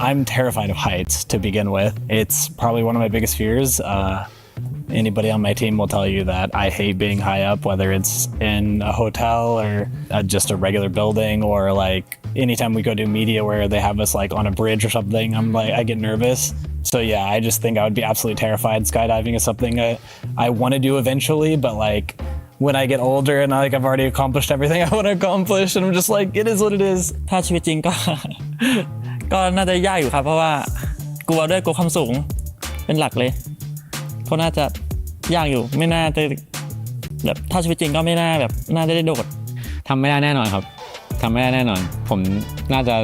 I'm terrified of heights to begin with. It's probably one of my biggest fears. Anybody on my team will tell you that I hate being high up, whether it's in a hotel or just a regular building, or like anytime we go do media where they have us like on a bridge or something, I get nervous. So yeah, I just think I would be absolutely terrified. Skydiving is something I want to do eventually, but like when I get older and like I've already accomplished everything I want to accomplish, and I'm just like, it is what it is. ถ้าชีวิตจริงก็ ก็น่าจะยากอยู่ครับเพราะว่ากลัวด้วยกลัวความสูงเป็นหลักเลยก็น่าจะยากอยู่ไม่น่าจะแบบถ้าชีวิตจริงก็ไม่น่าแบบน่าจะได้โดดทำไม่ได้แน่นอนครับทำไม่ได้แน่นอนผมน่าจะ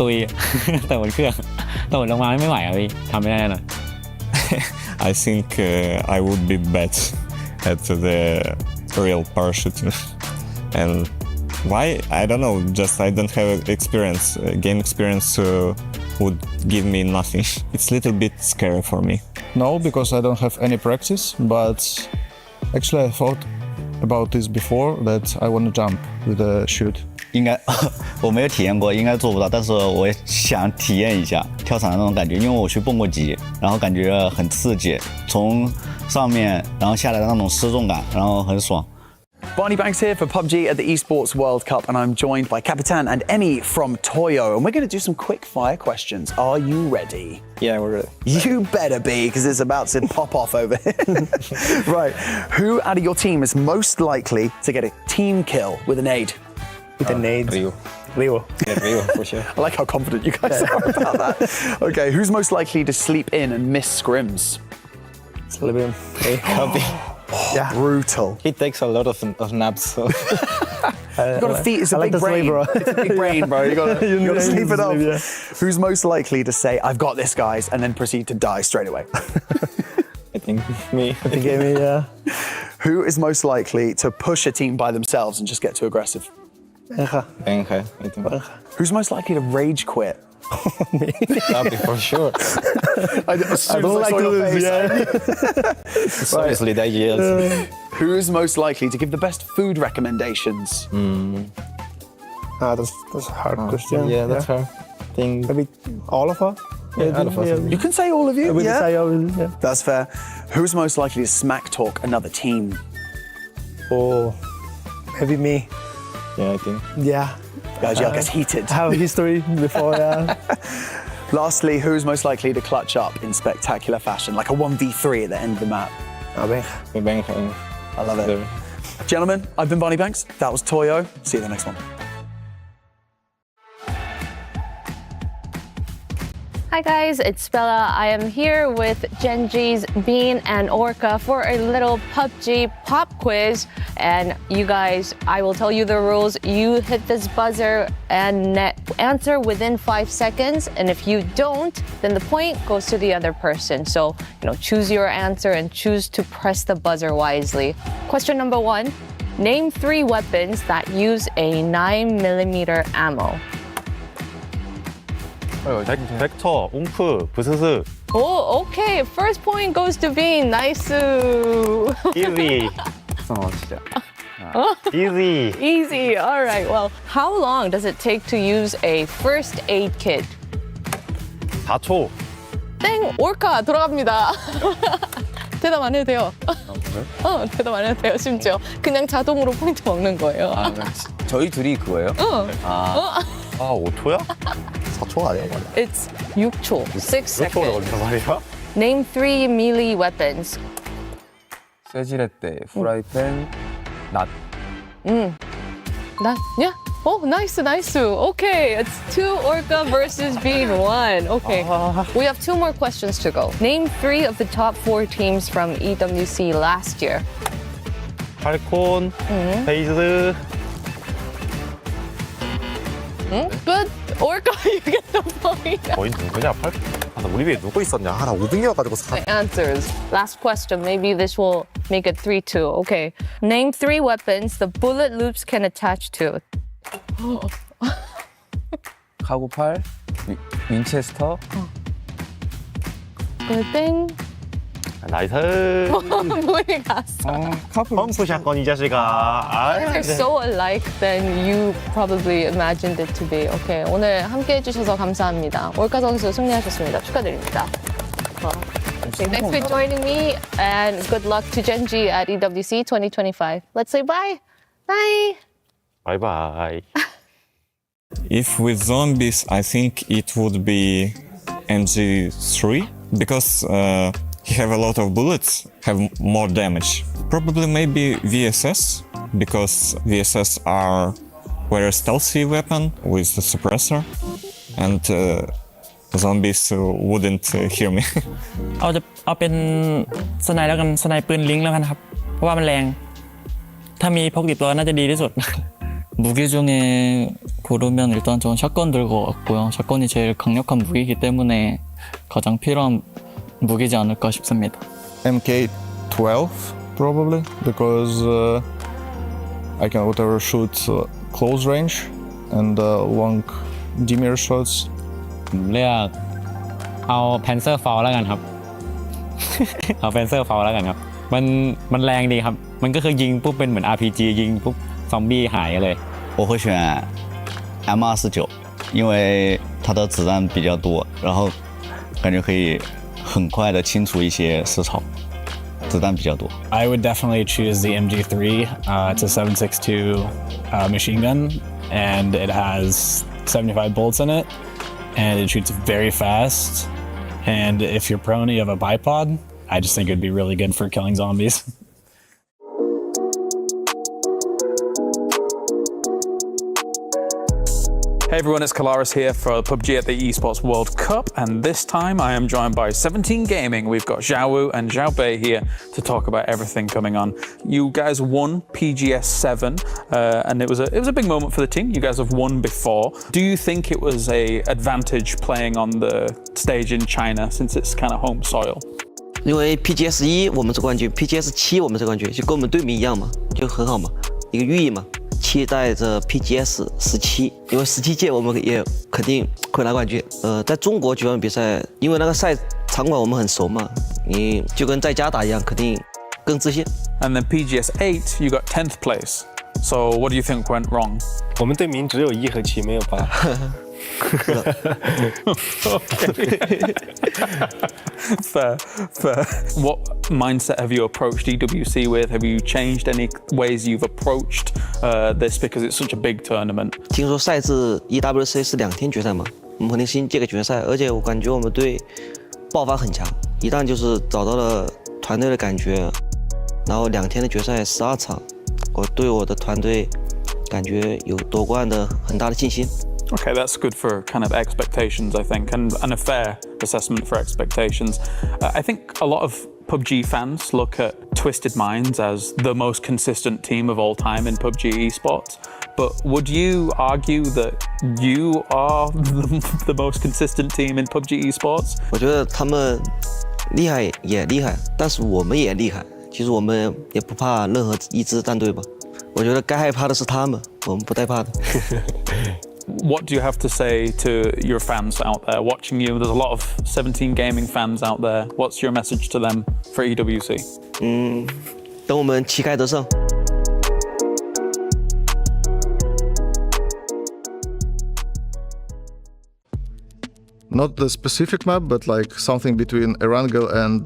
ตุย แต่บนเครื่องโดดลงมาไม่ไหวครับพี่ทำไม่ได้แน่นอน I think I would be bad at the real parachuting. And why? I don't know, just I don't have experience. Game experience would give me nothing. It's a little bit scary for me. No, because I don't have any practice, but actually I thought about this before, that I want to jump with a chute. 应该我没有体验过，应该做不到，但是我也想体验一下跳伞的那种感觉，因为我去蹦过极，然后感觉很刺激，从上面然后下来的那种失重感，然后很爽。 Barney Banks here for PUBG at the Esports World Cup, and I'm joined by Kapitan and Emmy from Toyo, and we're going to do some quick fire questions. Are you ready? Yeah, we're ready. You better be, because it's about to pop off over here. Right. Who out of your team is most likely to get a team kill with a nade? With a nade? Rio. Yeah, Rio, for sure. I like how confident you guys are about that. Okay, who's most likely to sleep in and miss scrims? Sleeping. Yeah. Brutal. He takes a lot of naps, so. You got to it's a big brain. Sleep, bro. It's a big brain, bro. You got to sleep it off. Yeah. Who's most likely to say, "I've got this, guys," and then proceed to die straight away? I think me. I think Amy, yeah. Who is most likely to push a team by themselves and just get too aggressive? Benja, I think. Who's most likely to rage quit? That'd be for sure. I don't like to lose, Obviously, that yes. Who is most likely to give the best food recommendations? That's a hard question. Yeah, that's her. Think Maybe all of us? Yeah, all of us. You can say all of you. We Yeah, say all of us, yeah. that's fair. Who's most likely to smack talk another team? Oh, maybe me. Yeah, I think. Yeah. Guys, yeah, gets heated. I have history before, yeah. Lastly, who's most likely to clutch up in spectacular fashion, like a 1v3 at the end of the map? Benja. I love it. Gentlemen, I've been Barney Banks. That was Toyo. See you in the next one. Hi guys, it's Bella. I am here with Genji's, Bean, and Orca for a little PUBG pop quiz. And you guys, I will tell you the rules. You hit this buzzer and answer within 5 seconds. And if you don't, then the point goes to the other person. So, choose your answer and choose to press the buzzer wisely. Question number 1. Name 3 weapons that use a 9mm ammo. 벡터, 웅프, 부스스. Oh, okay. First point goes to Bean. Nice. Easy. Easy. Easy. All right. Well, how long does it take to use a first aid kit? 4초. 땡! Orca 돌아갑니다. 대답 안 해도 돼요. 대답 안 해도 돼요, 심지어. 그냥 자동으로 포인트 먹는 거예요. 저희 둘이 그거예요? 5초야? 4초 아니야? It's 6초. 6 seconds. 걸린단 말이야? Name 3 melee weapons. 쇠지렛대, 프라이팬, 낫. Yeah. Oh, nice. Okay, it's 2 Orca versus Bean 1. Okay, we have 2 more questions to go. Name 3 of the top 4 teams from EWC last year. 팔콘, 페이즈. Good. Orca, you get the point. 거의 누구냐? 우리 위에 누구 있었냐? 나 5등이어가지고 The answers. Last question. Maybe this will make it 3-2. Okay. Name 3 weapons the bullet loops can attach to. 카구팔, 윈체스터. Good thing. 나이스. 뭐에 갔어? 펌프 샷건 이 자식아. They're so alike than you probably imagined it to be. Okay, 오늘 함께 해주셔서 감사합니다. 올카 선수 승리하셨습니다. 축하드립니다. Thanks for joining me and good luck to Genji at EWC 2025. Let's say bye. Bye. 바이바이. If with zombies, I think it would be MG3 because he have a lot of bullets, have more damage. Probably maybe VSS because VSS are very stealthy weapon with the suppressor, and zombies wouldn't hear me. เอาเป็นสไนแล้วกันสไนปืนลิงก์แล้วกันครับเพราะว่ามันแรงถ้ามีพกติดตัวน่าจะดีที่สุด 무기 중에 고르면 일단 저는 샷건 들 것 같고요. 샷건이 제일 강력한 무기이기 때문에 가장 필요한 무기지 않을까 싶습니다. MK12 probably because I can whatever shoot close range and long dimmer shots. ผมเลือกเอาแพนเซอร์ฟอลแล้วกันครับ เอาแพนเซอร์ฟอลแล้วกันครับมันแรงดีครับมันก็คือยิงปุ๊บเป็นเหมือน RPG ยิงปุ๊บซอมบี้หายเลย我会选 M249，因为它的子弹比较多，然后感觉可以很快的清除一些尸潮，子弹比较多。I would definitely choose the MG3. It's a 7.62 machine gun, and it has 75 bullets in it, and it shoots very fast. And if you're prone, you have a bipod. I just think it'd be really good for killing zombies. Hey everyone, it's Kalaris here for PUBG at the Esports World Cup, and this time I am joined by 17 Gaming. We've got Xiaowu and Xiaobei here to talk about everything coming on. You guys won PGS 7, and it was a big moment for the team. You guys have won before. Do you think it was a advantage playing on the stage in China since it's kind of home soil? 因为 PGS 1我们是冠军 ，PGS 7我们是冠军，就跟我们队名一样嘛，就很好嘛，一个寓意嘛。期待着 PGS 17，因为17届我们也肯定会拿冠军。在中国举办比赛，因为那个场馆我们很熟嘛，你就跟在家打一样，肯定更自信。And then PGS 8, you got 10th place. So what do you think went wrong? 我们队名只有1和7，没有8。Fair. What mindset have you approached EWC with? Have you changed any ways you've approached this because it's such a big tournament? 听说赛制 EWC 是2天决赛嘛，我们肯定先借个决赛，而且我感觉我们队爆发很强，一旦就是找到了团队的感觉，然后2天的决赛12场，我对我的团队感觉有夺冠的很大的信心。Okay, that's good for kind of expectations, I think, and a fair assessment for expectations. I think a lot of PUBG fans look at Twisted Minds as the most consistent team of all time in PUBG esports. But would you argue that you are the most consistent team in PUBG esports? 我觉得他们厉害也厉害，但是我们也厉害。其实我们也不怕任何一支战队吧。我觉得该害怕的是他们，我们不带怕的。What do you have to say to your fans out there watching you? There's a lot of 17 Gaming fans out there. What's your message to them for EWC? 等我们旗开得胜。Not the specific map, but like something between Erangel and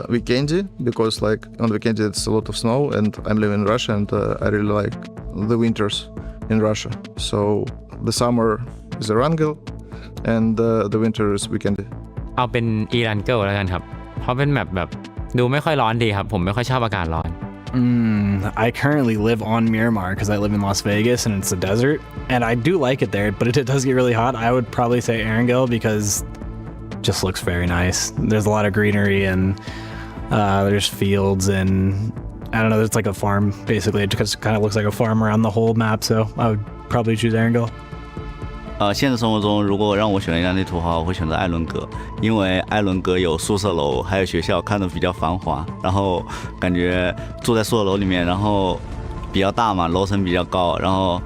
Vikendi, because like on Vikendi it's a lot of snow, and I'm living in Russia, and I really like the winters in Russia. So the summer is Erangel, and the winter is Vikendi. เอาเป็น Erangel แล้วกันครับเพราะเป็นแบบดูไม่ค่อยร้อนดีครับผมไม่ค่อยชอบอากาศร้อน I currently live on Miramar because I live in Las Vegas and it's a desert, and I do like it there, but it does get really hot. I would probably say Erangel because it just looks very nice. There's a lot of greenery and there's fields and I don't know, there's like a farm basically. It just kind of looks like a farm around the whole map, so I would probably choose Erangel. 现实生活中，如果让我选一辆地图的话，我会选择艾伦格，因为艾伦格有宿舍楼，还有学校，看着比较繁华，然后感觉住在宿舍楼里面，然后比较大嘛，楼层比较高，然后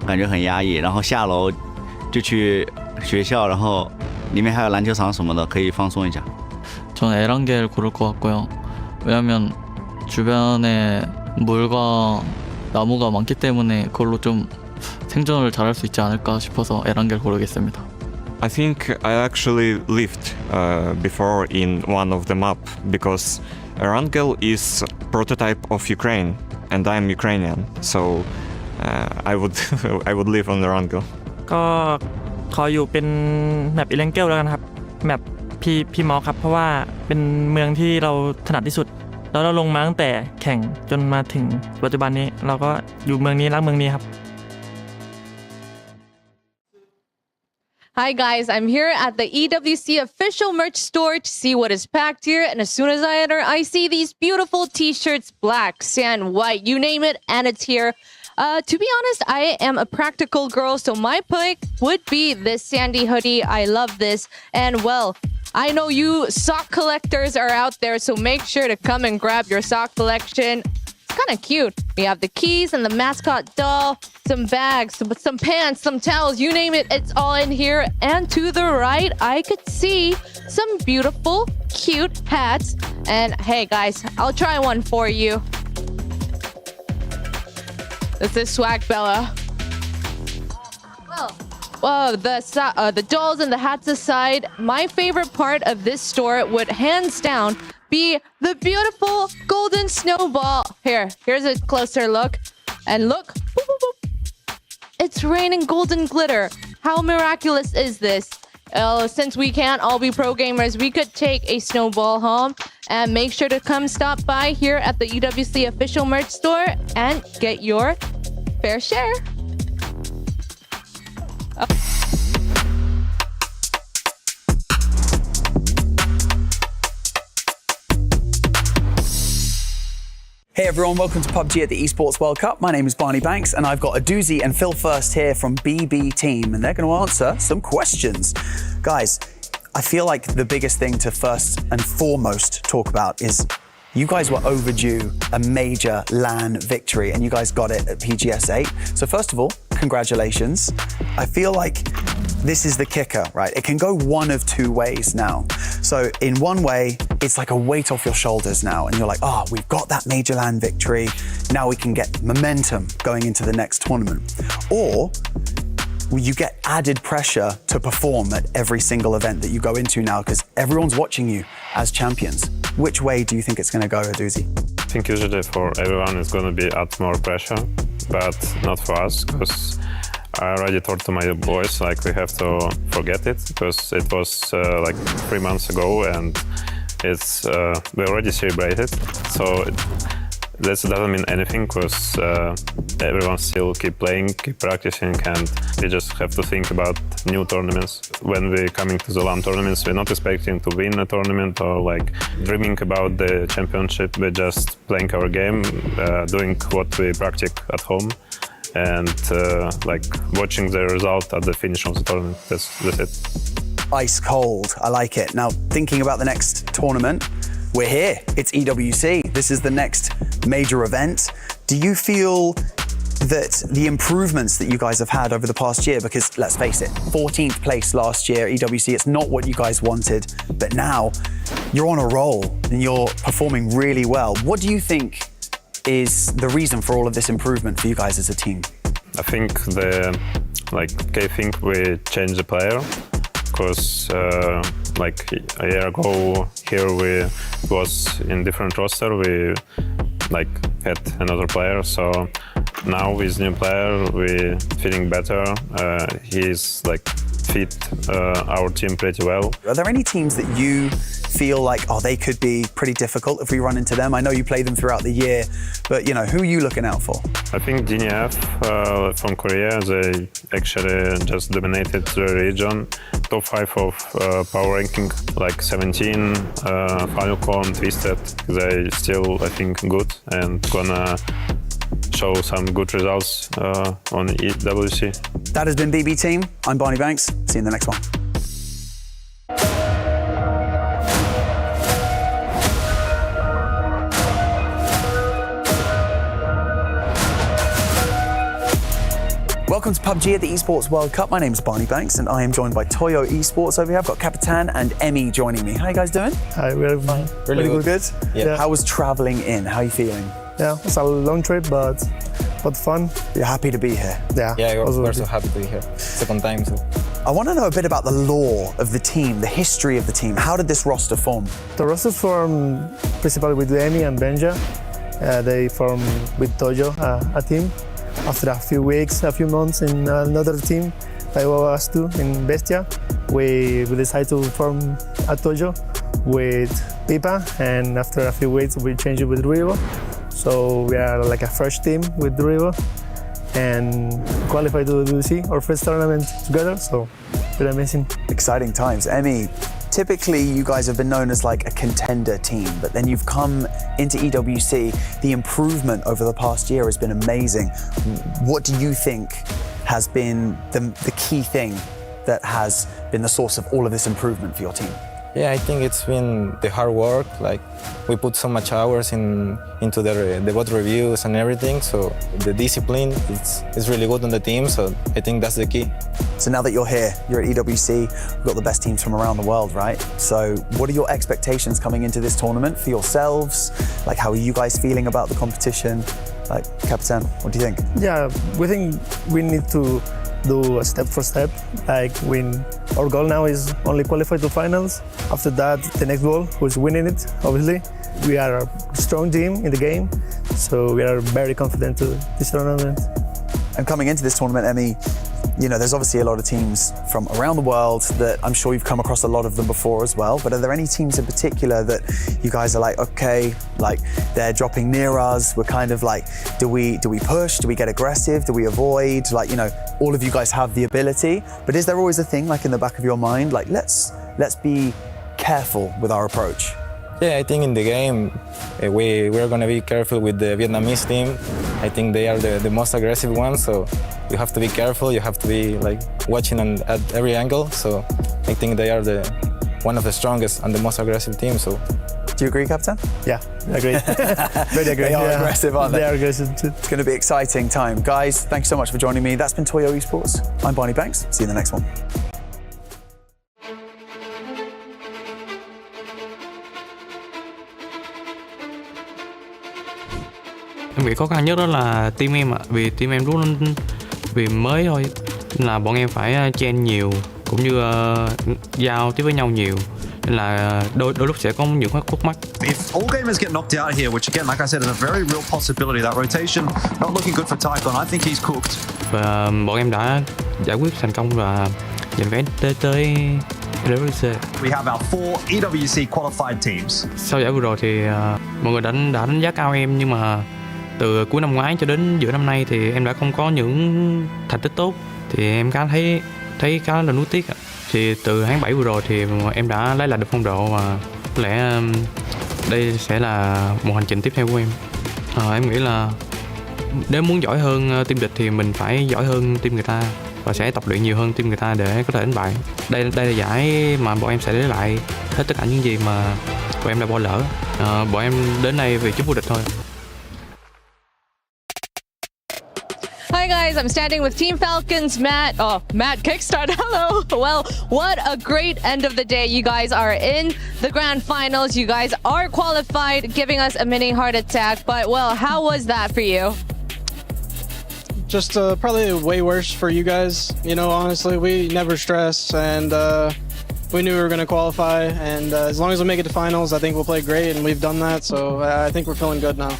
感觉很压抑，然后下楼就去学校，然后里面还有篮球场什么的，可以放松一下。 저는 에란겔 고를 것 같고요. 왜냐면 주변에 물과 나무가 많기 때문에 그걸로 좀 생존을 잘할 수 있지 않을까 싶어서 에란겔 고르겠습니다. I think I actually lived before in one of the map because Erangel is prototype of Ukraine and I'm Ukrainian, so I would I would live on Erangel. ก็ขออยู่เป็นแมปอิเลนเกลแล้วกันครับแมปพีมอครับเพราะว่าเป็นเมืองที่เราถนัดที่สุดแล้วเราลงมาตั้งแต่แข่งจนมาถึงปัจจุบันนี้เราก็อยู่เมืองนี้รักเมืองนี้ครับ Hi guys, I'm here at the EWC official merch store to see what is packed here, and as soon as I enter, I see these beautiful t-shirts, black, sand, white, you name it, and it's here. To be honest, I am a practical girl, so my pick would be this sandy hoodie. I love this, and well, I know you sock collectors are out there, so make sure to come and grab your sock collection. Kind of cute. We have the keys and the mascot doll, some bags, some pants, some towels, you name it, it's all in here. And to the right, I could see some beautiful, cute hats. And hey guys, I'll try one for you. This is swag, Bella. Well, the dolls and the hats aside, my favorite part of this store would hands down be the beautiful golden snowball. Here's a closer look. And look, boop, boop, boop. It's raining golden glitter. How miraculous is this? Since we can't all be pro gamers, we could take a snowball home, and make sure to come stop by here at the EWC official merch store and get your fair share. Hey everyone, welcome to PUBG at the Esports World Cup. My name is Barney Banks and I've got Aduzi and Phil First here from BB Team and they're going to answer some questions. Guys, I feel like the biggest thing to first and foremost talk about is you guys were overdue a major LAN victory and you guys got it at PGS 8. So first of all, congratulations. I feel like this is the kicker, right? It can go one of two ways now. So in one way, it's like a weight off your shoulders now. And you're like, oh, we've got that major LAN victory. Now we can get momentum going into the next tournament. Or you get added pressure to perform at every single event that you go into now because everyone's watching you as champions. Which way do you think it's going to go, Aduzi? I think usually for everyone it's going to be add more pressure, but not for us because I already told to my boys like we have to forget it because it was like 3 months ago and it's we already celebrated. So that doesn't mean anything because everyone still keep playing, keep practicing, and we just have to think about new tournaments. When we're coming to the LAN tournaments, we're not expecting to win a tournament or like dreaming about the championship. We're just playing our game, doing what we practice at home, and like watching the result at the finish of the tournament. That's it. Ice cold, I like it. Now, thinking about the next tournament, we're here. It's EWC. This is the next major event. Do you feel that the improvements that you guys have had over the past year, because let's face it, 14th place last year, EWC, it's not what you guys wanted, but now you're on a roll and you're performing really well. What do you think is the reason for all of this improvement for you guys as a team? I think the key thing we changed the player. Because like a year ago here we was in different roster, we like had another player, so now with new player we feeling better. He's like fit our team pretty well. Are there any teams that you feel like, oh, they could be pretty difficult if we run into them? I know you play them throughout the year, but you know, who are you looking out for? I think DNF from Korea, they actually just dominated the region. Top 5 of power ranking, like 17, Falcon, Twisted, they still, I think, good and gonna show some good results on EWC. That has been BB Team. I'm Barney Banks. See you in the next one. Welcome to PUBG at the Esports World Cup. My name is Barney Banks and I am joined by Toyo Esports over here. I've got Capitan and Emmy joining me. How you guys doing? Hi, we're fine. Really good? Yeah. How was traveling in? How are you feeling? Yeah, it's a long trip, but fun. You're happy to be here? Yeah. Yeah, we're so happy to be here. Second time, so. I want to know a bit about the lore of the team, the history of the team. How did this roster form? The roster formed principally with Emmy and Benja. They formed with Toyo a team. After a few weeks, a few months in another team, like us two in Bestia, we decided to form a Toyo with Pipa, and after a few weeks we changed it with Rivo. So we are like a fresh team with Rivo and qualified to EWC, our first tournament together, so pretty amazing. Exciting times. Emmy, typically you guys have been known as like a contender team, but then you've come into EWC. The improvement over the past year has been amazing. What do you think has been the key thing that has been the source of all of this improvement for your team? Yeah, I think it's been the hard work. Like we put so much hours into the bot reviews and everything. So the discipline is really good on the team. So I think that's the key. So now that you're here, you're at EWC. We've got the best teams from around the world, right? So what are your expectations coming into this tournament for yourselves? Like, how are you guys feeling about the competition? Like, Capitan, what do you think? Yeah, we think we need to do a step for step. Like our goal now is only qualify to finals. After that, the next goal was winning it, obviously. We are a strong team in the game, so we are very confident to this tournament. And coming into this tournament, Emmy, you know, there's obviously a lot of teams from around the world that I'm sure you've come across a lot of them before as well, but are there any teams in particular that you guys are like, okay, like they're dropping near us, we're kind of like, do we push, do we get aggressive, do we avoid? Like, you know, all of you guys have the ability, but is there always a thing like in the back of your mind, like let's be careful with our approach? Yeah, I think in the game, we're going to be careful with the Vietnamese team. I think they are the most aggressive ones, so you have to be careful. You have to be like watching at every angle. So I think they are one of the strongest and the most aggressive teams. So, do you agree, Captain? Yeah, I agree. Very agree. They are aggressive, aren't they? They are aggressive too. It's going to be an exciting time. Guys, thanks so much for joining me. That's been Toyo Esports. I'm Barney Banks. See you in the next one. Em nghĩ khó khăn nhất đó là team em ạ, vì team em luôn vì mới thôi là bọn em phải chen nhiều cũng như giao tiếp với nhau nhiều nên là đôi lúc sẽ có những khúc mắc. If all gamers get knocked out here, which again, like I said, is a very real possibility, that rotation not looking good for Typhon. I think he's cooked. Và bọn em đã giải quyết thành công và giành vé tới EWC. We have our 4 EWC qualified teams. Sau giải vừa rồi thì mọi người đã đánh giá cao em, nhưng mà từ cuối năm ngoái cho đến giữa năm nay thì em đã không có những thành tích tốt, thì em thấy khá là nuối tiếc. Thì từ tháng 7 vừa rồi thì em đã lấy lại được phong độ và có lẽ đây sẽ là một hành trình tiếp theo của em. Em nghĩ là nếu muốn giỏi hơn team địch thì mình phải giỏi hơn team người ta và sẽ tập luyện nhiều hơn team người ta để có thể đánh bại. Đây là giải mà bọn em sẽ lấy lại hết tất cả những gì mà bọn em đã bỏ lỡ. Bọn em đến đây vì chức vô địch thôi. Hi guys, I'm standing with Team Falcons, Matt. Oh, Matt Kickstart, hello. Well, what a great end of the day. You guys are in the grand finals. You guys are qualified, giving us a mini heart attack. But, well, how was that for you? Just probably way worse for you guys. You know, honestly, we never stress, and we knew we were going to qualify. And as long as we make it to finals, I think we'll play great, and we've done that. So I think we're feeling good now.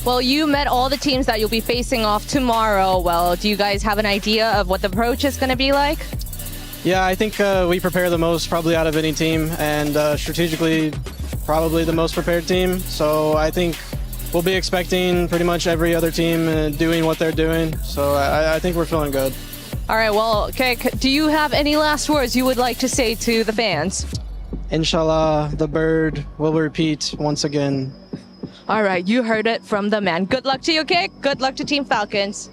Well, you met all the teams that you'll be facing off tomorrow. Well, do you guys have an idea of what the approach is going to be like? Yeah, I think we prepare the most probably out of any team, and strategically probably the most prepared team. So I think we'll be expecting pretty much every other team doing what they're doing. So I think we're feeling good. All right, well, Kik, do you have any last words you would like to say to the fans? Inshallah, the bird will repeat once again. All right, you heard it from the man. Good luck to you, Kik. Good luck to Team Falcons.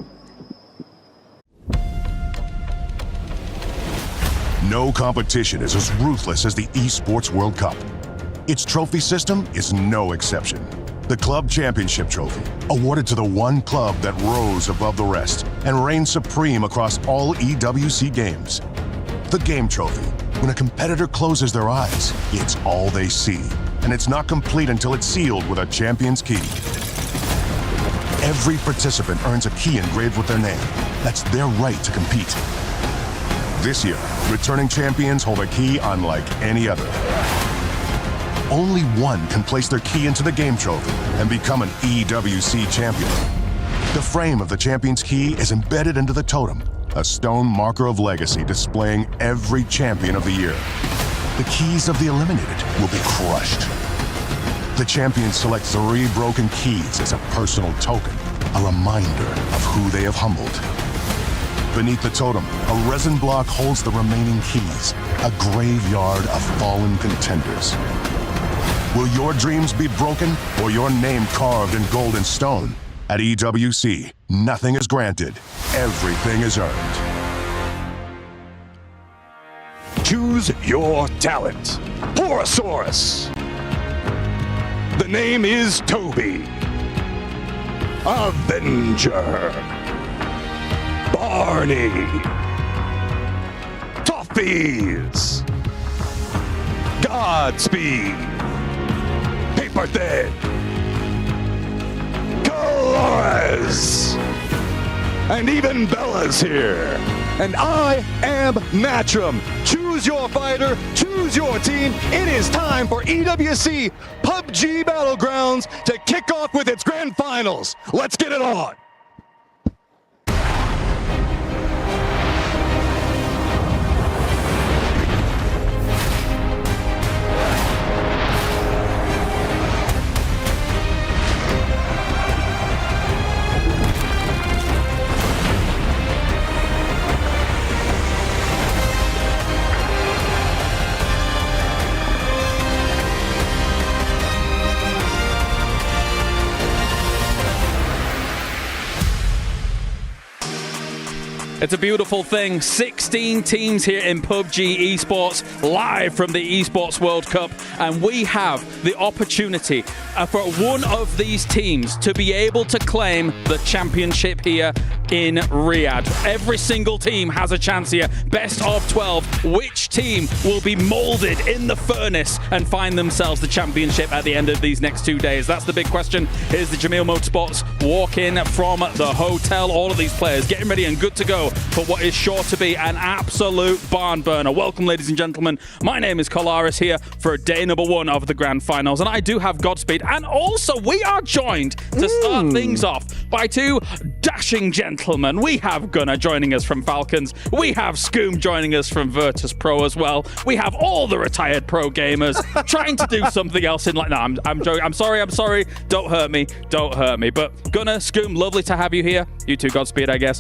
No competition is as ruthless as the Esports World Cup. Its trophy system is no exception. the Club Championship Trophy, awarded to the one club that rose above the rest and reigned supreme across all EWC games. The Game Trophy. When a competitor closes their eyes, it's all they see. And it's not complete until it's sealed with a champion's key. Every participant earns a key engraved with their name. That's their right to compete. This year, returning champions hold a key unlike any other. Only one can place their key into the Game Trophy and become an EWC champion. The frame of the champion's key is embedded into the totem, a stone marker of legacy displaying every champion of the year. The keys of the eliminated will be crushed. The champions select 3 broken keys as a personal token, a reminder of who they have humbled. Beneath the totem, a resin block holds the remaining keys, a graveyard of fallen contenders. Will your dreams be broken or your name carved in gold and stone? At EWC, nothing is granted, everything is earned. Choose your talent. Porosaurus. The name is Toby. Avenger. Barney. Toffees. Godspeed. Paper Thin. Colores. And even Bella's here. And I am Matcham. Choose your fighter, choose your team. It is time for EWC PUBG Battlegrounds to kick off with its grand finals. Let's get it on. It's a beautiful thing. 16 teams here in PUBG Esports, live from the Esports World Cup. And we have the opportunity for one of these teams to be able to claim the championship here in Riyadh. Every single team has a chance here. Best of 12. Which team will be molded in the furnace and find themselves the championship at the end of these next 2 days? That's the big question. Here's the Jamil Motorsports walk in from the hotel. All of these players getting ready and good to go for what is sure to be an absolute barn burner. Welcome, ladies and gentlemen. My name is Colores here for day number 1 of the grand finals, and I do have Godspeed. And also, we are joined to start things off by 2 dashing gentlemen. We have Gunnar joining us from Falcons. We have Scoom joining us from Virtus Pro as well. We have all the retired pro gamers trying to do something else in like. No, I'm joking. I'm sorry. Don't hurt me. But Gunnar, Scoom, lovely to have you here. You two, Godspeed, I guess.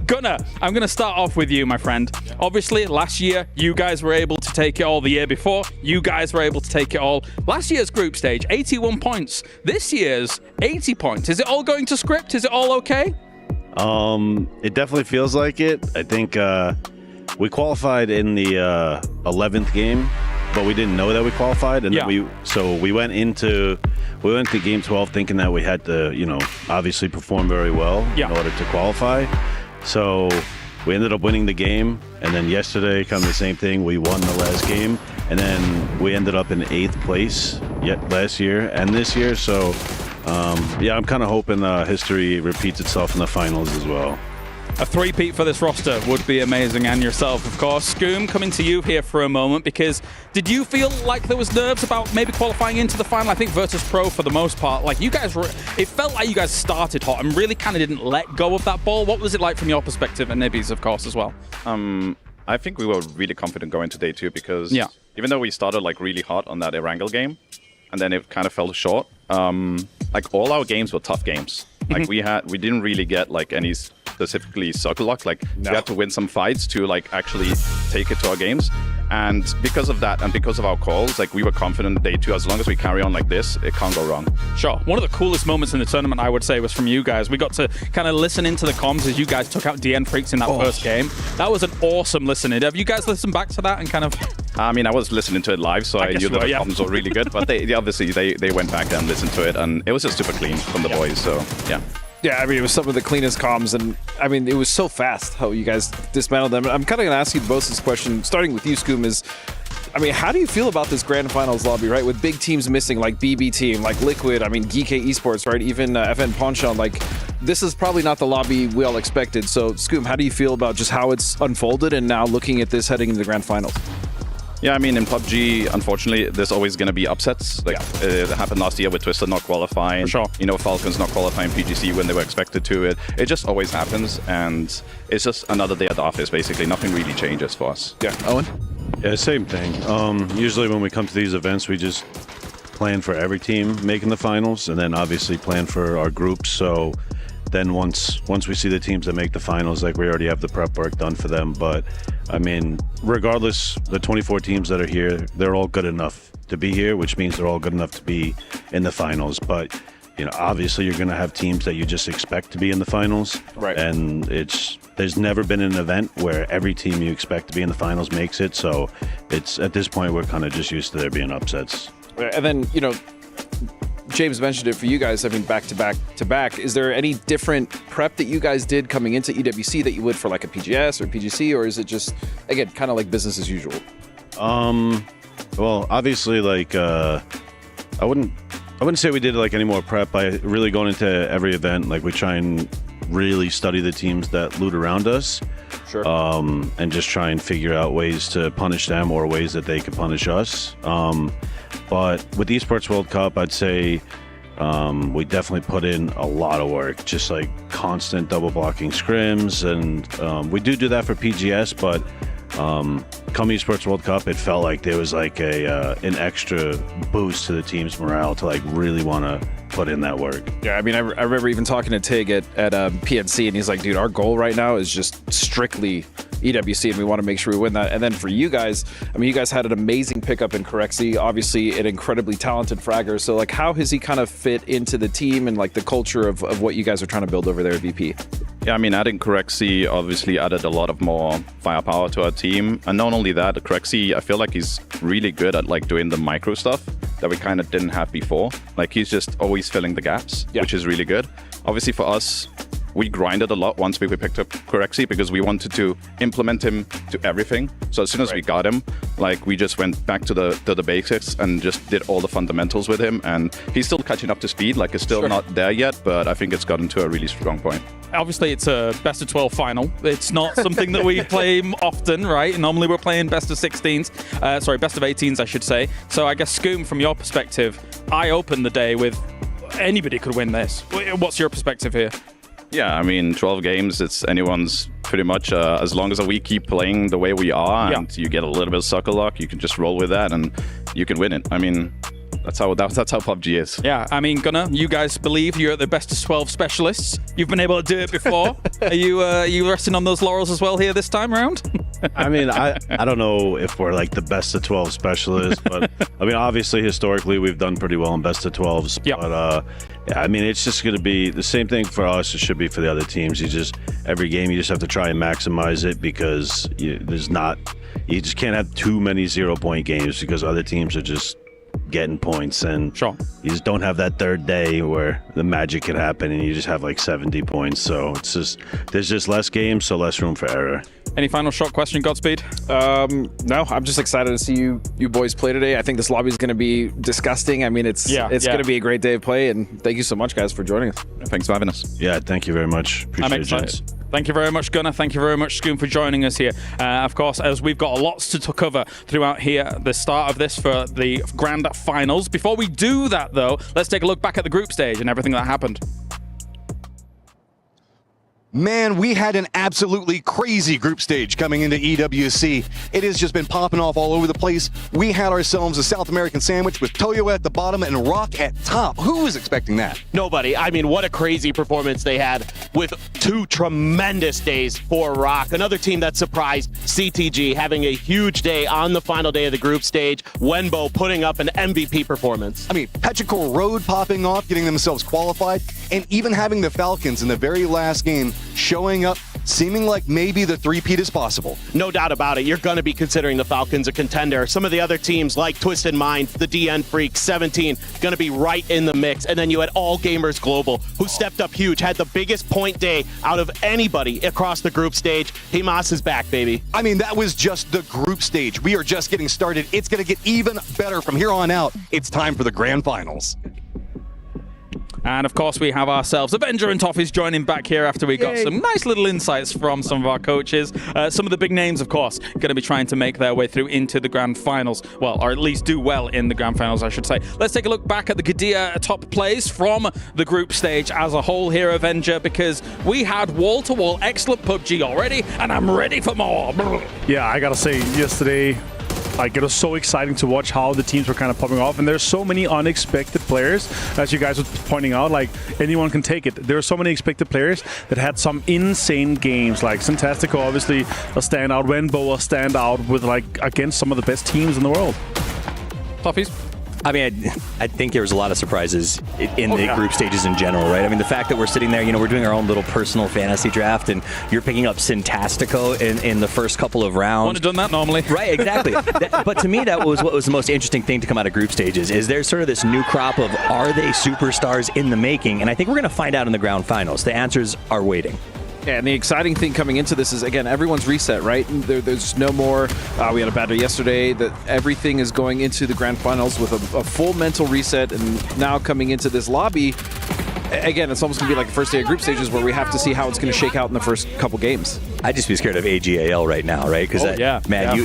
Gunnar, I'm going to start off with you, my friend. Obviously, last year, you guys were able to take it all. The year before, you guys were able to take it all. Last year's group stage, 81 points. This year's 80 points. Is it all going to script? Is it all okay? It definitely feels like it. I think we qualified in the 11th game, but we didn't know that we qualified, and then we went into game 12 thinking that we had to, obviously perform very well in order to qualify. So we ended up winning the game, and then yesterday, kind of the same thing. We won the last game, and then we ended up in 8th place last year and this year. So, I'm kind of hoping history repeats itself in the finals as well. A three-peat for this roster would be amazing, and yourself, of course. Scoom, coming to you here for a moment, because did you feel like there was nerves about maybe qualifying into the final? I think Virtus Pro, for the most part, like you guys were, it felt like you guys started hot and really kind of didn't let go of that ball. What was it like from your perspective, and Nibby's, of course, as well? I think we were really confident going to day 2 because even though we started like really hot on that Erangel game, and then it kind of fell short, like all our games were tough games. Like we didn't really get like the specifically circle lock. Like we had to win some fights to like actually take it to our games. And because of that, and because of our calls, like we were confident day 2, as long as we carry on like this, it can't go wrong. Sure. One of the coolest moments in the tournament, I would say, was from you guys. We got to kind of listen into the comms as you guys took out DN Freaks in that first game. That was an awesome listening. Have you guys listened back to that and kind of... I mean, I was listening to it live, so I knew that the comms were really good, but they obviously they went back and listened to it, and it was just super clean from the boys, so yeah. Yeah, I mean, it was some of the cleanest comms, and I mean, it was so fast how you guys dismantled them. I'm kind of going to ask you both this question, starting with you, Scoom, is, I mean, how do you feel about this Grand Finals lobby, right? With big teams missing, like BB Team, like Liquid, I mean, GK Esports, right? Even FN Ponchon, like, this is probably not the lobby we all expected. So, Scoom, how do you feel about just how it's unfolded and now looking at this heading into the Grand Finals? Yeah, I mean, in PUBG, unfortunately, there's always going to be upsets. Like it happened last year with Twisted not qualifying. For sure. You know, Falcons not qualifying PGC when they were expected to. It just always happens, and it's just another day at the office, basically. Nothing really changes for us. Yeah. Owen? Yeah, same thing. Usually when we come to these events, we just plan for every team making the finals, and then obviously plan for our groups. So then once we see the teams that make the finals, like we already have the prep work done for them. But I mean, regardless, the 24 teams that are here, they're all good enough to be here, which means they're all good enough to be in the finals. But you know, obviously you're going to have teams that you just expect to be in the finals. Right. And there's never been an event where every team you expect to be in the finals makes it. So it's, at this point, we're kind of just used to there being upsets. And then, you know, James mentioned it for you guys, I mean, back to back to back. Is there any different prep that you guys did coming into EWC that you would for like a PGS or PGC, or is it just, again, kind of like business as usual? Well, obviously, like, I wouldn't say we did like any more prep by really going into every event. Like, we try and really study the teams that loot around us. Sure. And just try and figure out ways to punish them or ways that they could punish us. But with the Esports World Cup, I'd say we definitely put in a lot of work, just like constant double blocking scrims. And we do that for PGS, but come Esports World Cup, it felt like there was like an extra boost to the team's morale to like really want to put in that work. Yeah, I mean, I remember even talking to Tig at PNC, and he's like, dude, our goal right now is just strictly EWC, and we want to make sure we win that. And then for you guys, I mean, you guys had an amazing pickup in Corexy, obviously an incredibly talented fragger. So like, how has he kind of fit into the team and like the culture of what you guys are trying to build over there at VP? Yeah, I mean, adding Corexy obviously added a lot of more firepower to our team. And not only that, Corexy, I feel like he's really good at like doing the micro stuff that we kind of didn't have before. Like, he's just always filling the gaps, which is really good. Obviously for us, we grinded a lot once we picked up Corexy because we wanted to implement him to everything. So as soon as we got him, like, we just went back to the basics and just did all the fundamentals with him. And he's still catching up to speed. Like, it's still not there yet, but I think it's gotten to a really strong point. Obviously, it's a best of 12 final. It's not something that we play often, right? Normally, we're playing best of 16s. Sorry, best of 18s, I should say. So I guess, Scoom, from your perspective, I opened the day with anybody could win this. What's your perspective here? Yeah, I mean, 12 games, it's anyone's pretty much, as long as we keep playing the way we are and you get a little bit of sucker luck, you can just roll with that and you can win it. I mean, that's how PUBG is. Yeah, I mean, Gunnar, you guys believe you're the best of 12 specialists. You've been able to do it before. Are you resting on those laurels as well here this time around? I mean, I don't know if we're like the best of 12 specialists, but I mean, obviously, historically, we've done pretty well in best of 12s. Yep. But yeah, I mean, it's just going to be the same thing for us. It should be for the other teams. Every game, you just have to try and maximize it because you just can't have too many 0-point games because other teams are just getting points, and you just don't have that third day where the magic can happen and you just have like 70 points. So there's just less games, so less room for error. Any final short question, Godspeed? No, I'm just excited to see you boys play today. I think this lobby is going to be disgusting. I mean, it's going to be a great day of play, and thank you so much, guys, for joining us. Thanks for having us. Yeah, thank you very much. Appreciate it, gents. Thank you very much, Gunnar. Thank you very much, Scoom, for joining us here. Of course, as we've got lots to cover throughout here, the start of this for the Grand Finals. Before we do that, though, let's take a look back at the group stage and everything that happened. Man, we had an absolutely crazy group stage coming into EWC. It has just been popping off all over the place. We had ourselves a South American sandwich with Toyo at the bottom and Rock at top. Who was expecting that? Nobody. I mean, what a crazy performance they had with 2 tremendous days for Rock. Another team that surprised CTG, having a huge day on the final day of the group stage. Wenbo putting up an MVP performance. I mean, Petrichor Road popping off, getting themselves qualified, and even having the Falcons in the very last game showing up, seeming like maybe the three-peat is possible. No doubt about it. You're going to be considering the Falcons a contender. Some of the other teams like Twisted Minds, the DN Freaks, 17, going to be right in the mix. And then you had All Gamers Global, who stepped up huge, had the biggest point day out of anybody across the group stage. Himas is back, baby. I mean, that was just the group stage. We are just getting started. It's going to get even better from here on out. It's time for the grand finals. And of course, we have ourselves Avenger and Toffees joining back here after we got some nice little insights from some of our coaches. Some of the big names, of course, going to be trying to make their way through into the grand finals. Well, or at least do well in the grand finals, I should say. Let's take a look back at the Gadia top plays from the group stage as a whole here, Avenger, because we had wall-to-wall excellent PUBG already, and I'm ready for more. Yeah, I gotta say, yesterday, like, it was so exciting to watch how the teams were kind of popping off, and there's so many unexpected players, as you guys were pointing out. Like, anyone can take it. There are so many expected players that had some insane games, like Syntastico, obviously a standout, Wenbo a standout with, like, against some of the best teams in the world. Toffees? I mean, I think there was a lot of surprises in the group stages in general, right? I mean, the fact that we're sitting there, we're doing our own little personal fantasy draft, and you're picking up Syntastico in the first couple of rounds. Wouldn't have done that normally. Right, exactly. But to me, that was what was the most interesting thing to come out of group stages, is there's sort of this new crop of, are they superstars in the making? And I think we're going to find out in the grand finals. The answers are waiting. Yeah, and the exciting thing coming into this is, again, everyone's reset, right? There's no more, we had a bad day yesterday, that everything is going into the grand finals with a full mental reset, and now coming into this lobby, again, it's almost going to be like the first day of group stages where we have to see how it's going to shake out in the first couple games. I'd just be scared of AGAL right now, right? Because,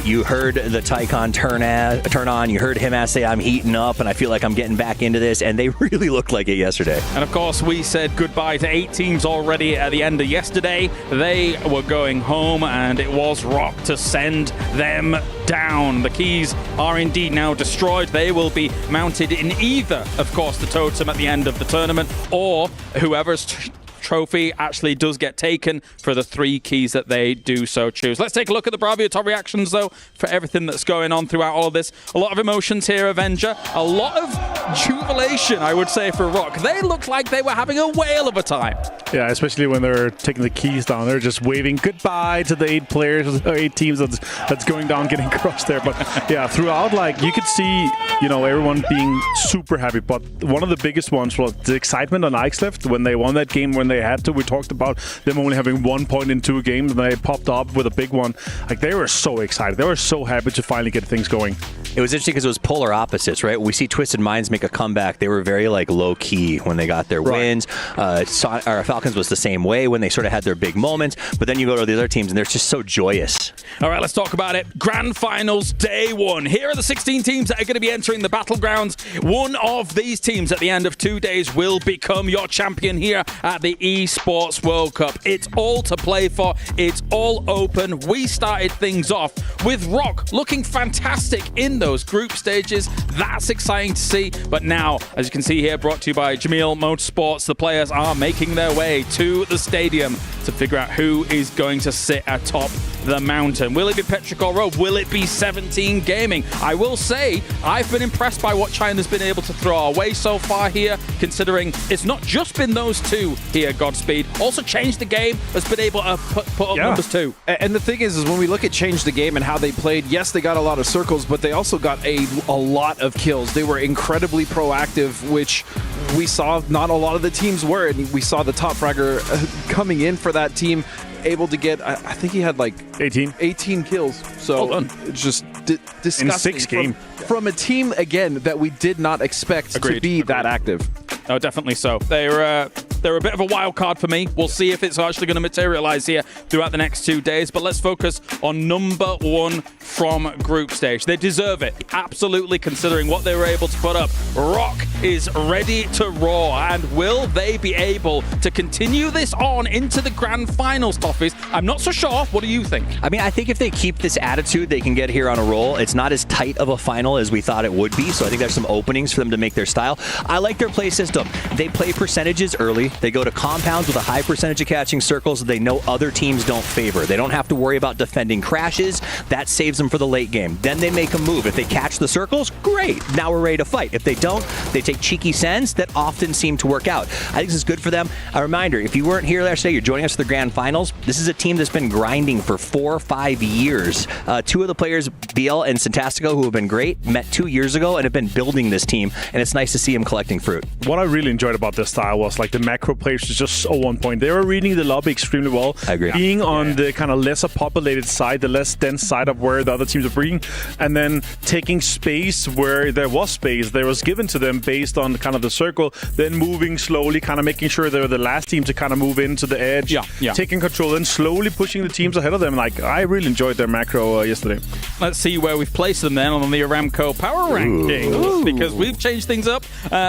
you heard the Tycon turn on, you heard him say, I'm heating up, and I feel like I'm getting back into this, and they really looked like it yesterday. And of course, we said goodbye to 8 teams already at the end of yesterday. They were going home, and it was Rock to send them down. The keys are indeed now destroyed. They will be mounted in either, of course, the totem at the end of the tournament, or whoever's trophy actually does get taken for the 3 keys that they do so choose. Let's take a look at the Bravio top reactions, though, for everything that's going on throughout all of this. A lot of emotions here, Avenger. A lot of jubilation, I would say, for Rock. They looked like they were having a whale of a time. Yeah, especially when they're taking the keys down. They're just waving goodbye to the 8 players, 8 teams that's going down, getting crushed there. But yeah, throughout, like, you could see, everyone being super happy. But one of the biggest ones was the excitement on Ixleft when they won that game when they had to. We talked about them only having 1 point in 2 games, and they popped up with a big one. Like, they were so excited. They were so happy to finally get things going. It was interesting because it was polar opposites, right? We see Twisted Minds make a comeback. They were very, low-key when they got their wins. Falcons was the same way when they sort of had their big moments. But then you go to the other teams, and they're just so joyous. All right, let's talk about it. Grand Finals Day 1. Here are the 16 teams that are going to be entering the Battlegrounds. One of these teams at the end of 2 days will become your champion here at the Esports World Cup. It's all to play for. It's all open. We started things off with Rock looking fantastic in those group stages. That's exciting to see. But now, as you can see here, brought to you by Jamil Motorsports, the players are making their way to the stadium to figure out who is going to sit atop the mountain. Will it be Petrichor Road? Will it be 17 Gaming? I will say, I've been impressed by what China's been able to throw our way so far here, considering it's not just been those 2 here, Godspeed. Also changed the game, has been able to put up numbers too. And the thing is when we look at Change the Game and how they played, yes, they got a lot of circles, but they also got a lot of kills. They were incredibly proactive, which we saw not a lot of the teams were, and we saw the top fragger coming in for that team, able to get, I think he had 18 kills. So it's just disgusting. In 6 games. From a team, again, that we did not expect to be that active. Oh, definitely so. They're a bit of a wild card for me. We'll see if it's actually going to materialize here throughout the next 2 days. But let's focus on number 1 from group stage. They deserve it, absolutely, considering what they were able to put up. Rock is ready to roar, and will they be able to continue this on into the grand finals, Toffees? I'm not so sure. What do you think? I mean, I think if they keep this attitude, they can get here on a roll. It's not as tight of a final as we thought it would be, so I think there's some openings for them to make their style. I like their play system. They play percentages early. They go to compounds with a high percentage of catching circles that they know other teams don't favor. They don't have to worry about defending crashes. That saves them for the late game. Then they make a move. If they catch the circles, great. Now we're ready to fight. If they don't, they take cheeky sends that often seem to work out. I think this is good for them. A reminder, if you weren't here yesterday, you're joining us for the grand finals. This is a team that's been grinding for 4 or 5 years. Two of the players, Biel and Santastico, who have been great, met 2 years ago and have been building this team, and it's nice to see them collecting fruit. What I really enjoyed about this style was like the macro players was just so on point. They were reading the lobby extremely well. I agree. Being on the kind of lesser populated side, the less dense side of where the other teams are being, and then taking space where there was space that was given to them based on kind of the circle, then moving slowly, kind of making sure they were the last team to kind of move into the edge, taking control, and slowly pushing the teams ahead of them. Like, I really enjoyed their macro yesterday. Let's see where we've placed them then on the Aramco Power Rankings, because we've changed things up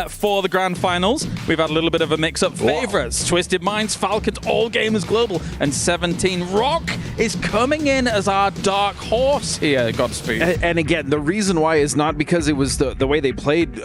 for the grand finals. We've had a little bit of a mix-up. Favorites, Twisted Minds, Falcons, All Gamers Global, and 17. Rock is coming in as our dark horse here, Godspeed. And again, the reason why is not because it was the way they played.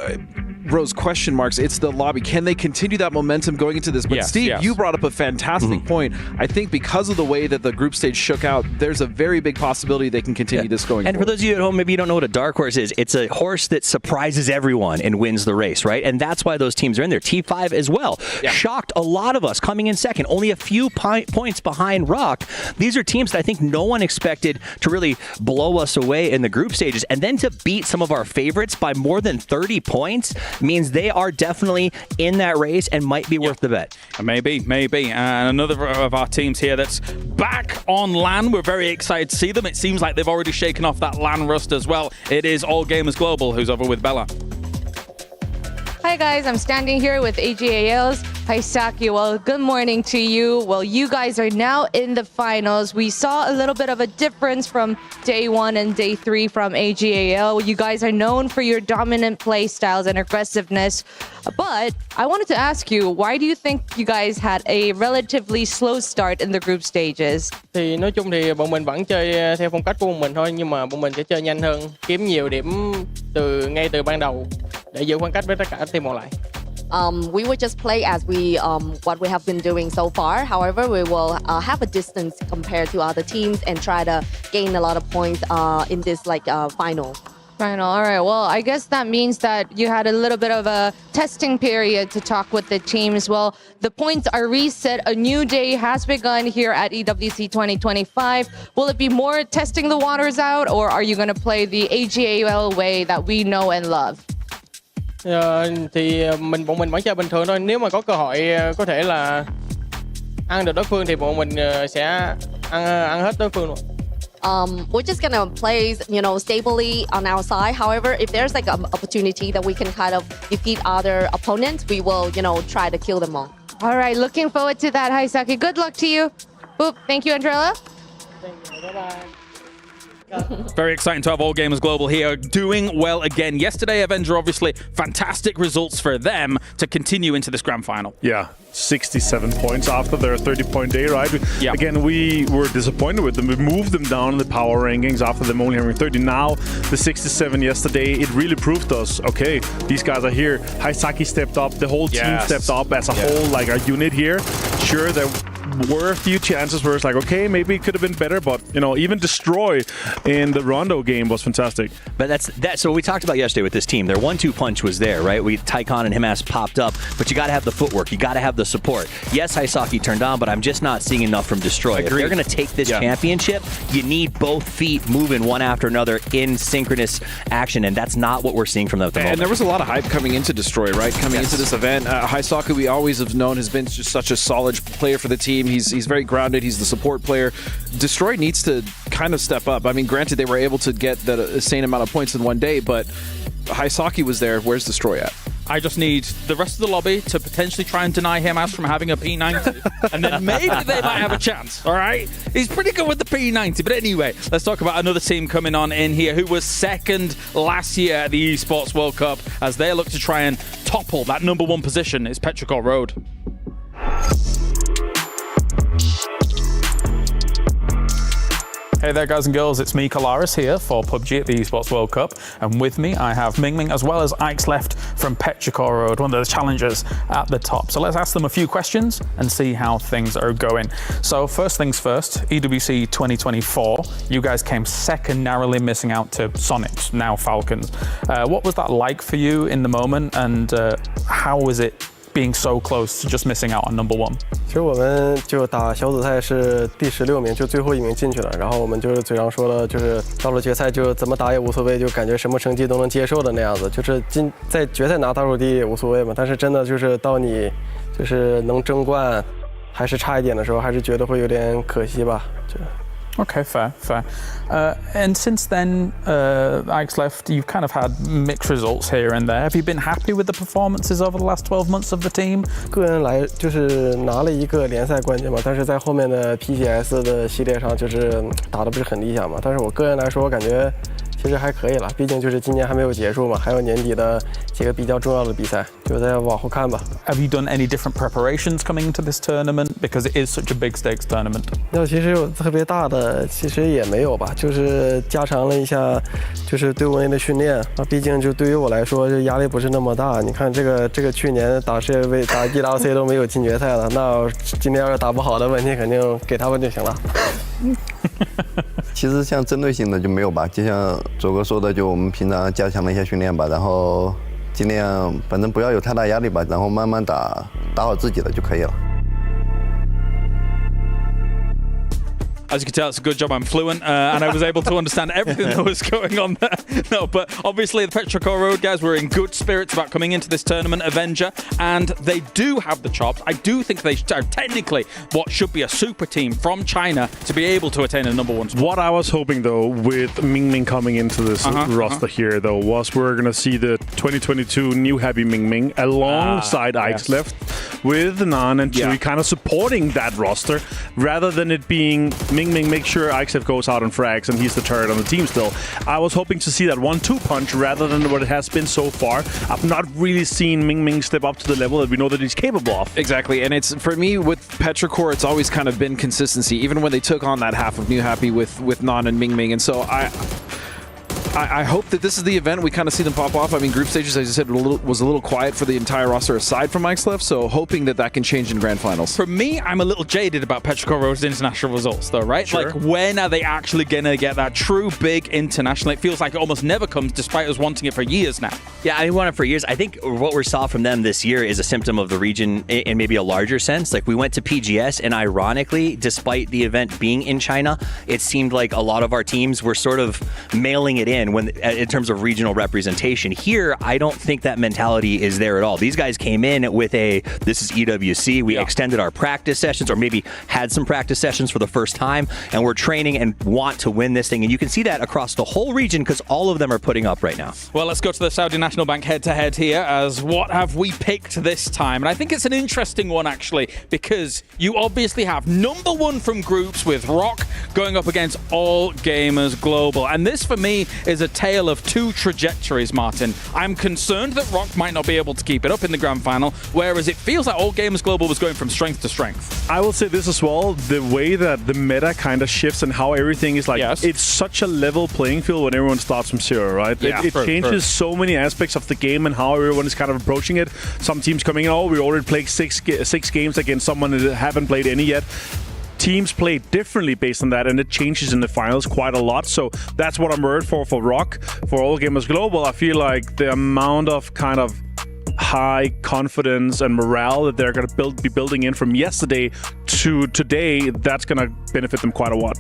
Rose question marks. It's the lobby. Can they continue that momentum going into this? But Yes, Steve, yes. you brought up a fantastic point. I think because of the way that the group stage shook out, there's a very big possibility they can continue this going And for forward. those of you at home, maybe you don't know what a dark horse is. It's a horse that surprises everyone and wins the race, right? And that's why those teams are in there. T5 as well. Shocked a lot of us coming in second, only a few points behind Rock. These are teams that I think no one expected to really blow us away in the group stages. And then to beat some of our favorites by more than 30 points means they are definitely in that race and might be worth the bet. Maybe. And another of our teams here that's back on LAN. We're very excited to see them. It seems like they've already shaken off that LAN rust as well. It is All Gamers Global, who's over with Bella. Hi guys, I'm standing here with AGAL's Haisaki. Well, good morning to you. Well, you guys are now in the finals. We saw a little bit of a difference from day 1 and day 3 from AGAL. You guys are known for your dominant play styles and aggressiveness. But I wanted to ask you, why do you think you guys had a relatively slow start in the group stages? Thì nói chung thì bọn mình vẫn chơi theo phong cách của bọn mình thôi, nhưng mà bọn mình sẽ chơi nhanh hơn, kiếm nhiều điểm ngay từ ban đầu để giữ khoảng cách với tất cả team còn lại. We will just play as what we have been doing so far. However, we will have a distance compared to other teams and try to gain a lot of points in this final. Final. All right. Well, I guess that means that you had a little bit of a testing period to talk with the teams. Well, the points are reset. A new day has begun here at EWC 2025. Will it be more testing the waters out, or are you going to play the AGAL way that we know and love? Thì bọn mình vẫn chơi bình thường thôi. Nếu mà có cơ hội có thể là ăn được đối phương thì bọn mình sẽ ăn hết đối phương luôn. We're just gonna play, stably on our side. However, if there's like an opportunity that we can kind of defeat other opponents, we will, try to kill them all. All right. Looking forward to that, Haisaki. Good luck to you. Boop. Thank you, Andrella. Thank you. Bye-bye. Very exciting to have All Gamers Global here, doing well again. Yesterday, Avenger, obviously, fantastic results for them to continue into this grand final. Yeah, 67 points after their 30-point day, right? Again, we were disappointed with them. We moved them down in the power rankings after them only having 30. Now, the 67 yesterday, it really proved us, okay, these guys are here. Haisaki stepped up. The whole team stepped up as a whole, like a unit here. Sure, there were a few chances where it's like, okay, maybe it could have been better, but, even Destroy in the Rondo game was fantastic. But that's so we talked about yesterday with this team. Their 1-2 punch was there, right? Tycon and Himas popped up, but you got to have the footwork. You got to have the support. Yes, Haisaki turned on, but I'm just not seeing enough from Destroy. If they're going to take this championship, you need both feet moving one after another in synchronous action, and that's not what we're seeing from them at the moment. And there was a lot of hype coming into Destroy, right? Coming into this event. Haisaki, we always have known, has been just such a solid player for the team. He's very grounded. He's the support player. Destroy needs to kind of step up. I mean, granted, they were able to get the same amount of points in one day, but Haisaki was there. Where's Destroy at? I just need the rest of the lobby to potentially try and deny him as from having a P90, and then maybe they might have a chance, all right? He's pretty good with the P90, but anyway, let's talk about another team coming on in here who was second last year at the Esports World Cup as they look to try and topple that number one position. It's Petrichor Road. Hey there, guys and girls, it's me, Kalaris, here for PUBG at the Esports World Cup, and with me I have Ming as well as Ike's left from Petrichor Road, one of the challengers at the top. So let's ask them a few questions and see how things are going. So first things first, EWC 2024, you guys came second, narrowly missing out to Sonics, now Falcons. What was that like for you in the moment, and how was it being so close to just missing out on number one? 其实我们就打小组赛是第16名，就最后一名进去了。然后我们就是嘴上说了，就是到了决赛就怎么打也无所谓，就感觉什么成绩都能接受的那样子。就是在决赛拿倒数第一也无所谓嘛。但是真的就是到你就是能争冠还是差一点的时候，还是觉得会有点可惜吧。就 Okay, fair. And since then, Ike's left, you've kind of had mixed results here and there. Have you been happy with the performances over the last 12 months of the team? 个人来就是拿了一个联赛冠军嘛，但是在后面的 PCS 的系列上就是打得不是很理想嘛。但是我个人来说，我感觉其实还可以了，毕竟就是今年还没有结束嘛，还有年底的几个比较重要的比赛，就再往后看吧。Have you done any different preparations coming into this tournament because it is such a big stakes tournament? 那其实有特别大的，其实也没有吧，就是加强了一下，就是队伍内的训练啊。毕竟就对于我来说，就压力不是那么大。你看这个去年打世界杯、打 EWC 都没有进决赛了，那今天要是打不好的问题，肯定给他们就行了。其实像针对性的就没有吧，就像左哥说的，就我们平常加强了一些训练吧，然后尽量反正不要有太大压力吧，然后慢慢打好自己的就可以了。 As you can tell, it's a good job I'm fluent and I was able to understand everything that was going on there. No, but obviously the Petrichor Road guys were in good spirits about coming into this tournament, Avenger, and they do have the chops. I do think they are technically what should be a super team from China to be able to attain a number one spot. What I was hoping, though, with Ming coming into this roster here, though, was we're going to see the 2022 new Happy Ming alongside Ike's left with Nan and Chewy kind of supporting that roster rather than it being Ming make sure Ike's goes out and frags and he's the turret on the team still. I was hoping to see that 1-2 punch rather than what it has been so far. I've not really seen Ming step up to the level that we know that he's capable of. Exactly, and it's for me with Petrichor, it's always kind of been consistency, even when they took on that half of New Happy with Nan and Ming, and so I hope that this is the event we kind of see them pop off. I mean, group stages, as I said, was a little quiet for the entire roster aside from Mike's left, so hoping that can change in grand finals. For me, I'm a little jaded about Petrichor Road's international results, though, right? Sure. Like, when are they actually going to get that true big international? It feels like it almost never comes, despite us wanting it for years now. Yeah, I want it for years. I think what we saw from them this year is a symptom of the region in maybe a larger sense. Like, we went to PGS, and ironically, despite the event being in China, it seemed like a lot of our teams were sort of mailing it in in terms of regional representation. Here, I don't think that mentality is there at all. These guys came in with this is EWC. We extended our practice sessions, or maybe had some practice sessions for the first time, and we're training and want to win this thing. And you can see that across the whole region because all of them are putting up right now. Well, let's go to the Saudi National Bank head-to-head here as what have we picked this time? And I think it's an interesting one, actually, because you obviously have number one from groups with Rock going up against All Gamers Global. And this, for me, is a tale of two trajectories, Martin. I'm concerned that Rock might not be able to keep it up in the grand final, whereas it feels like All Gamers Global was going from strength to strength. I will say this as well, the way that the meta kind of shifts and how everything is like, it's such a level playing field when everyone starts from zero, right? Yeah, it changes so many aspects of the game and how everyone is kind of approaching it. Some teams coming in, we already played six games against someone that haven't played any yet. Teams play differently based on that, and it changes in the finals quite a lot. So that's what I'm worried for Rock. For All Gamers Global, I feel like the amount of kind of high confidence and morale that they're going to be building in from yesterday to today, that's going to benefit them quite a lot.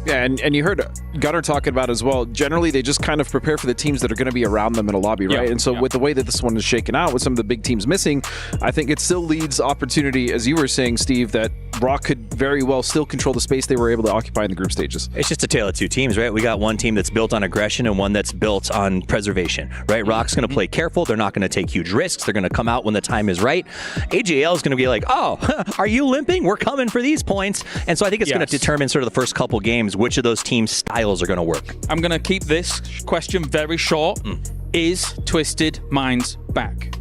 Yeah, and you heard Gunnar talking about as well. Generally, they just kind of prepare for the teams that are going to be around them in a lobby, right? Yeah, and so with the way that this one is shaken out, with some of the big teams missing, I think it still leads opportunity, as you were saying, Steve, that Rock could very well still control the space they were able to occupy in the group stages. It's just a tale of two teams, right? We got one team that's built on aggression and one that's built on preservation, right? Rock's going to play careful. They're not going to take huge risks. They're going to come out when the time is right. AJL is going to be like, oh, are you limping? We're coming for these points. And so I think it's going to determine sort of the first couple games which of those teams' styles are going to work. I'm going to keep this question very short. Is Twisted Minds back?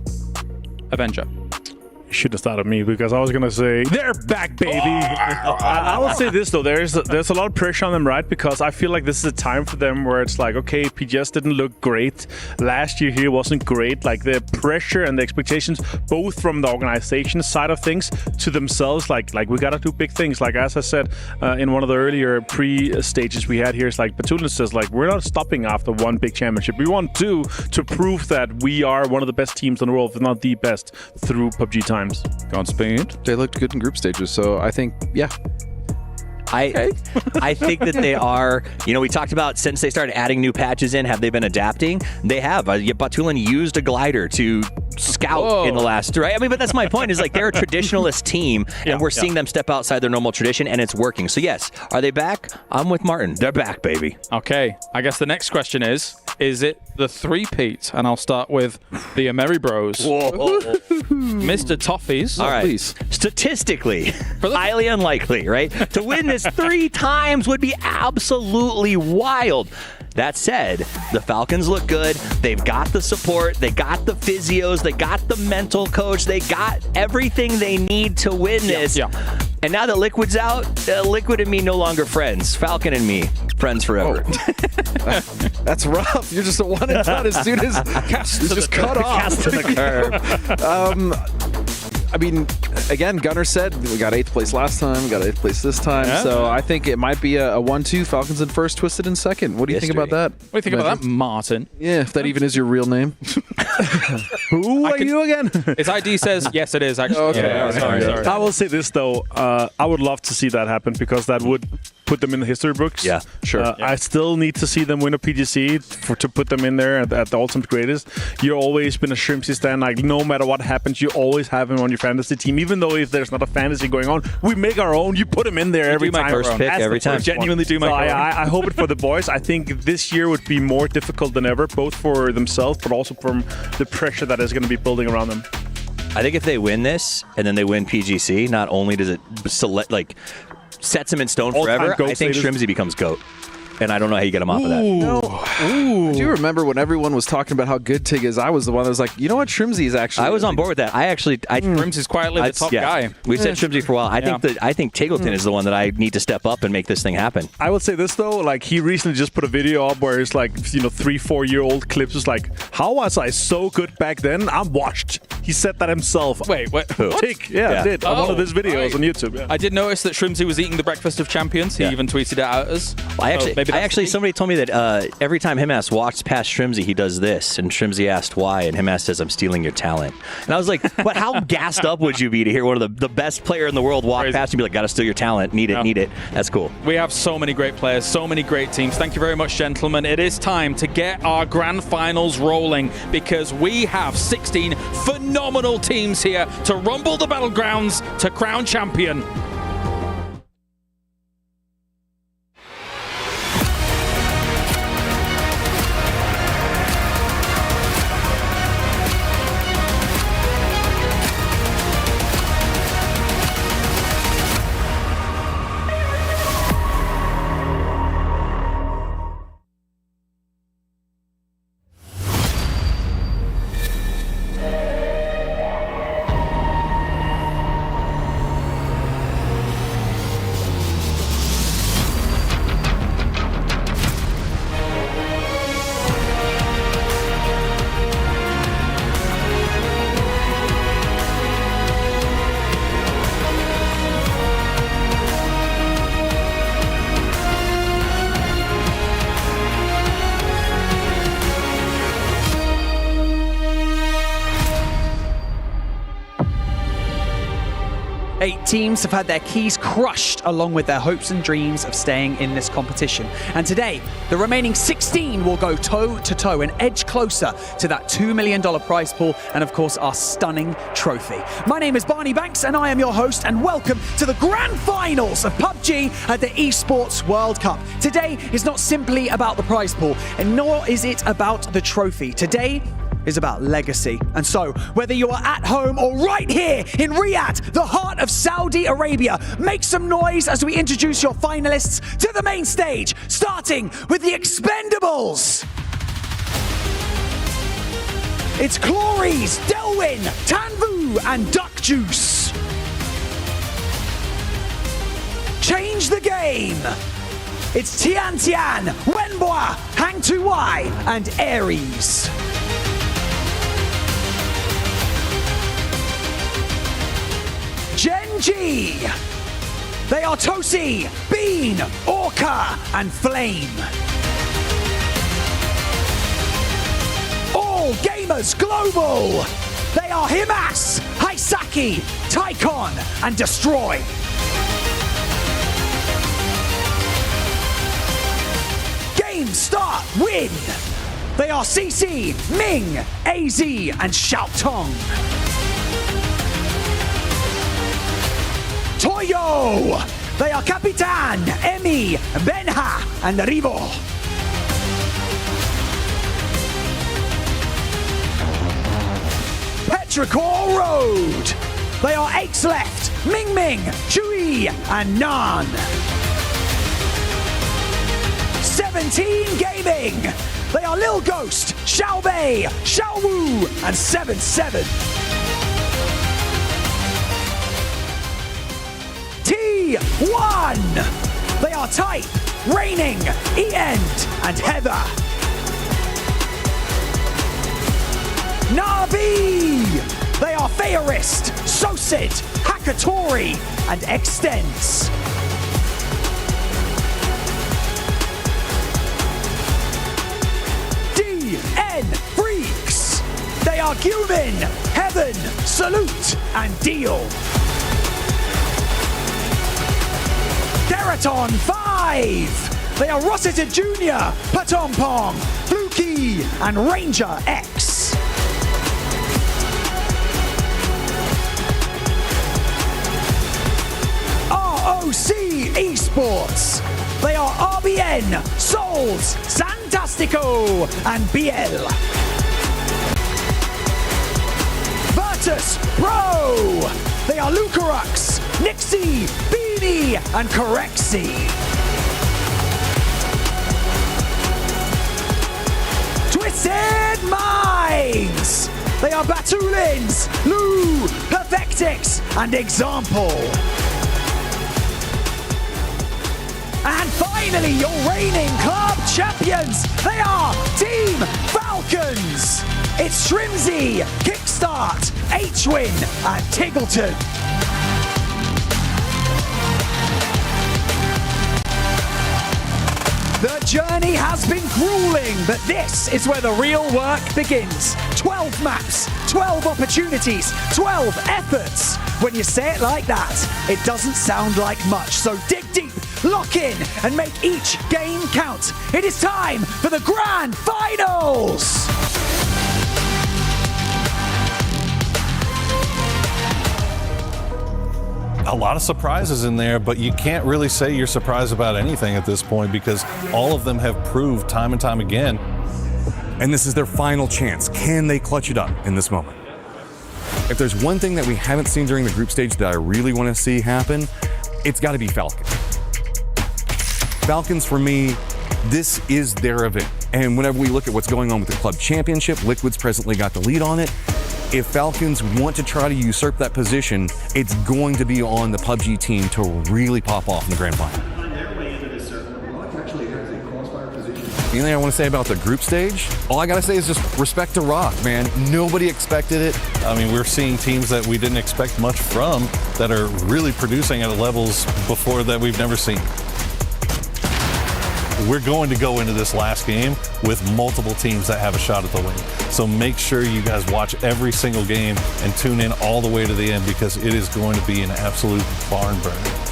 Avenger. You should have thought of me because I was gonna say they're back, baby. I will say this though, there's a lot of pressure on them, right? Because I feel like this is a time for them where it's like, okay, PGS didn't look great last year. Here wasn't great. Like the pressure and the expectations, both from the organization side of things to themselves, like we gotta do big things. Like as I said in one of the earlier pre-stages we had here, it's like Battlegrounds says like we're not stopping after one big championship. We want to prove that we are one of the best teams in the world, if not the best, through PUBG time. Godspeed. They looked good in group stages, so I think, yeah. I think that they are, we talked about since they started adding new patches in, have they been adapting? They have. Batulan used a glider to scout in the last, right? I mean, but that's my point is like they're a traditionalist team and we're seeing them step outside their normal tradition and it's working. So yes, are they back? I'm with Martin. They're back, baby. Okay. I guess the next question is it the three-peat? And I'll start with the Ameri Bros. Mr. Toffees. All right. Please. Statistically, highly unlikely, right? To win this 3 times would be absolutely wild. That said, the Falcons look good. They've got the support. They got the physios. They got the mental coach. They got everything they need to win this. Yeah. And now that Liquid's out, Liquid and me no longer friends. Falcon and me, friends forever. That's rough. You're just a one and done as soon as it's just cut off. Cast to the curb. I mean, again, Gunnar said we got 8th place last time, we got 8th place this time, so I think it might be a 1-2, Falcons in first, Twisted in second. What do you think about that? What do you think about that, Martin? Yeah, if that even is your real name. Who are you again? His ID says, yes, it is, actually. Okay. Yeah, sorry. I will say this, though. I would love to see that happen because that would put them in the history books. Yeah, sure. I still need to see them win a PGC to put them in there at the ultimate greatest. You've always been a Shrimpsy stan. Like, no matter what happens, you always have him on your fantasy team. Even though if there's not a fantasy going on, we make our own. You put him in there every time. My first pick every time. Genuinely do my I hope it for the boys. I think this year would be more difficult than ever, both for themselves, but also from the pressure that is going to be building around them. I think if they win this and then they win PGC, not only does it sets him in stone forever, I think Shrimsy becomes GOAT. And I don't know how you get him off of that. Ooh. Do you remember when everyone was talking about how good Tig is? I was the one that was like, you know what, Shrimsy is actually. I was on board with that. Shrimsy's quietly the top guy. We've said Shrimsy for a while. I think Tiggleton is the one that I need to step up and make this thing happen. I would say this though, like he recently just put a video up where it's like 3-4 year old clips. It's like, how was I so good back then? I'm washed. He said that himself. Wait, what? Tig, did on one of his videos on YouTube. Yeah. I did notice that Shrimsy was eating the breakfast of champions. He even tweeted it out at us. Somebody told me that every time Himas walks past Shrimsy, he does this, and Shrimsy asked why, and Himas says, "I'm stealing your talent." And I was like, "But how gassed up would you be to hear one of the best player in the world walk past and be like, gotta steal your talent, need it." That's cool. We have so many great players, so many great teams. Thank you very much, gentlemen. It is time to get our grand finals rolling because we have 16 phenomenal teams here to rumble the Battlegrounds to crown champion. 8 teams have had their keys crushed along with their hopes and dreams of staying in this competition. And today, the remaining 16 will go toe-to-toe, an edge closer to that $2 million prize pool and, of course, our stunning trophy. My name is Barney Banks and I am your host, and welcome to the grand finals of PUBG at the Esports World Cup. Today is not simply about the prize pool, and nor is it about the trophy. Today is about legacy. And so, whether you are at home or right here in Riyadh, the heart of Saudi Arabia, make some noise as we introduce your finalists to the main stage, starting with the Expendables. It's Glories, Delwyn, Tanvu, and Duck Juice. Change the game. It's Tian Tian, Wenboa, Hang Tuwai, and Aries. Genji. They are Tosi, Bean, Orca, and Flame. All Gamers Global. They are Himas, Haisaki, Taikon, and Destroy. Game Start Win. They are CC, Ming, AZ, and Xiao Tong. Toyo! They are Capitan, Emi, Benha, and Rivo. Petrichor Road! They are Aches Left, Ming Ming, Chui, and Nan. 17 Gaming! They are Lil Ghost, Xiao Bei, Xiao Wu, and 7-7. T1! They are Type, Raining, E-End, and Heather. Nabi! They are Fearist, Sosid, Hakatori, and Extends. DN Freaks! They are Gumin, Heaven, Salute, and Deal. Keraton 5! They are Rossiter Jr., Patompong, Fluky, and Ranger X. ROC Esports! They are RBN, Souls, Santastico, and BL. Virtus Pro! They are Lucarux, Nixie, Beanie, and Correxy. Twisted Minds! They are Batulins, Lou, Perfectix, and Example. And finally, your reigning club champions, they are Team Falcons. It's Shrimsy, Kickstart, H-Win, and Tiggleton. The journey has been grueling, but this is where the real work begins. 12 maps, 12 opportunities, 12 efforts. When you say it like that, it doesn't sound like much. So dig deep, lock in, and make each game count. It is time for the grand finals! A lot of surprises in there, but you can't really say you're surprised about anything at this point because all of them have proved time and time again. And this is their final chance. Can they clutch it up in this moment? If there's one thing that we haven't seen during the group stage that I really want to see happen, it's got to be Falcon. Falcons, for me, this is their event. And whenever we look at what's going on with the club championship, Liquid's presently got the lead on it. If Falcons want to try to usurp that position, it's going to be on the PUBG team to really pop off in the grand final. Anything I want to say about the group stage? All I got to say is just respect to Rock, man. Nobody expected it. I mean, we're seeing teams that we didn't expect much from that are really producing at levels before that we've never seen. we're going to go into this last game with multiple teams that have a shot at the win. So make sure you guys watch every single game and tune in all the way to the end, because it is going to be an absolute barn burner.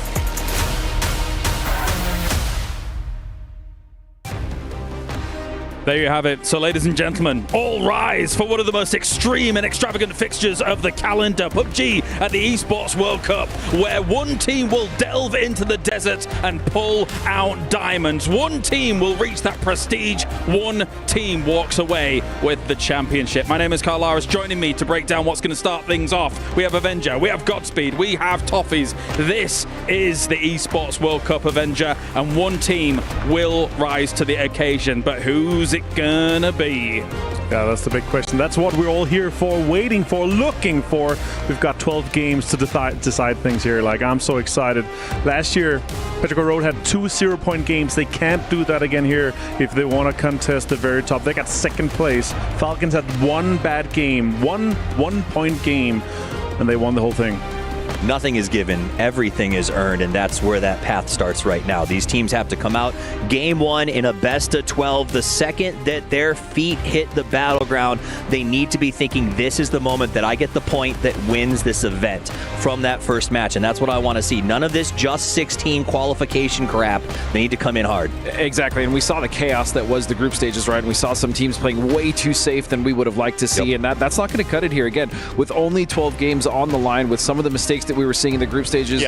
There you have it. So, ladies and gentlemen, all rise for one of the most extreme and extravagant fixtures of the calendar, PUBG at the Esports World Cup, where one team will delve into the desert and pull out diamonds. One team will reach that prestige. One team walks away with the championship. My name is Carl Laris. Joining me to break down what's going to start things off, we have Avenger, we have Godspeed, we have Toffees. This is the Esports World Cup, Avenger, and one team will rise to the occasion. But who's it gonna be? Yeah, that's the big question. That's what we're all here for, waiting for, looking for. We've got 12 games to decide things here. Like, I'm so excited. Last year, Battlegrounds Road had 2 0-point games. They can't do that again here if they want to contest the very top. They got second place. Falcons had one bad game, one 1-point game, and they won the whole thing. Nothing is given, everything is earned, and that's where that path starts right now. These teams have to come out game one in a best of 12. The second that their feet hit the battleground, they need to be thinking, this is the moment that I get the point that wins this event from that first match, and that's what I want to see. None of this just 16 qualification crap. They need to come in hard. Exactly, and we saw the chaos that was the group stages, right? And we saw some teams playing way too safe than we would have liked to see, and that's not going to cut it here. Again, with only 12 games on the line, with some of the mistakes that we were seeing in the group stages,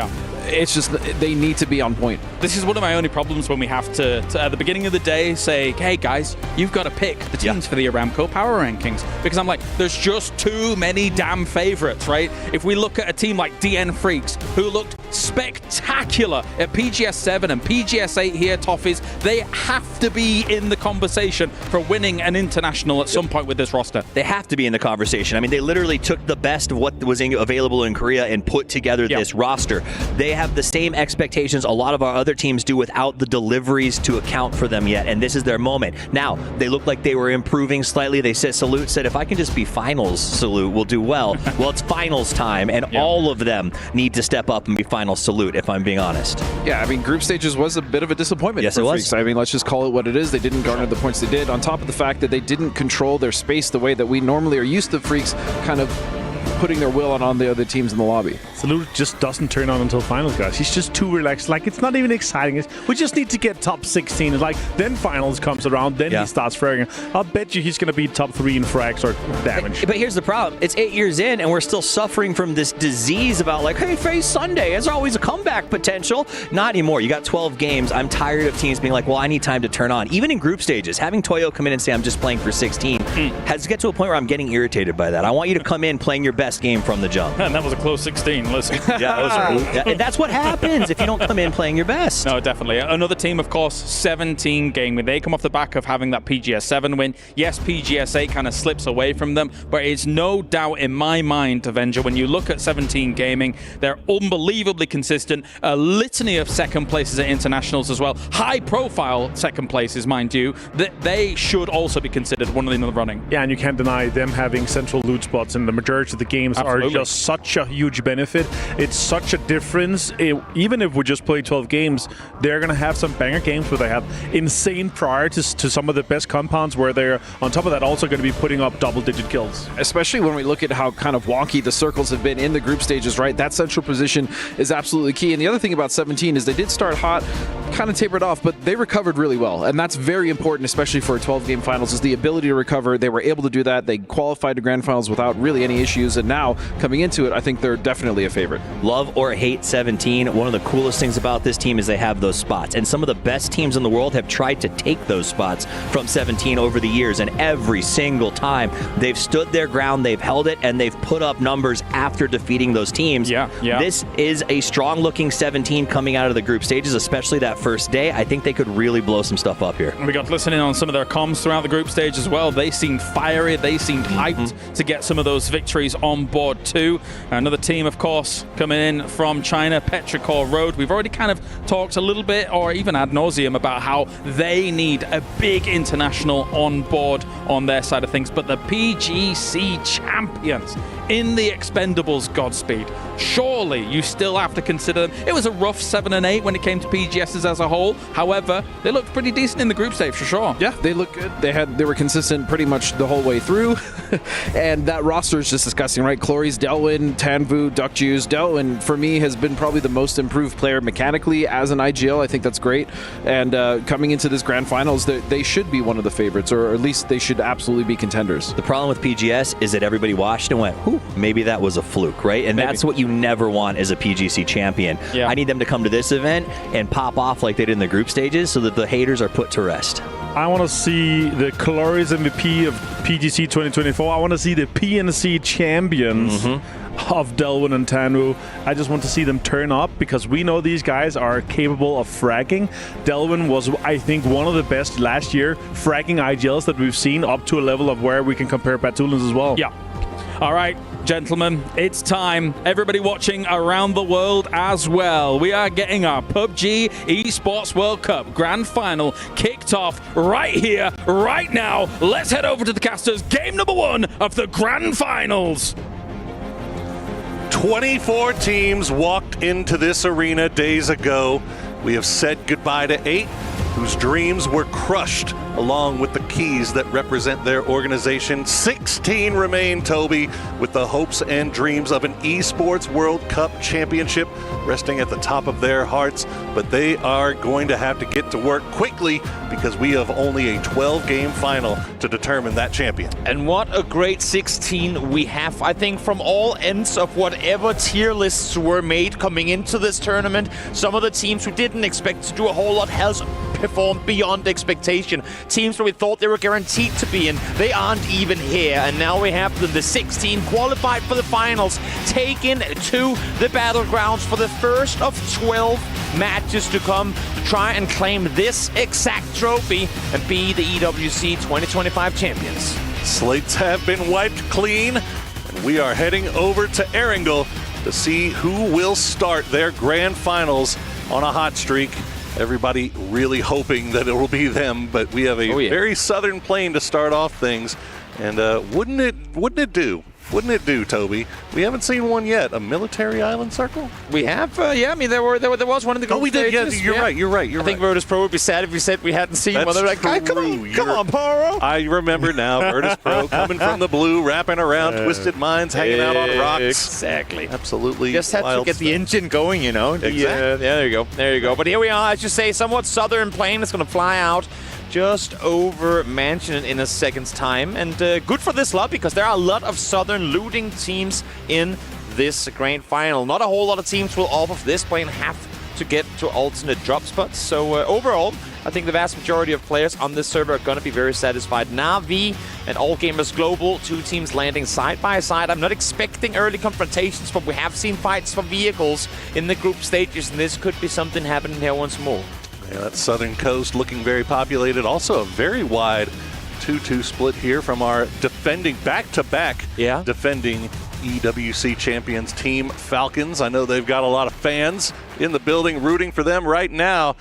it's just they need to be on point. This is one of my only problems when we have to at the beginning of the day say, hey guys, you've got to pick the teams for the Aramco Power Rankings, because I'm like, there's just too many damn favorites, right? If we look at a team like DN Freaks, who looked spectacular at PGS 7 and PGS 8 here, Toffees, they have to be in the conversation for winning an international at some point with this roster. They have to be in the conversation. I mean, they literally took the best of what was available in Korea and put together this roster. They have the same expectations a lot of our other teams do without the deliveries to account for them yet, and this is their moment. Now, they look like they were improving slightly. They said, Salute said, if I can just be finals, Salute, we'll do well. Well, it's finals time, and all of them need to step up and be finals, Salute, if I'm being honest. Yeah, I mean, group stages was a bit of a disappointment for Freaks. I mean, let's just call it what it is. They didn't garner the points they did, on top of the fact that they didn't control their space the way that we normally are used to Freaks kind of putting their will on the other teams in the lobby. Salute just doesn't turn on until finals, guys. He's just too relaxed. Like, it's not even exciting. We just need to get top 16. It's like, then finals comes around, then he starts fragging. I'll bet you he's going to be top 3 in frags or damage. But here's the problem. It's 8 years in, and we're still suffering from this disease about, like, hey, face Sunday, there's always a comeback potential. Not anymore. You got 12 games. I'm tired of teams being like, well, I need time to turn on. Even in group stages, having Toyo come in and say, I'm just playing for 16, has to get to a point where I'm getting irritated by that. I want you to come in playing your best game from the jump. And that was a close 16, listen. And that's what happens if you don't come in playing your best. No, definitely. Another team, of course, 17 game win. They come off the back of having that PGS 7 win. Yes, PGS 8 kind of slips away from them, but it's no doubt in my mind, Avenger, when you look at 17 Gaming, they're unbelievably consistent. A litany of second places at internationals as well. High profile second places, mind you, that they should also be considered one in the running. Yeah, and you can't deny them having central loot spots in the majority of the games are just such a huge benefit. It's such a difference. Even if we just play 12 games, they're going to have some banger games where they have insane priorities to some of the best compounds, where they're on top of that also going to be putting up double-digit kills. Especially when we look at how kind of wonky the circles have been in the group stages, right? That central position is absolutely key. And the other thing about 17 is they did start hot, kind of tapered off, but they recovered really well. And that's very important, especially for a 12-game finals, is the ability to recover. They were able to do that. They qualified to grand finals without really any issues. And now, coming into it, I think they're definitely a favorite. Love or hate 17, one of the coolest things about this team is they have those spots. And some of the best teams in the world have tried to take those spots from 17 over the years. And every single time, they've stood their ground, they've held it, and they've put up numbers after defeating those teams. This is a strong-looking 17 coming out of the group stages, especially that first day. I think they could really blow some stuff up here. And we got to listen in on some of their comms throughout the group stage as well. They seemed fiery. They seemed hyped to get some of those victories on board too. Another team, of course, coming in from China, Petrichor Road. We've already kind of talked a little bit, or even ad nauseum, about how they need a big international on board on their side of things. But the PGC champions in the Expendables Godspeed. Surely you still have to consider them. It was a rough 7 and 8 when it came to PGSs as a whole. However, they looked pretty decent in the group stage for sure. Yeah, they look good. They were consistent pretty much the whole way through. And that roster is just disgusting, right? Clories, Delwyn, Tanvu, Duckjuice. Delwyn, for me, has been probably the most improved player mechanically as an IGL. I think that's great. And coming into this grand finals, they should be one of the favorites, or at least they should absolutely be contenders. The problem with PGS is that everybody watched and went, "Whew, maybe that was a fluke," right? And that's what you never want as a PGC champion. I need them to come to this event and pop off like they did in the group stages so that the haters are put to rest. I want to see the Calories MVP of PGC 2024. I want to see the PNC champions of Delwyn and Tanwu. I just want to see them turn up because we know these guys are capable of fragging. Delwyn was, I think, one of the best last year fragging IGLs that we've seen, up to a level of where we can compare Batulans as well. Yeah. All right, gentlemen, it's time. Everybody watching around the world as well. We are getting our PUBG Esports World Cup Grand Final kicked off right here, right now. Let's head over to the casters. Game number 1 of the Grand Finals. 24 teams walked into this arena days ago. We have said goodbye to 8 whose dreams were crushed along with the keys that represent their organization. 16 remain, Toby, with the hopes and dreams of an Esports World Cup championship resting at the top of their hearts, but they are going to have to get to work quickly because we have only a 12-game final to determine that champion. And what a great 16 we have, I think, from all ends of whatever tier lists were made coming into this tournament. Some of the teams who didn't expect to do a whole lot has performed beyond expectation. Teams where we thought they were guaranteed to be in, they aren't even here. And now we have them, the 16 qualified for the finals, taken to the Battlegrounds for the first of 12 matches to come to try and claim this exact trophy and be the EWC 2025 champions. Slates have been wiped clean, and we are heading over to Erangel to see who will start their grand finals on a hot streak. Everybody really hoping that it will be them, but we have a very southern plane to start off things. And wouldn't it do? Wouldn't it do, Toby? We haven't seen one yet. A military island circle? We have, yeah. I mean, there was one in the group we did. stages. Yeah, you're right. I think Virtus Pro would be sad if we said we hadn't seen one. They're like, come on, Paro. I remember now. Virtus Pro coming from the blue, wrapping around, Twisted Minds hanging out on rocks. Exactly. Absolutely. Just had to get the engine going, you know. Exactly. Yeah, there you go. There you go. But here we are, as you say, somewhat southern plane. It's going to fly out just over Mansion in a second's time. And good for this lot because there are a lot of southern looting teams in this grand final. Not a whole lot of teams will off of this plane have to get to alternate drop spots. So overall, I think the vast majority of players on this server are going to be very satisfied. Na'Vi and All Gamers Global, 2 teams landing side by side. I'm not expecting early confrontations, but we have seen fights for vehicles in the group stages, and this could be something happening here once more. Yeah, that southern coast looking very populated. Also a very wide 2-2 split here from our defending, back-to-back defending EWC champions team Falcons. I know they've got a lot of fans in the building rooting for them right now.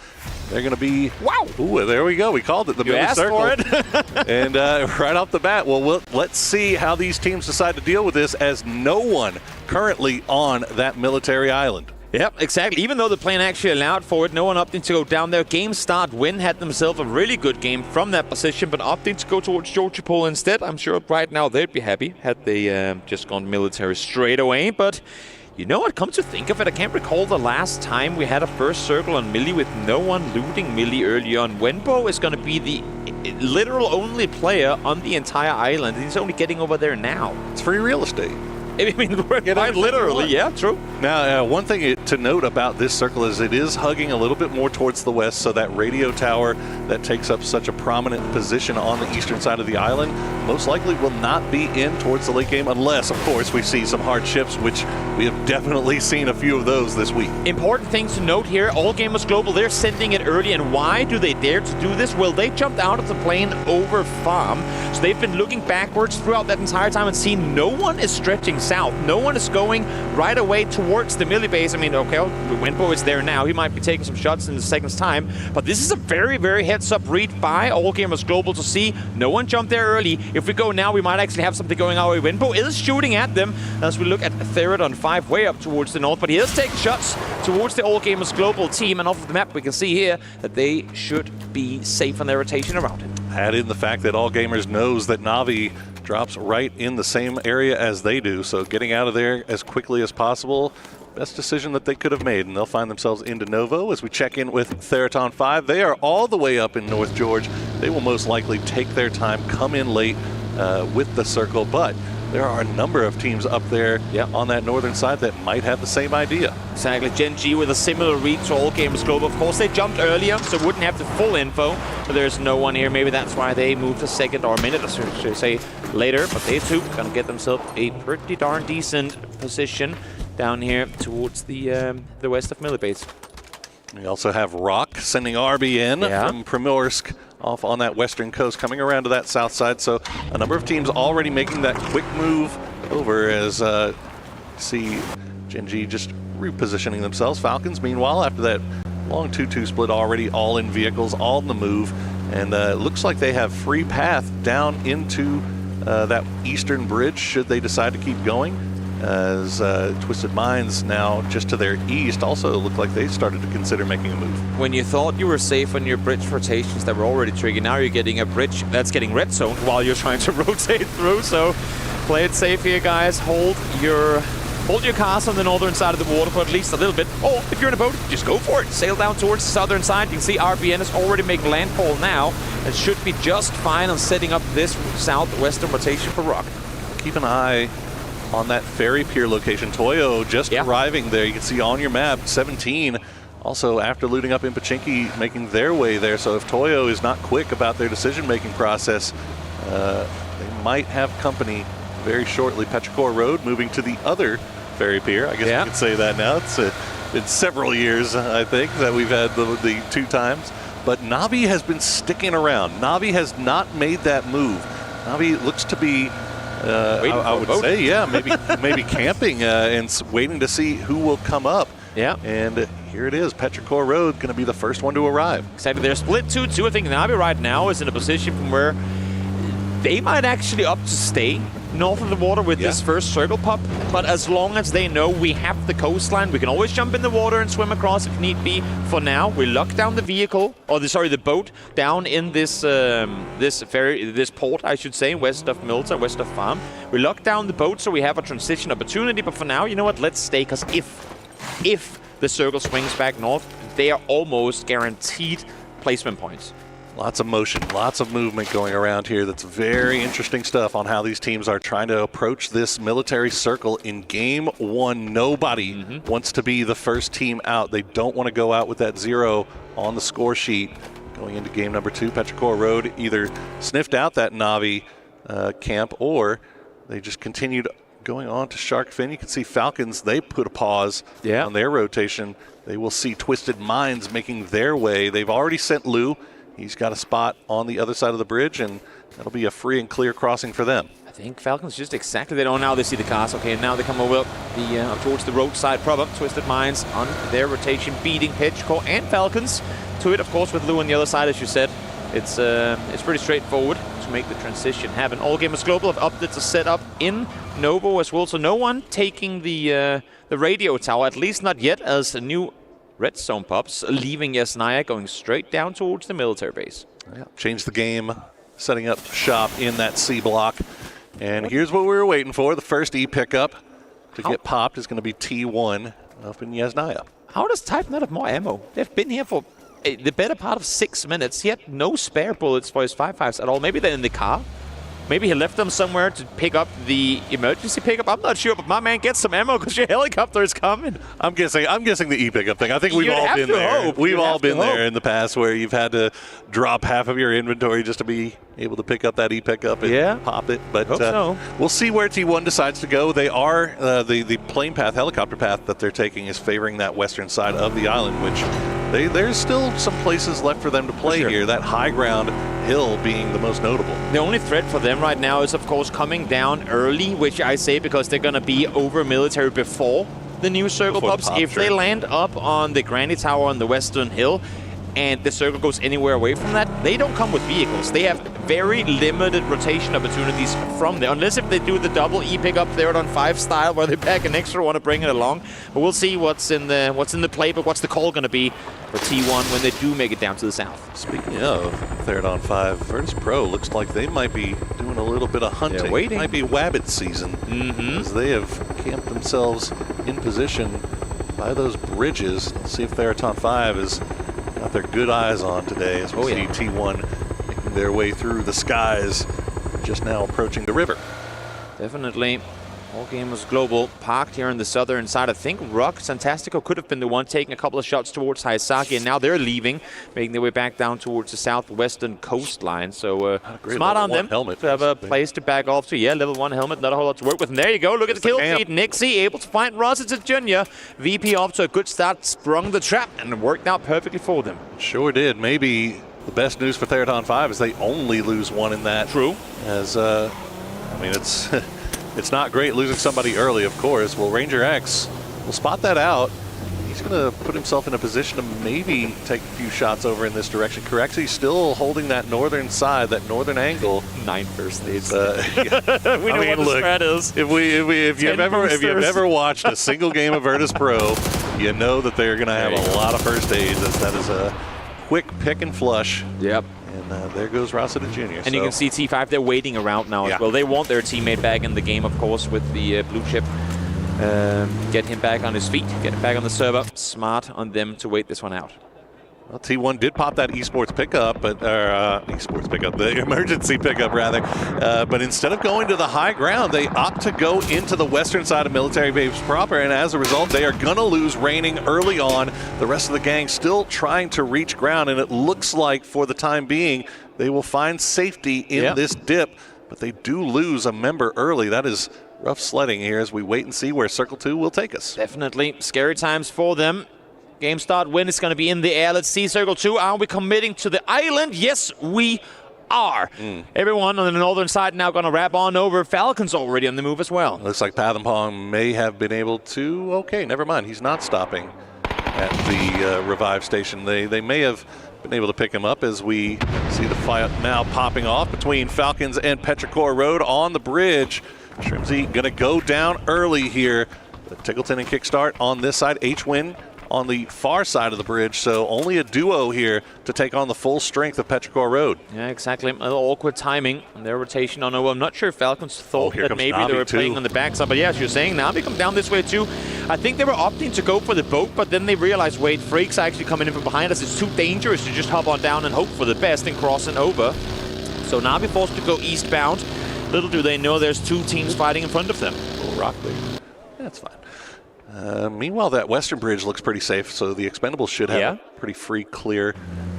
They're going to be... Wow! Ooh, there we go. We called it the Miller Circle. You asked for it. And right off the bat, well, let's see how these teams decide to deal with this as no one currently on that military island. Yep, exactly. Even though the plane actually allowed for it, no one opting to go down there. Game start win had themselves a really good game from that position, but opting to go towards Georgipol instead. I'm sure right now they'd be happy had they just gone military straight away. But you know what? Come to think of it, I can't recall the last time we had a first circle on Millie with no one looting Millie early on. Wenbo is going to be the literal only player on the entire island. He's only getting over there now. It's free real estate. I mean, quite literally, yeah, true. Now, one thing to note about this circle is it is hugging a little bit more towards the west, so that radio tower that takes up such a prominent position on the eastern side of the island most likely will not be in towards the late game unless, of course, we see some hard ships, which we have definitely seen a few of those this week. Important things to note here, All Gamers Global, they're sending it early, and why do they dare to do this? Well, they jumped out of the plane over farm, so they've been looking backwards throughout that entire time and seen no one is stretching south. No one is going right away towards the Millie base. I mean, okay, Winbo is there now. He might be taking some shots in the second's time, but this is a very, very heads-up read by All Gamers Global to see no one jump there early. If we go now, we might actually have something going our way. Winbo is shooting at them as we look at Therodon 5 way up towards the north, but he is taking shots towards the All Gamers Global team, and off of the map we can see here that they should be safe on their rotation around him. Add in the fact that All Gamers knows that Na'Vi drops right in the same area as they do, so getting out of there as quickly as possible, best decision that they could have made, and they'll find themselves into Novo as we check in with Theraton 5. They are all the way up in North George. They will most likely take their time, come in late with the circle, but there are a number of teams up there on that northern side that might have the same idea. Exactly. Gen G with a similar read to All Gamers Global. Of course, they jumped earlier, so wouldn't have the full info, but there's no one here. Maybe that's why they moved a second or a minute, or should I say later, but they too gonna get themselves a pretty darn decent position down here towards the west of Millibase. We also have Rock sending RB in from Primorsk off on that western coast, coming around to that south side. So a number of teams already making that quick move over as see Gen G just repositioning themselves. Falcons, meanwhile, after that long 2-2 split, already all in vehicles, all in the move. And it looks like they have free path down into that eastern bridge should they decide to keep going. As Twisted Minds now just to their east also look like they started to consider making a move. When you thought you were safe on your bridge rotations that were already triggered, now you're getting a bridge that's getting red zoned while you're trying to rotate through. So play it safe here, guys. Hold your cars on the northern side of the water for at least a little bit. Or if you're in a boat, just go for it. Sail down towards the southern side. You can see RBN is already making landfall now. It should be just fine on setting up this southwestern rotation for Rock. Keep an eye on that ferry pier location. Toyo just arriving there. You can see on your map 17 also after looting up in Pachinki making their way there. So if Toyo is not quick about their decision-making process, they might have company very shortly. Petrichor Road moving to the other ferry pier. I guess we could say that now. It's been several years, I think, that we've had the two times. But Na'Vi has been sticking around. Na'Vi has not made that move. Na'Vi looks to be I would say, maybe camping and waiting to see who will come up. Yeah. And here it is, Petrichor Road going to be the first one to arrive. Exactly. They're split 2-2. I think Na'Vi right now is in a position from where they might actually opt to stay north of the water with this first circle pop, but as long as they know we have the coastline, we can always jump in the water and swim across if need be. For now, we lock down the vehicle, or the boat down in this this port, I should say, west of Milta, west of Farm. We lock down the boat so we have a transition opportunity, but for now, you know what, let's stay, because if the circle swings back north, they are almost guaranteed placement points. Lots of motion, lots of movement going around here. That's very interesting stuff on how these teams are trying to approach this military circle in game one. Nobody wants to be the first team out. They don't want to go out with that 0 on the score sheet. Going into game number 2, Petrichor Road either sniffed out that Na'Vi camp or they just continued going on to Shark Fin. You can see Falcons, they put a pause on their rotation. They will see Twisted Minds making their way. They've already sent Lou. He's got a spot on the other side of the bridge, and that'll be a free and clear crossing for them. I think Falcons just exactly, they don't now they see the cars. Okay, and now they come over towards the roadside proper. Twisted Minds on their rotation, beating Petrichor and Falcons to it, of course, with Lou on the other side, as you said. It's pretty straightforward to make the transition happen. All Gamers Global have opted to set up in Novo as well, so no one taking the radio tower, at least not yet, as a new red zone pops, leaving Yasnaya going straight down towards the military base. Yeah, change the game, setting up shop in that C block. And here's what we were waiting for. The first E pickup to get popped is going to be T1 up in Yasnaya. How does Type not have more ammo? They've been here for the better part of 6 minutes. He had no spare bullets for his 5.5s at all. Maybe they're in the car. Maybe he left them somewhere to pick up the emergency pickup. I'm not sure, but my man, get some ammo because your helicopter is coming. I'm guessing the e-pickup thing. I think we've all been there. We've all been there in the past where you've had to drop half of your inventory just to be able to pick up that e-pickup and pop it. But we'll see where T1 decides to go. They are the plane path, helicopter path that they're taking is favoring that western side of the island, which there's still some places left for them to play here. That high ground hill being the most notable. The only threat for them right now is, of course, coming down early, which I say because they're going to be over military before the new circle pops. If they land up on the Granny Tower on the western hill, and the circle goes anywhere away from that, they don't come with vehicles. They have very limited rotation opportunities from there, unless if they do the double E pickup there on 5 style, where they pack an extra one to bring it along. But we'll see what's in the playbook, what's the call going to be for T1 when they do make it down to the south. Speaking of third on 5, Virtus Pro looks like they might be doing a little bit of hunting. Yeah, waiting. It might be Wabbit season, as they have camped themselves in position by those bridges. Let's see if Theraton 5 has got their good eyes on today, as we see T1 making their way through the skies, just now approaching the river. Definitely. All Gamers Global parked here on the southern side. I think Rock Santastico could have been the one taking a couple of shots towards Haisaki, and now they're leaving, making their way back down towards the southwestern coastline. So smart on them to have a place to back off to. Yeah, level 1 helmet, not a whole lot to work with. And there you go, look at the kill feed. Nixie able to find Rossiter Jr. VP off to a good start, sprung the trap, and it worked out perfectly for them. Sure did. Maybe the best news for Theraton 5 is they only lose 1 in that. True. As, I mean, it's... It's not great losing somebody early, of course. Well, Ranger X will spot that out. He's going to put himself in a position to maybe take a few shots over in this direction. Correxi's still holding that northern side, that northern angle. 9 first aids. We know what the strat is. If you've ever watched a single game of Virtus Pro, you know that they're going to have a lot of first aids. That is a quick pick and flush. Yep. And there goes Rossiter Jr. And you can see T5, they're waiting around now as well. They want their teammate back in the game, of course, with the blue chip. Get him back on his feet, get him back on the server. Smart on them to wait this one out. Well, T1 did pop that esports pickup, but the emergency pickup rather. But instead of going to the high ground, they opt to go into the western side of military base proper, and as a result, they are gonna lose Raining early on. The rest of the gang still trying to reach ground, and it looks like for the time being, they will find safety in this dip, but they do lose a member early. That is rough sledding here as we wait and see where Circle 2 will take us. Definitely scary times for them. Game start win is going to be in the air. Let's see, Circle 2, are we committing to the island? Yes, we are. Everyone on the northern side now going to wrap on over. Falcons already on the move as well. Looks like Pathampong may have been able to, okay, never mind. He's not stopping at the revive station. They may have been able to pick him up as we see the fight now popping off between Falcons and Petrichor Road on the bridge. Shrimsy going to go down early here. Tickleton and Kickstart on this side. H-Win on the far side of the bridge, so only a duo here to take on the full strength of Petrichor Road. Yeah, exactly. A little awkward timing on their rotation on over. I'm not sure if Falcons thought that maybe Navi they were playing on the backside, but yeah, as you're saying, Navi come down this way too. I think they were opting to go for the boat, but then they realized, wait, Freak's actually coming in from behind us. It's too dangerous to just hop on down and hope for the best and crossing over. So Navi forced to go eastbound. Little do they know there's 2 teams fighting in front of them. Rockly. That's fine. Meanwhile, that western bridge looks pretty safe, so the Expendables should have a pretty free, clear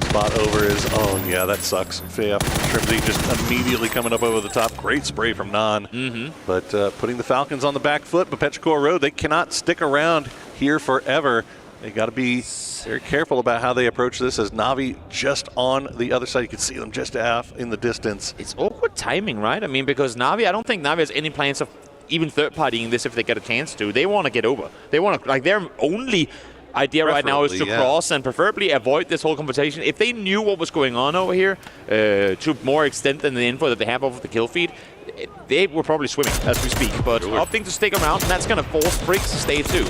spot over his... Oh, yeah, that sucks. Yeah, Shrimsy just immediately coming up over the top. Great spray from Nan. But putting the Falcons on the back foot, but Petrichor Road, they cannot stick around here forever. They got to be very careful about how they approach this, as Navi just on the other side. You can see them just half in the distance. It's awkward timing, right? I mean, because Navi, I don't think Navi has any plans of even third-partying this if they get a chance to. They want to get over. They want to, like, their only idea right now is to cross and preferably avoid this whole conversation. If they knew what was going on over here to more extent than the info that they have off the kill feed, they were probably swimming as we speak. But opting to stick around, and that's going to force Freaks to stay too.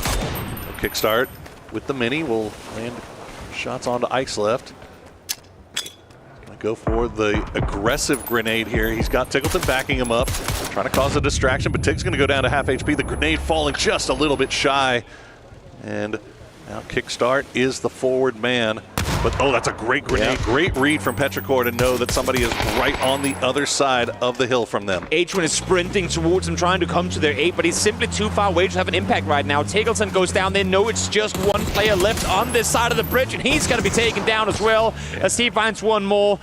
Kickstart with the mini will land shots onto Ike's left. Go for the aggressive grenade here. He's got Tickleton backing him up, trying to cause a distraction, but Tig's going to go down to half HP. The grenade falling just a little bit shy. And now Kickstart is the forward man. But, oh, that's a great grenade. Great read from Petrichor to know that somebody is right on the other side of the hill from them. H1 is sprinting towards him, trying to come to their aid, but he's simply too far away to have an impact right now. Tiggleton goes down. They know it's just one player left on this side of the bridge, and he's going to be taken down as well as he finds one more.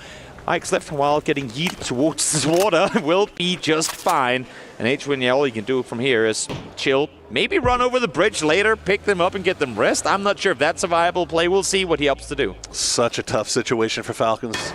Ike's left while getting yeeted towards this water will be just fine. And HWin, yeah, all you can do from here is chill. Maybe run over the bridge later, pick them up and get them rest. I'm not sure if that's a viable play. We'll see what he opts to do. Such a tough situation for Falcons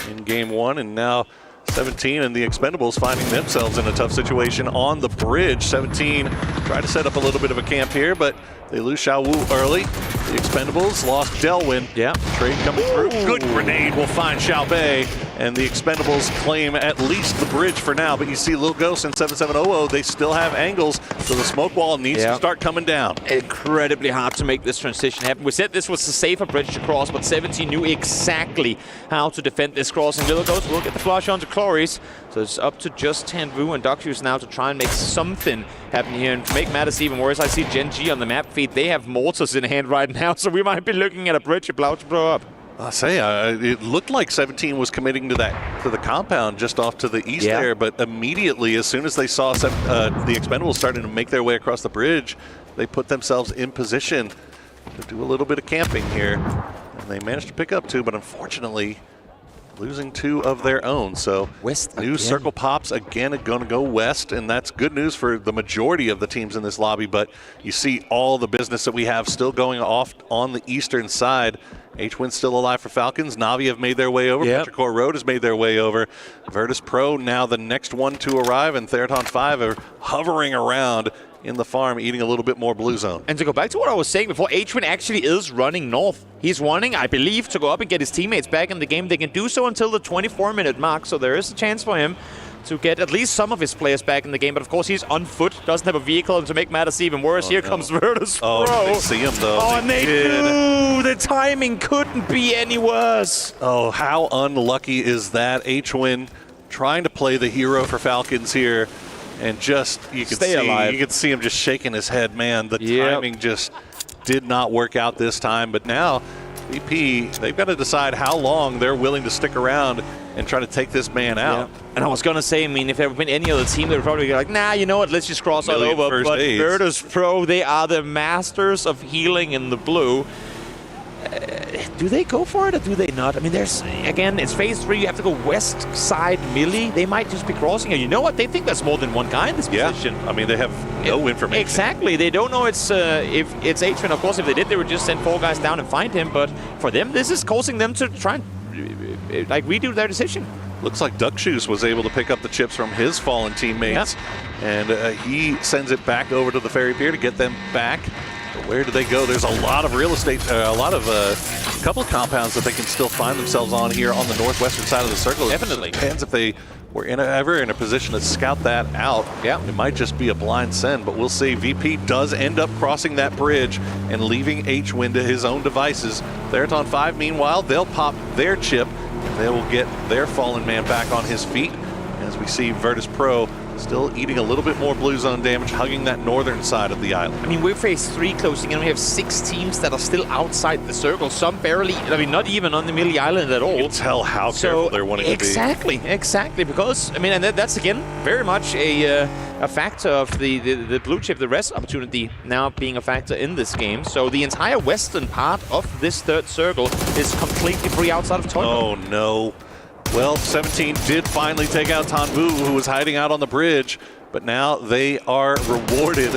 in game one, and now 17 and the Expendables finding themselves in a tough situation on the bridge. 17 tried to set up a little bit of a camp here, but they lose Xiao Wu early. The Expendables lost Delwyn. Yeah. Trade coming through. Good grenade will find Xiao Bei, and the Expendables claim at least the bridge for now. But you see Lil Ghost and 7700, they still have angles, so the smoke wall needs to start coming down. Incredibly hard to make this transition happen. We said this was a safer bridge to cross, but 17 knew exactly how to defend this crossing. Lil Ghost will get the flush onto Cloris, so it's up to just Tanvu and Doxius now to try and make something happen here. And to make matters even worse, I see Gen G on the map feed. They have mortars in hand right now, so we might be looking at a bridge about to blow up. I say, it looked like 17 was committing to the compound just off to the east there, but immediately, as soon as they saw the Expendables starting to make their way across the bridge, they put themselves in position to do a little bit of camping here. And they managed to pick up 2, but unfortunately, losing 2 of their own. So west new circle pops again, going to go west, and that's good news for the majority of the teams in this lobby. But you see all the business that we have still going off on the eastern side. HWin's still alive for Falcons. Na'Vi have made their way over. Petrichor Road has made their way over. Virtus Pro now the next one to arrive, and Theraton 5 are hovering around in the farm, eating a little bit more blue zone. And to go back to what I was saying before, HWin actually is running north. He's running, I believe, to go up and get his teammates back in the game. They can do so until the 24-minute mark, so there is a chance for him to get at least some of his players back in the game. But of course, he's on foot, doesn't have a vehicle, and to make matters even worse, here comes Virtus Pro. They see him, though. Oh, and they do! The timing couldn't be any worse. Oh, how unlucky is that? HWin trying to play the hero for Falcons here. And just, you can see him just shaking his head, man. The timing just did not work out this time. But now, VP, they've got to decide how long they're willing to stick around and try to take this man out. And I was going to say, I mean, if there had been any other team, they would probably be like, nah, you know what, let's just cross all over. But Virtus Pro, they are the masters of healing in the blue. Do they go for it or do they not? I mean, there's, again, it's phase 3. You have to go west side melee. They might just be crossing. And you know what? They think there's more than one guy in this position. I mean, they have no information. Exactly. They don't know it's if it's HWin. Of course, if they did, they would just send 4 guys down and find him. But for them, this is causing them to try and redo their decision. Looks like Duckshoes was able to pick up the chips from his fallen teammates. And he sends it back over to the ferry pier to get them back. Where do they go? There's a lot of real estate, a couple of compounds that they can still find themselves on here on the northwestern side of the circle. Definitely. It depends if they were ever in a position to scout that out. It might just be a blind send, but we'll see. VP does end up crossing that bridge and leaving HWin to his own devices. Theraton 5, meanwhile, they'll pop their chip, and they will get their fallen man back on his feet. As we see Virtus Pro still eating a little bit more blue zone damage, hugging that northern side of the island. I mean, we're phase 3 closing in. We have 6 teams that are still outside the circle. Some barely, I mean, not even on the melee island at all. You can tell how careful they're wanting to be. Exactly. Because, I mean, and that's, again, very much a factor of the blue chip, the rest opportunity now being a factor in this game. So the entire western part of this third circle is completely free outside of Toyko. Oh, no. Well, 17 did finally take out Tanvu, who was hiding out on the bridge, but now they are rewarded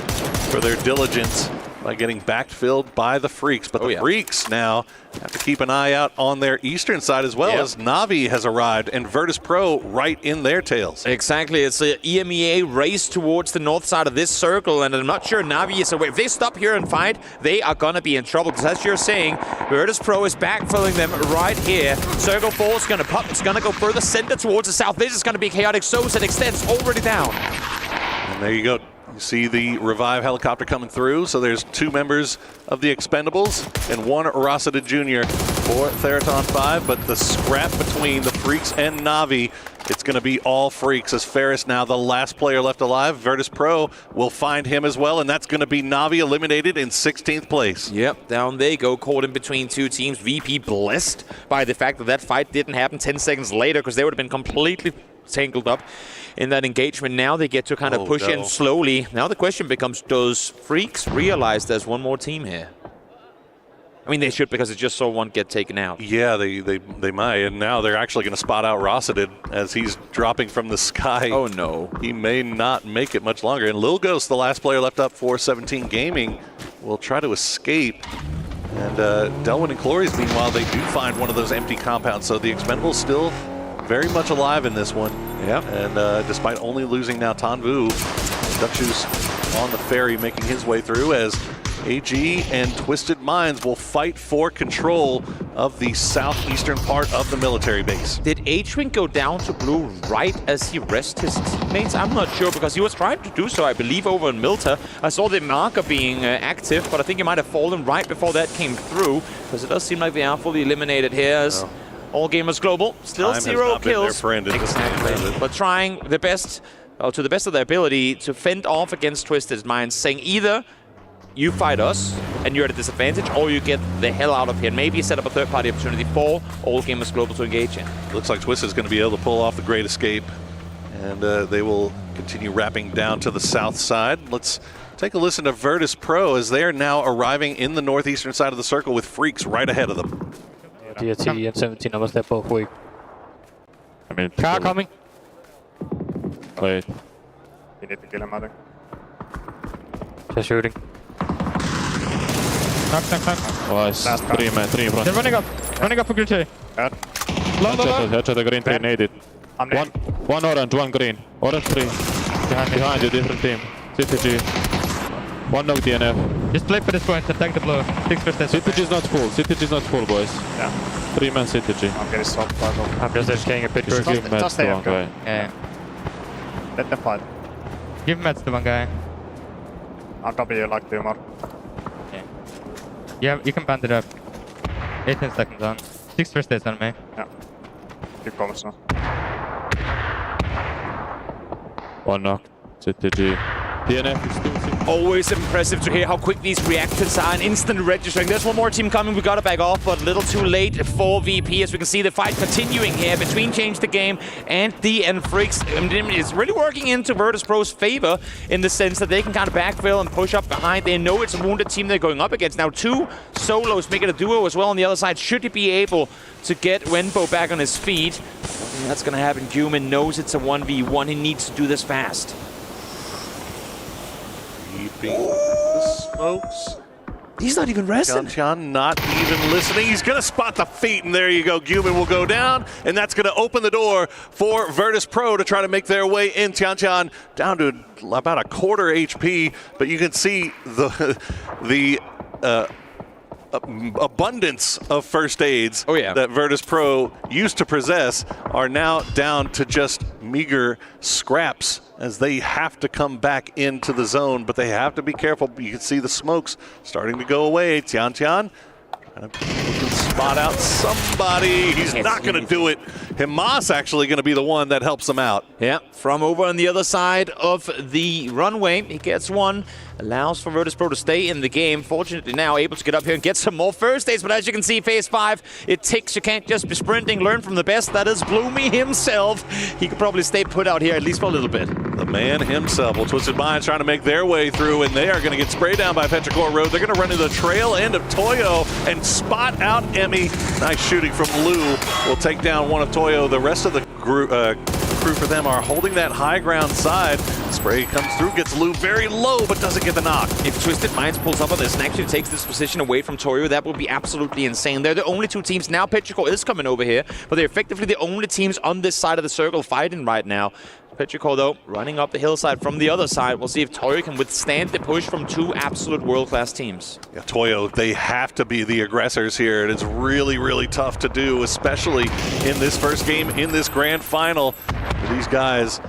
for their diligence by getting backfilled by the Freaks. But the Freaks now have to keep an eye out on their eastern side as well, as Na'Vi has arrived and Virtus Pro right in their tails. Exactly. It's an EMEA race towards the north side of this circle, and I'm not sure Na'Vi is away. If they stop here and fight, they are going to be in trouble, because as you're saying, Virtus Pro is backfilling them right here. Circle 4 is going to pop. It's going to go further center towards the south. This is going to be chaotic. So it extends already down. And there you go. You see the revive helicopter coming through. So there's 2 members of the Expendables and 1 Rossida Jr. for Theraton 5. But the scrap between the Freaks and Na'Vi, it's going to be all Freaks, as Ferris now the last player left alive. Virtus Pro will find him as well, and that's going to be Na'Vi eliminated in 16th place. Yep, down they go, caught in between 2 teams. VP blessed by the fact that that fight didn't happen 10 seconds later, because they would have been completely tangled up in that engagement. Now they get to kind of push in slowly. Now the question becomes, does Freaks realize there's one more team here? I mean, they should, because they just saw one get taken out. Yeah, they might, and now they're actually going to spot out Rossadin as he's dropping from the sky. Oh no. He may not make it much longer. And Lil Ghost, the last player left up for 17 Gaming, will try to escape. And Delwyn and Clories, meanwhile, they do find one of those empty compounds. So the Expendables still very much alive in this one. Yeah. And despite only losing now Tanvu, Dukshu's on the ferry making his way through as AG and Twisted Minds will fight for control of the southeastern part of the military base. Did H-Wing go down to blue right as he rested his teammates? I'm not sure, because he was trying to do so, I believe, over in Milta. I saw the marker being active, but I think he might have fallen right before that came through, because it does seem like they are fully eliminated here as All Gamers Global. Still Time 0 has not been their kills. friend in this game, has it? But trying the best, to the best of their ability, to fend off against Twisted Minds, saying either you fight us and you're at a disadvantage, or you get the hell out of here and maybe set up a third-party opportunity for All Gamers Global to engage in. Looks like Twist is going to be able to pull off the great escape, and they will continue wrapping down to the south side. Let's take a listen to Virtus Pro as they are now arriving in the northeastern side of the circle with Freaks right ahead of them. DT and 17 of us, they're both weak. I mean, car coming. Wait. You need to kill him, I think. Just shooting. Knock. Nice. 3 in front. They're running up for green tree. Headshot the green tree, naded. One orange, one green. Orange 3. Behind you, different team. CTG. One knock DNF. Just play for this point and take the blow. 6 first CTG is not full. CTG is not full, boys. Yeah. 3-man CTG. I'm getting stopped. I'm just getting a picture. Give meds to one guy. Yeah. Let them fight. Give meds to one guy. I'll copy you like Tumor. Yeah, you can band it up. 18 seconds on. 6 first days on me. Yeah. Keep going now. One knock. CTG. DNF is still Always impressive to hear how quick these reactions are and instant registering. There's one more team coming. We got to back off, but a little too late for VP, as we can see the fight continuing here between Change the Game and DN Freaks. It's really working into Virtus Pro's favor in the sense that they can kind of backfill and push up behind. They know it's a wounded team they're going up against. Now 2 solos make it a duo as well on the other side. Should he be able to get Wenbo back on his feet, that's going to happen. Human knows it's a 1v1. He needs to do this fast. Keeping the smokes. He's not even resting. Tian not even listening. He's going to spot the feet, and there you go. Guman will go down, and that's going to open the door for Virtus Pro to try to make their way in. Tian down to about a quarter HP, but you can see the abundance of first aids that Virtus Pro used to possess are now down to just meager scraps as they have to come back into the zone, but they have to be careful. You can see the smokes starting to go away. Tian trying to spot out somebody. He's not going to do it. Hamas actually going to be the one that helps him out. Yeah, from over on the other side of the runway, he gets one. Allows for Virtus Pro to stay in the game. Fortunately now able to get up here and get some more first aids, but as you can see, phase 5, it ticks. You can't just be sprinting. Learn from the best. That is Bloomy himself. He could probably stay put out here at least for a little bit. The man himself. Well, Twisted Minds trying to make their way through, and they are going to get sprayed down by Petrichor Road. They're going to run to the trail end of Toyo and spot out Emmy. Nice shooting from Lou. Will take down one of Toyo. The rest of the crew for them are holding that high ground side. Spray comes through, gets Lou very low, but doesn't get the knock. If Twisted Minds pulls up on this and actually takes this position away from Toyo, that would be absolutely insane. They're the only 2 teams. Now Petrichor is coming over here, but they're effectively the only teams on this side of the circle fighting right now. Petrichor, though, running up the hillside from the other side. We'll see if Toyo can withstand the push from 2 absolute world-class teams. Yeah, Toyo, they have to be the aggressors here. It is really, really tough to do, especially in this first game, in this grand final. These guys,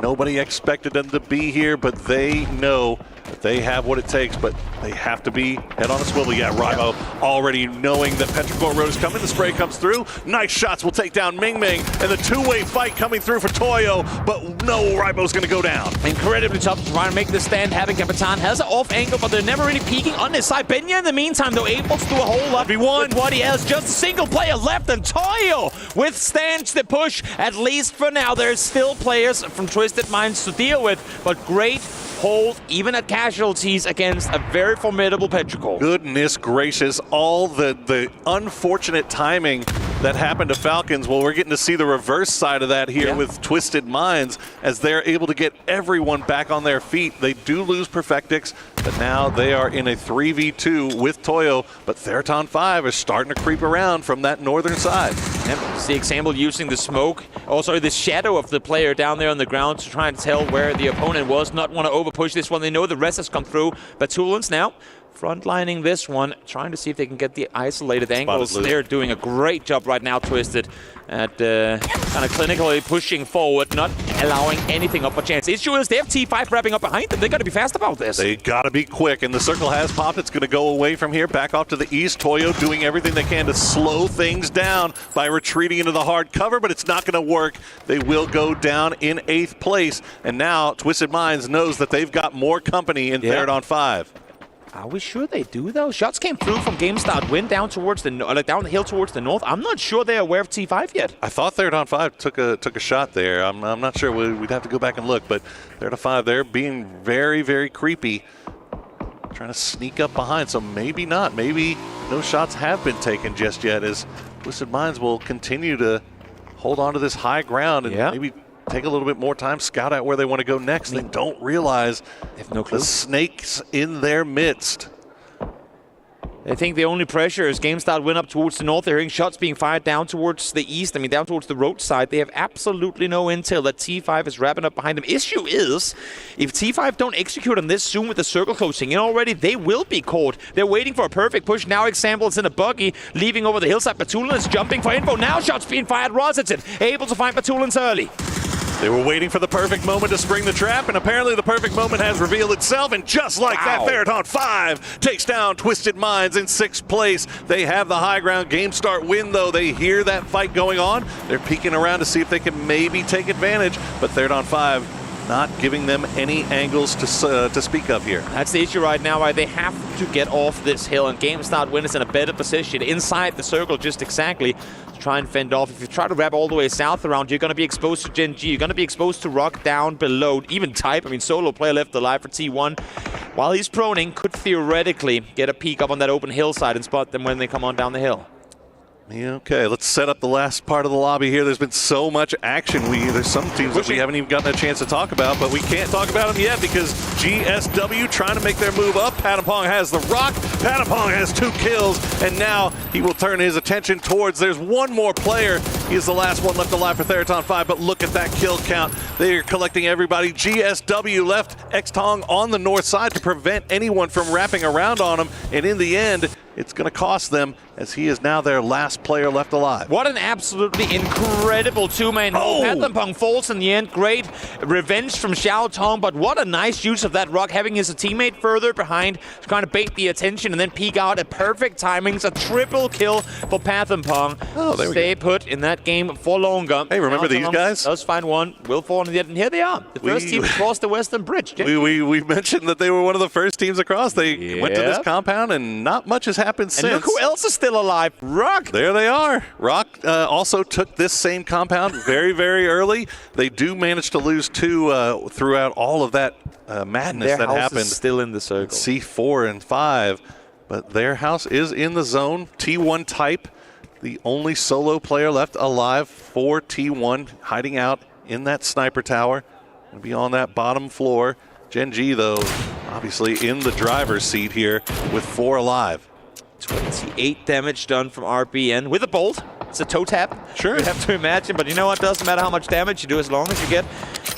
nobody expected them to be here, but they know that they have what it takes, but they have to be head on a swivel. Yeah, Rybo already knowing that Petrichor Road is coming. The spray comes through. Nice shots will take down Ming Ming, and the 2-way fight coming through for Toyo, but no, Rybo's going to go down. Incredibly tough to try to make the stand. Having Capitan has an off angle, but they're never really peeking on his side. Benya, in the meantime, though, able to do a whole lot with what he has. Just a single player left, and Toyo withstands the push, at least for now. There's still players from Twisted Minds to deal with, but great hold even at casualties against a very formidable Petrichor. Goodness gracious, all the unfortunate timing that happened to Falcons. Well, we're getting to see the reverse side of that here with Twisted Minds as they're able to get everyone back on their feet. They do lose Perfectix, but now they are in a 3v2 with Toyo, but Theraton 5 is starting to creep around from that northern side. Yep. See example using the smoke, the shadow of the player down there on the ground to try and tell where the opponent was, not want to overpush this one. They know the rest has come through. Batulans now frontlining this one, trying to see if they can get the isolated angles. They're doing a great job right now, Twisted, at kind of clinically pushing forward, not allowing anything up a chance. The issue is they have T5 wrapping up behind them. They got to be fast about this. They got to be quick, and the circle has popped. It's going to go away from here, back off to the east. Toyo doing everything they can to slow things down by retreating into the hard cover, but it's not going to work. They will go down in 8th place, and now Twisted Minds knows that they've got more company in third on 5. Are we sure they do, though? Shots came through from GameStart Win down towards the down the hill towards the north. I'm not sure they're aware of T5 yet. I thought Third on 5 took a shot there. I'm not sure. We'd have to go back and look, but Third on 5, they're being very, very creepy, trying to sneak up behind. So maybe not. Maybe no shots have been taken just yet, as Twisted Minds will continue to hold on to this high ground and maybe take a little bit more time, scout out where they want to go next. They don't realize the snakes in their midst. I think the only pressure is GameStart Win up towards the north. They're hearing shots being fired down towards the east. I mean, down towards the roadside. They have absolutely no intel that T5 is wrapping up behind them. Issue is, if T5 don't execute on this soon with the circle closing in already, they will be caught. They're waiting for a perfect push. Now example, it's in a buggy, leaving over the hillside. Batulans is jumping for info. Now shots being fired. Rosicon able to find Batulans early. They were waiting for the perfect moment to spring the trap, and apparently the perfect moment has revealed itself, and just like that, Theraton 5 takes down Twisted Minds in 6th place. They have the high ground. GameStart Win, though. They hear that fight going on. They're peeking around to see if they can maybe take advantage, but Theraton 5 not giving them any angles to speak of here. That's the issue right now, right? They have to get off this hill, and GameStart Win is in a better position inside the circle just exactly to try and fend off. If you try to wrap all the way south around, you're going to be exposed to Gen G. You're going to be exposed to Rock down below. Even Type, I mean, solo player left alive for T1. While he's proning, could theoretically get a peek up on that open hillside and spot them when they come on down the hill. Yeah, okay, let's set up the last part of the lobby here. There's been so much action. There's some teams that we haven't even gotten a chance to talk about, but we can't talk about them yet because GSW trying to make their move up. Patapong has the rock. Patapong has 2 kills, and now he will turn his attention towards, there's one more player. He is the last one left alive for Theraton 5, but look at that kill count. They are collecting everybody. GSW left X-Tong on the north side to prevent anyone from wrapping around on him, and in the end, it's going to cost them as he is now their last player left alive. What an absolutely incredible two-man hold. Patapong falls in the end. Great revenge from Xiao Tong, but what a nice use of that rock, having his teammate further behind, trying to bait the attention and then peek out at perfect timing. It's a triple kill for Patapong. Oh, there we Stay go. Put in that game for longer. Hey, remember these guys? Does find one, will fall in the end, and here they are. The first team across the Western Bridge. We mentioned that they were one of the first teams across. They went to this compound, and not much has happened since. And look who else is still alive. Rock. There they are. Rock also took this same compound very, very early. They do manage to lose 2 throughout all of that madness that happened. Their house is still in the circle. C4 and 5, but their house is in the zone. T1 Type, the only solo player left alive for T1, hiding out in that sniper tower. Gonna be on that bottom floor. Gen G, though, obviously in the driver's seat here with 4 alive. 28 damage done from RBN with a bolt. It's a toe tap. Sure. You have to imagine, but you know what? Doesn't matter how much damage you do as long as you get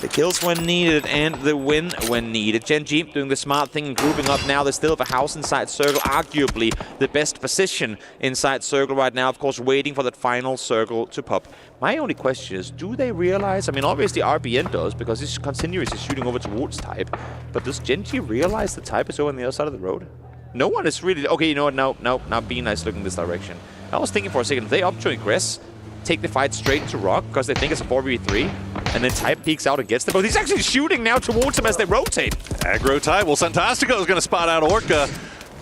the kills when needed and the win when needed. Gen G doing the smart thing and grouping up now. They still have a house inside circle, arguably the best position inside circle right now. Of course, waiting for that final circle to pop. My only question is, do they realize? I mean, obviously RBN does because he's continuously shooting over towards Type. But does Gen G realize the Type is over on the other side of the road? No one is really... Okay, you know what? No. Now be nice looking this direction. I was thinking for a second, if they opt to ingress, take the fight straight to Rock because they think it's a 4v3, and then Type peeks out and gets them. But he's actually shooting now towards them as they rotate. Aggro Type. Well, Santastico is going to spot out Orca.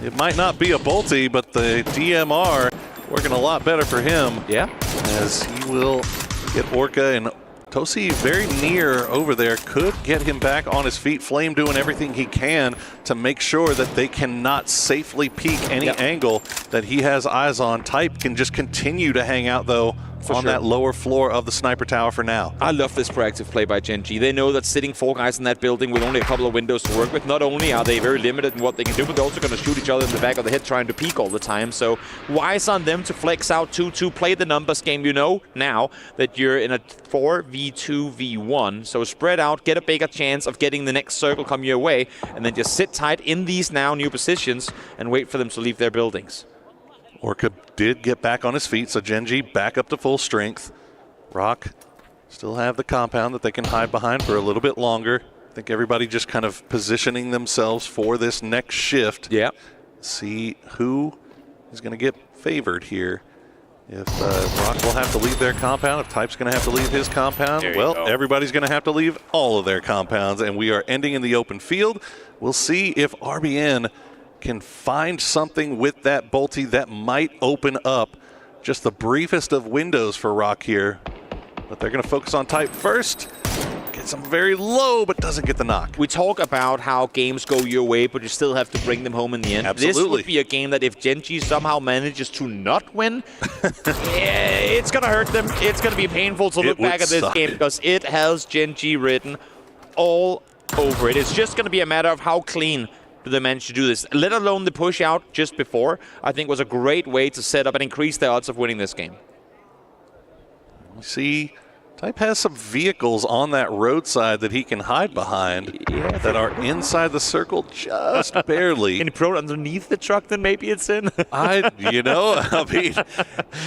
It might not be a Bolty, but the DMR working a lot better for him. Yeah. As he will get Orca and Tosi very near over there, could get him back on his feet. Flame doing everything he can to make sure that they cannot safely peek any angle that he has eyes on. Type can just continue to hang out, though, on that lower floor of the sniper tower for now. I love this proactive play by Gen G. They know that sitting 4 guys in that building with only a couple of windows to work with, not only are they very limited in what they can do, but they're also going to shoot each other in the back of the head trying to peek all the time. So wise on them to flex out 2-2, play the numbers game. You know now that you're in a 4v2v1, so spread out, get a bigger chance of getting the next circle come your way, and then just sit tight in these now new positions and wait for them to leave their buildings. Orca did get back on his feet, so Gen G back up to full strength. Rock still have the compound that they can hide behind for a little bit longer. I think everybody just kind of positioning themselves for this next shift. Yeah. See who is going to get favored here. If Rock will have to leave their compound, if Type's going to have to leave his compound, well, everybody's going to have to leave all of their compounds, and we are ending in the open field. We'll see if RBN can find something with that Bolty that might open up just the briefest of windows for Rock here. But they're going to focus on Type first. Gets him very low, but doesn't get the knock. We talk about how games go your way, but you still have to bring them home in the end. Absolutely. This would be a game that if Gen G somehow manages to not win, it's going to hurt them. It's going to be painful to look back at this game because it has Gen G written all over it. It's just going to be a matter of how clean do they manage to do this, let alone the push out just before. I think was a great way to set up and increase the odds of winning this game. We see Type has some vehicles on that roadside that he can hide behind that are inside the circle just barely. Can he throw it underneath the truck then maybe it's in? I mean,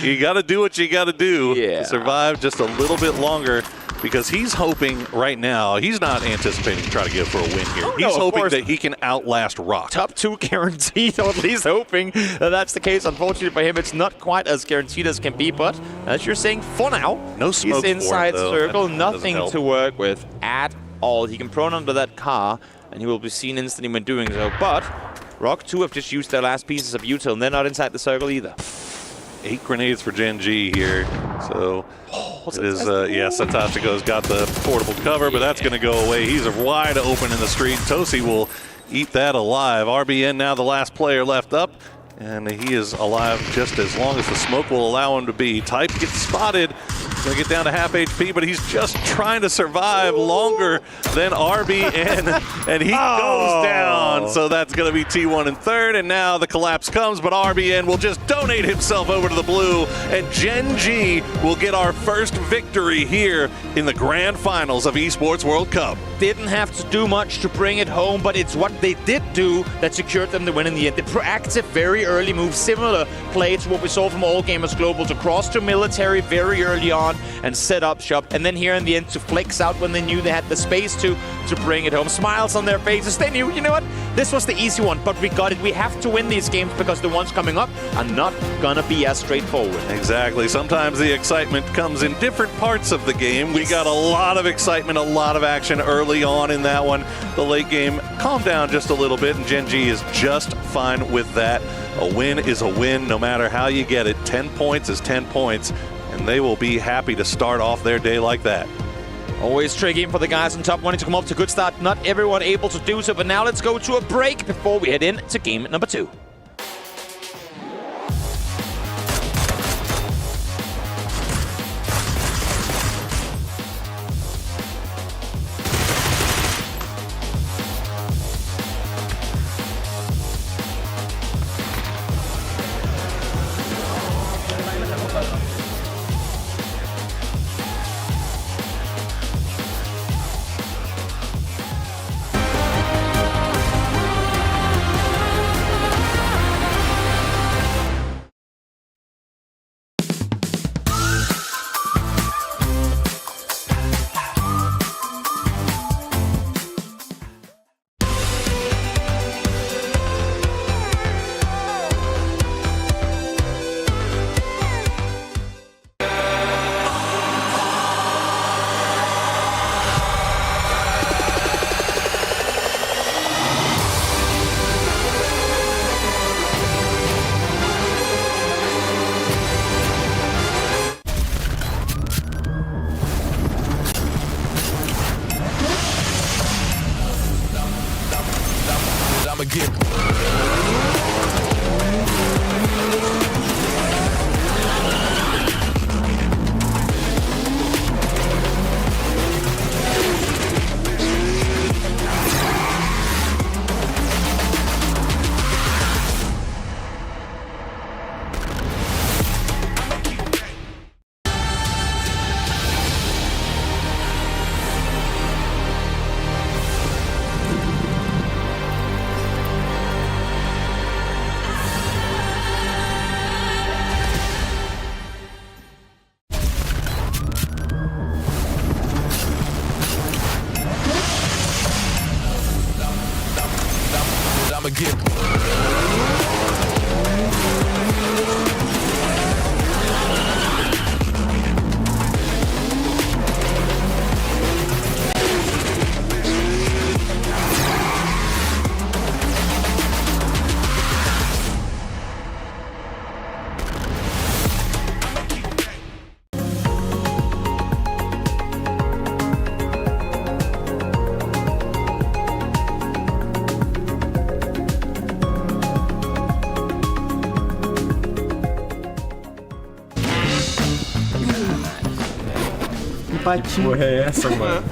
you got to do what you got to do to survive just a little bit longer, because he's hoping right now, he's not anticipating trying to go for a win here. He's hoping that he can outlast Rock. Top 2 guaranteed, or at least hoping that's the case. Unfortunately for him, it's not quite as guaranteed as can be, but as you're saying, for now, no smoke he's inside for it, circle, nothing to work with at all. He can prone under that car, and he will be seen instantly when doing so, but Rock 2 have just used their last pieces of util, and they're not inside the circle either. 8 grenades for Gen G here, so it is, Satachico's got the portable cover, but that's going to go away. He's wide open in the street. Tosi will eat that alive. RBN now the last player left up, and he is alive just as long as the smoke will allow him to be. Type gets spotted. Going to get down to half HP, but he's just trying to survive longer than RBN, and he goes down. So that's going to be T1 in third, and now the collapse comes, but RBN will just donate himself over to the blue, and Gen G will get our first victory here in the grand finals of Esports World Cup. Didn't have to do much to bring it home, but it's what they did do that secured them the win in the end. The proactive, very early move, similar play to what we saw from All Gamers Global, to cross to military very early on and set up shop, and then here in the end to flex out when they knew they had the space to bring it home. Smiles on their faces. They knew, you know what, this was the easy one, but we got it. We have to win these games because the ones coming up are not gonna be as straightforward. Exactly. Sometimes the excitement comes in different parts of the game. We got a lot of excitement, a lot of action early on in that one. The late game calmed down just a little bit, and Gen G is just fine with that. A win is a win no matter how you get it. 10 points is 10 points, and they will be happy to start off their day like that. Always tricky for the guys on top, wanting to come up to a good start. Not everyone able to do so, but now let's go to a break before we head into game number 2. I'ma get. I'ma get. Patinho. Porra, é essa, mano?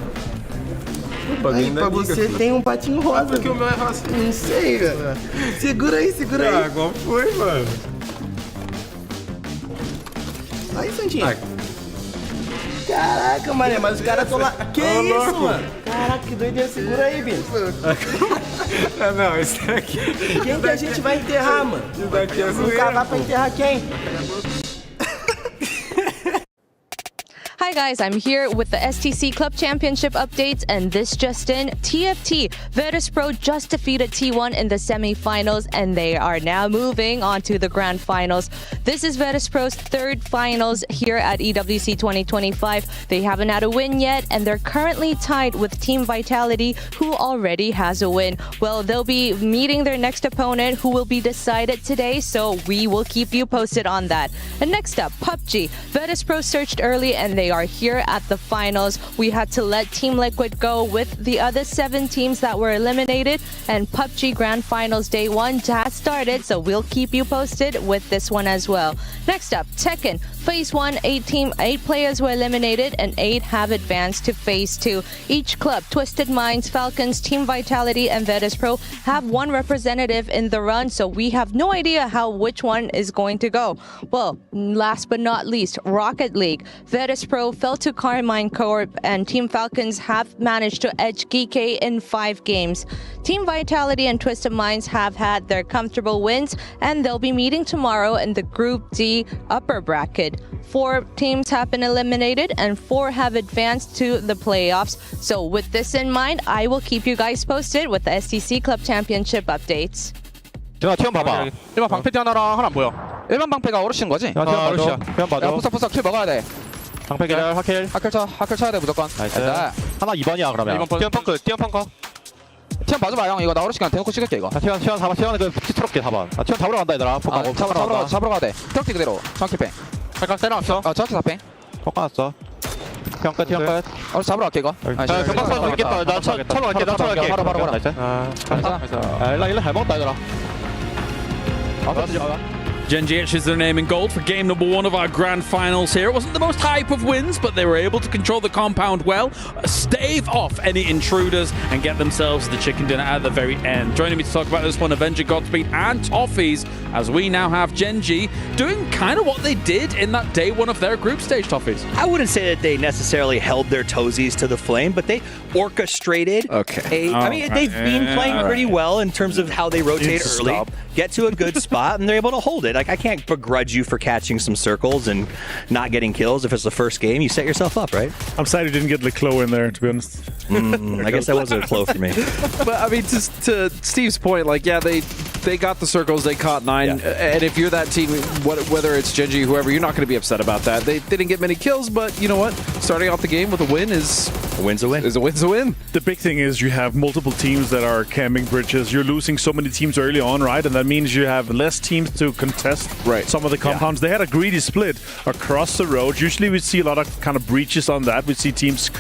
Aí, pra você tem um patinho rosa. Porque o meu é rosa. Não sei, velho. Segura aí, segura aí. Ah, qual foi, mano? Aí, Santinho. Caraca, mané, mas os caras tão lá. Que isso, louco. mano? Caraca, que doideira. Segura aí, Bino. Ah, não, esse daqui. Quem que a gente vai enterrar, mano? Isso daqui é Vamos zoeira, cavar pra pô. enterrar quem? Hi guys, I'm here with the STC Club Championship updates, and this just in, TFT, Virtus.pro just defeated T1 in the semi-finals, and they are now moving on to the grand finals. This is Virtus.pro's third finals here at EWC 2025. They haven't had a win yet, and they're currently tied with Team Vitality, who already has a win. Well, they'll be meeting their next opponent, who will be decided today, so we will keep you posted on that. And next up, PUBG. Virtus.pro surged early, and they are here at the finals. We had to let Team Liquid go with the other 7 teams that were eliminated, and PUBG Grand Finals Day 1 has started, so we'll keep you posted with this one as well. Next up, Tekken. Phase 1, 8 players were eliminated and 8 have advanced to Phase 2. Each club, Twisted Minds, Falcons, Team Vitality, and Virtus.pro have one representative in the run, so we have no idea which one is going to go. Well, last but not least, Rocket League. Virtus.pro fell to Carmine Corp, and Team Falcons have managed to edge GK in 5 games. Team Vitality and Twisted Minds have had their comfortable wins, and they'll be meeting tomorrow in the Group D upper bracket. 4 teams have been eliminated and 4 have advanced to the playoffs. So with this in mind, I will keep you guys posted with the STC Club Championship updates. 야, 티원 봐봐. 일반 방패 하나랑 하나 안 보여. 일반 방패가 어르신 거지? 야, 티원 봐줘. 티원 봐줘. 야, 부석 킬 먹어야 돼. 방패 기절, 하킬. 하킬 쳐야 돼, 무조건. 나이스. 하나 2번이야, 그러면. 티원 펑크, 티원 펑커. 티원 봐줘봐, 형. 이거 나 어르신 그냥 대놓고 찍을게, 이거. 티원 잡아, 티원 그 티트럭게 4번. 티원 잡으러 간다, 얘들아. 잡으러 가야 돼. 트럭지 그대로. 정확히 뺑. 발각 때려놨어. 정확히 4뺑. poka놨어. 티원 끝, 티원 끝. 잡으러 갈게, 이거. 자, 경박 사람 있겠다. 나 차로 갈게, 바로. 나이스. 일라 잘 먹었다, 얘들아. Genji etches their name in gold for game number 1 of our grand finals here. It wasn't the most hype of wins, but they were able to control the compound well, stave off any intruders, and get themselves the chicken dinner at the very end. Joining me to talk about this one, Avenger, Godspeed, and Toffees, as we now have Genji doing kind of what they did in that day 1 of their group stage, Toffees. I wouldn't say that they necessarily held their toesies to the flame, but they orchestrated they've been playing pretty well in terms of how they rotate early, get to a good spot, and they're able to hold it. Like, I can't begrudge you for catching some circles and not getting kills. If it's the first game, you set yourself up, right? I'm sad you didn't get the Clo in there, to be honest. I guess that wasn't a Clo for me. But I mean, to Steve's point, like, yeah, they they got the circles, they caught 9, and if you're that team, whether it's Genji, whoever, you're not going to be upset about that. They didn't get many kills, but you know what? Starting off the game with a win is a win's a win. Is a win's a win. The big thing is you have multiple teams that are camping bridges. You're losing so many teams early on, right? And that means you have less teams to contest some of the compounds. They had a greedy split across the road. Usually we see a lot of kind of breaches on that. We see teams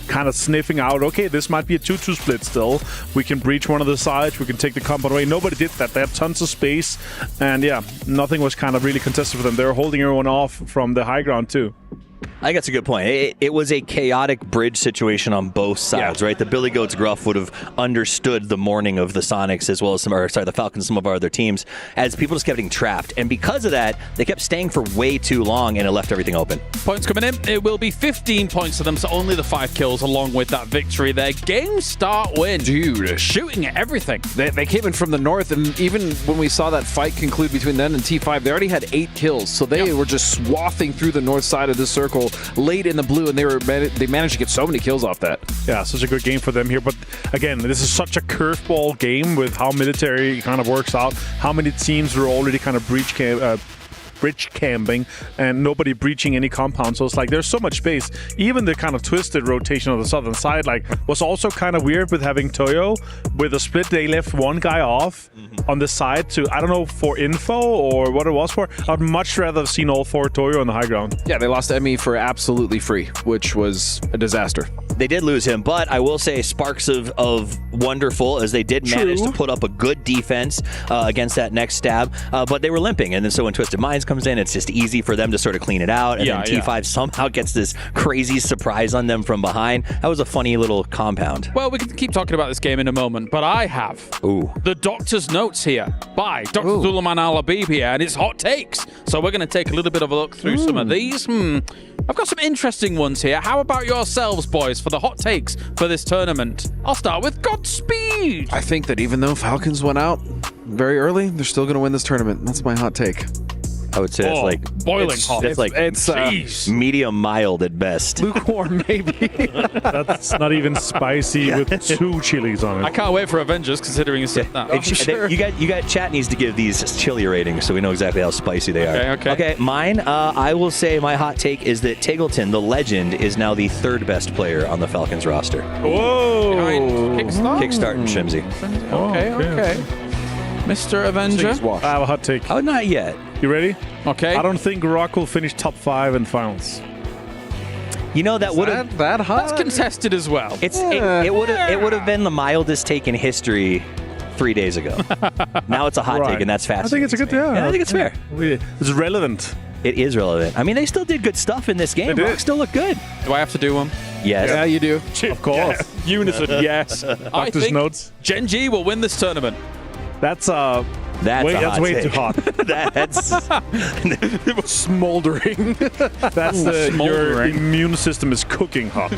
kind of sniffing out, okay, this might be a 2-2 split still. We can breach one of the sides. We can take the compound away. Nobody did that. They had tons of space. And yeah, nothing was kind of really contested for them. They were holding everyone off from the high ground too. I think that's a good point. It was a chaotic bridge situation on both sides, right? The Billy Goats Gruff would have understood the morning of the Sonics as well as the Falcons, some of our other teams, as people just kept getting trapped. And because of that, they kept staying for way too long, and it left everything open. Points coming in. It will be 15 points to them, so only the 5 kills along with that victory there. Game start win. Dude. Shooting at everything. They came in from the north, and even when we saw that fight conclude between them and T5, they already had 8 kills. So they were just swathing through the north side of the circle late in the blue, and they managed to get so many kills off that. Yeah, such a good game for them here. But again, this is such a curveball game with how military kind of works out. How many teams are already kind of bridge camping and nobody breaching any compound. So it's like there's so much space. Even the kind of twisted rotation of the southern side was also kind of weird with having Toyo. With a split, they left one guy off on the side to, I don't know, for info or what it was for. I'd much rather have seen all 4 Toyo on the high ground. Yeah, they lost Emmy for absolutely free, which was a disaster. They did lose him, but I will say sparks of wonderful, as they did manage to put up a good defense against that next stab, but they were limping. And then so when Twisted Minds comes in, it's just easy for them to sort of clean it out. And then T5 somehow gets this crazy surprise on them from behind. That was a funny little compound. Well, we can keep talking about this game in a moment, but I have the Doctor's Notes here by Dr. Suleiman Al-Habib here, and it's hot takes. So we're going to take a little bit of a look through some of these. I've got some interesting ones here. How about yourselves, boys, for the hot takes for this tournament? I'll start with Godspeed. I think that even though Falcons went out very early, they're still going to win this tournament. That's my hot take. I would say it's like boiling hot. It's like medium mild at best. Lukewarm, maybe. That's not even spicy with 2 chilies on it. I can't wait for Avengers, considering you said that. You got chat needs to give these chili ratings so we know exactly how spicy they are. Okay. Mine, I will say my hot take is that Taggleton, the legend, is now the 3rd best player on the Falcons roster. Whoa! Kickstart and Shimsy. Okay. Mr. Avenger? I have a hot take. Oh, not yet. You ready? Okay. I don't think Rock will finish top 5 in finals. You know, that would have that hot. That's contested as well. It would have been the mildest take in history 3 days ago. Now it's a hot take, and that's fast. I think it's a good I think it's fair. It's relevant. It is relevant. I mean, they still did good stuff in this game. Rock still look good. Do I have to do one? Yes. Yeah, you do. Of course. Unison, yes. I think Notes. Genji will win this tournament. That's way too hot. That's smoldering. Your immune system is cooking hot.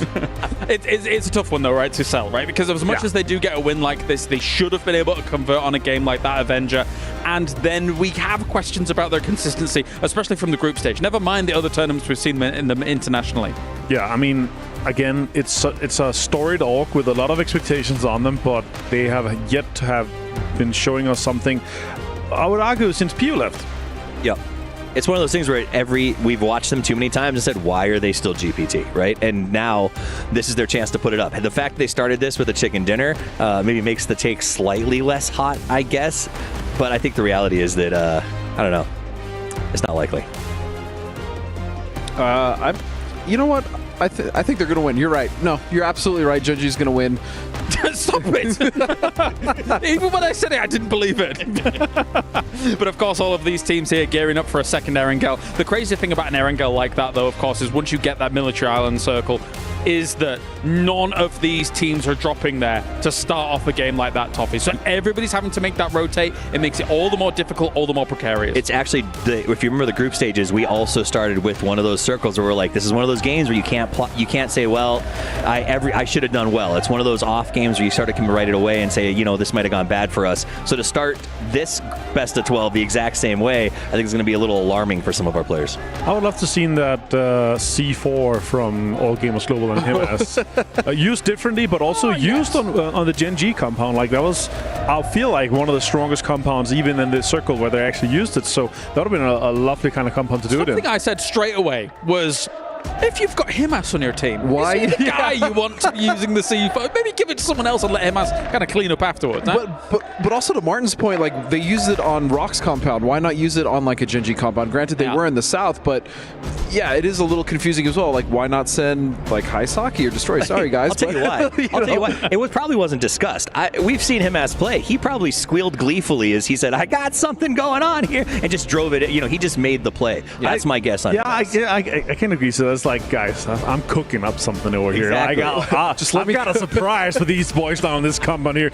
It's a tough one though, right, to sell, right? Because as much as they do get a win like this, they should have been able to convert on a game like that Avenger. And then we have questions about their consistency, especially from the group stage. Never mind the other tournaments we've seen in them internationally. Yeah, I mean, again, it's a storied org with a lot of expectations on them, but they have yet to have been showing us something, I would argue, since Pew left. Yeah. It's one of those things where we've watched them too many times and said, why are they still GPT, right? And now this is their chance to put it up. And the fact they started this with a chicken dinner maybe makes the take slightly less hot, I guess. But I think the reality is that, I don't know, it's not likely. You know what? I think they're going to win. You're right. No, you're absolutely right. Genji's going to win. Stop it! Even when I said it, I didn't believe it. But of course, all of these teams here gearing up for a second Erangel. The crazy thing about an Erangel like that, though, of course, is once you get that military island circle, is that none of these teams are dropping there to start off a game like that, Toffee. So everybody's having to make that rotate. It makes it all the more difficult, all the more precarious. It's actually, if you remember the group stages, we also started with one of those circles where we're like, this is one of those games where you can't say, well, I should have done well. It's one of those off games where you start to come right away and say, you know, this might have gone bad for us. So to start this best of 12 the exact same way, I think it's going to be a little alarming for some of our players. I would love to see that C4 from All Gamers Global on him as used differently, but also used on the Gen G compound. Like that was, I feel like one of the strongest compounds even in this circle where they actually used it. So that would have been a lovely kind of compound to do it in. Something I said straight away was, if you've got Himas on your team, why is he the guy you want to be using the C4? Maybe give it to someone else and let Himas kind of clean up afterwards. But also to Martin's point, like they use it on Rock's compound. Why not use it on like a Gen G compound? Granted, they were in the south, but yeah, it is a little confusing as well. Like, why not send like Haisaki or Destroy? Sorry, guys. I'll tell you why. I'll tell you why. It probably wasn't discussed. We've seen Himas play. He probably squealed gleefully as he said, "I got something going on here," and just drove it. You know, he just made the play. That's my guess on it. I can agree. So that's like, guys, I'm cooking up something over here. Exactly. I've got a surprise for these boys down in this compound here.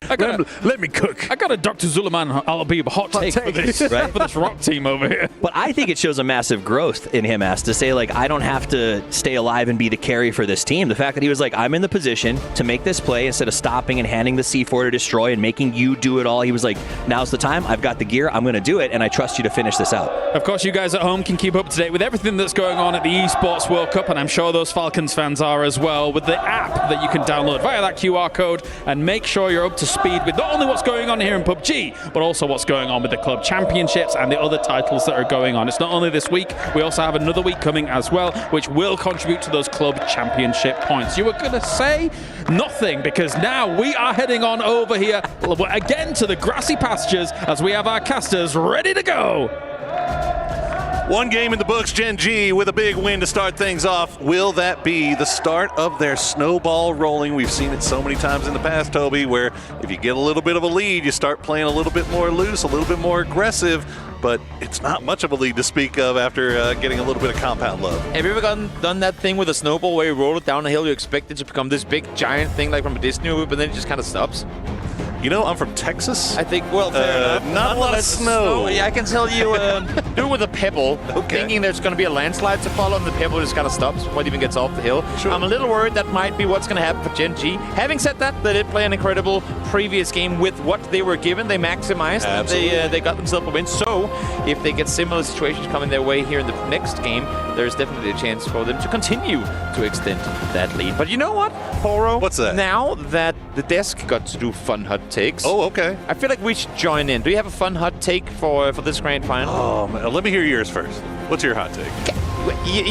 Let me cook. I got a Dr. Zulaman Al-Abib hot take for this, right? for this Rock team over here. But I think it shows a massive growth in Himas to say, like, I don't have to stay alive and be the carry for this team. The fact that he was like, I'm in the position to make this play instead of stopping and handing the C4 to Destroy and making you do it all. He was like, now's the time. I've got the gear. I'm going to do it, and I trust you to finish this out. Of course, you guys at home can keep up to date with everything that's going on at the Esports World Cup, and I'm sure those Falcons fans are as well, with the app that you can download via that QR code and make sure you're up to speed with not only what's going on here in PUBG, but also what's going on with the club championships and the other titles that are going on. It's not only this week, we also have another week coming as well, which will contribute to those club championship points. You were going to say nothing, because now we are heading on over here again to the grassy pastures as we have our casters ready to go. One game in the books, Gen G with a big win to start things off. Will that be the start of their snowball rolling? We've seen it so many times in the past, Toby, where if you get a little bit of a lead, you start playing a little bit more loose, a little bit more aggressive, but it's not much of a lead to speak of after getting a little bit of compound love. Have you ever done that thing with a snowball where you roll it down a hill, you expect it to become this big giant thing like from a Disney movie, but then it just kind of stops? You know, I'm from Texas. I think, well, fair enough. Not a lot of snow. Yeah, I can tell you, do it with a pebble, thinking there's going to be a landslide to follow, and the pebble just kind of stops before it even gets off the hill. Sure. I'm a little worried that might be what's going to happen for Gen G. Having said that, they did play an incredible previous game with what they were given. They maximized, and they got themselves a win. So, if they get similar situations coming their way here in the next game, there's definitely a chance for them to continue to extend that lead. But you know what, Poro? What's that? Now that the desk got to do fun hot takes. Oh, okay. I feel like we should join in. Do you have a fun hot take for this grand final? Oh, man. Let me hear yours first. What's your hot take?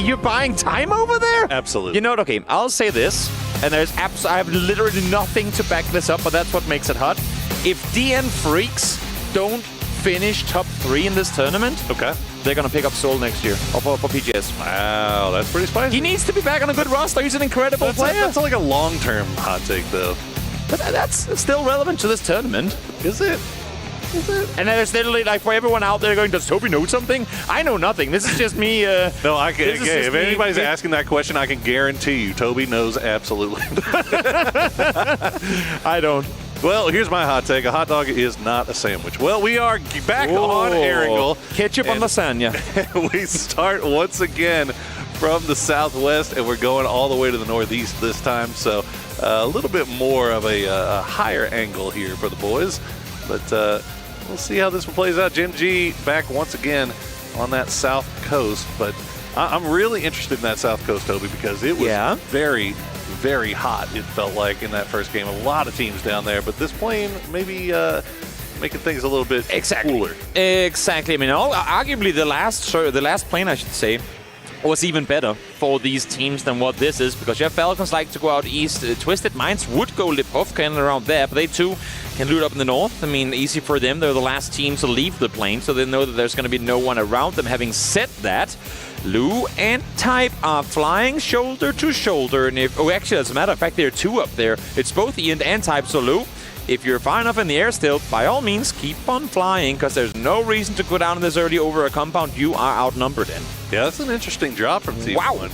You're buying time over there? Absolutely. You know what? Okay, I'll say this, and I have literally nothing to back this up, but that's what makes it hot. If DN Freaks don't finish top 3 in this tournament, they're going to pick up Seoul next year for PGS. Wow, that's pretty spicy. He needs to be back on a good roster. He's an incredible player. That's like a long-term hot take, though. But that's still relevant to this tournament. Is it? And there's literally, like, for everyone out there going, does Toby know something? I know nothing. This is just me. No, I can. Okay, if anybody's asking that question, I can guarantee you, Toby knows absolutely. I don't. Well, here's my hot take. A hot dog is not a sandwich. Well, we are back on Erangel. Ketchup on lasagna. We start once again from the southwest, and we're going all the way to the northeast this time. So a little bit more of a higher angle here for the boys. But we'll see how this one plays out. Gen G back once again on that south coast. But I'm really interested in that south coast, Toby, because it was very, very hot, it felt like, in that first game. A lot of teams down there. But this plane maybe making things a little bit cooler. Exactly. I mean, arguably the last plane, I should say, was even better for these teams than what this is, because your Falcons like to go out east. Twisted Minds would go Lipovka and around there, but they too can loot up in the north. I mean, easy for them. They're the last team to leave the plane, so they know that there's going to be no one around them. Having said that, Lou and Type are flying shoulder to shoulder, and actually, as a matter of fact, there are 2 up there. It's both Ian and Type, so Lou, if you're far enough in the air still, by all means, keep on flying, because there's no reason to go down this early over a compound you are outnumbered in. Yeah, that's an interesting drop from T1. Wow.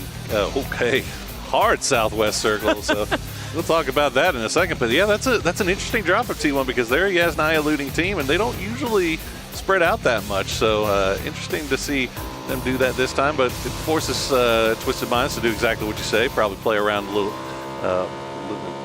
Okay. Hard southwest circle, so we'll talk about that in a second. But yeah, that's an interesting drop from T1, because they're a Yasnaya looting team, and they don't usually spread out that much. So interesting to see them do that this time, but it forces Twisted Minds to do exactly what you say, probably play around a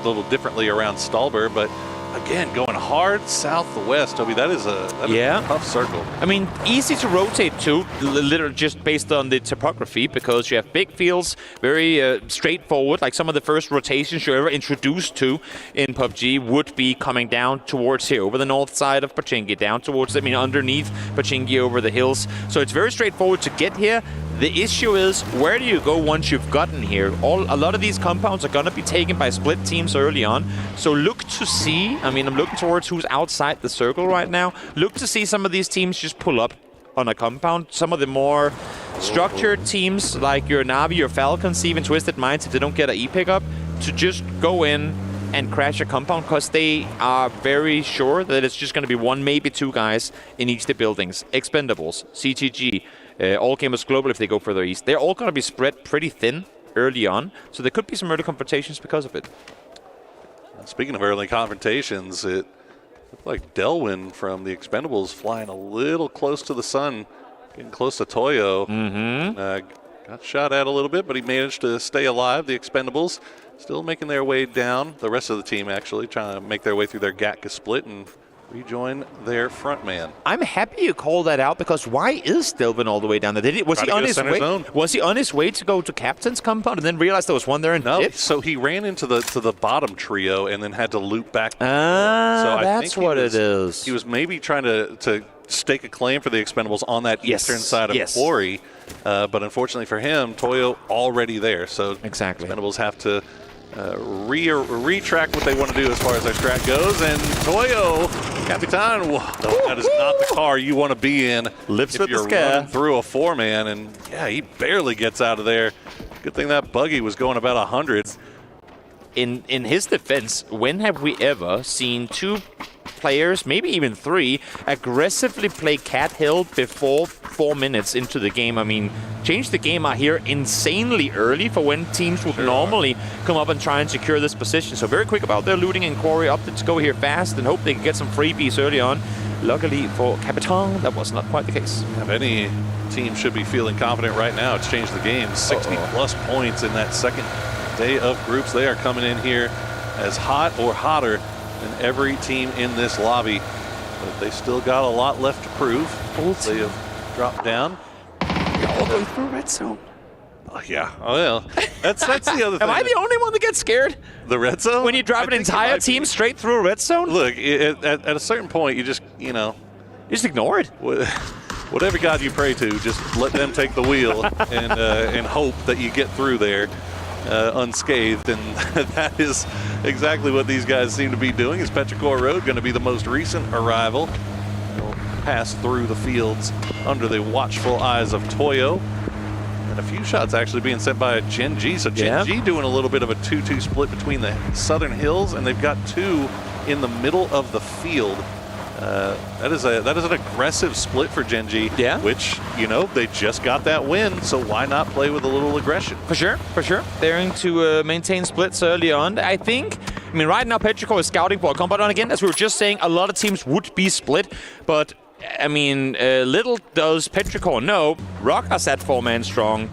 little differently around Stallber, but again, going hard southwest, Toby. That is a tough circle. I mean, easy to rotate to, literally just based on the topography, because you have big fields, very straightforward. Like some of the first rotations you're ever introduced to in PUBG would be coming down towards here, over the north side of Pochinki, down towards, underneath Pochinki, over the hills. So it's very straightforward to get here. The issue is, where do you go once you've gotten here? A lot of these compounds are going to be taken by split teams early on. So look to see, I'm looking towards who's outside the circle right now. Look to see some of these teams just pull up on a compound. Some of the more structured teams, like your Na'Vi, your Falcons, even Twisted Minds, if they don't get an E-pickup, to just go in and crash a compound, because they are very sure that it's just going to be one, maybe two guys in each of the buildings. Expendables, CTG, All Gamers Global if they go further east. They're all going to be spread pretty thin early on, so there could be some early confrontations because of it. Speaking of early confrontations, it looked like Delwyn from the Expendables flying a little close to the sun, getting close to Toyo. Got shot at a little bit, but he managed to stay alive. The Expendables still making their way down. The rest of the team actually trying to make their way through their Gatka split and rejoin their front man. I'm happy you called that out, because why is Delvin all the way down there? Was he on his way? Was he on his way to go to Captain's compound and then realized there was one there? No, so he ran into the bottom trio and then had to loop back. So that's what it is. He was maybe trying to stake a claim for the Expendables on that eastern side of Quarry, but unfortunately for him, Toyo already there. So Expendables have to retrack what they want to do as far as their strat goes, and Toyo, Capitan, that is not the car you want to be in. Lips if you're running through a four-man, and yeah, he barely gets out of there. Good thing that buggy was going about 100. In his defense, when have we ever seen two players, maybe even three, aggressively play Cat Hill before 4 minutes into the game? Change the game out here insanely early for when teams would normally come up and try and secure this position. So very quick about their looting and quarry up to go here fast and hope they can get some freebies early on. Luckily for Capitan, that was not quite the case. If any team should be feeling confident right now, it's changed the game. 60-plus points in that second day of groups. They are coming in here as hot or hotter than every team in this lobby. But they still got a lot left to prove. They have dropped down. All the way through red zone. Yeah. Oh, well. That's the other thing. Am I the only one that gets scared? The red zone? When you drive an entire team straight through a red zone? Look, at a certain point, you just, You just ignore it. Whatever God you pray to, just let them take the wheel and hope that you get through there unscathed. And that is exactly what these guys seem to be doing. Is Petrichor Road going to be the most recent arrival? They'll pass through the fields under the watchful eyes of Toyo. And a few shots actually being sent by Gen G. So Gen G doing a little bit of a 2-2 split between the southern hills, and they've got two in the middle of the field. That is an aggressive split for Gen G, which, they just got that win, so why not play with a little aggression? For sure. They're going to maintain splits early on. I think, right now Petrichor is scouting for a compound, and again, as we were just saying, a lot of teams would be split, but little does Petrichor know, Rockers at 4-man strong.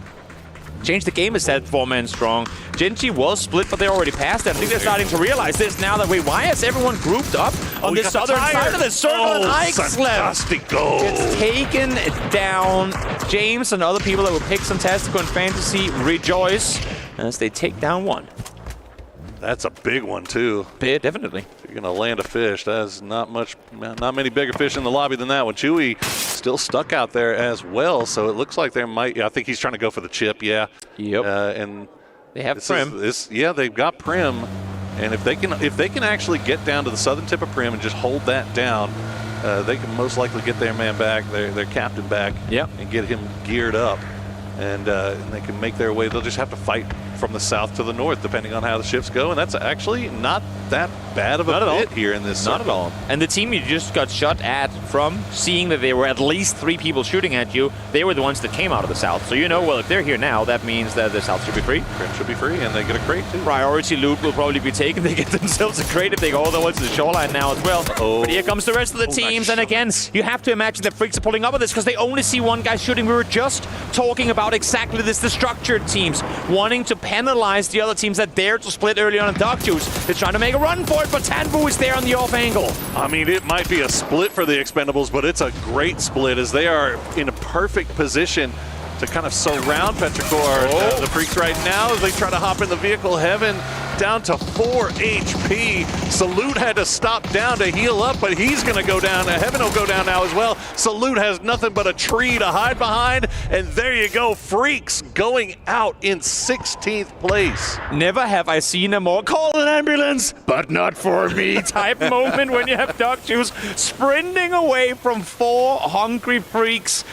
Change the Game is at 4-man strong. Gen G was split, but they already passed it. I think they're starting to realize this now that, why is everyone grouped up on the southern side of the circle? And Ike fantastic goal. It's taken down. James and other people that were picked Fantastico and Fantasy rejoice as they take down one. That's a big one, too. Definitely. If you're going to land a fish, that is not many bigger fish in the lobby than that one. Chewy still stuck out there as well, so it looks like there might, I think he's trying to go for the chip, Yep. And they have Prim. They've got Prim, and if they can actually get down to the southern tip of Prim and just hold that down, they can most likely get their man back, their captain back, and get him geared up. And they can make their way. They'll just have to fight from the south to the north, depending on how the shifts go. And that's actually not that bad of a bit here in this Not at all. And the team you just got shot at from, seeing that there were at least 3 people shooting at you, they were the ones that came out of the south. So if they're here now, that means that the south should be free. Prim should be free, and they get a crate, too. Priority loot will probably be taken. They get themselves a crate if they go all the way to the shoreline now as well. But here comes the rest of the teams. Nice. And again, you have to imagine that Freaks are pulling up with this because they only see one guy shooting. We were just talking about exactly this, the structured teams wanting to penalize the other teams that dare to split early on in Dark Juice. They're trying to make a run for it, but Tanbu is there on the off angle. I mean, it might be a split for the Expendables, but it's a great split as they are in a perfect position to kind of surround Petrichor. The Freaks right now as they try to hop in the vehicle. Heaven down to 4 HP. Salute had to stop down to heal up, but he's going to go down. Heaven will go down now as well. Salute has nothing but a tree to hide behind, and there you go. Freaks going out in 16th place. Never have I seen a more call an ambulance, but not for me type moment when you have Dark Juice sprinting away from 4 hungry Freaks.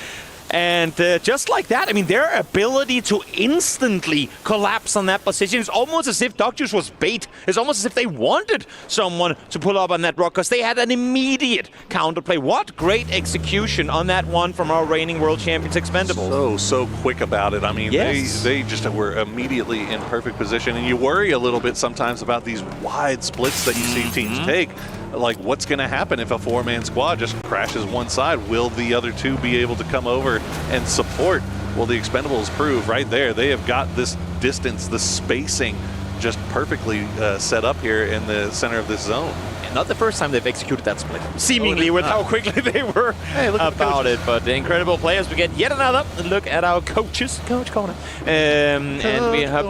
And just like that, I mean, their ability to instantly collapse on that position is almost as if Dark Juice was bait. It's almost as if they wanted someone to pull up on that rock because they had an immediate counterplay. What great execution on that one from our reigning world champions Expendables. So quick about it. I mean, yes. they just were immediately in perfect position. And you worry a little bit sometimes about these wide splits that you see teams take. Like, what's going to happen if a 4-man squad just crashes one side? Will the other 2 be able to come over and support? Well, the Expendables prove right there. They have got this distance, the spacing just perfectly set up here in the center of this zone. And not the first time they've executed that split, seemingly with how quickly they were about it. But the incredible players, we get yet another look at our coaches. Coach Corner. And we have,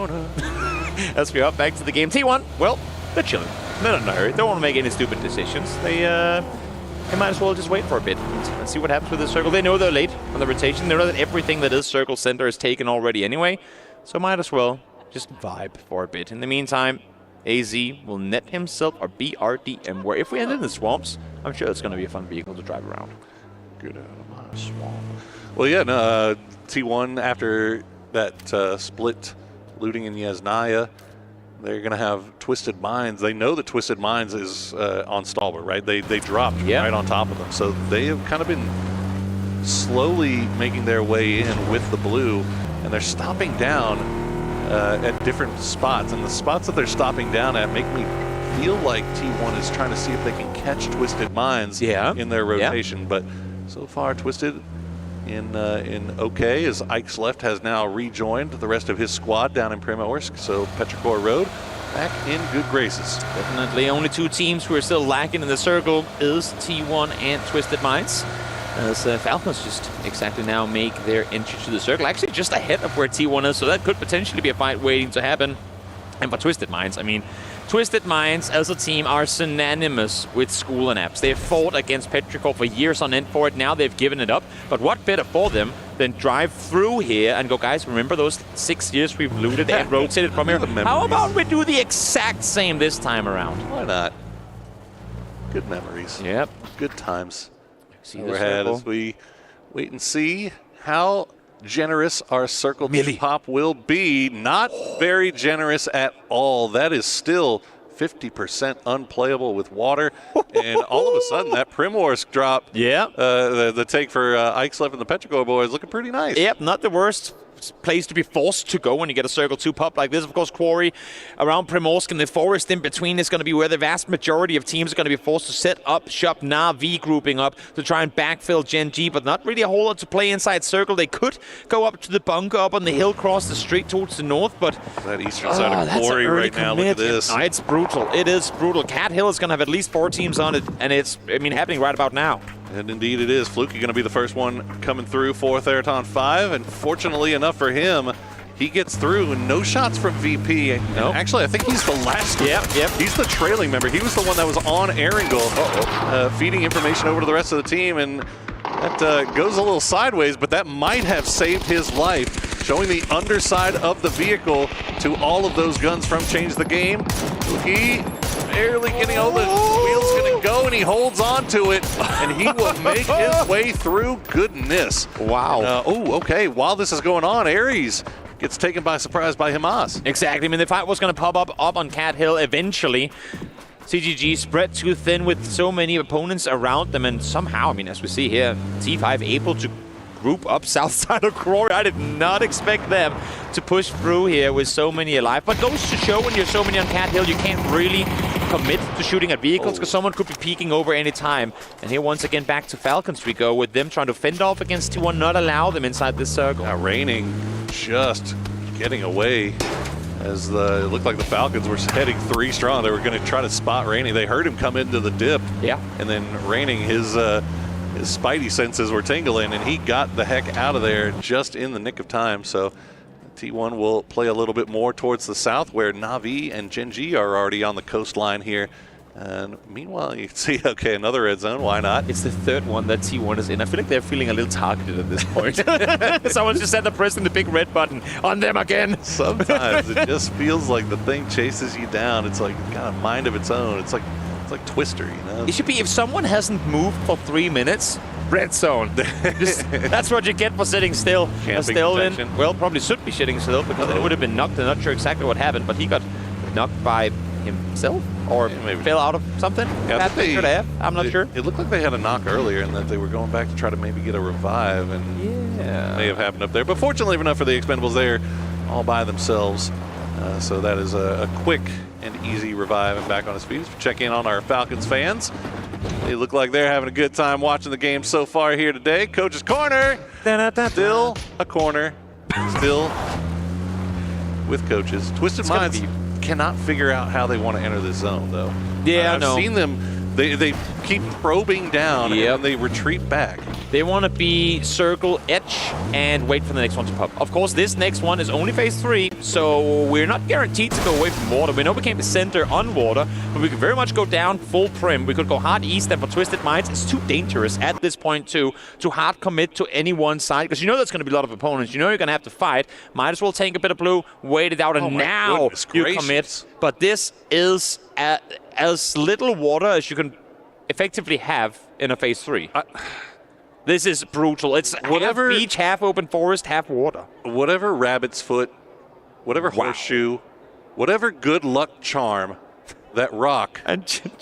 as we hop back to the game. T1, well, they're chilling. They're not in a hurry. They don't want to make any stupid decisions. They might as well just wait for a bit and see what happens with the circle. They know they're late on the rotation. They know that everything that is circle center is taken already anyway. So might as well just vibe for a bit. In the meantime, AZ will net himself a BRDM, where if we end in the swamps, I'm sure it's going to be a fun vehicle to drive around. Good out of my swamp. Well, yeah, no, T1 after that split looting in Yasnaya, they're going to have Twisted Minds. They know that Twisted Minds is on Stalwart, right? They dropped right on top of them. So they have kind of been slowly making their way in with the blue, and they're stopping down at different spots. And the spots that they're stopping down at make me feel like T1 is trying to see if they can catch Twisted Minds in their rotation. But so far, Twisted in okay, as Ike's Left has now rejoined the rest of his squad down in Primorsk. So Petrichor Road back in good graces. Definitely only 2 teams who are still lacking in the circle is T1 and Twisted Minds. As Falcons just exactly now make their entry to the circle, actually just ahead of where T1 is, so that could potentially be a fight waiting to happen. And for Twisted Minds, I mean, Twisted Minds as a team are synonymous with school and apps. They've fought against Petrichor for years on end for it. Now they've given it up. But what better for them than drive through here and go, guys, remember those 6 years we've looted and rotated from here? How about we do the exact same this time around? Why not? Good memories. Yep. Good times. See overhead as we wait and see how generous our circle pop will be. Not very generous at all. That is still 50% unplayable with water. And all of a sudden, that Primorsk drop, the take for Ike's Left and the Petrichor boys looking pretty nice. Yep, not the worst place to be forced to go when you get a Circle 2 pop like this. Of course, Quarry around Primorsk and the forest in between is going to be where the vast majority of teams are going to be forced to set up shop. Na'Vi grouping up to try and backfill Gen G, but not really a whole lot to play inside Circle. They could go up to the bunker up on the hill, cross the street towards the north, but that eastern side of Quarry right now, look at this. It's brutal. It is brutal. Cat Hill is going to have at least 4 teams on it, and it's, I mean, happening right about now. And indeed it is. Fluky going to be the first one coming through for Theraton 5, and fortunately enough for him, he gets through and no shots from VP. Nope. Actually, I think he's the last one. Yep. He's the trailing member. He was the one that was on Erangel, feeding information over to the rest of the team, and that goes a little sideways, but that might have saved his life, showing the underside of the vehicle to all of those guns from Change the Game. Fluky barely getting all the wheels going to go, and he holds on to it, and he will make his way through. Goodness. Wow. Okay. While this is going on, Ares gets taken by surprise by Hamas. Exactly. I mean, the fight was going to pop up on Cat Hill eventually. CGG spread too thin with so many opponents around them, and somehow, I mean, as we see here, T5 able to group up south side of Quarry. I did not expect them to push through here with so many alive, but goes to show when you're so many on Cat Hill, you can't really commit to shooting at vehicles because someone could be peeking over any time. And here once again back to Falcons we go, with them trying to fend off against T1, not allow them inside this circle. Raining just getting away As it looked like the Falcons were heading 3 strong. They were going to try to spot Raining. They heard him come into the dip. Yeah. And then Raining, his spidey senses were tingling, and he got the heck out of there just in the nick of time. So T1 will play a little bit more towards the south, where Na'Vi and Gen.G are already on the coastline here. And meanwhile, you can see, okay, another red zone. Why not? It's the 3rd one that T1 is in. I feel like they're feeling a little targeted at this point. Someone just said they're pressing the big red button on them again. Sometimes it just feels like the thing chases you down. It's like got a mind of its own. It's like Twister, you know? It should be if someone hasn't moved for 3 minutes, red zone. That's what you get for sitting still. Camping Well, probably should be sitting still because it would have been knocked. I'm not sure exactly what happened, but he got knocked by himself or maybe fell out of something. Yeah, I'm not sure. It looked like they had a knock earlier and that they were going back to try to maybe get a revive, and may have happened up there. But fortunately enough for the Expendables, they're all by themselves. So that is a quick and easy revive and back on his feet. Check in on our Falcons fans. They look like they're having a good time watching the game so far here today. Coach's corner. Still a corner. Still with coaches. Twisted Minds cannot figure out how they want to enter this zone, though. Yeah, I've seen them. They keep probing down and they retreat back. They want to be circle, etch, and wait for the next one to pop. Of course, this next one is only phase 3, so we're not guaranteed to go away from water. We know we can't be center on water, but we could very much go down full prim. We could go hard east, and for Twisted Minds, it's too dangerous at this point to hard commit to any one side, because you know there's going to be a lot of opponents. You know you're going to have to fight. Might as well take a bit of blue, wait it out, and now you commit. But this is as little water as you can effectively have in a phase 3. This is brutal. It's whatever half beach, half open forest, half water. Whatever rabbit's foot, whatever horseshoe, whatever good luck charm that Rock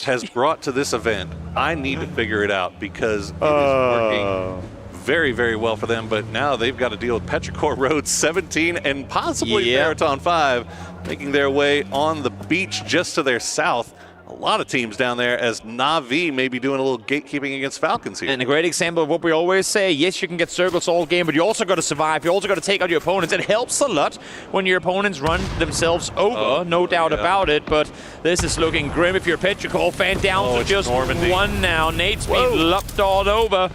has brought to this event, I need to figure it out, because it is working very, very well for them. But now they've got to deal with Petrichor Road 17 and possibly Marathon 5 making their way on the beach just to their south. A lot of teams down there, as Na'Vi may be doing a little gatekeeping against Falcons here. And a great example of what we always say, yes, you can get circles all game, but you also got to survive. You also got to take out your opponents. It helps a lot when your opponents run themselves over, no doubt about it, but this is looking grim if you're a Petrichor fan. Down to just one now. Nate's being lopped all over.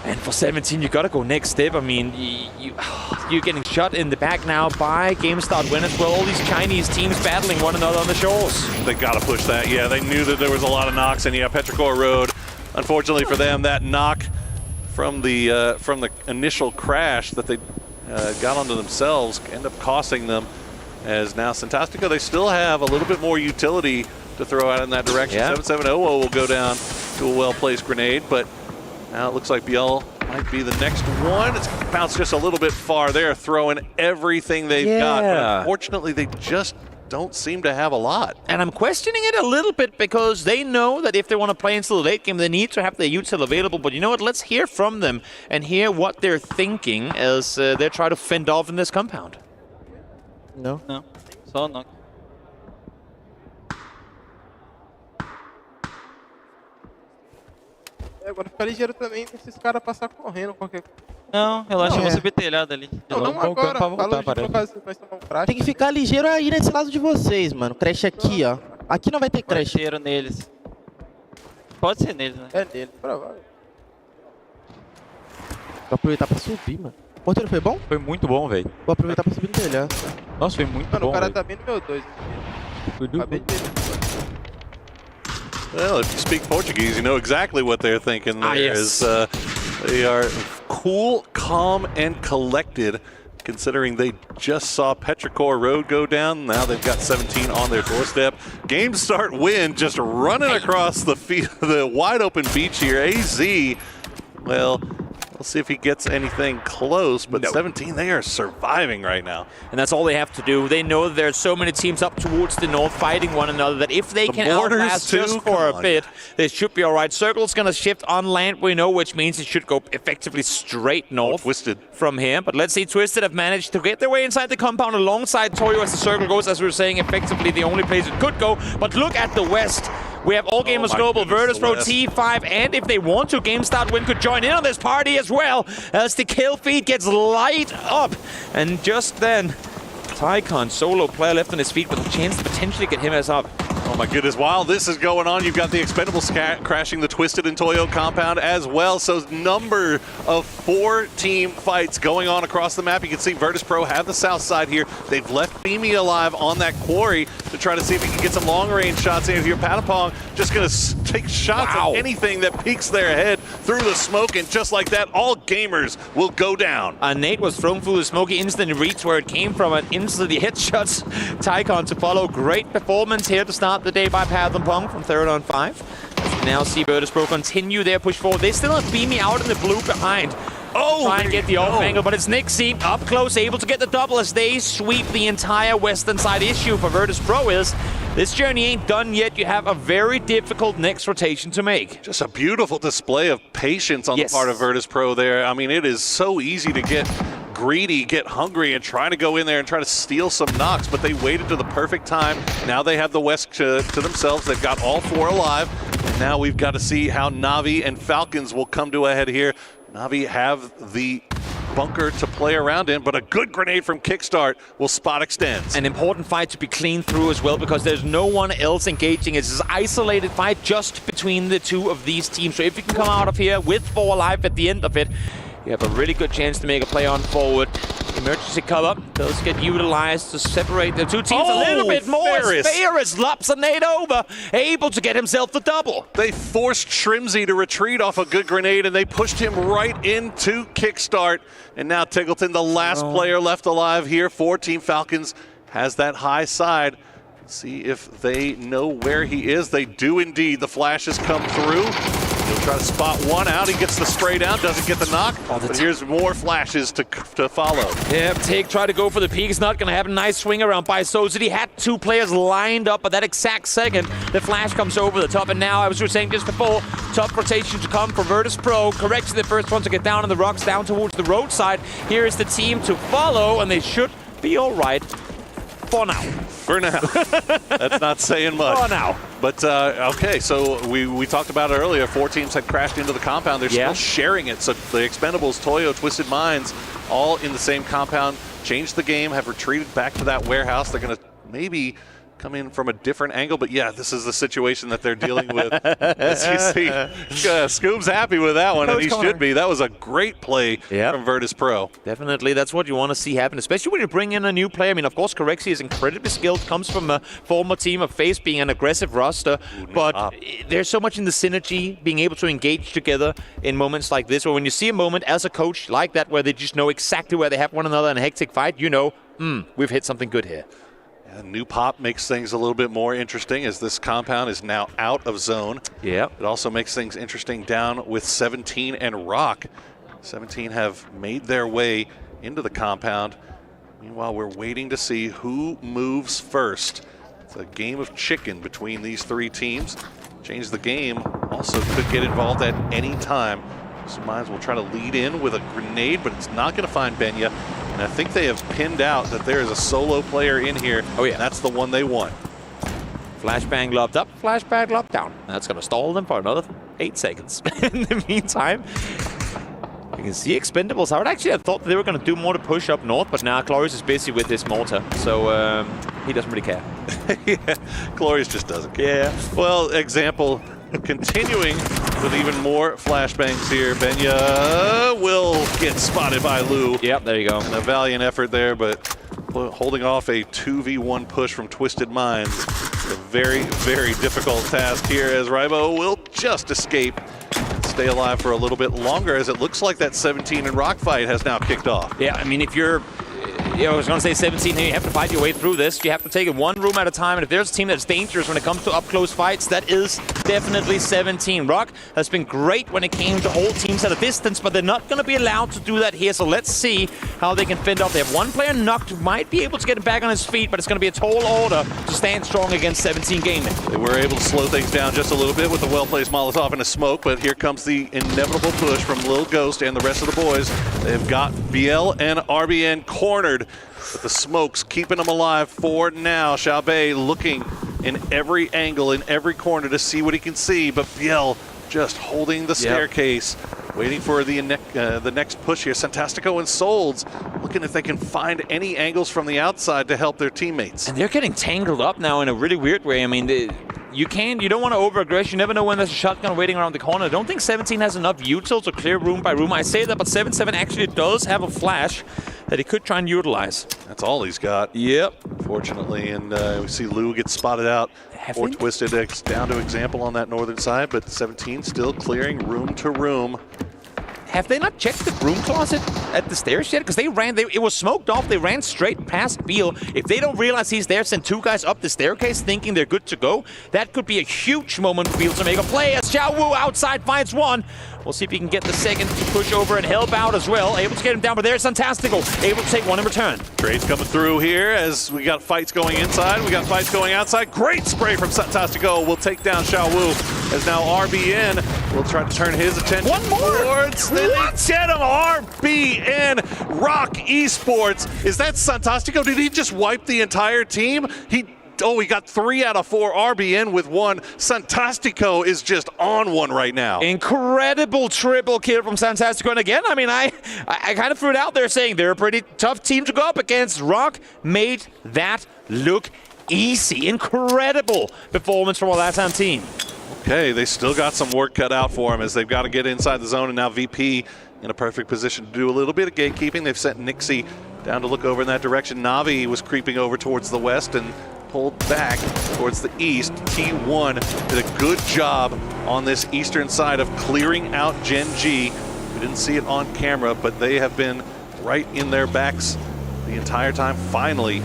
And for 17, you got to go next step. I mean, you're getting shot in the back now by Game Start winners. Well, all these Chinese teams battling one another on the shores. They got to push that. Yeah, they knew that there was a lot of knocks, and Petrichor Road, unfortunately for them, that knock from the initial crash that they got onto themselves ended up costing them. As now Fantastico, they still have a little bit more utility to throw out in that direction. 770 will go down to a well-placed grenade, but now it looks like Biel might be the next one. It's bounced just a little bit far there, throwing everything they've got. But unfortunately, they just don't seem to have a lot. And I'm questioning it a little bit, because they know that if they want to play into the late game, they need to have their util available. But you know what? Let's hear from them and hear what they're thinking as they try to fend off in this compound. No. Só knock. Agora fica ligeiro também pra esses caras passar correndo qualquer coisa. Não, relaxa, eu vou subir telhado ali. Não agora, Tem que ficar ligeiro aí nesse lado de vocês, mano. Crash aqui, ó. Aqui não vai ter crash. Inteiro neles. Pode ser neles, né? É neles, provável. Vou aproveitar pra subir, mano. O porteiro foi bom? Foi muito bom, velho. Vou aproveitar pra subir no telhado. Nossa, foi muito bom. Mano, o cara tá bem no meu 2. Acabei de ver. Well, if you speak Portuguese, you know exactly what they're thinking there. They are cool, calm, and collected, considering they just saw Petrichor Road go down. Now they've got 17 on their doorstep. Game Start win, just running across the wide open beach here. AZ, well, we'll see if he gets anything close, but 17, they are surviving right now. And that's all they have to do. They know that there are so many teams up towards the north fighting one another that if they can outlast just for a bit, they should be all right. Circle's going to shift on land, we know, which means it should go effectively straight north from here. But let's see, Twisted have managed to get their way inside the compound alongside Toyo as the circle goes, as we were saying, effectively the only place it could go. But look at the west. We have All Gamers Global, Virtus Pro, T5, and if they want to, Game Start Win could join in on this party as well, as the kill feed gets light up. And just then, Tycon, solo player left on his feet with a chance to potentially get him as up. Oh my goodness, while this is going on, you've got the Expendables crashing the Twisted and Toyo compound as well. So number of 4 team fights going on across the map. You can see Virtus Pro have the south side here. They've left Beamy alive on that quarry to try to see if he can get some long range shots in here. Patapong just going to take shots at anything that peeks their head through the smoke, and just like that, all gamers will go down. Nate was thrown through the smoke. He instantly reached where it came from and instantly headshots Tycon to follow. Great performance here to start the day by Patapong from 3rd on 5. As we now see Virtus Pro continue their push forward. They still have Beamy out in the blue behind. Try and get the off angle, but it's Nixie up close, able to get the double as they sweep the entire western side. Issue for Virtus Pro is this journey ain't done yet. You have a very difficult next rotation to make. Just a beautiful display of patience on the part of Virtus Pro there. I mean, it is so easy to get greedy, get hungry, and try to go in there and try to steal some knocks, but they waited to the perfect time. Now they have the West to themselves. They've got all 4 alive, and now we've got to see how Na'Vi and Falcons will come to a head here. Na'Vi have the bunker to play around in, but a good grenade from Kickstart will spot extends. An important fight to be cleaned through as well, because there's no one else engaging. It's an isolated fight just between the 2 of these teams. So if you can come out of here with 4 alive at the end of it, you have a really good chance to make a play on forward. Emergency cover does get utilized to separate the 2 teams a little bit more. Ferris lops a nade over, able to get himself the double. They forced Shrimsy to retreat off a good grenade, and they pushed him right into Kickstart. And now Tiggleton, the last player left alive here for Team Falcons, has that high side. See if they know where he is. They do indeed. The flashes come through. He'll try to spot one out. He gets the spray down, doesn't get the knock. But here's more flashes to follow. Yeah, Tig tried to go for the peak. It's not going to happen. Nice swing around by Sozid. He had 2 players lined up at that exact second. The flash comes over the top, and now, I was saying just before, top rotation to come for Virtus Pro. Corrects the first one to get down on the rocks, down towards the roadside. Here is the team to follow, and they should be all right. For now. For now. That's not saying much. For now. But, okay, so we talked about it earlier. 4 teams had crashed into the compound. They're still sharing it. So the Expendables, Toyo, Twisted Minds, all in the same compound, changed the game, have retreated back to that warehouse. They're going to maybe come in from a different angle, but yeah, this is the situation that they're dealing with. As you see, Scoob's happy with that one, and he should be. That was a great play from Virtus Pro. Definitely, that's what you want to see happen, especially when you bring in a new player. I mean, of course, Corexi is incredibly skilled, comes from a former team of FaZe being an aggressive roster, but there's so much in the synergy, being able to engage together in moments like this, or when you see a moment as a coach like that where they just know exactly where they have one another in a hectic fight, you know, we've hit something good here. A new pop makes things a little bit more interesting as this compound is now out of zone. Yeah. It also makes things interesting down with 17 and Rock. 17 have made their way into the compound. Meanwhile, we're waiting to see who moves first. It's a game of chicken between these 3 teams. Change the game also could get involved at any time. Minds will try to lead in with a grenade, but it's not going to find Benya. And I think they have pinned out that there is a solo player in here. Oh yeah, and that's the one they want. Flashbang lobbed up, flashbang lobbed down. That's going to stall them for another 8 seconds. In the meantime, you can see Expendables. I would actually have thought they were going to do more to push up north, but now Glorious is busy with this mortar, so he doesn't really care. Yeah, Glorious just doesn't care. Yeah. Well, example, continuing with even more flashbangs here. Benya will get spotted by Lou. Yep, there you go. And a valiant effort there, but holding off a 2v1 push from Twisted Minds. A very, very difficult task here as Rybo will just escape and stay alive for a little bit longer, as it looks like that 17 and Rock fight has now kicked off. Yeah, I mean, if you're... I was going to say 17, you have to fight your way through this. You have to take it one room at a time, and if there's a team that's dangerous when it comes to up-close fights, that is definitely 17. Rock has been great when it came to hold teams at a distance, but they're not going to be allowed to do that here, so let's see how they can fend off. They have one player knocked, who might be able to get him back on his feet, but it's going to be a tall order to stand strong against 17 Gaming. They were able to slow things down just a little bit with the well-placed Molotov and a smoke, but here comes the inevitable push from Lil Ghost and the rest of the boys. They've got BL and RBN cornered, but the smoke's keeping them alive for now. Xiaobei looking in every angle, in every corner to see what he can see, but BL just holding the staircase, waiting for the next push here. Santastico and Solds looking if they can find any angles from the outside to help their teammates. And they're getting tangled up now in a really weird way. I mean, you don't want to over-aggress. You never know when there's a shotgun waiting around the corner. I don't think 17 has enough util to clear room by room. I say that, but 7-7 actually does have a flash that he could try and utilize. That's all he's got. Yep. Fortunately, and we see Lou get spotted out. Or Twisted down to example on that northern side, but 17 still clearing room to room. Have they not checked the broom closet at the stairs yet? Because it was smoked off. They ran straight past Beal. If they don't realize he's there, send 2 guys up the staircase thinking they're good to go. That could be a huge moment for Beal to make a play as Xiao Wu outside finds one. We'll see if he can get the second to push over and help out as well. Able to get him down, but there's Santastico. Able to take one in return. Trades coming through here as we got fights going inside. We got fights going outside. Great spray from Santastico. Will take down Xiao Wu as now RBN will try to turn his attention towards the get him. RBN Rock Esports. Is that Santastico? Did he just wipe the entire team? He got 3 out of 4. RBN with 1. Santastico is just on one right now. Incredible triple kill from Santastico. And again, I mean, I kind of threw it out there saying they're a pretty tough team to go up against. Rock made that look easy. Incredible performance from our LATAM team. Okay, they still got some work cut out for him as they've got to get inside the zone, and now VP in a perfect position to do a little bit of gatekeeping. They've sent Nixie down to look over in that direction. Navi was creeping over towards the west and pulled back towards the east. T1 did a good job on this eastern side of clearing out Gen G. We didn't see it on camera, but they have been right in their backs the entire time. Finally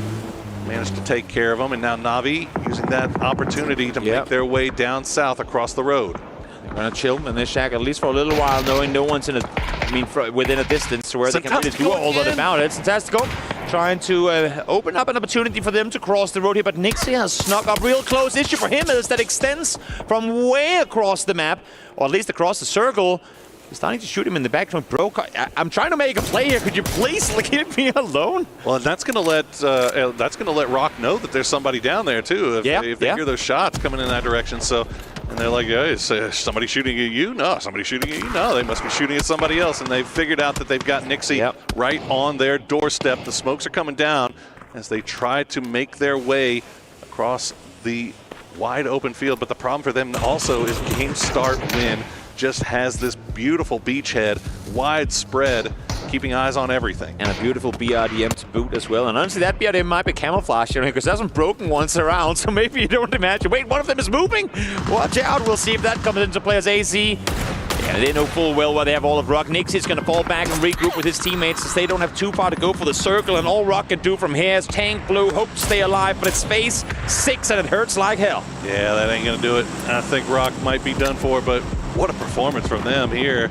managed to take care of them, and now Navi using that opportunity to make their way down south across the road. They're going to chill in this shack at least for a little while, knowing no one's within a distance to where they can really do all that about it. Santastico trying to open up an opportunity for them to cross the road here, but Nixie has snuck up real close. Issue for him is that extends from way across the map, or at least across the circle. He's starting to shoot him in the back. Bro, I'm trying to make a play here. Could you please leave me alone? Well, and that's gonna let Rock know that there's somebody down there too. If they hear those shots coming in that direction. So, and they're like, hey, is somebody shooting at you? No. Somebody shooting at you? No. They must be shooting at somebody else. And they've figured out that they've got Nixie right on their doorstep. The smokes are coming down as they try to make their way across the wide open field. But the problem for them also is game start win just has this beautiful beachhead, widespread, keeping eyes on everything. And a beautiful BRDM to boot as well. And honestly, that BRDM might be camouflaged here because it hasn't broken once around, so maybe you don't imagine. Wait, one of them is moving? Watch out. We'll see if that comes into play as AZ. Yeah, they know full well where they have all of Rock. Nixie's going to fall back and regroup with his teammates since they don't have too far to go for the circle, and all Rock can do from here is tank blue, hope to stay alive, but it's phase 6 and it hurts like hell. Yeah, that ain't going to do it. I think Rock might be done for, but what a performance from them here,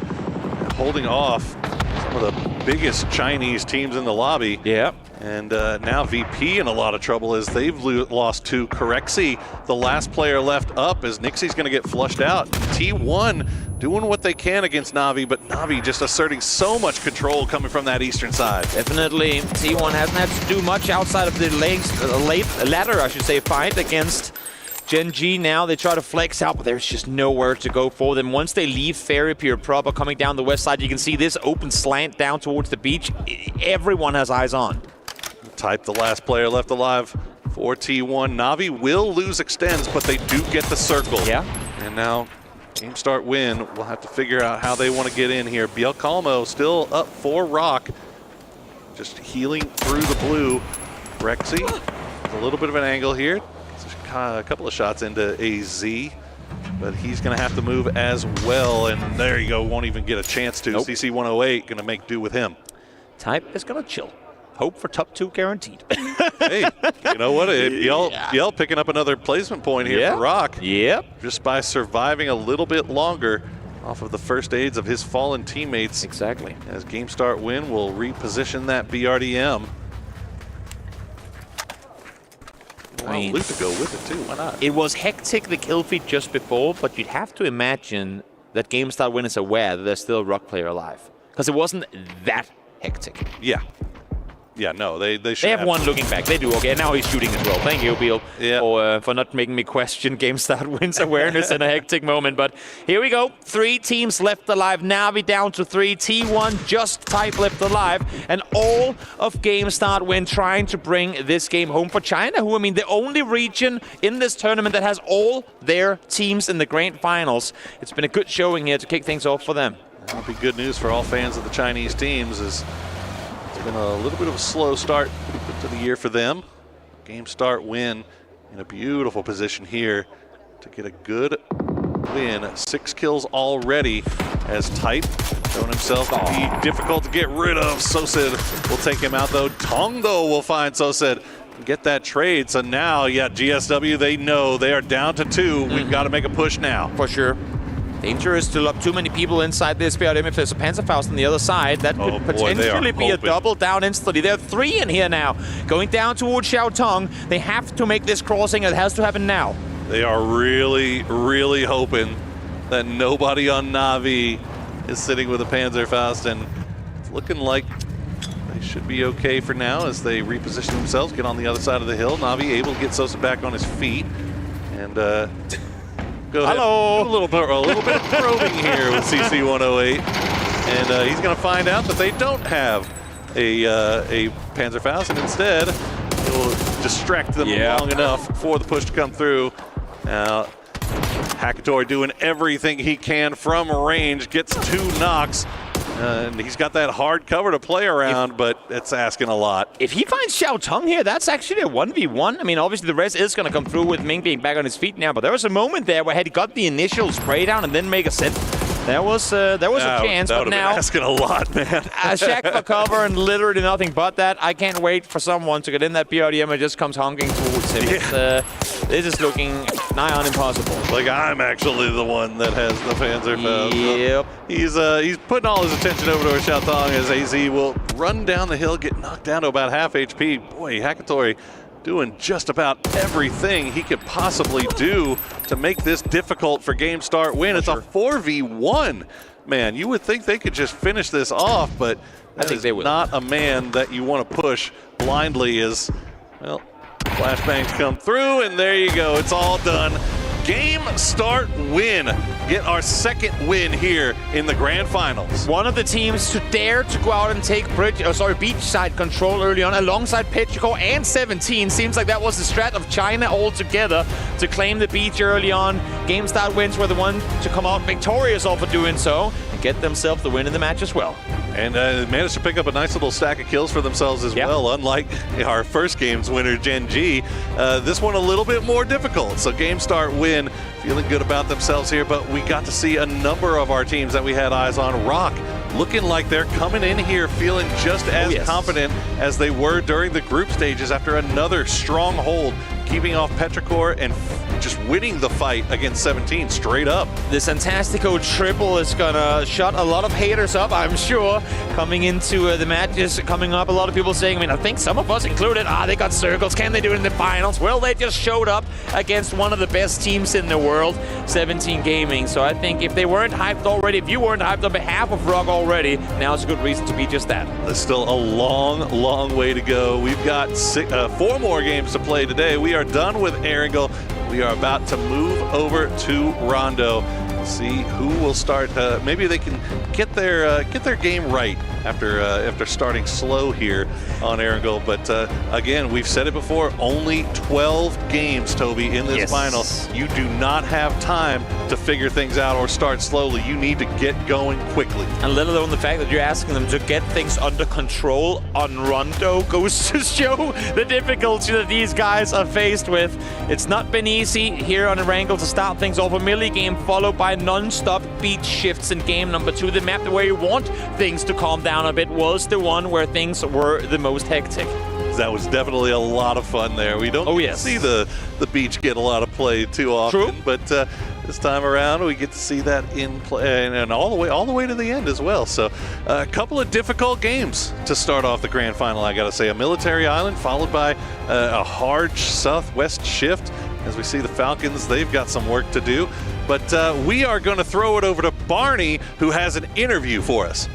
holding off some of the biggest Chinese teams in the lobby. Yeah. And now VP in a lot of trouble as they've lost to Corexi, the last player left up, as Nixie's going to get flushed out. T1 doing what they can against Navi, but Navi just asserting so much control coming from that eastern side. Definitely. T1 hasn't had to do much outside of the latter fight against Gen G. Now they try to flex out, but there's just nowhere to go for them. Once they leave Ferry Pier proper, coming down the west side, you can see this open slant down towards the beach. Everyone has eyes on. Type the last player left alive for T1. Navi will lose extends, but they do get the circle. Yeah. And now game start win. We'll have to figure out how they want to get in here. Biel Calmo still up for Rock. Just healing through the blue. Rexy, a little bit of an angle here. A couple of shots into AZ, but he's going to have to move as well. And there you go. Won't even get a chance to. Nope. CC 108 going to make do with him. Type is going to chill. Hope for top 2 guaranteed. Hey, you know what? Biel picking up another placement point here for Rock. Yep. Just by surviving a little bit longer off of the first aids of his fallen teammates. Exactly. As game start win will reposition that BRDM. I mean, loot to go with it too. Why not? It was hectic, the kill feed just before, but you'd have to imagine that game start win is aware that there's still a Rock player alive, because it wasn't that hectic. Yeah. Yeah, no, they should. They have one looking back. They do. Okay, now he's shooting as well. Thank you, Beal, for not making me question game start wins awareness in a hectic moment. But here we go. 3 teams left alive. Navi down to 3. T1 just tight left alive. And all of game start win trying to bring this game home for China, who, I mean, the only region in this tournament that has all their teams in the grand finals. It's been a good showing here to kick things off for them. That'll be good news for all fans of the Chinese teams. It's been a little bit of a slow start to the year for them. Game start win in a beautiful position here to get a good win. 6 kills already as Type showing himself to be difficult to get rid of. Sosed will take him out though. Tong though will find Sosed and get that trade. So now, yeah, GSW, they know they are down to 2. We've got to make a push now. For sure. Dangerous to lock too many people inside this BRDM. If there's a Panzerfaust on the other side, that could potentially be a double down instantly. There are 3 in here now. Going down towards Xiaotong. They have to make this crossing. It has to happen now. They are really, really hoping that nobody on Na'Vi is sitting with a Panzerfaust, and it's looking like they should be okay for now as they reposition themselves, get on the other side of the hill. Na'Vi able to get Sosa back on his feet, and go ahead. Hello. Do a little bit of probing here with CC108, and he's going to find out that they don't have a Panzerfaust, and instead it will distract them long enough for the push to come through. Now, Hakatori doing everything he can from range, gets 2 knocks, and he's got that hard cover to play around, but it's asking a lot. If he finds Xiaotong here, that's actually a 1v1. I mean, obviously the res is going to come through with Ming being back on his feet now, but there was a moment there where had he got the initial spray down and then make a set, there was a chance, but now asking a lot, man. A shack for cover and literally nothing but that. I can't wait for someone to get in that BRDM and just comes honking towards him. This is looking nigh on impossible. Like, I'm actually the one that has the Panzerfaust. Yep. He's putting all his attention over to Xiaotong as AZ will run down the hill, get knocked down to about half HP. Boy, Hakatori doing just about everything he could possibly do to make this difficult for game start win. It's a 4v1. Man, you would think they could just finish this off, but that is not a man that you want to push blindly as, well, flashbangs come through, and there you go. It's all done. Game start win. Get our 2nd win here in the grand finals. One of the teams to dare to go out and take beachside control early on alongside Petrichor and 17. Seems like that was the strat of China altogether to claim the beach early on. Game start wins were the one to come out victorious over doing so and get themselves the win in the match as well. And managed to pick up a nice little stack of kills for themselves as well, unlike our first game's winner, Gen G. This one a little bit more difficult, so game start win, feeling good about themselves here, but we got to see a number of our teams that we had eyes on. Rock looking like they're coming in here feeling just as confident as they were during the group stages after another strong hold, keeping off Petrichor and just winning the fight against 17 straight up. This Fantastico triple is gonna shut a lot of haters up, I'm sure, coming into the matches coming up. A lot of people saying, I mean, I think some of us included, they got circles, can they do it in the finals? Well, they just showed up against one of the best teams in the world, 17 Gaming. So I think if they weren't hyped already, if you weren't hyped on behalf of Rock already, now it's a good reason to be just that. There's still a long, long way to go. We've got 4 more games to play today. We are done with Erangel. We are about to move over to Rondo. See who will start. Maybe they can get their game right after starting slow here on Erangel. But again, we've said it before. Only 12 games, Toby, in this final. You do not have time to figure things out or start slowly. You need to get going quickly. And let alone the fact that you're asking them to get things under control on Rondo goes to show the difficulty that these guys are faced with. It's not been easy here on Erangel to start things off. A melee game followed by non-stop beat shifts in game number 2. The map where you want things to calm down a bit was the one where things were the most hectic. That was definitely a lot of fun there. We don't see the beach get a lot of play too often, but this time around we get to see that in play and all the way to the end as well. So a couple of difficult games to start off the grand final, I gotta say. A military island followed by a hard southwest shift. As we see the Falcons, they've got some work to do. But we are going to throw it over to Barney, who has an interview for us.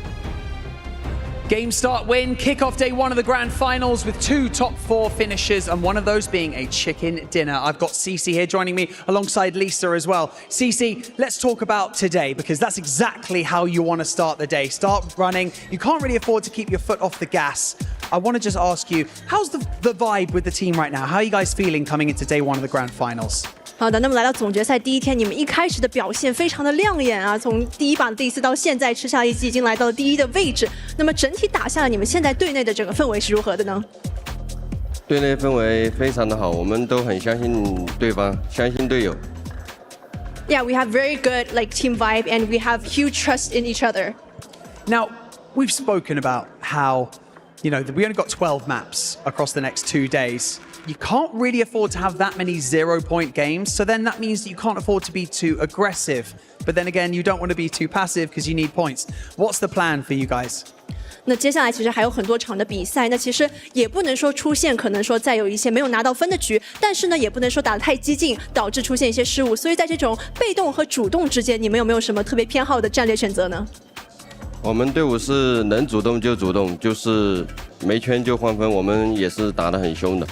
Game start win, kickoff day one of the grand finals with 2 top 4 finishes and one of those being a chicken dinner. I've got Cece here joining me alongside Lisa as well. Cece, let's talk about today because that's exactly how you want to start the day. Start running. You can't really afford to keep your foot off the gas. I want to just ask you, how's the vibe with the team right now? How are you guys feeling coming into day one of the grand finals? 好的，那么来到总决赛第一天，你们一开始的表现非常的亮眼啊！从第一榜第4到现在吃下一击，已经来到了第1的位置。那么整体打下来，你们现在队内的整个氛围是如何的呢？队内氛围非常的好，我们都很相信对方，相信队友。Yeah, we have very good team vibe, and we have huge trust in each other. Now, we've spoken about how, we only got 12 maps across the next 2 days. You can't really afford to have that many 0-point games, so then that means that you can't afford to be too aggressive. But then again, you don't want to be too passive because you need points. What's the plan for you guys? 那接下来其实还有很多场的比赛，那其实也不能说出现可能说再有一些没有拿到分的局，但是呢也不能说打得太激进，导致出现一些失误。所以在这种被动和主动之间，你们有没有什么特别偏好的战略选择呢？我们队伍是能主动就主动，就是没圈就换分，我们也是打得很凶的。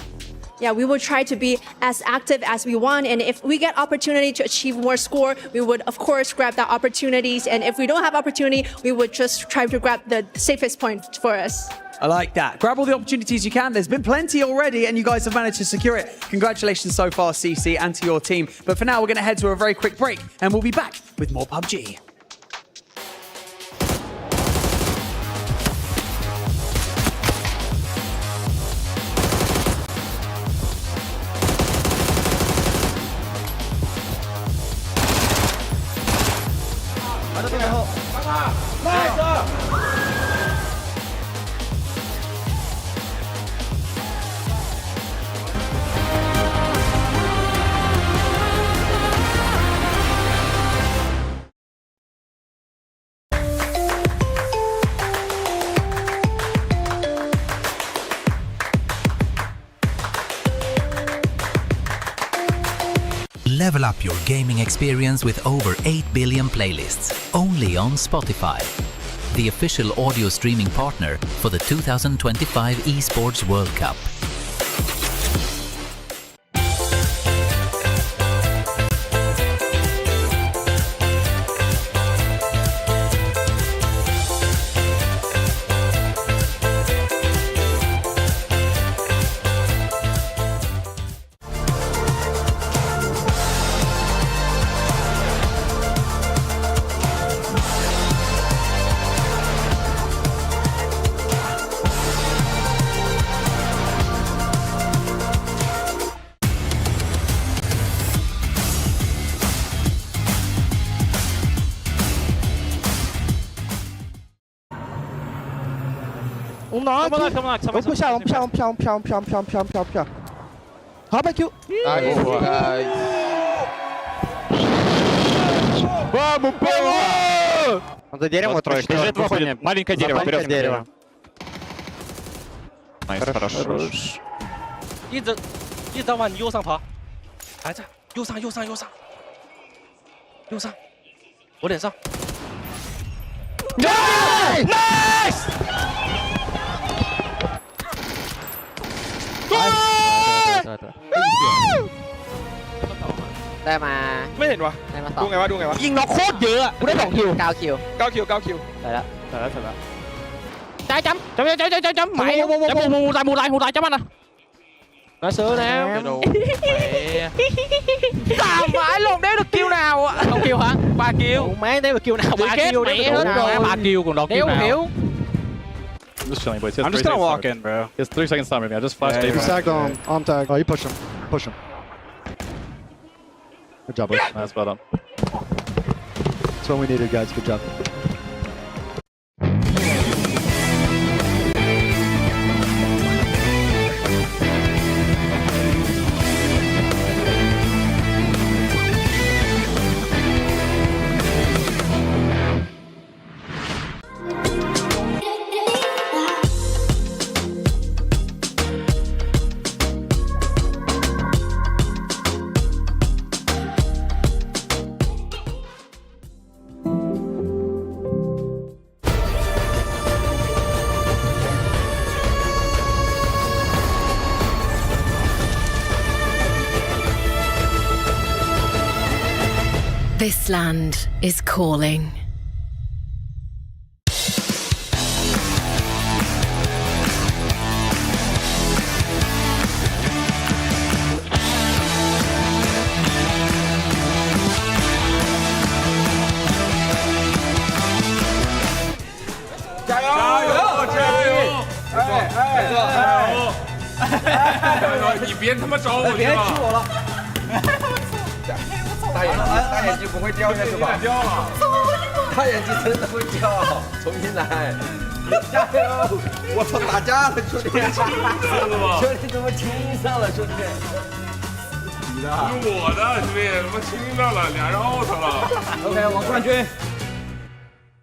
Yeah, we will try to be as active as we want, and if we get opportunity to achieve more score, we would of course grab that opportunities, and if we don't have opportunity, we would just try to grab the safest point for us. I like that. Grab all the opportunities you can. There's been plenty already, and you guys have managed to secure it. Congratulations so far, CC, and to your team. But for now, we're going to head to a very quick break, and we'll be back with more PUBG. Level up your gaming experience with over 8 billion playlists, only on Spotify, the official audio streaming partner for the 2025 Esports World Cup. Come on, 不下，我们飘，好，by Q。За деревом троечка. Маленькое дерево, вперед дерево. Найс, хорош. 一直往你右上跑，还在右上，我脸上。Nice！ ได้มาไม่เห็นวะได้มา2ดูไงวะยิงน็อกโคตรเยอะอ่ะกูได้2คิว9คิวได้แล้วใจจำหมายมูตายจำมันนะnó sướng nè sao phải luôn đéo được kill nào ạ không kill hả 3 kill má đéo được kill nào 3 kill mẹ hết rồi 3 kill còn đâu kill nào I'm just chilling, boys. I'm just gonna walk in, bro. He has 3 seconds time with me. I just flashed. He's tagged on tag. Oh, you push him. Good job, boys. Nice, well done. That's what we needed, guys. Good job. This land is calling.你别他妈找我去了！大眼睛不会掉下去吧？掉了！大眼睛真的会掉，重新来！加油！我操，打架了，兄弟！兄弟怎么亲上了，兄弟？你的？是我的，兄弟，他妈亲上了，俩人 out 了。OK， 王冠军。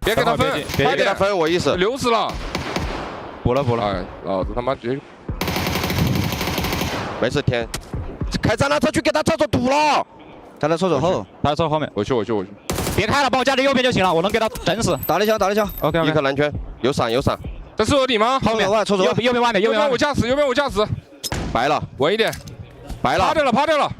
别给他分，别给他分，我意思。流死了。补了。老子他妈直接。没事，天，开战车去给他厕所堵了。他在厕所后，他在厕所后面。我去。别开了，帮我加在右边就行了，我能给他整死。打了一枪。OK。一颗蓝圈，有闪。这是我你吗？后面厕所右边外面，右边我驾驶。白了，稳一点。白了，趴掉了。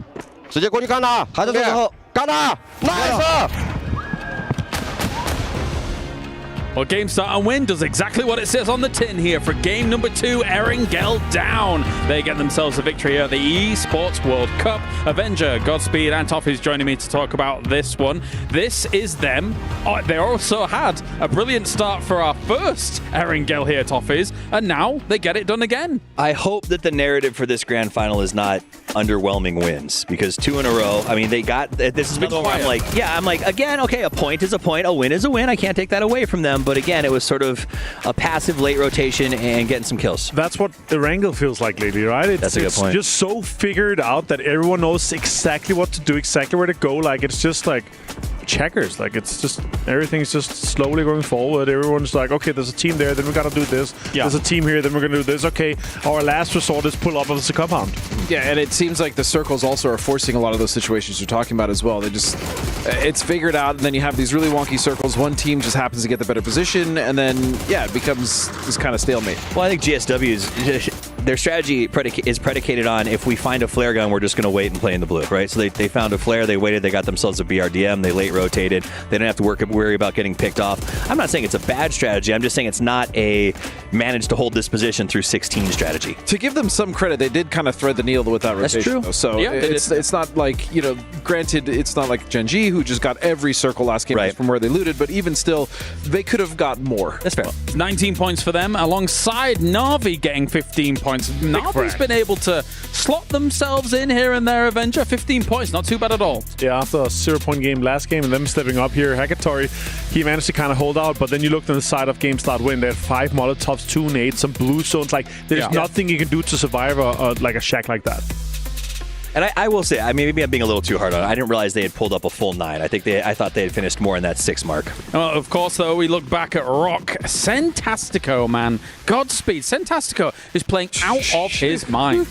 直接过去干他，还在厕所后，干他 ，nice。Well, game start and win does exactly what it says on the tin here for game number 2, Erangel down. They get themselves a victory at the Esports World Cup. Avenger, Godspeed, and Toffee's joining me to talk about this one. This is them. They also had a brilliant start for our first Erangel here, Toffees, and now they get it done again. I hope that the narrative for this grand final is not underwhelming wins, because 2 in a row, I mean, they got, this is another one where I'm like, again, okay, a point is a point, a win is a win. I can't take that away from them. But again, it was sort of a passive late rotation and getting some kills. That's what Erangel feels like lately, right? That's a good point. It's just so figured out that everyone knows exactly what to do, exactly where to go. Like, it's just like checkers. Like, it's just, everything's just slowly going forward. Everyone's like, okay, there's a team there, then we got to do this. Yeah. There's a team here, then we're going to do this. Okay, our last resort is pull up of the compound. Yeah, and it seems like the circles also are forcing a lot of those situations you're talking about as well. They just, it's figured out, and then you have these really wonky circles. One team just happens to get the better position, and then, yeah, it becomes this kind of stalemate. Well, I think GSW's, their strategy is predicated on, if we find a flare gun, we're just going to wait and play in the blue, right? So they found a flare, they waited, they got themselves a BRDM, they late rotated, they didn't have to worry about getting picked off. I'm not saying it's a bad strategy, I'm just saying it's not a manage to hold this position through 16 strategy. To give them some credit, they did kind of thread the needle with that rotation. That's true. Though. So yeah, it's not like, you know, granted, it's not like Genji, who just got every circle last game from where they looted, but even still, they could have got more. That's fair. 19 points for them, alongside Na'Vi getting 15 points. Na'Vi's been able to slot themselves in here and there, Avenger. 15 points, not too bad at all. Yeah, after a 0-point game last game and them stepping up here, Hakatori, he managed to kind of hold out, but then you looked on the side of game start win. They had 5 Molotovs, 2 nades, some blue zones. Like, there's nothing you can do to survive like a shack like that. And I will say, I mean, maybe I'm being a little too hard on it. I didn't realize they had pulled up a full 9. I thought they had finished more in that 6 mark. Of course, though, we look back at Rock. Sentastico, man. Godspeed. Sentastico is playing out of his mind.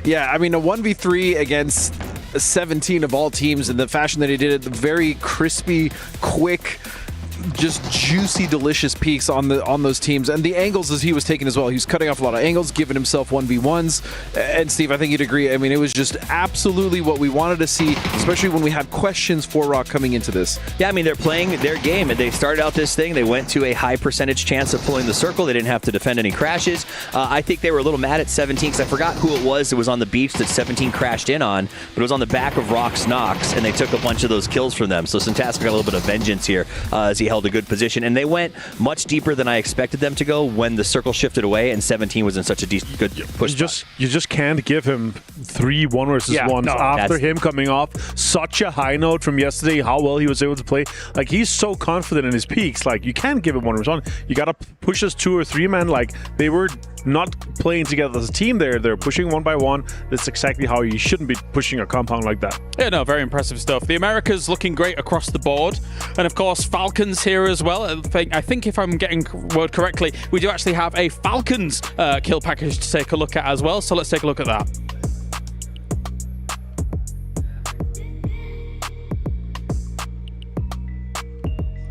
Yeah, I mean, a 1v3 against 17 of all teams in the fashion that he did it, very crispy, quick, just juicy, delicious peaks on those teams, and the angles as he was taking as well. He was cutting off a lot of angles, giving himself 1v1s. And Steve, I think you'd agree. I mean, it was just absolutely what we wanted to see, especially when we had questions for Rock coming into this. Yeah, I mean, they're playing their game, and they started out this thing. They went to a high percentage chance of pulling the circle. They didn't have to defend any crashes. I think they were a little mad at 17 because I forgot who it was. It was on the beach that 17 crashed in on, but it was on the back of Rock's Nox, and they took a bunch of those kills from them. So Sentastico got a little bit of vengeance here as he held a good position, and they went much deeper than I expected them to go when the circle shifted away and 17 was in such a good push. You just can't give him 3 1 versus 1s after him coming off such a high note from yesterday, how well he was able to play. Like, he's so confident in his peaks. Like, you can't give him 1 versus 1. You gotta push us 2 or 3 men. Like, they were not playing together as a team there. They're pushing 1 by 1. That's exactly how you shouldn't be pushing a compound like that. Yeah, no, very impressive stuff. The Americas looking great across the board. And of course, Falcons here as well. I think if I'm getting word correctly, we do actually have a Falcons kill package to take a look at as well. So let's take a look at that.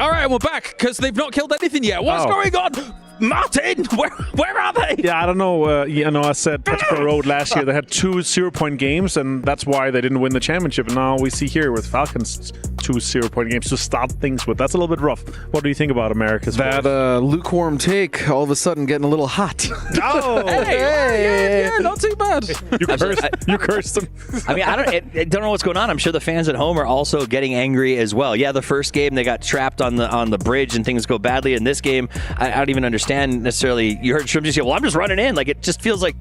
All right, we're back because they've not killed anything yet. What's going on? Martin, where are they? Yeah, I don't know. I said Peterborough Road last year. They had 2 0-point games, and that's why they didn't win the championship. And now we see here with Falcons 2 0-point games to start things with. That's a little bit rough. What do you think about America's that lukewarm take? All of a sudden, getting a little hot. Oh, hey, yeah, not too bad. You cursed them. I mean, I don't know what's going on. I'm sure the fans at home are also getting angry as well. Yeah, the first game they got trapped on the bridge and things go badly. In this game, I don't even understand necessarily. You heard Shrimp just say, "Well, I'm just running in." Like, it just feels like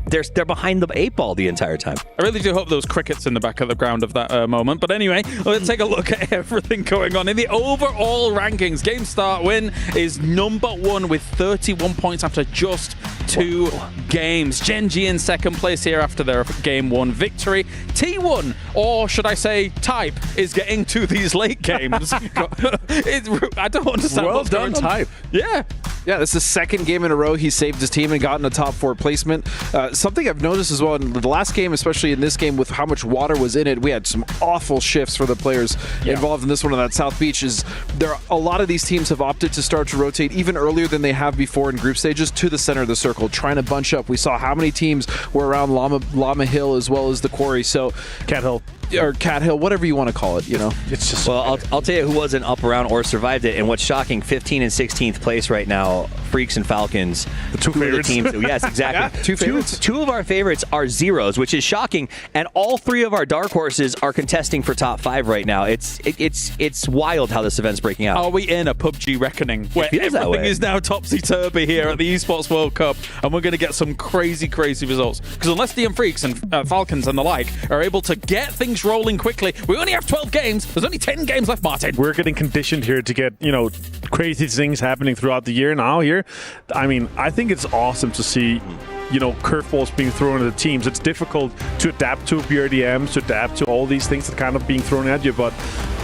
they're behind the 8 ball the entire time. I really do hope those crickets in the back of the ground of that moment. But anyway, let's take a look at everything going on. In the overall rankings, Game Start Win is number 1 with 31 points after just 2 games. Gen G in second place here after their Game 1 victory. T1, or should I say Type, is getting to these late games. I don't understand what's going on. Type. Yeah. Yeah, this is the second game in a row he saved his team and gotten a top 4 placement. Something I've noticed as well in the last game, especially in this game with how much water was in it, we had some awful shifts for the players involved in this one on that South Beach. A lot of these teams have opted to start to rotate even earlier than they have before in group stages to the center of the circle, trying to bunch up. We saw how many teams were around Llama Hill as well as the quarry. So Cat Hill. Or Cat Hill, whatever you want to call it, you know. It's just I'll tell you who wasn't up around or survived it, and what's shocking, 15 and 16th place right now, Freaks and Falcons. The 2 favorites. The teams, yes, exactly. Yeah, 2 favorites. Two of our favorites are zeros, which is shocking, and all 3 of our dark horses are contesting for top 5 right now. It's wild how this event's breaking out. Are we in a PUBG reckoning where everything is now topsy-turvy here at the Esports World Cup, and we're going to get some crazy results? Because unless the Freaks and Falcons and the like are able to get things rolling quickly, we only have 12 games. There's only 10 games left, Martin. We're getting conditioned here to get, crazy things happening throughout the year now here. I mean, I think it's awesome to see curveballs being thrown at the teams. It's difficult to adapt to BRDMs, to adapt to all these things that kind of being thrown at you, but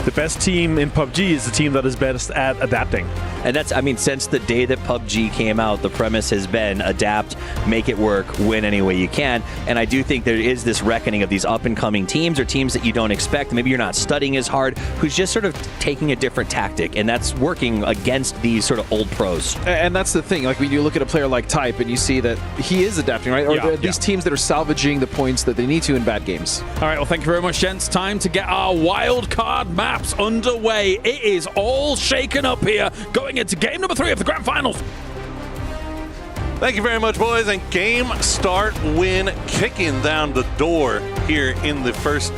the best team in PUBG is the team that is best at adapting. And that's, since the day that PUBG came out, the premise has been adapt, make it work, win any way you can. And I do think there is this reckoning of these up-and-coming teams or teams that you don't expect. Maybe you're not studying as hard, who's just sort of taking a different tactic, and that's working against these sort of old pros. And that's the thing. Like, when you look at a player like Type and you see that he is adapting, right? Or these teams that are salvaging the points that they need to in bad games. All right, well, thank you very much, gents. Time to get our wild card maps underway. It is all shaken up here, going into game number 3 of the grand finals. Thank you very much, boys. And Game Start Win kicking down the door here in the first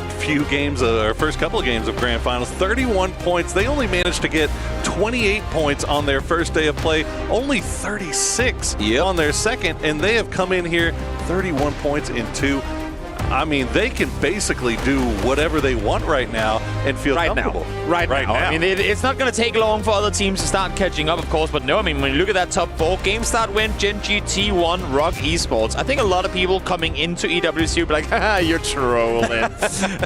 couple of games of grand finals. 31 points. They only managed to get 28 points on their first day of play, only 36 on their second, and they have come in here 31 points in 2. They can basically do whatever they want right now and feel comfortable. Right now. It's not going to take long for other teams to start catching up, of course, but no, when you look at that top 4, Game Start Win, Gen G, T1, Rock Esports. I think a lot of people coming into EWC will be like, haha, you're trolling.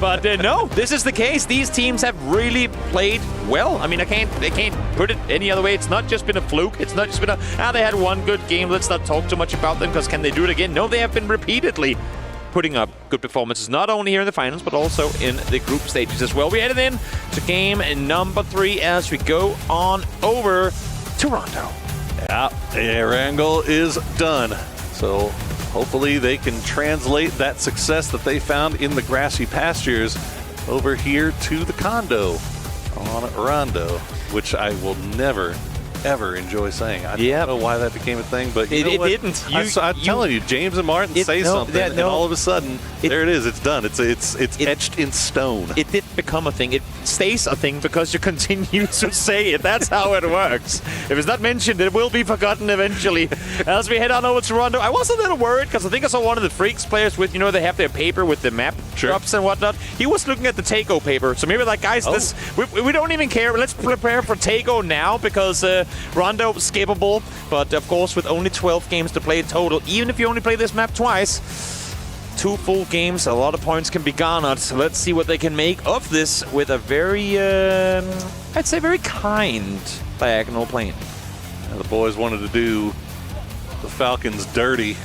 But no, this is the case. These teams have really played well. I can't put it any other way. It's not just been a fluke. It's not just been they had one good game. Let's not talk too much about them, because can they do it again? No, they have been repeatedly putting up good performances, not only here in the finals, but also in the group stages as well. We're headed in to game number 3 as we go on over to Rondo. Yeah, Erangel is done. So hopefully they can translate that success that they found in the grassy pastures over here to the condo on Rondo, which I will never ever enjoy saying. I don't know why that became a thing, but it didn't. I'm telling you, James and Martin say something, and all of a sudden, there it is. It's done. It's etched in stone. It didn't become a thing. It stays a thing because you continue to say it. That's how it works. If it's not mentioned, it will be forgotten eventually. As we head on over to Rondo, I was a little worried because I think I saw one of the Freaks players with, they have their paper with the map drops and whatnot. He was looking at the Taco paper. So maybe guys, we don't even care. Let's prepare for Taco now because Rondo skippable, but of course with only 12 games to play total, even if you only play this map twice, 2 full games, a lot of points can be garnered. So let's see what they can make of this with a very, I'd say very kind diagonal plane. The boys wanted to do the Falcons dirty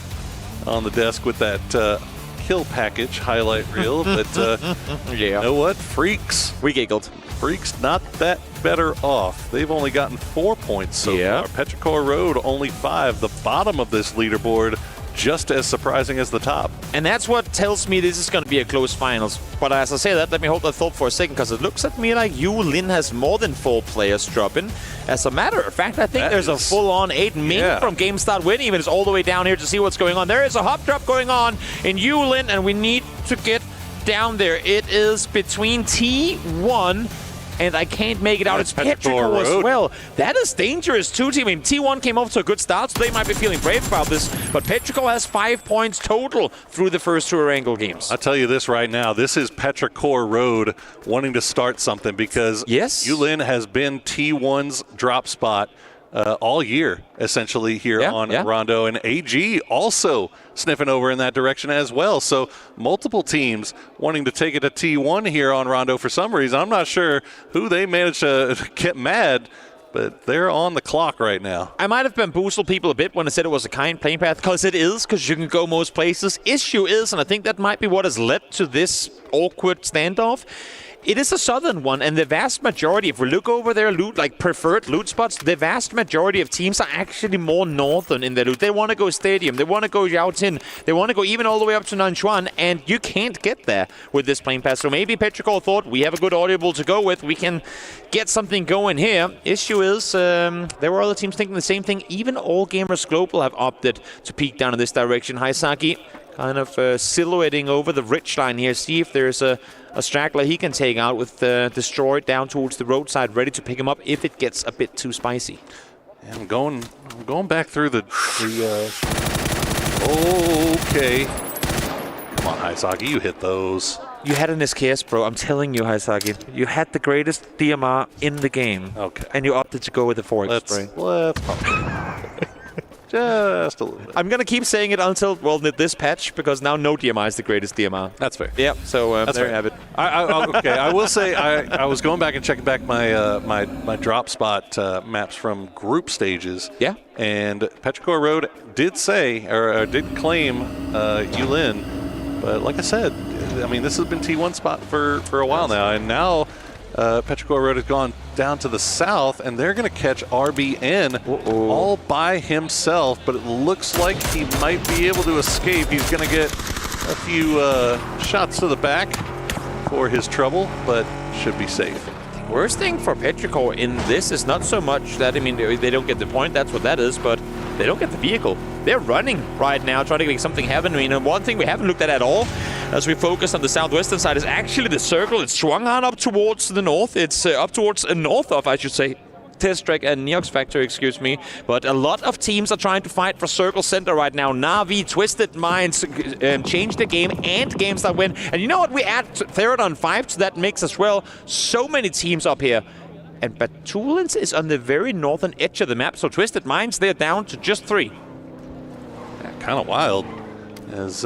on the desk with that kill package highlight reel, but you know what? Freaks. We giggled. Freaks not that better off. They've only gotten 4 points so far. Petrichor Road only 5. The bottom of this leaderboard just as surprising as the top. And that's what tells me this is going to be a close finals. But as I say that, let me hold that thought for a second, because it looks at me like Lin has more than 4 players dropping. As a matter of fact, I think there's a full-on 8 Ming from Game Start Win, even is all the way down here to see what's going on. There is a hop drop going on in Lin, and we need to get down there. It is between T1 and I can't make it out. It's Petrichor as well. That is dangerous too, team. I mean, T1 came off to a good start, so they might be feeling brave about this. But Petrichor has 5 points total through the first 2 Erangel games. I'll tell you this right now. This is Petrichor Road wanting to start something, because Yulin has been T1's drop spot all year, essentially, here on Rondo. And AG also sniffing over in that direction as well. So multiple teams wanting to take it to T1 here on Rondo for some reason. I'm not sure who they managed to get mad, but they're on the clock right now. I might have bamboozled people a bit when I said it was a kind playing path, because it is, because you can go most places. Issue is, and I think that might be what has led to this awkward standoff, it is a southern one, and the vast majority, if we look over their loot, like preferred loot spots, the vast majority of teams are actually more northern in their loot. They want to go Stadium, they want to go Yaotin, they want to go even all the way up to Nanchuan, and you can't get there with this plane pass. So maybe Petrichor thought, we have a good audible to go with, we can get something going here. Issue is, there were other teams thinking the same thing. Even All Gamers Global have opted to peek down in this direction. Haisaki kind of silhouetting over the ridge line here. See if there's a straggler he can take out with Destroyed down towards the roadside, ready to pick him up if it gets a bit too spicy. Yeah, I'm going back through the okay. Come on, Haisaki, you hit those. You had an SKS, bro. I'm telling you, Haisaki. You had the greatest DMR in the game. Okay. And you opted to go with the 4X spray. Let's just a little bit. I'm going to keep saying it until, well, this patch, because now no DMR is the greatest DMR. That's fair. Yeah, so there you have it. Okay, I will say I was going back and checking back my my drop spot maps from group stages. Yeah. And Petrichor Road did say, or did claim Yulin. But like I said, I mean, this has been T1 spot for a while now. And now Petrichor Road has gone down to the south, and they're going to catch RBN all by himself, but it looks like he might be able to escape. He's going to get a few shots to the back for his trouble, but should be safe. Worst thing for Petrichor in this is not so much that, I mean, they don't get the point, that's what that is, but they don't get the vehicle. They're running right now, trying to make something happen. I mean, one thing we haven't looked at all, as we focus on the southwestern side, is actually the circle. It's swung on up towards the north. It's up towards north of, I should say, Testrek and Neox Factory, excuse me. But a lot of teams are trying to fight for Circle Center right now. Na'Vi, Twisted Minds change the game, and games that win. And you know what? We add Therodon 5 to that mix as well. So many teams up here. And Batulins is on the very northern edge of the map. So Twisted Minds, they're down to just 3. Yeah, kind of wild. As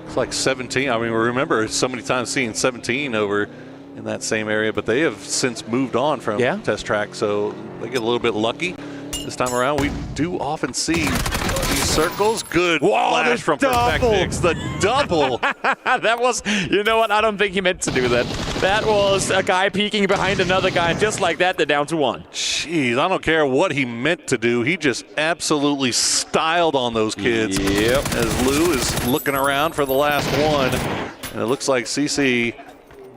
it's like 17. I mean, we remember so many times seeing 17 over in that same area, but they have since moved on from Test Track, so they get a little bit lucky this time around. We do often see these circles. Good flash from Perfectix. The double. That was, you know what? I don't think he meant to do that. That was a guy peeking behind another guy, and just like that, they're down to 1. Jeez, I don't care what he meant to do. He just absolutely styled on those kids. Yep. As Lou is looking around for the last one, and it looks like CC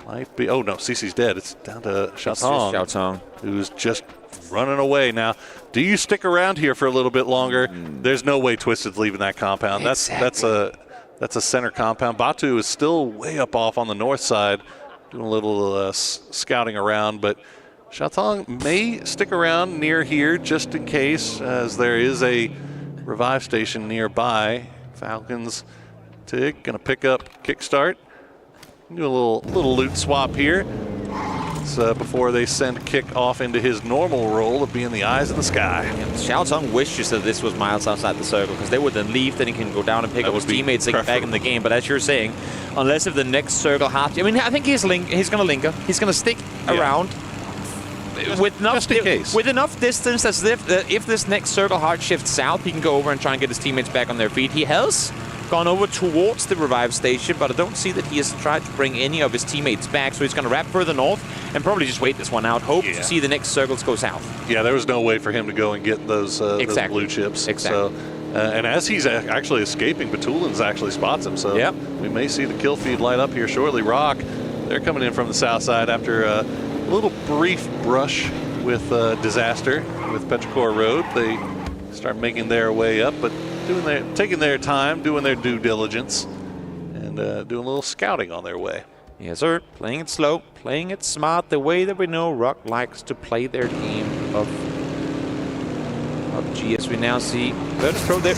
might be. Oh no, CC's dead. It's down to Xiaotong, who's just running away now. Do you stick around here for a little bit longer? There's no way Twisted's leaving that compound. Exactly. That's a center compound. Batu is still way up off on the north side, doing a little scouting around, but Xiaotong may stick around near here just in case, as there is a revive station nearby. Falcons Tig gonna pick up Kickstart. Do a little loot swap here. It's before they send Kick off into his normal role of being the eyes in the sky. Xiaotong wishes that this was miles outside the circle, because they would then leave, then he can go down and pick up his teammates and get back in the game. But as you're saying, unless if the next circle I mean, I think he's going to linger. He's going to stick around with enough distance as if this next circle hard shifts south, he can go over and try and get his teammates back on their feet. He has gone over towards the revive station, but I don't see that he has tried to bring any of his teammates back, so he's going to wrap further north and probably just wait this one out. Hope to see the next circles go south. Yeah, there was no way for him to go and get those blue chips. Exactly. So, and as he's actually escaping, Batulin's actually spots him, so we may see the kill feed light up here shortly. Rock, they're coming in from the south side after a little brief brush with Disaster with Petrichor Road. They start making their way up, but taking their time, doing their due diligence, and doing a little scouting on their way. Yes, sir. Playing it slow, playing it smart, the way that we know Rock likes to play their game of PUBG, as we now see. Virtus Pro there.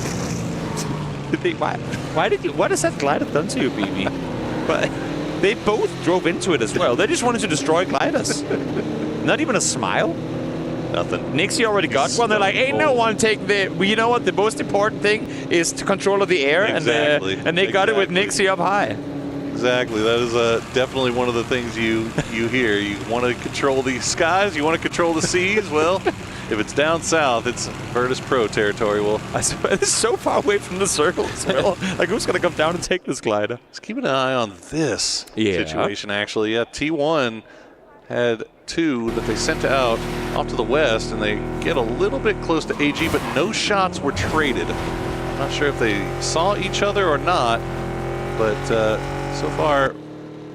What has that glider done to you, BB? But they both drove into it as well. They just wanted to destroy gliders. Not even a smile. Nothing. Nixie already got one. They're like, ain't no one taking the. Well, you know what? The most important thing is to control of the air, and they got it with Nixie up high. Exactly. That is definitely one of the things you hear. You want to control the skies. You want to control the seas. Well, if it's down south, it's Virtus Pro territory. Well, it's so far away from the circle as well. Like, who's going to come down and take this glider? Let's keep an eye on this situation, actually. Yeah, T1 had 2 that they sent out off to the west, and they get a little bit close to AG, but no shots were traded. I'm not sure if they saw each other or not, but so far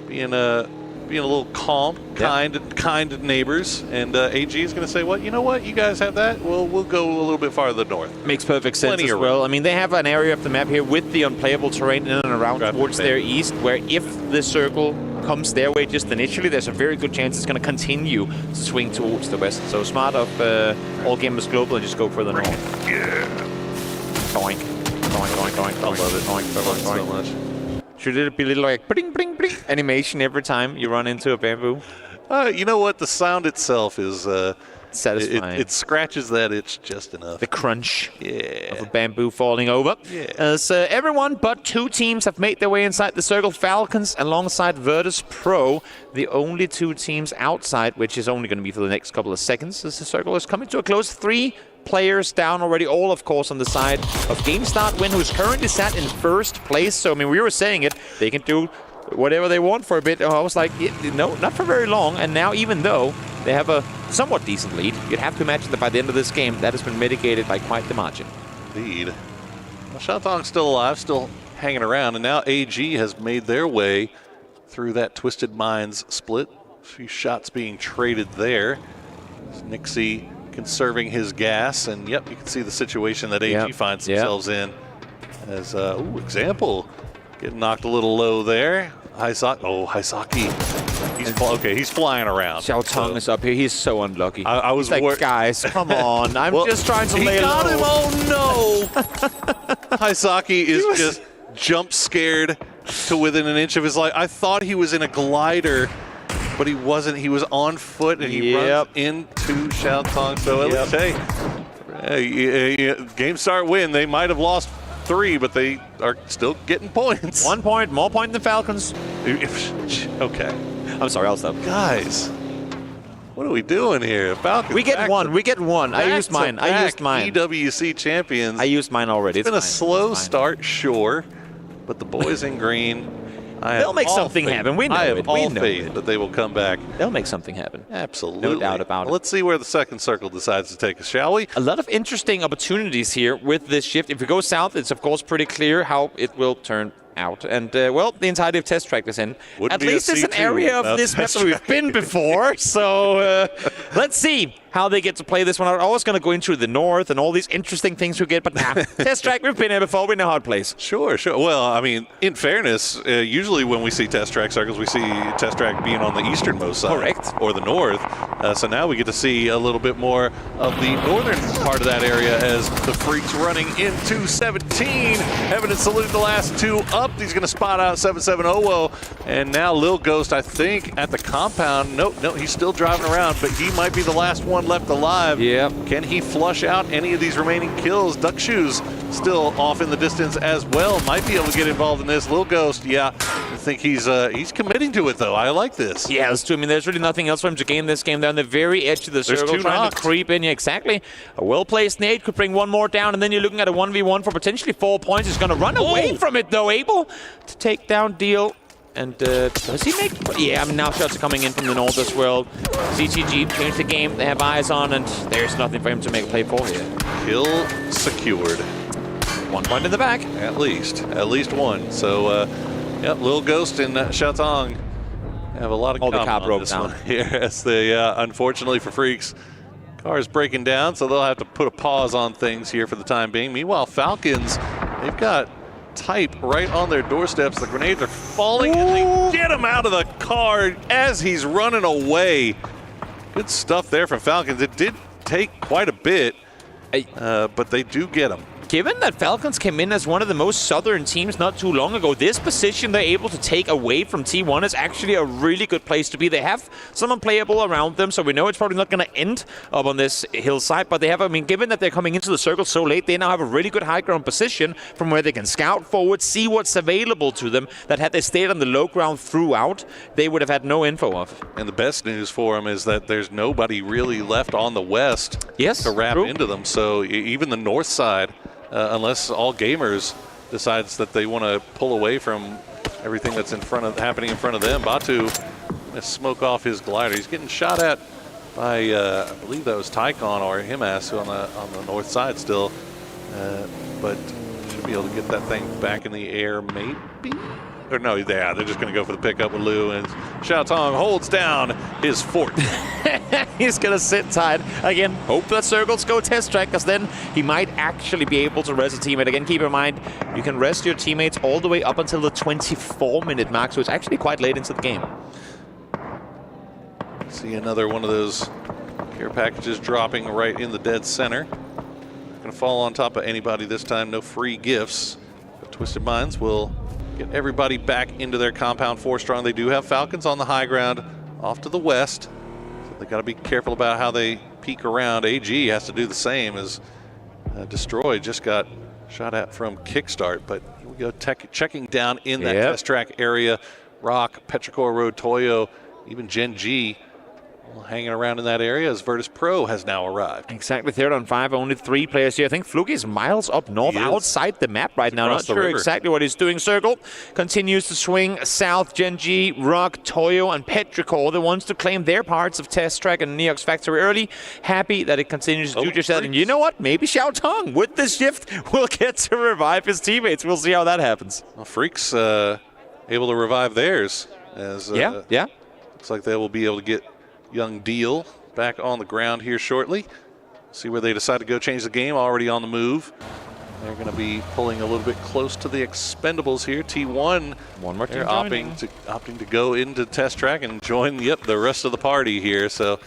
being a little calm, kind neighbors, and AG is going to say, well, you know what, you guys have that, well, we'll go a little bit farther north. Makes perfect sense as well. I mean, they have an area of the map here with the unplayable terrain in and around towards their east, where if the circle comes their way just initially, there's a very good chance it's going to continue to swing towards the west. So smart of all gamers global and just go further north. Yeah. Doink. I love it. Doink. So much. Should it be a little like bling, bling, bling animation every time you run into a bamboo? You know what? The sound itself is satisfying. It scratches that itch just enough. The crunch of a bamboo falling over. As everyone but 2 teams have made their way inside the circle. Falcons alongside Virtus Pro, the only 2 teams outside, which is only going to be for the next couple of seconds as the circle is coming to a close. 3 players down already, all of course on the side of GameStart Win, who's currently sat in first place. So I mean, we were saying it, they can do whatever they want for a bit. I was like, no, not for very long. And now, even though they have a somewhat decent lead, you'd have to imagine that by the end of this game, that has been mitigated by quite the margin. Indeed. Well, Shatong's still alive, still hanging around, and now AG has made their way through that Twisted Minds split. A few shots being traded there. Nixie conserving his gas, and yep, you can see the situation that AG finds themselves in. As example, getting knocked a little low there. Haisaki. He's flying around. Xiao Tong is up here. He's so unlucky. I was like, guys, come on. I'm just trying to lay low. He got him. Oh no! Haisaki is just jump scared to within an inch of his life. I thought he was in a glider, but he wasn't. He was on foot, and he runs into Xiao Tong. So at least, hey, GameStart Win. They might have lost 3, but they are still getting points. 1 point, more point than Falcons. Okay. I'm sorry, I'll stop. Guys, what are we doing here? Falcons. We get one. I used mine. EWC champions. I used mine already. It's been a slow start, sure, but the boys in green, they'll make something happen. We know I have it. all faith that they will come back. They'll make something happen. Absolutely. No doubt about it. Let's see where the second circle decides to take us, shall we? A lot of interesting opportunities here with this shift. If we go south, it's of course pretty clear how it will turn out. And, well, the entirety of Test Track is in. At least it's an area of this map that we've been before. So let's see how they get to play this one out. I was going to go into the north and all these interesting things we get, but nah, Test Track, we've been here before. We know how it plays. Sure. Well, I mean, in fairness, usually when we see Test Track circles, we see Test Track being on the easternmost side. Correct. Or the north. So now we get to see a little bit more of the northern part of that area as the Freaks running into 17. Evident salute the last 2 up. He's going to spot out 7700. And now Lil Ghost, I think, at the compound. No, he's still driving around, but he might be the last one left alive. Yep. Can he flush out any of these remaining kills? Duck Shoes still off in the distance as well. Might be able to get involved in this. Lil Ghost, yeah, I think he's committing to it though. I like this. Yeah, that's true. I mean, there's really nothing else for him to gain this game. They're on the very edge of the circle, trying to creep in. Yeah, exactly. A well-placed nade could bring one more down, and then you're looking at a 1v1 for potentially 4 points. He's going to run away from it though, able to take down Deal. And does he make... Yeah, I mean, now shots are coming in from the north as well. CTG changed the game. They have eyes on, and there's nothing for him to make a play for here. Kill secured. 1 point in the back. At least one. So, yep, Lil Ghost and Xiaotong have a lot of the car broke this down one here. As they, unfortunately for Freaks, car is breaking down, so they'll have to put a pause on things here for the time being. Meanwhile, Falcons, they've got Type right on their doorsteps. The grenades are falling, and they get him out of the car as he's running away. Good stuff there from Falcons. It did take quite a bit, but they do get him. Given that Falcons came in as one of the most southern teams not too long ago, this position they're able to take away from T1 is actually a really good place to be. They have someone playable around them, so we know it's probably not going to end up on this hillside, but they have, I mean, given that they're coming into the circle so late, they now have a really good high ground position from where they can scout forward, see what's available to them, that had they stayed on the low ground throughout, they would have had no info of. And the best news for them is that there's nobody really left on the west to wrap into them, so even the north side, unless All Gamers decides that they want to pull away from everything that's happening in front of them. Batu gonna smoke off his glider. He's getting shot at by I believe that was Tycon or Himas on the north side still, but should be able to get that thing back in the air maybe. Or no, yeah, they're just going to go for the pickup with Liu, and Xiaotong holds down his fort. He's going to sit tight. Again, hope that circles go test track, because then he might actually be able to res a teammate. Again, keep in mind, you can rest your teammates all the way up until the 24-minute mark, so it's actually quite late into the game. See another one of those care packages dropping right in the dead center. Not going to fall on top of anybody this time. No free gifts. But Twisted Minds will get everybody back into their compound 4 strong. They do have Falcons on the high ground off to the west, so they got to be careful about how they peek around. AG has to do the same, as Destroy just got shot at from Kickstart, but here we go, checking down in that test track area. Rock, Petrichor Road, Toyo, even Gen G hanging around in that area as Virtus Pro has now arrived. Exactly, third on 5, only 3 players here. I think Fluky is miles up north, outside the map right now. Not sure exactly what he's doing. Circle continues to swing south. Gen G, Rock, Toyo, and Petrichor, the ones to claim their parts of Test Track and Neox Factory early. Happy that it continues to do just that. And you know what? Maybe Xiaotong, with this shift, will get to revive his teammates. We'll see how that happens. Well, Freaks able to revive theirs. As looks like they will be able to get young Deal back on the ground here shortly. See where they decide to go change the game. Already on the move. They're going to be pulling a little bit close to the expendables here. T1, one more team opting to go into Test Track and join the rest of the party here. So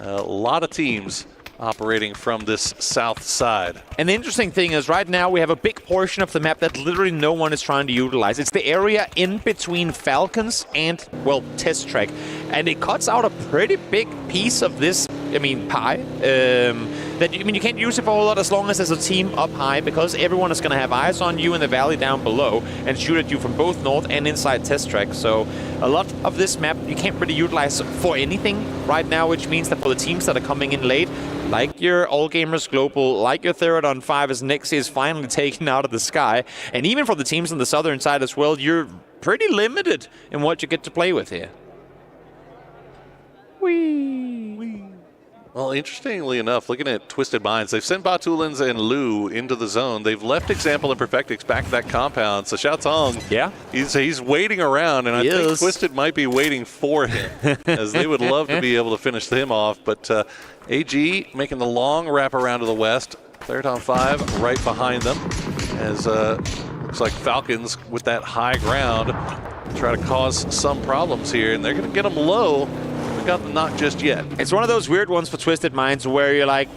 a lot of teams operating from this south side. And the interesting thing is right now we have a big portion of the map that literally no one is trying to utilize. It's the area in between Falcons and, well, Test Track. And it cuts out a pretty big piece of this, I mean, pie. You can't use it for a lot as long as there's a team up high, because everyone is going to have eyes on you in the valley down below and shoot at you from both north and inside Test Track. So a lot of this map you can't really utilize for anything right now, which means that for the teams that are coming in late, like your All Gamers Global, like your third on 5 as Nixie is finally taken out of the sky, and even for the teams on the southern side as well, you're pretty limited in what you get to play with here. Well, interestingly enough, looking at Twisted Minds, they've sent Batulins and Liu into the zone. They've left Example and Perfectix back to that compound. So Xiaotong, he's waiting around, and I think Twisted might be waiting for him, as they would love to be able to finish him off. But AG making the long wrap around to the west. Third on 5 right behind them, as looks like Falcons with that high ground try to cause some problems here, and they're going to get them low. Got the knock just yet. It's one of those weird ones for Twisted Minds where you're like,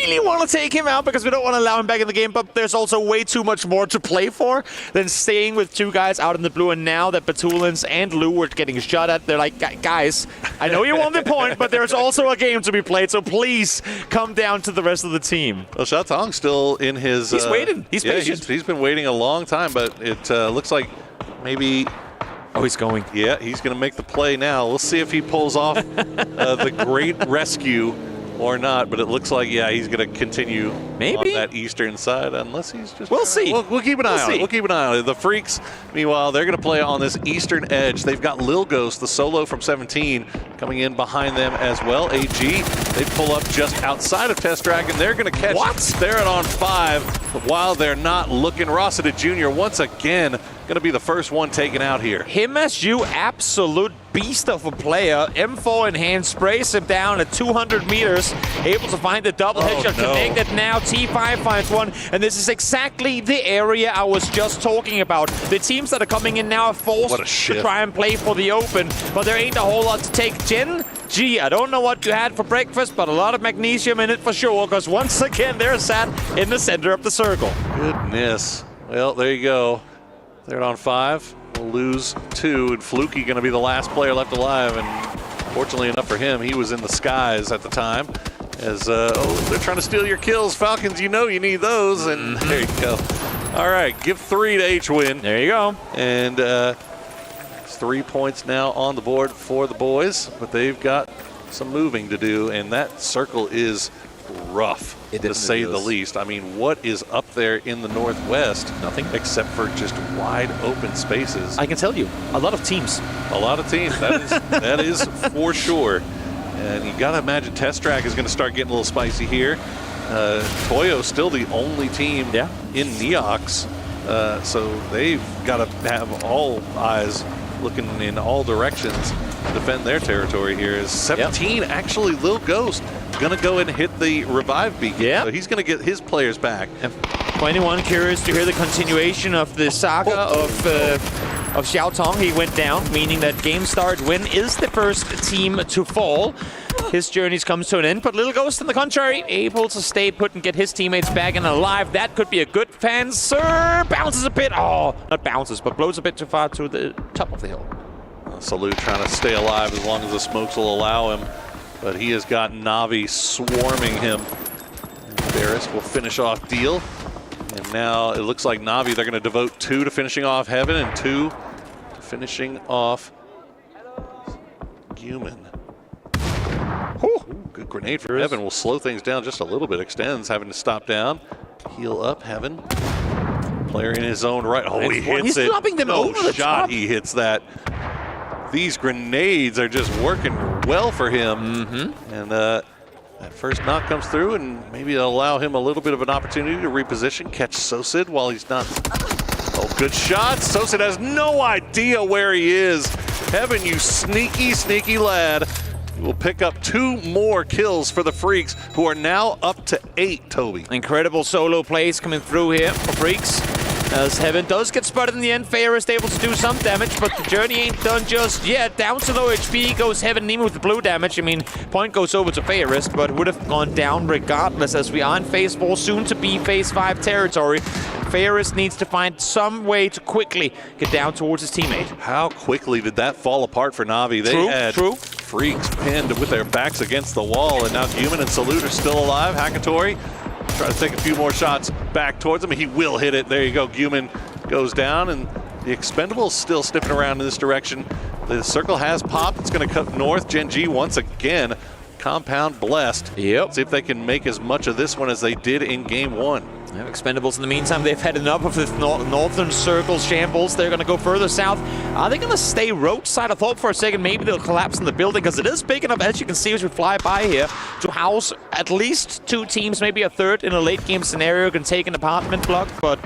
really want to take him out because we don't want to allow him back in the game, but there's also way too much more to play for than staying with two guys out in the blue. And now that Batulins and Lou were getting shot at, they're like, guys, I know you won the point, but there's also a game to be played, so please come down to the rest of the team. Well, Xiaotong's still in his... He's waiting. He's patient. He's been waiting a long time, but it looks like maybe... Oh, he's going. Yeah, he's going to make the play now. We'll see if he pulls off the great rescue or not, but it looks like, yeah, he's going to continue on that eastern side, unless he's just... We'll see. We'll keep an eye on it. We'll keep an eye on it. The Freaks, meanwhile, they're going to play on this eastern edge. They've got Lil Ghost, the solo from 17, coming in behind them as well. AG, they pull up just outside of Test Dragon. They're going to catch They're on 5, while they're not looking. Rossiter Jr. once again going to be the first one taken out here. Him as you, absolute beast of a player. M4 in hand, sprays him down at 200 meters, able to find the double headshot connected now. T5 finds one, and this is exactly the area I was just talking about. The teams that are coming in now are forced to try and play for the open, but there ain't a whole lot to take. Gen G, I don't know what you had for breakfast, but a lot of magnesium in it for sure, because once again, they're sat in the center of the circle. Goodness. Well, there you go. They're on 5. We'll lose 2, and Fluky going to be the last player left alive. And fortunately enough for him, he was in the skies at the time. As they're trying to steal your kills, Falcons. You know you need those, and there you go. All right, give 3 to H-Win. There you go. And it's 3 points now on the board for the boys, but they've got some moving to do, and that circle is rough, to say the least. I mean, what is up there in the northwest? Nothing. Except for just wide open spaces. I can tell you, a lot of teams. A lot of teams, that is for sure. And you gotta imagine Test Track is gonna start getting a little spicy here. Toyo's still the only team in Neox, so they've gotta have all eyes looking in all directions to defend their territory here. Is 17 actually Lil Ghost gonna go and hit the revive beacon. Yeah. So he's gonna get his players back. And for anyone curious to hear the continuation of the saga of Xiaotong, he went down, meaning that game start win is the first team to fall. His journeys comes to an end, but Little Ghost, on the contrary, able to stay put and get his teammates back and alive. That could be a good fancer. Bounces a bit. Oh, not bounces, but blows a bit too far to the top of the hill. Salute trying to stay alive as long as the smokes will allow him, but he has got Navi swarming him. Barris will finish off Deal, and now it looks like Navi, they're going to devote 2 to finishing off Heaven and 2 to finishing off Guman. Ooh, good grenade for Heaven. Will slow things down just a little bit. Extends, having to stop down. Heal up, Heaven. Player in his own right. Oh, he hits it. He's dropping them over the top. He hits that. These grenades are just working well for him. And that first knock comes through, and maybe it'll allow him a little bit of an opportunity to reposition, catch Sosid while he's not. Oh, good shot. Sosid has no idea where he is. Heaven, you sneaky, sneaky lad. Will pick up 2 more kills for the Freaks, who are now up to 8, Toby. Incredible solo plays coming through here for Freaks. As Heaven does get spotted in the end, Fair is able to do some damage, but the journey ain't done just yet. Down to low HP goes Heaven, even with the blue damage. I mean, point goes over to Fairist, but would have gone down regardless, as we are in Phase 4, soon to be Phase 5 territory. Fairist needs to find some way to quickly get down towards his teammate. How quickly did that fall apart for Navi? They had Freaks pinned with their backs against the wall, and now Guman and Salute are still alive. Hakatori try to take a few more shots back towards him. He will hit it. There you go. Guman goes down, and the Expendables still sniffing around in this direction. The circle has popped. It's going to cut north. Gen G once again. Compound blessed. Yep. See if they can make as much of this one as they did in game 1. Yeah, Expendables, in the meantime, they've had enough of the northern circle shambles. They're going to go further south. Are they going to stay roadside? I thought for a second maybe they'll collapse in the building, because it is big enough, as you can see as we fly by here, to house at least 2 teams, maybe a third in a late game scenario, can take an apartment block. But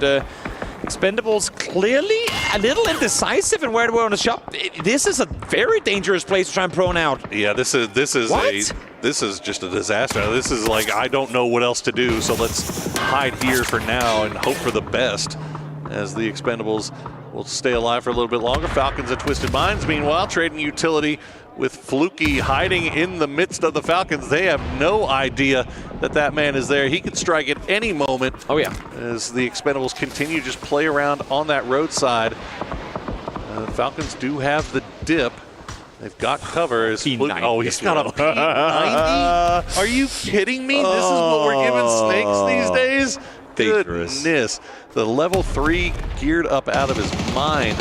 Expendables clearly a little indecisive in where to go on the shop. This is a very dangerous place to try and prone out. Yeah, this is just a disaster. This is like, I don't know what else to do, so let's hide here for now and hope for the best, as the Expendables will stay alive for a little bit longer. Falcons and Twisted Minds, meanwhile, trading utility with Fluky hiding in the midst of the Falcons. They have no idea that that man is there. He could strike at any moment. Oh yeah. As the Expendables continue to just play around on that roadside. The Falcons do have the dip. They've got cover. Oh, he's got a P90? Are you kidding me? This is what we're giving snakes these days? Goodness. The level 3 geared up out of his mind.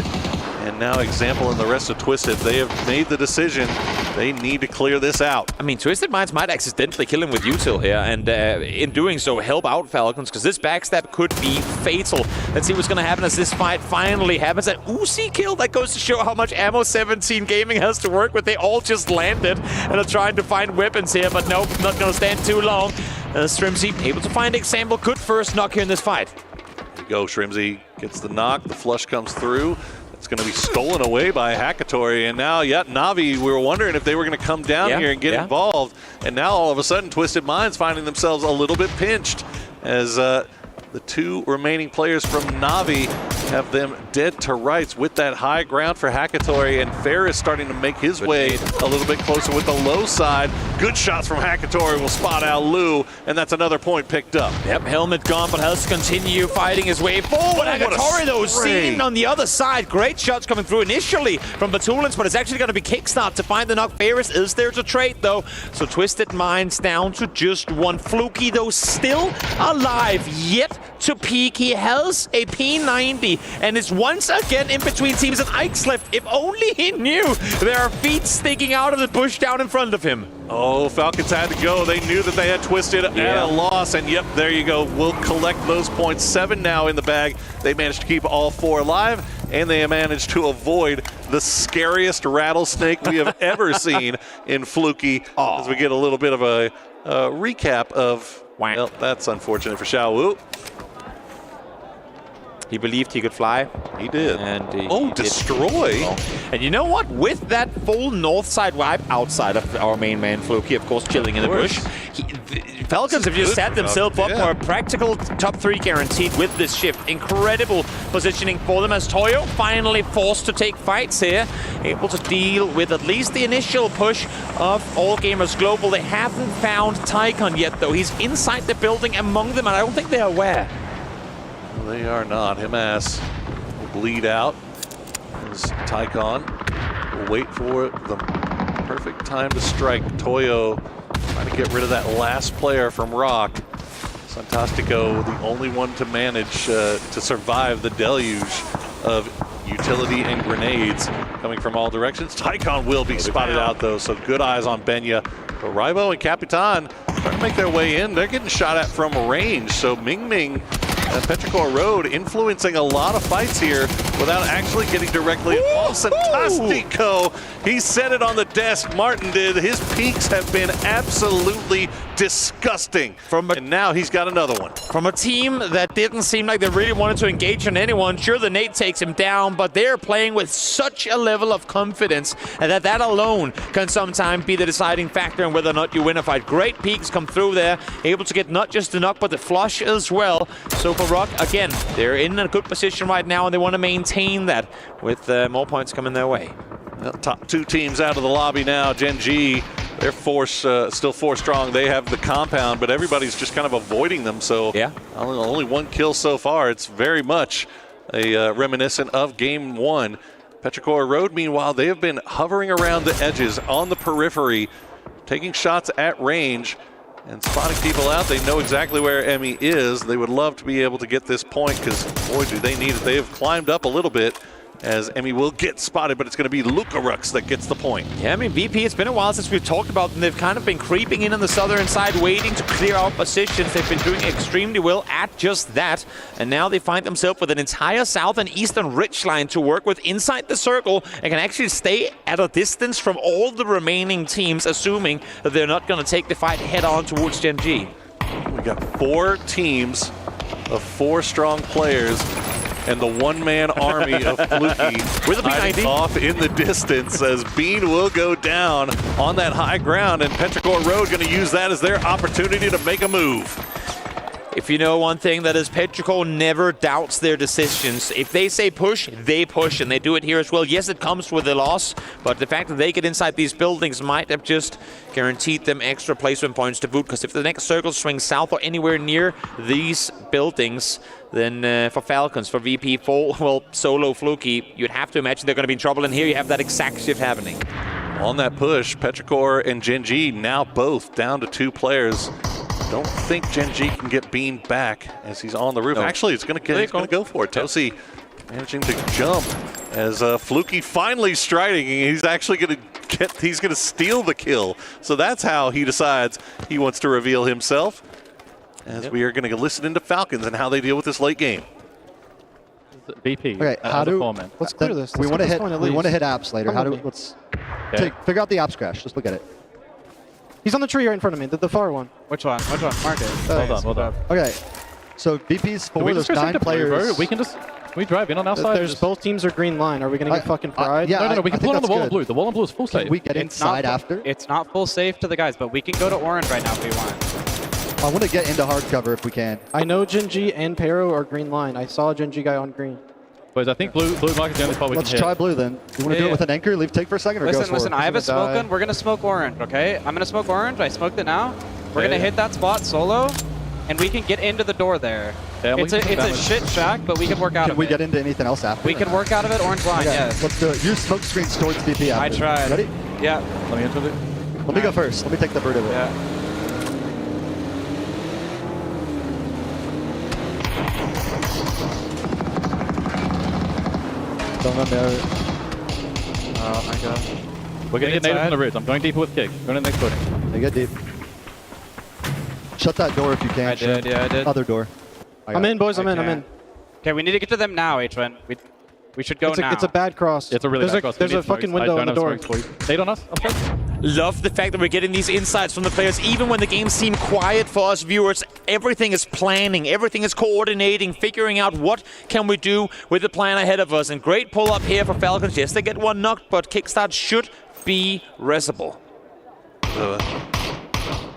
And now Example and the rest of Twisted, they have made the decision. They need to clear this out. I mean, Twisted Minds might accidentally kill him with util here, and in doing so, help out Falcons, because this backstab could be fatal. Let's see what's going to happen as this fight finally happens. That Uzi kill, that goes to show how much ammo 17 Gaming has to work with. They all just landed and are trying to find weapons here, but nope, not going to stand too long. Shrimzy able to find Example. Good first knock here in this fight. There you go, Shrimzy gets the knock. The flush comes through. It's going to be stolen away by Hackatory, and now, Navi, we were wondering if they were going to come down here and get involved, and now all of a sudden Twisted Minds finding themselves a little bit pinched as the 2 remaining players from Navi have them dead to rights with that high ground for Hackatory, and Ferris starting to make his way a little bit closer with the low side. Good shots from Hackatory will spot out Lou, and that's another point picked up. Yep, helmet gone, but has to continue fighting his way forward. Hackatory, though, seen on the other side. Great shots coming through initially from Batulins, but it's actually going to be Kickstart to find the knock. Ferris is there to trade, though. So Twisted Minds down to just 1. Fluky, though, still alive, yet to peak. He has a P90 and is once again in between teams, and Ike's left. If only he knew there are feet sticking out of the bush down in front of him. Oh, Falcons had to go. They knew that they had Twisted at a loss, and yep, there you go. We'll collect those points. 7 now in the bag. They managed to keep all 4 alive, and they managed to avoid the scariest rattlesnake we have ever seen in Fluky. As we get a little bit of a recap of, well, that's unfortunate for Xiaowu. He believed he could fly. He did. And he destroy. And you know what? With that full north side wipe outside of our main man, Fluky, of course, chilling in the bush, Falcons have just set themselves up for a practical top 3 guaranteed with this shift. Incredible positioning for them as Toyo finally forced to take fights here. Able to deal with at least the initial push of All Gamers Global. They haven't found Tycon yet, though. He's inside the building among them, and I don't think they're aware. They are not. Himas will bleed out as Tycon will wait for the perfect time to strike. Toyo trying to get rid of that last player from Rock. Santastico, the only one to manage to survive the deluge of utility and grenades coming from all directions. Tycon will be spotted out, though, so good eyes on Benya. But Raibo and Capitan trying to make their way in. They're getting shot at from range, so Ming Ming and Petrichor Road influencing a lot of fights here without actually getting directly involved. Santastico, he set it on the desk. Martin did. His peaks have been absolutely disgusting. And now he's got another one. From a team that didn't seem like they really wanted to engage on anyone, sure, the nade takes him down, but they're playing with such a level of confidence and that alone can sometimes be the deciding factor in whether or not you win a fight. Great peaks come through there, able to get not just the knock, but the flush as well. So for Rock, again, they're in a good position right now, and they want to maintain that with more points coming their way. Well, top 2 teams out of the lobby now. Gen G, they're still 4 strong. They have the compound, but everybody's just kind of avoiding them. So only 1 kill so far. It's very much a reminiscent of Game 1. Petrichor Road, meanwhile, they have been hovering around the edges on the periphery, taking shots at range and spotting people out. They know exactly where Emmy is. They would love to be able to get this point because, boy, do they need it. They have climbed up a little bit as Emmy will get spotted, but it's going to be Lucarux that gets the point. Yeah, I mean, VP, it's been a while since we've talked about them. They've kind of been creeping in on the southern side, waiting to clear out positions. They've been doing extremely well at just that, and now they find themselves with an entire south and eastern ridge line to work with inside the circle and can actually stay at a distance from all the remaining teams, assuming that they're not going to take the fight head-on towards Gen G. We got 4 teams of 4 strong players and the one-man army of Fluky with a P90 off in the distance as Bean will go down on that high ground, and Petrichor Road going to use that as their opportunity to make a move. If you know one thing, that is Petrichor never doubts their decisions. If they say push, they push, and they do it here as well. Yes, it comes with a loss, but the fact that they get inside these buildings might have just guaranteed them extra placement points to boot, because if the next circle swings south or anywhere near these buildings, then for Falcons, for VP, well, Solo, Fluky, you'd have to imagine they're going to be in trouble, and here you have that exact shift happening. On that push, Petrichor and Gen.G now both down to 2 players. Don't think Gen.G can get Bean back as he's on the roof. No. Actually, he's going to go for it. Tosi managing to jump as Fluky finally striding. He's actually going to steal the kill. So that's how he decides he wants to reveal himself. As we are going to listen into Falcons and how they deal with this late game. VP. Okay, let's clear this. We want to hit apps later. Let's figure out the apps crash. Just look at it. He's on the tree right in front of me, the far one. Which one? Mark it. Hold on. Okay, so VP's 4, there's 9 players. Can we drive in on our side? There's both teams are green line. Are we going to get fucking fried? No, we can pull it on the wall in blue. The wall in blue is full safe. Can we get inside after? It's not full safe to the guys, but we can go to orange right now if we want. I want to get into hard cover if we can. I know Gen.G and Pero are green line. I saw a Gen.G guy on green. But I think blue mark is the only spot we can hit. Let's try blue then. You want to do it with an anchor, leave take for a second, or go for it? Listen, I have a smoke gun. We're going to smoke orange, okay? I'm going to smoke orange. I smoked it now. We're going to hit that spot solo, and we can get into the door there. Yeah, it's a shit shack, but we can work out of it. Can we get into anything else after? We can work out of it, orange line, yes. Let's do it. Use smoke screens towards VP after. I tried. Ready? Yeah. Let me enter it. Let me go first. Let me take the bird of it. Yeah. Don't run there. Oh my god. We're going to get native on the root. I'm going deeper with kick. Going to the next footing. They get deep. Shut that door if you can. I did. Other door. I'm in, boys. I'm in. Okay, we need to get to them now, H1. We should go now. It's a bad cross. It's a really bad cross. There's a fucking window on the door. They on us. Love the fact that we're getting these insights from the players. Even when the game seemed quiet for us viewers, everything is planning, everything is coordinating, figuring out what can we do with the plan ahead of us. And great pull up here for Falcons. Yes, they get one knocked, but kickstart should be resible.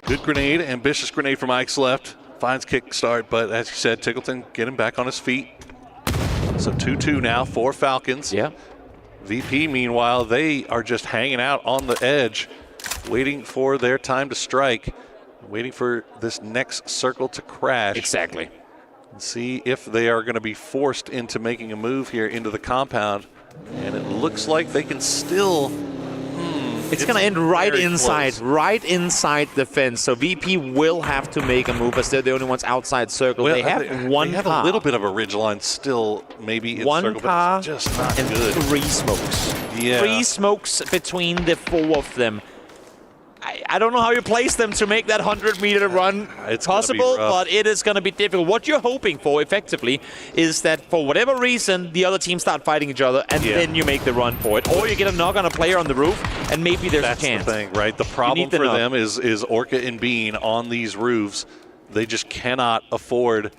Good grenade, ambitious grenade from Ike's left. Finds kickstart, but as you said, Tickleton getting back on his feet. So 2-2 now for Falcons. Yeah. VP, meanwhile, they are just hanging out on the edge, waiting for their time to strike, waiting for this next circle to crash. Exactly. And see if they are going to be forced into making a move here into the compound. And it looks like they can still... It's going to end right inside the fence. So VP will have to make a move as they're the only ones outside circle. Well, they have one car. They have a little bit of a ridgeline still, maybe in one circle, car but it's just not and good. 3 smokes. Yeah. 3 smokes between the 4 of them. I don't know how you place them to make that 100-meter run possible, but it is going to be difficult. What you're hoping for, effectively, is that for whatever reason, the other teams start fighting each other, and then you make the run for it. Or you get a knock on a player on the roof, and maybe there's a chance. That's the thing, right? The problem for them is Orca and Bean on these roofs. They just cannot afford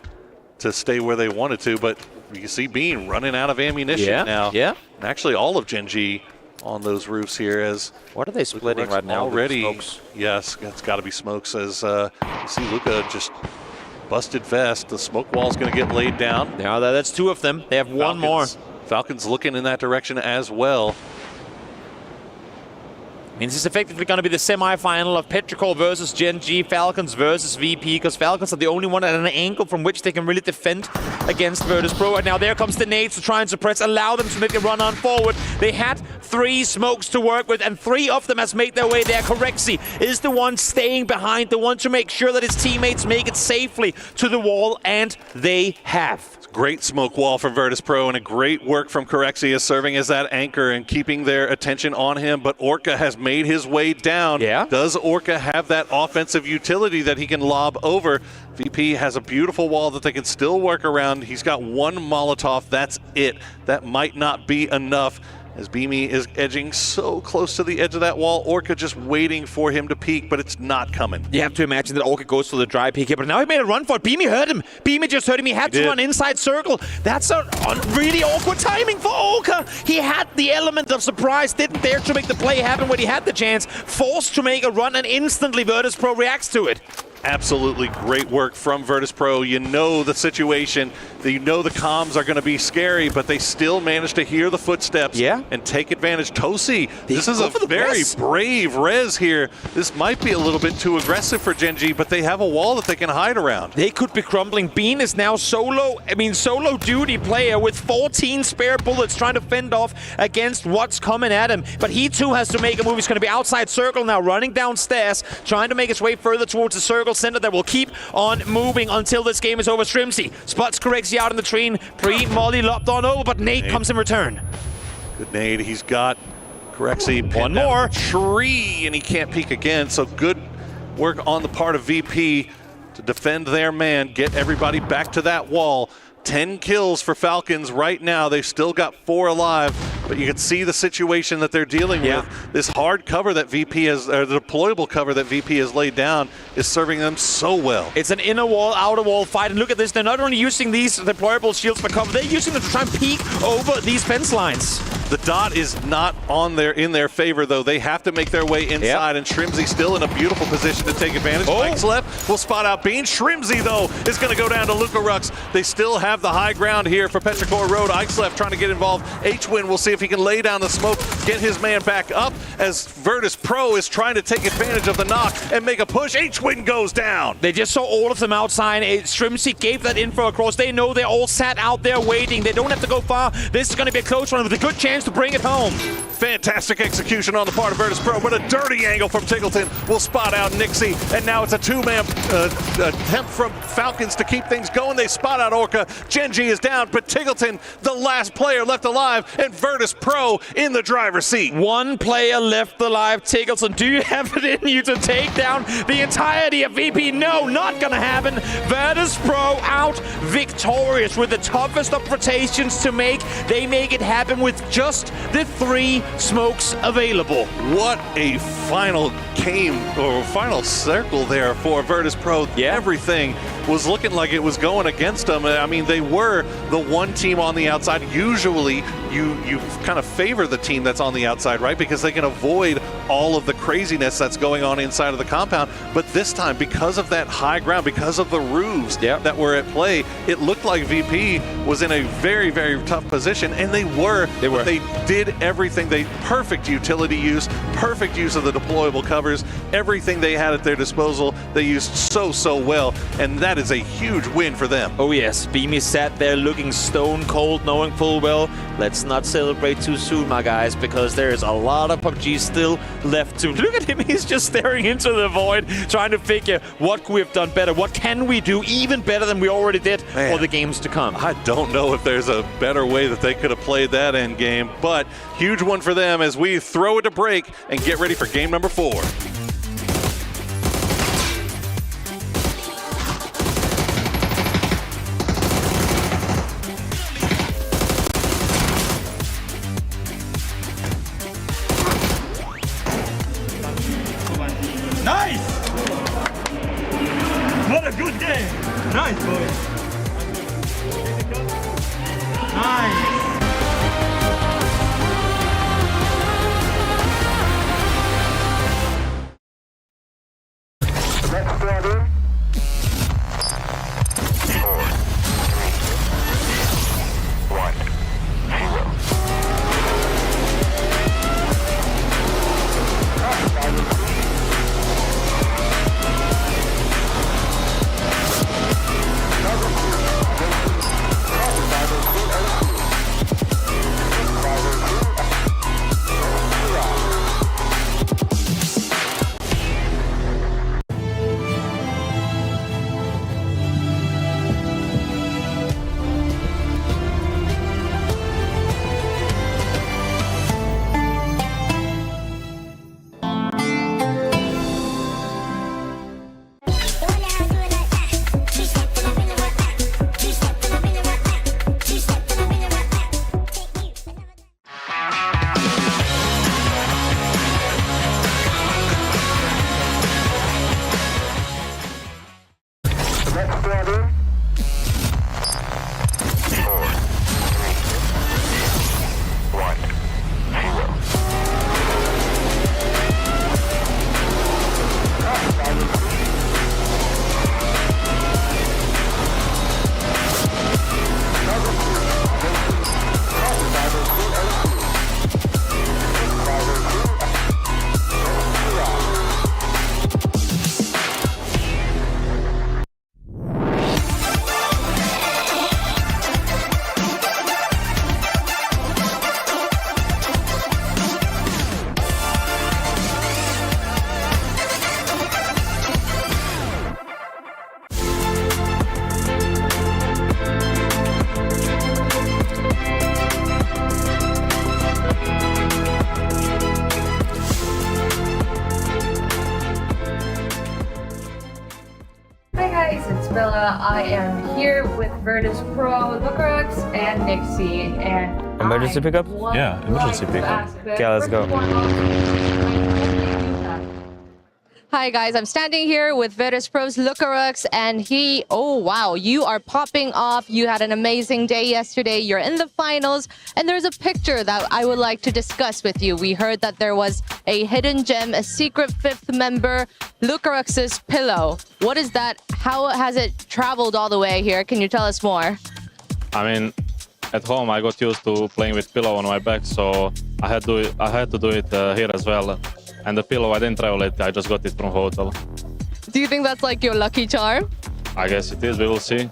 to stay where they wanted to, but you can see Bean running out of ammunition now. Yeah. And actually, all of Gen.G on those roofs here as... What are they splitting right now? Already, yes, it's got to be smokes as you see Luca just busted vest. The smoke wall's going to get laid down. Yeah, that's 2 of them. They have one more. Falcons looking in that direction as well. Means it's effectively going to be the semi-final of Petrichor versus Gen.G, Falcons versus VP, because Falcons are the only one at an angle from which they can really defend against Virtus Pro. And now there comes the nades to try and suppress, allow them to make a run on forward. They had 3 smokes to work with, and 3 of them has made their way there. Corexi is the one staying behind, the one to make sure that his teammates make it safely to the wall, and they have. Great smoke wall from Virtus Pro, and a great work from Corexi as serving as that anchor and keeping their attention on him. But Orca has made his way down. Yeah. Does Orca have that offensive utility that he can lob over? VP has a beautiful wall that they can still work around. He's got 1 Molotov. That's it. That might not be enough, as Beamy is edging so close to the edge of that wall. Orca just waiting for him to peek, but it's not coming. You have to imagine that Orca goes for the dry peek here, but now he made a run for it. Beamy heard him. Beamy just heard him. He had to run inside circle. That's a really awkward timing for Orca. He had the element of surprise, didn't dare to make the play happen when he had the chance. Forced to make a run, and instantly Virtus Pro reacts to it. Absolutely great work from Virtus Pro. You know the situation, you know the comms are going to be scary, but they still managed to hear the footsteps and take advantage. Tosi, this is a very brave res here. This might be a little bit too aggressive for Gen G, but they have a wall that they can hide around. They could be crumbling. Bean is now solo duty player with 14 spare bullets trying to fend off against what's coming at him. But he too has to make a move. He's going to be outside circle now, running downstairs, trying to make his way further towards the circle center that will keep on moving until this game is over. Strimsy spots Corexi out in the tree. Pre-molly lopped on over, but Nate comes in return. Good nade. He's got Corexi. One more. Tree, and he can't peek again. So good work on the part of VP to defend their man, get everybody back to that wall. 10 kills for Falcons right now. They've still got 4 alive, but you can see the situation that they're dealing with. This hard cover that VP has, or the deployable cover that VP has laid down, is serving them so well. It's an inner wall, outer wall fight, and look at this. They're not only using these deployable shields for cover, they're using them to try and peek over these fence lines. The dot is not in their favor, though. They have to make their way inside, and Shrimsy still in a beautiful position to take advantage. Mike's left will spot out Bean. Shrimsy, though, is going to go down to Luca Rux. They still have the high ground here for Petrichor Road. Ike's left trying to get involved. H-Win will see if he can lay down the smoke, get his man back up as Virtus Pro is trying to take advantage of the knock and make a push. H-Win goes down. They just saw all of them outside. Shrimsy gave that info across. They know they're all sat out there waiting. They don't have to go far. This is going to be a close one with a good chance to bring it home. Fantastic execution on the part of Virtus Pro, but a dirty angle from Tiggleton will spot out Nixie, and now it's a 2-man attempt from Falcons to keep things going. They spot out Orca. Gen G is down, but Tiggleton, the last player left alive, and Virtus Pro in the driver's seat. One player left alive. Tiggleton, do you have it in you to take down the entirety of VP? No, not gonna happen. Virtus Pro out victorious with the toughest of rotations to make. They make it happen with just the 3 smokes available. What a final game, or final circle there for Virtus Pro. Everything was looking like it was going against them. I mean, they were the one team on the outside. Usually you kind of favor the team that's on the outside, right? Because they can avoid all of the craziness that's going on inside of the compound. But this time, because of that high ground, because of the roofs that were at play, it looked like VP was in a very, very tough position, and they were. They did everything. Perfect utility use, perfect use of the deployable covers, everything they had at their disposal, they used so well, and that is a huge win for them. Oh yes, Beamy sat there looking stone cold, knowing full well, let's not celebrate too soon, my guys, because there's a lot of PUBG still left to. Look at him, he's just staring into the void, trying to figure what could we have done better, what can we do even better than we already did for the games to come. I don't know if there's a better way that they could have played that end game, but huge one for them as we throw it to break and get ready for game number 4. Nice! What a good game! Nice, boys! Nice! Bella. I am here with Virtus Pro, Lucarux, and Nixie. And emergency pickup? Yeah, emergency pickup. Okay, let's go. Hi guys, I'm standing here with Virtus Pro's Lucarux, and oh wow, you are popping off. You had an amazing day yesterday. You're in the finals, and there's a picture that I would like to discuss with you. We heard that there was a hidden gem, a secret fifth member, Lucarux's pillow. What is that? How has it traveled all the way here? Can you tell us more? I mean, at home I got used to playing with pillow on my back, so I had to do it here as well. And the pillow, I didn't travel it, I just got it from hotel. Do you think that's like your lucky charm? I guess it is, we will see.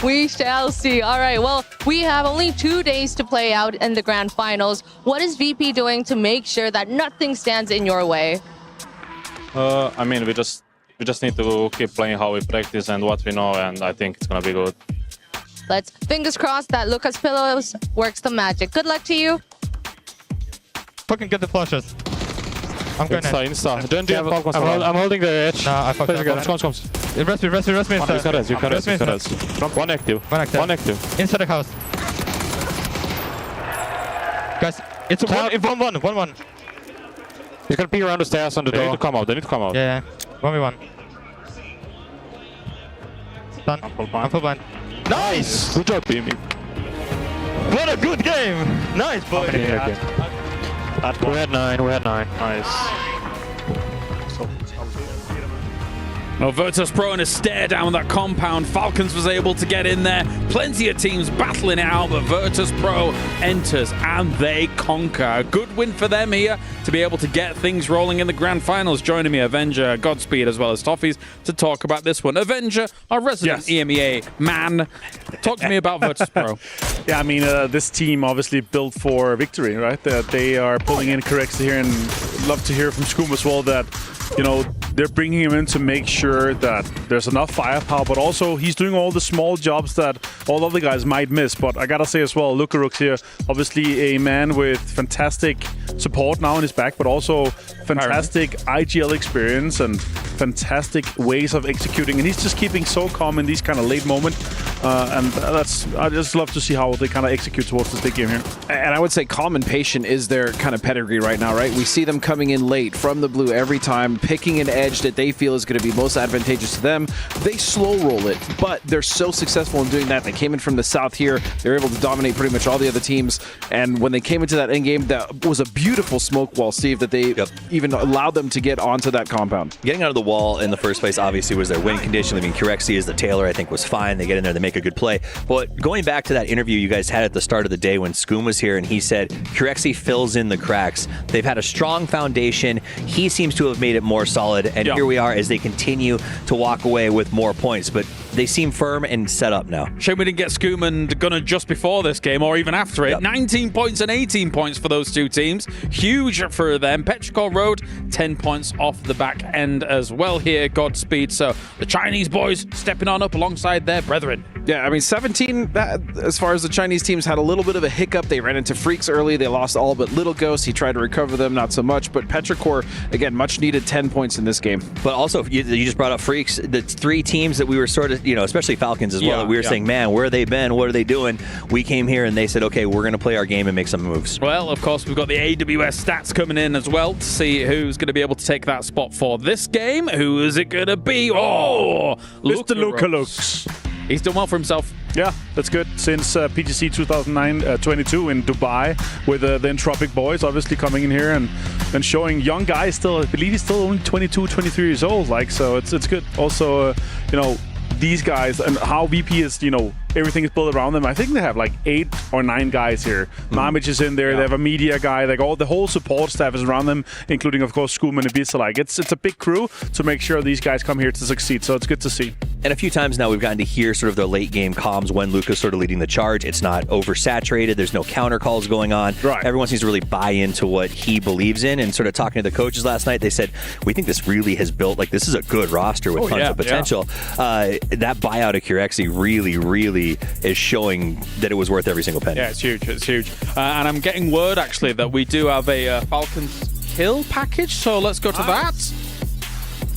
We shall see. All right, well, we have only 2 days to play out in the grand finals. What is VP doing to make sure that nothing stands in your way? I mean, we just need to keep playing how we practice and what we know, and I think it's gonna be good. Let's fingers crossed that Lucas Pillows works the magic. Good luck to you. Fucking get the flushes. I'm going Insta. Genji and Falcons. I'm holding the edge. No, I fucked up. Comes. Rest me. You can res. One active. One active. Inside the house. Guys, it's a 1-1. You can peek around the stairs on the door. They need to come out. Yeah. 1v1. Done. I'm full blind. Nice! Good job, beaming. What a good game! Nice, boy! We had 9. Nice. Well, Virtus Pro in a stare down that compound. Falcons was able to get in there. Plenty of teams battling it out, but Virtus Pro enters and they conquer. A good win for them here to be able to get things rolling in the grand finals. Joining me, Avenger, Godspeed, as well as Toffees to talk about this one. Avenger, our resident EMEA man, talk to me about Virtus Pro. Yeah, I mean, this team obviously built for victory, right? They are pulling in Correxa here, and love to hear from Scoom as well that, you know, they're bringing him in to make sure that there's enough firepower, but also he's doing all the small jobs that all other guys might miss. But I gotta say as well, Lucarux here, obviously a man with fantastic support now in his back, but also fantastic IGL experience and fantastic ways of executing. And he's just keeping so calm in these kind of late moments. And I just love to see how they kind of execute towards this big game here. And I would say calm and patient is their kind of pedigree right now, right? We see them coming in late from the blue every time, picking an edge that they feel is going to be most advantageous to them. They slow roll it, but they're so successful in doing that. They came in from the south here. They were able to dominate pretty much all the other teams. And when they came into that end game, that was a beautiful smoke wall, Steve, that they even allowed them to get onto that compound. Getting out of the wall in the first place obviously was their win condition. I mean, Corexi as the Taylor, I think, was fine. They get in there, they make a good play. But going back to that interview you guys had at the start of the day when Scoom was here and he said Corexi fills in the cracks. They've had a strong foundation. He seems to have made it more solid. And here we are as they continue to walk away with more points. But they seem firm and set up now. Shame we didn't get Scoom and Gunnar just before this game or even after it. 19 points and 18 points for those two teams. Huge for them. Petrichor Road, 10 points off the back end as well here. Godspeed. So the Chinese boys stepping on up alongside their brethren. Yeah, I mean, 17, as far as the Chinese teams, had a little bit of a hiccup. They ran into Freaks early. They lost all but Little Ghost. He tried to recover them, not so much. But Petrichor, again, much needed 10 points in this game. But also, you just brought up Freaks. The three teams that we were sort of, especially Falcons as well, that we were saying, man, where have they been? What are they doing? We came here and they said, okay, we're going to play our game and make some moves. Well, of course, we've got the AWS stats coming in as well to see who's going to be able to take that spot for this game. Who is it going to be? Oh, Mr. Lucarux. He's done well for himself. Yeah, that's good. Since PGC 2022 in Dubai with the Entropic boys obviously coming in here and showing young guys still. I believe he's still only 22, 23 years old. So it's good. Also, these guys and how VP is, everything is built around them. I think they have like 8 or 9 guys here. Mamich is in there. They have a media guy. Like the whole support staff is around them, including of course Scoom and Ibiza. Like it's a big crew to make sure these guys come here to succeed. So it's good to see. And a few times now we've gotten to hear sort of the late game comms when Luca's sort of leading the charge. It's not oversaturated. There's no counter calls going on. Right. Everyone seems to really buy into what he believes in. And sort of talking to the coaches last night, they said, we think this really has built, like this is a good roster with tons of potential. That buyout of Corexi really is showing that it was worth every single penny. Yeah, it's huge. It's huge. And I'm getting word actually that we do have a Falcons kill package. So let's go to that.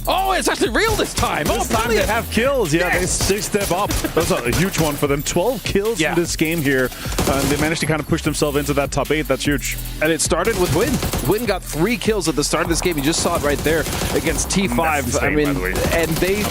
Oh, it's actually real this time. This time they have kills. Yeah, they step up. That's a huge one for them. 12 kills in this game here. And they managed to kind of push themselves into that top 8. That's huge. And it started with Win. Win got 3 kills at the start of this game. You just saw it right there against T5. I mean, and they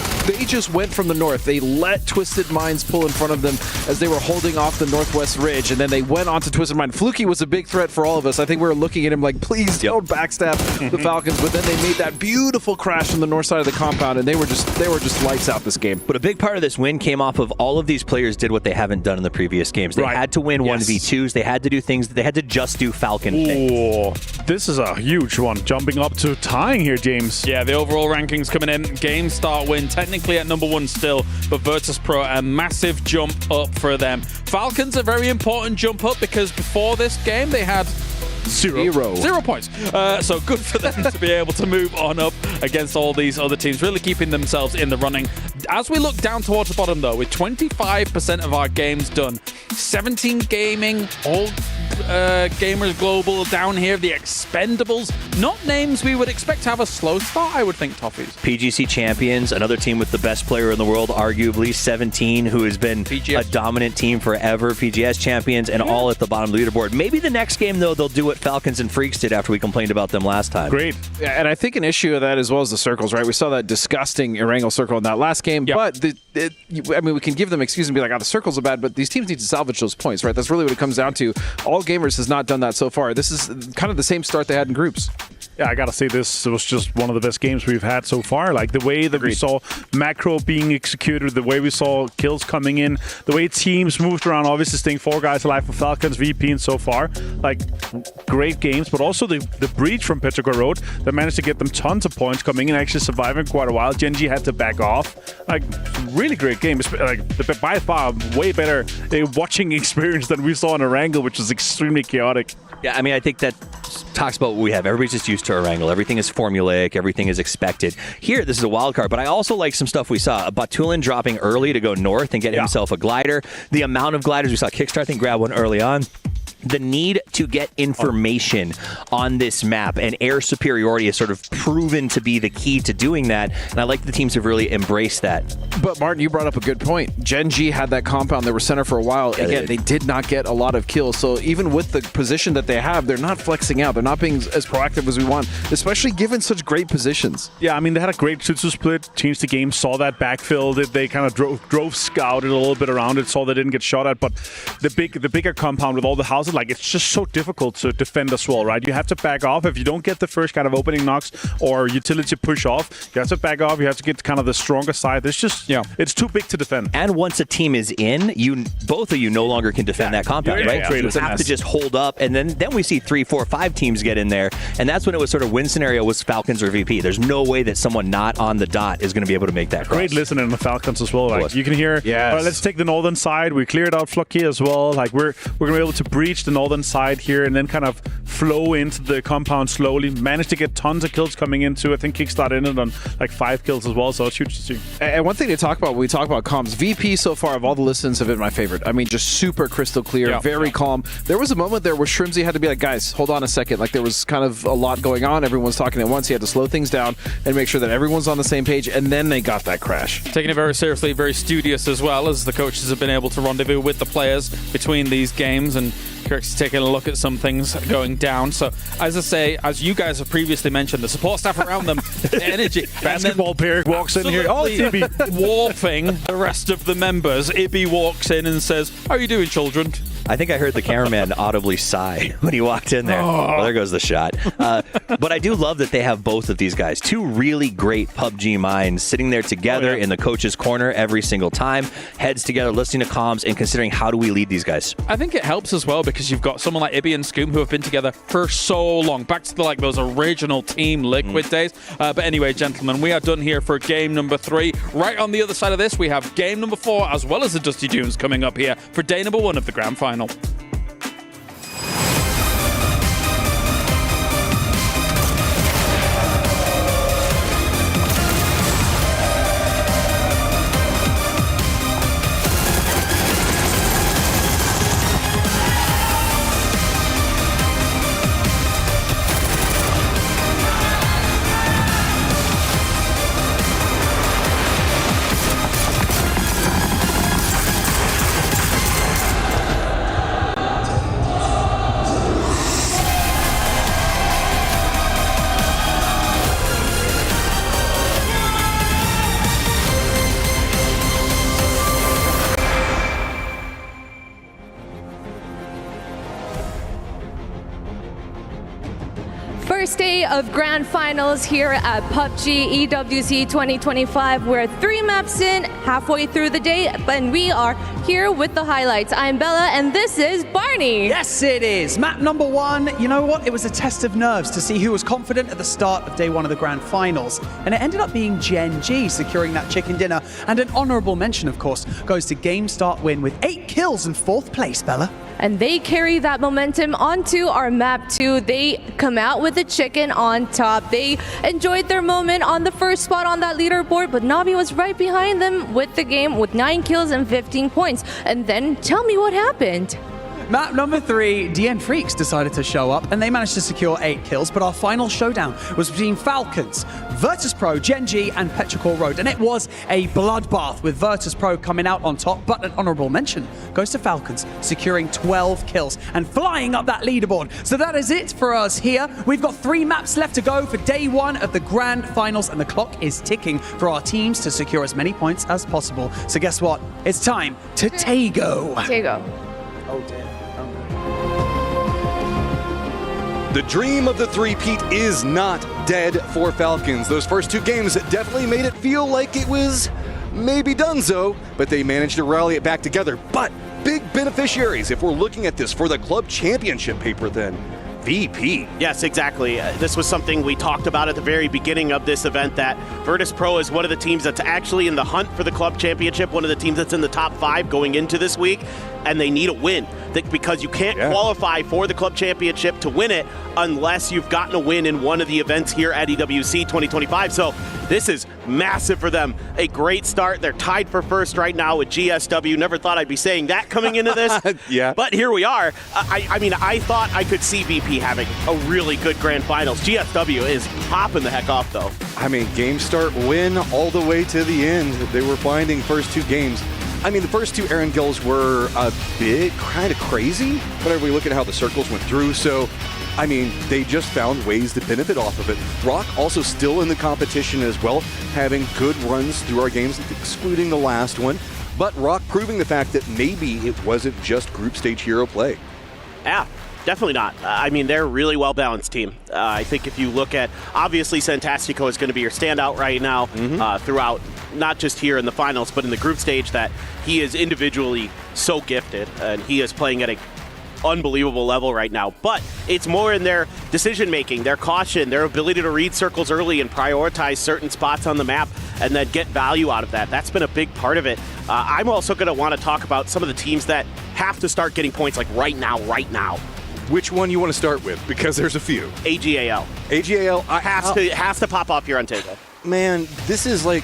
just went from the north. They let Twisted Minds pull in front of them as they were holding off the Northwest Ridge. And then they went on to Twisted Mind. Fluky was a big threat for all of us. I think we were looking at him like, please don't backstab the Falcons. But then they made that beautiful crash from the north side of the compound, and they were just lights out this game. But a big part of this win came off of all of these players did what they haven't done in the previous games. They had to win 1v2s. They had to do things. They had to just do Falcon things. This is a huge one. Jumping up to tying here, James. Yeah, the overall rankings coming in. Game start win, technically at number 1 still, but Virtus Pro, a massive jump up for them. Falcons, a very important jump up because before this game they had 0 points. So good for them to be able to move on up against all these other teams, really keeping themselves in the running. As we look down towards the bottom, though, with 25% of our games done, 17 Gaming, all Gamers Global down here, the Expendables, not names we would expect to have a slow start, I would think, Toffees. PGC Champions, another team with the best player in the world, arguably, 17, who has been a dominant team forever, PGS Champions, and all at the bottom of the leaderboard. Maybe the next game, though, they'll do what Falcons and Freaks did after we complained about them last time. Great. Yeah, and I think an issue of that as well as the circles, right? We saw that disgusting Erangel circle in that last game, but I mean, we can give them excuse and be like, the circles are bad, but these teams need to salvage those points, right? That's really what it comes down to. All Gamers has not done that so far. This is kind of the same start they had in groups. Yeah, I gotta say this was just one of the best games we've had so far. Like the way that we saw macro being executed, the way we saw kills coming in, the way teams moved around, obviously staying 4 guys alive for Falcons, VP, and so far. Like, great games, but also the breach from Petroglyph Road that managed to get them tons of points coming in, actually surviving quite a while. Genji had to back off. Like, really great game. Like, by far, way better watching experience than we saw in Erangel, which was extremely chaotic. Yeah, I mean, I think that talks about what we have. Everybody's just used to Erangel. Everything is formulaic. Everything is expected. Here, this is a wild card, but I also like some stuff we saw. Batulin dropping early to go north and get himself a glider. The amount of gliders we saw. Kickstar, I think, grab one early on. The need to get information on this map and air superiority has sort of proven to be the key to doing that, and I like the teams have really embraced that. But Martin, you brought up a good point. Gen G had that compound. They were center for a while. Yeah, Again, they did not get a lot of kills, so even with the position that they have, they're not flexing out. They're not being as proactive as we want, especially given such great positions. Yeah, I mean, they had a great 2-2 split, changed the game, saw that backfill, they kind of drove scouted a little bit around it, saw they didn't get shot at, but the bigger compound with all the houses, like, it's just so difficult to defend as well, right? You have to back off. If you don't get the first kind of opening knocks or utility push off, you have to back off. You have to get kind of the stronger side. It's just, it's too big to defend. And once a team is in, both of you no longer can defend that compound, right? So you have to just hold up, and then we see 3, 4, 5 teams get in there, and that's when it was sort of win scenario was Falcons or VP. There's no way that someone not on the dot is going to be able to make that cross. Great listening on the Falcons as well. Like, you can hear, all right, let's take the northern side. We cleared out Flocky as well. Like, we're going to be able to breach the northern side here and then kind of flow into the compound slowly. Managed to get tons of kills coming into. I think Kickstart ended on like 5 kills as well, so it's huge to see. And one thing to talk about when we talk about comms, VP so far of all the listens have been my favorite. I mean, just super crystal clear, very calm. There was a moment there where Shrimsy had to be like, guys, hold on a second. Like, there was kind of a lot going on. Everyone's talking at once. He had to slow things down and make sure that everyone's on the same page, and then they got that crash. Taking it very seriously, very studious as well, as the coaches have been able to rendezvous with the players between these games, and Kirk's taking a look at some things going down. So, as I say, as you guys have previously mentioned, the support staff around them, the energy. Basketball player walks in here. Oh, Ibby. Warping the rest of the members. Ibby walks in and says, "How are you doing, children?" I think I heard the cameraman audibly sigh when he walked in there. Well, there goes the shot. But I do love that they have both of these guys. 2 really great PUBG minds sitting there together in the coach's corner every single time, heads together, listening to comms, and considering how do we lead these guys. I think it helps as well because you've got someone like Ibby and Scoom who have been together for so long, back to those original Team Liquid days. But anyway, gentlemen, we are done here for game number 3. Right on the other side of this, we have game number 4 as well as the Dusty Dunes coming up here for day number 1 of the grand final. first day of Grand Finals here at PUBG EWC 2025. We're 3 maps in, halfway through the day, and we are here with the highlights. I'm Bella, and this is Barney. Yes, it is. Map number 1. You know what? It was a test of nerves to see who was confident at the start of day 1 of the Grand Finals. And it ended up being Gen G securing that chicken dinner. And an honorable mention, of course, goes to Game Start Win with 8 kills and 4th place, Bella. And they carry that momentum onto our map 2. They come out with the chicken on top. They enjoyed their moment on the first spot on that leaderboard, but Navi was right behind them with the game with 9 kills and 15 points. And then tell me what happened. Map number 3, DN Freaks decided to show up and they managed to secure 8 kills, but our final showdown was between Falcons, Virtus.pro, Gen G and Petrichor Road, and it was a bloodbath with Virtus.pro coming out on top, but an honorable mention goes to Falcons, securing 12 kills and flying up that leaderboard. So that is it for us here. We've got 3 maps left to go for day 1 of the Grand Finals, and the clock is ticking for our teams to secure as many points as possible. So guess what? It's time to Tago. Tago. Oh dear. The dream of the three-peat is not dead for Falcons. Those first 2 games definitely made it feel like it was maybe donezo, but they managed to rally it back together. But big beneficiaries, if we're looking at this for the club championship paper then, VP. Yes, exactly. This was something we talked about at the very beginning of this event, that Virtus.pro is one of the teams that's actually in the hunt for the club championship, one of the teams that's in the top 5 going into this week, and they need a win because you can't qualify for the club championship to win it unless you've gotten a win in one of the events here at EWC 2025. So this is massive for them. A great start. They're tied for first right now with GSW. Never thought I'd be saying that coming into this. Yeah. But here we are. I mean, I thought I could see VP having a really good Grand Finals. GSW is popping the heck off, though. I mean, game start win all the way to the end. They were finding first 2 games. I mean, the first 2 Aaron Gills were a bit kind of crazy, whenever we look at how the circles went through. So, I mean, they just found ways to benefit off of it. Rock also still in the competition as well, having good runs through our games, excluding the last one. But Rock proving the fact that maybe it wasn't just group stage hero play. Yeah. Definitely not. I mean, they're a really well-balanced team. I think if you look at, obviously, Santastico is going to be your standout right now throughout, not just here in the finals, but in the group stage, that he is individually so gifted, and he is playing at an unbelievable level right now. But it's more in their decision-making, their caution, their ability to read circles early and prioritize certain spots on the map and then get value out of that. That's been a big part of it. I'm also going to want to talk about some of the teams that have to start getting points like right now. Which one you want to start with? Because there's a few. AGAL. AGAL has to pop off here on Tago. Man, this is like,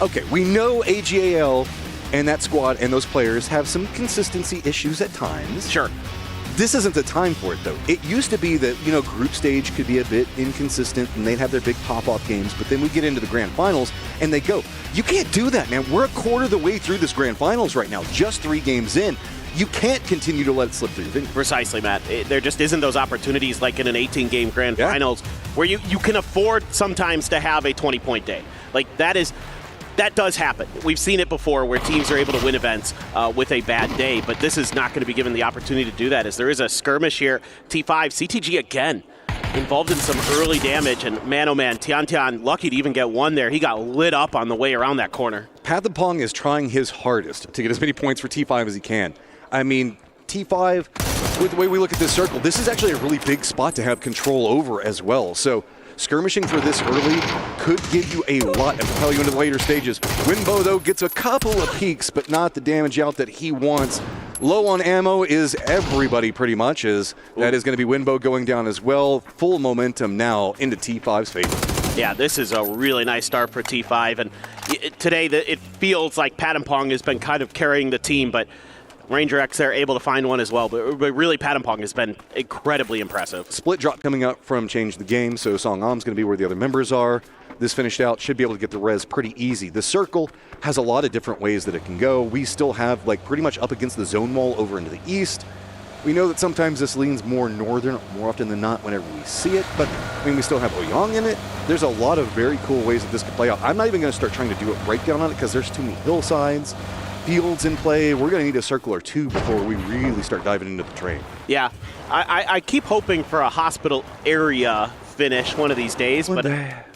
okay, we know AGAL and that squad and those players have some consistency issues at times. Sure. This isn't the time for it, though. It used to be that, you know, group stage could be a bit inconsistent and they'd have their big pop-off games, but then we get into the Grand Finals and they go. You can't do that, man. We're a quarter of the way through this Grand Finals right now, just 3 games in. You can't continue to let it slip through your fingers. Precisely, Matt. There just isn't those opportunities like in an 18-game Grand Finals where you can afford sometimes to have a 20-point day. Like, that does happen. We've seen it before where teams are able to win events with a bad day, but this is not going to be given the opportunity to do that, as there is a skirmish here. T5, CTG again, involved in some early damage, and man, oh man, Tian lucky to even get one there. He got lit up on the way around that corner. Pathapong is trying his hardest to get as many points for T5 as he can. I mean, T5, with the way we look at this circle, this is actually a really big spot to have control over as well. So skirmishing for this early could give you a lot and propel you into the later stages. Winbo, though, gets a couple of peaks, but not the damage out that he wants. Low on ammo is everybody pretty much, as that is going to be Winbo going down as well. Full momentum now into T5's favor. Yeah, this is a really nice start for T5, and today it feels like Patampong has been kind of carrying the team, but Ranger X there able to find one as well, but really Patampong has been incredibly impressive. Split drop coming up from Change the Game, so Song Am's going to be where the other members are. This finished out, should be able to get the res pretty easy. The circle has a lot of different ways that it can go. We still have like pretty much up against the zone wall over into the east. We know that sometimes this leans more northern, more often than not whenever we see it, but I mean, we still have Oyang in it. There's a lot of very cool ways that this could play out. I'm not even going to start trying to do a breakdown on it because there's too many hillsides, fields in play. We're going to need a circle or two before we really start diving into the train. Yeah, I keep hoping for a hospital area finish one of these days, but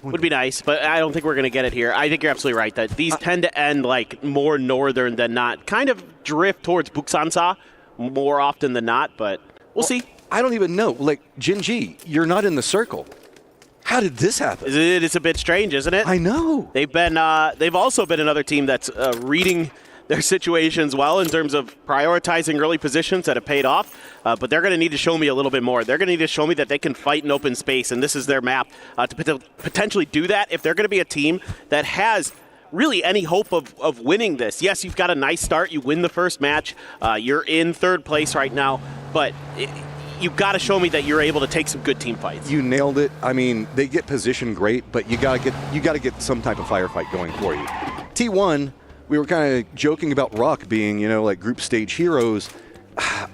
would be nice. But I don't think we're going to get it here. I think you're absolutely right that these tend to end like more northern than not. Kind of drift towards Buksansa more often than not, but we'll see. I don't even know. Like, Jinji, you're not in the circle. How did this happen? It's a bit strange, isn't it? I know. They've also been another team that's reading their situations well in terms of prioritizing early positions that have paid off, but they're going to need to show me a little bit more. They're going to need to show me that they can fight in open space, and this is their map to potentially do that. If they're going to be a team that has really any hope of winning this, yes, you've got a nice start. You win the first match. You're in third place right now, but you've got to show me that you're able to take some good team fights. You nailed it. I mean, they get positioned great, but you got to get some type of firefight going for you. T1. We were kind of joking about Rock being, like group stage heroes.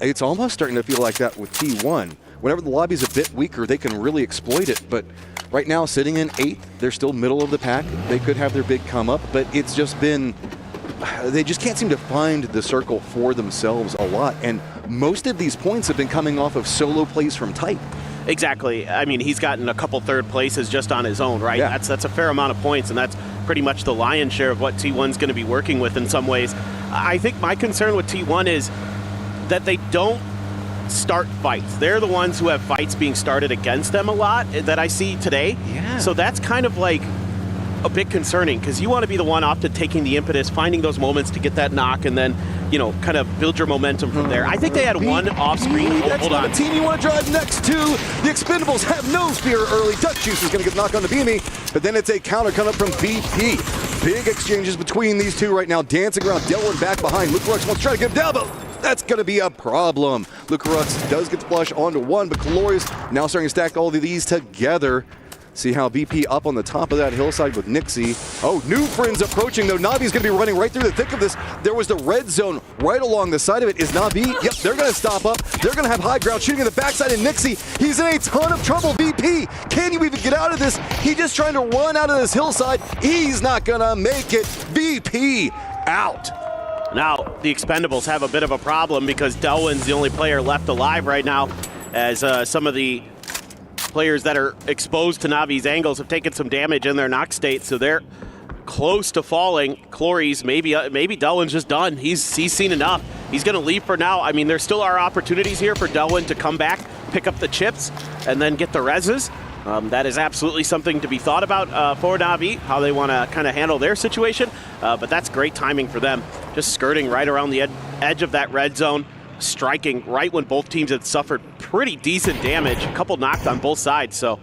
It's almost starting to feel like that with T1. Whenever the lobby's a bit weaker, they can really exploit it. But right now, sitting in 8th, they're still middle of the pack. They could have their big come up, but it's just been, they just can't seem to find the circle for themselves a lot. And most of these points have been coming off of solo plays from Type. Exactly. I mean, he's gotten a couple third places just on his own, right? Yeah. That's a fair amount of points, and that's pretty much the lion's share of what T1's going to be working with in some ways. I think my concern with T1 is that they don't start fights. They're the ones who have fights being started against them a lot that I see today. Yeah. So that's kind of like a bit concerning because you want to be the one often taking the impetus, finding those moments to get that knock, and then kind of build your momentum from there. I think they had one off-screen. That's Hold not on. a team you want to drive next to. The Expendables have no fear early. Dutch Juice is going to get knocked on the Beamy, but then it's a counter coming up from BP. Big exchanges between these two right now, dancing around. Delwyn back behind. Luke Rux wants to try to get him down, but that's going to be a problem. Luke Rux does get the flush onto one, but Glorious now starting to stack all of these together. See how BP up on the top of that hillside with Nixie. Oh, new friends approaching, though. Navi's going to be running right through the thick of this. There was the red zone right along the side of it. Is Navi? Yep, they're going to stop up. They're going to have high ground shooting in the backside, and Nixie, he's in a ton of trouble. BP, can you even get out of this? He's just trying to run out of this hillside. He's not going to make it. BP out. Now, the Expendables have a bit of a problem because Delwyn's the only player left alive right now, as some of the players that are exposed to Navi's angles have taken some damage in their knock state, so they're close to falling. Clories, maybe Delwyn's just done. He's seen enough. He's going to leave for now. I mean, there still are opportunities here for Delwyn to come back, pick up the chips, and then get the reses. That is absolutely something to be thought about for Navi, how they want to kind of handle their situation, but that's great timing for them. Just skirting right around the edge of that red zone, striking right when both teams had suffered pretty decent damage, a couple knocked on both sides, so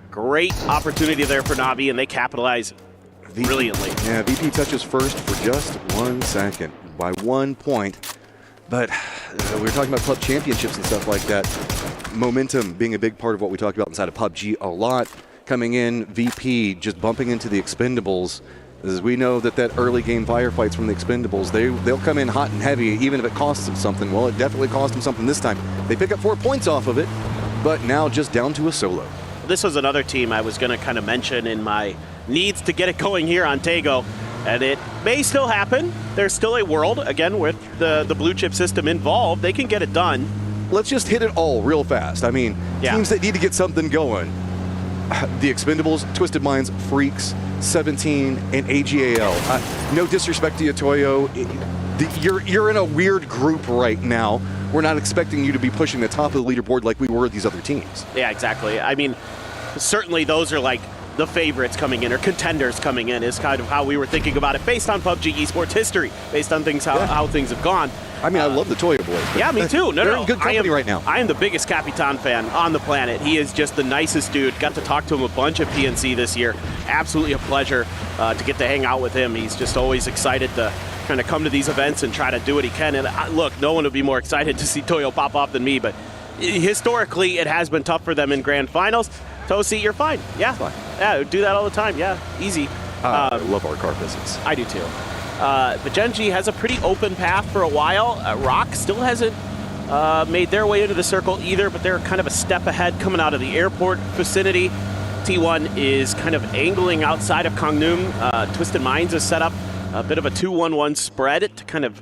great opportunity there for Navi, and they capitalize brilliantly. Yeah, VP touches first for just 1 second by 1 point, but we were talking about club championships and stuff like that. Momentum being a big part of what we talked about inside of PUBG a lot. Coming in, VP just bumping into the Expendables. As we know that early game firefights from the Expendables, they'll come in hot and heavy, even if it costs them something. Well, it definitely cost them something this time. They pick up 4 points off of it, but now just down to a solo. This was another team I was going to kind of mention in my needs to get it going here on Tago, and it may still happen. There's still a world, again, with the blue chip system involved. They can get it done. Let's just hit it all real fast. I mean, teams that need to get something going. The Expendables, Twisted Minds, Freaks, 17, and AGAL. No disrespect to you, Toyo. You're in a weird group right now. We're not expecting you to be pushing the top of the leaderboard like we were these other teams. Yeah, exactly. I mean, certainly those are like the favorites coming in, or contenders coming in, is kind of how we were thinking about it based on PUBG esports history, based on things how things have gone. I mean, I love the Toyo boys. Yeah, me too. They're in good company right now. I am the biggest Capitan fan on the planet. He is just the nicest dude. Got to talk to him a bunch at PNC this year. Absolutely a pleasure to get to hang out with him. He's just always excited to kind of come to these events and try to do what he can. And look, no one would be more excited to see Toyo pop off than me, but historically, it has been tough for them in grand finals. Tosi, you're fine. Yeah. Fine. Yeah, do that all the time. Yeah, easy. I love our car visits. I do too. But Genji has a pretty open path for a while. Rock still hasn't made their way into the circle either, but they're kind of a step ahead coming out of the airport vicinity. T1 is kind of angling outside of Kongnum. Twisted Minds has set up a bit of a 2-1-1 spread to kind of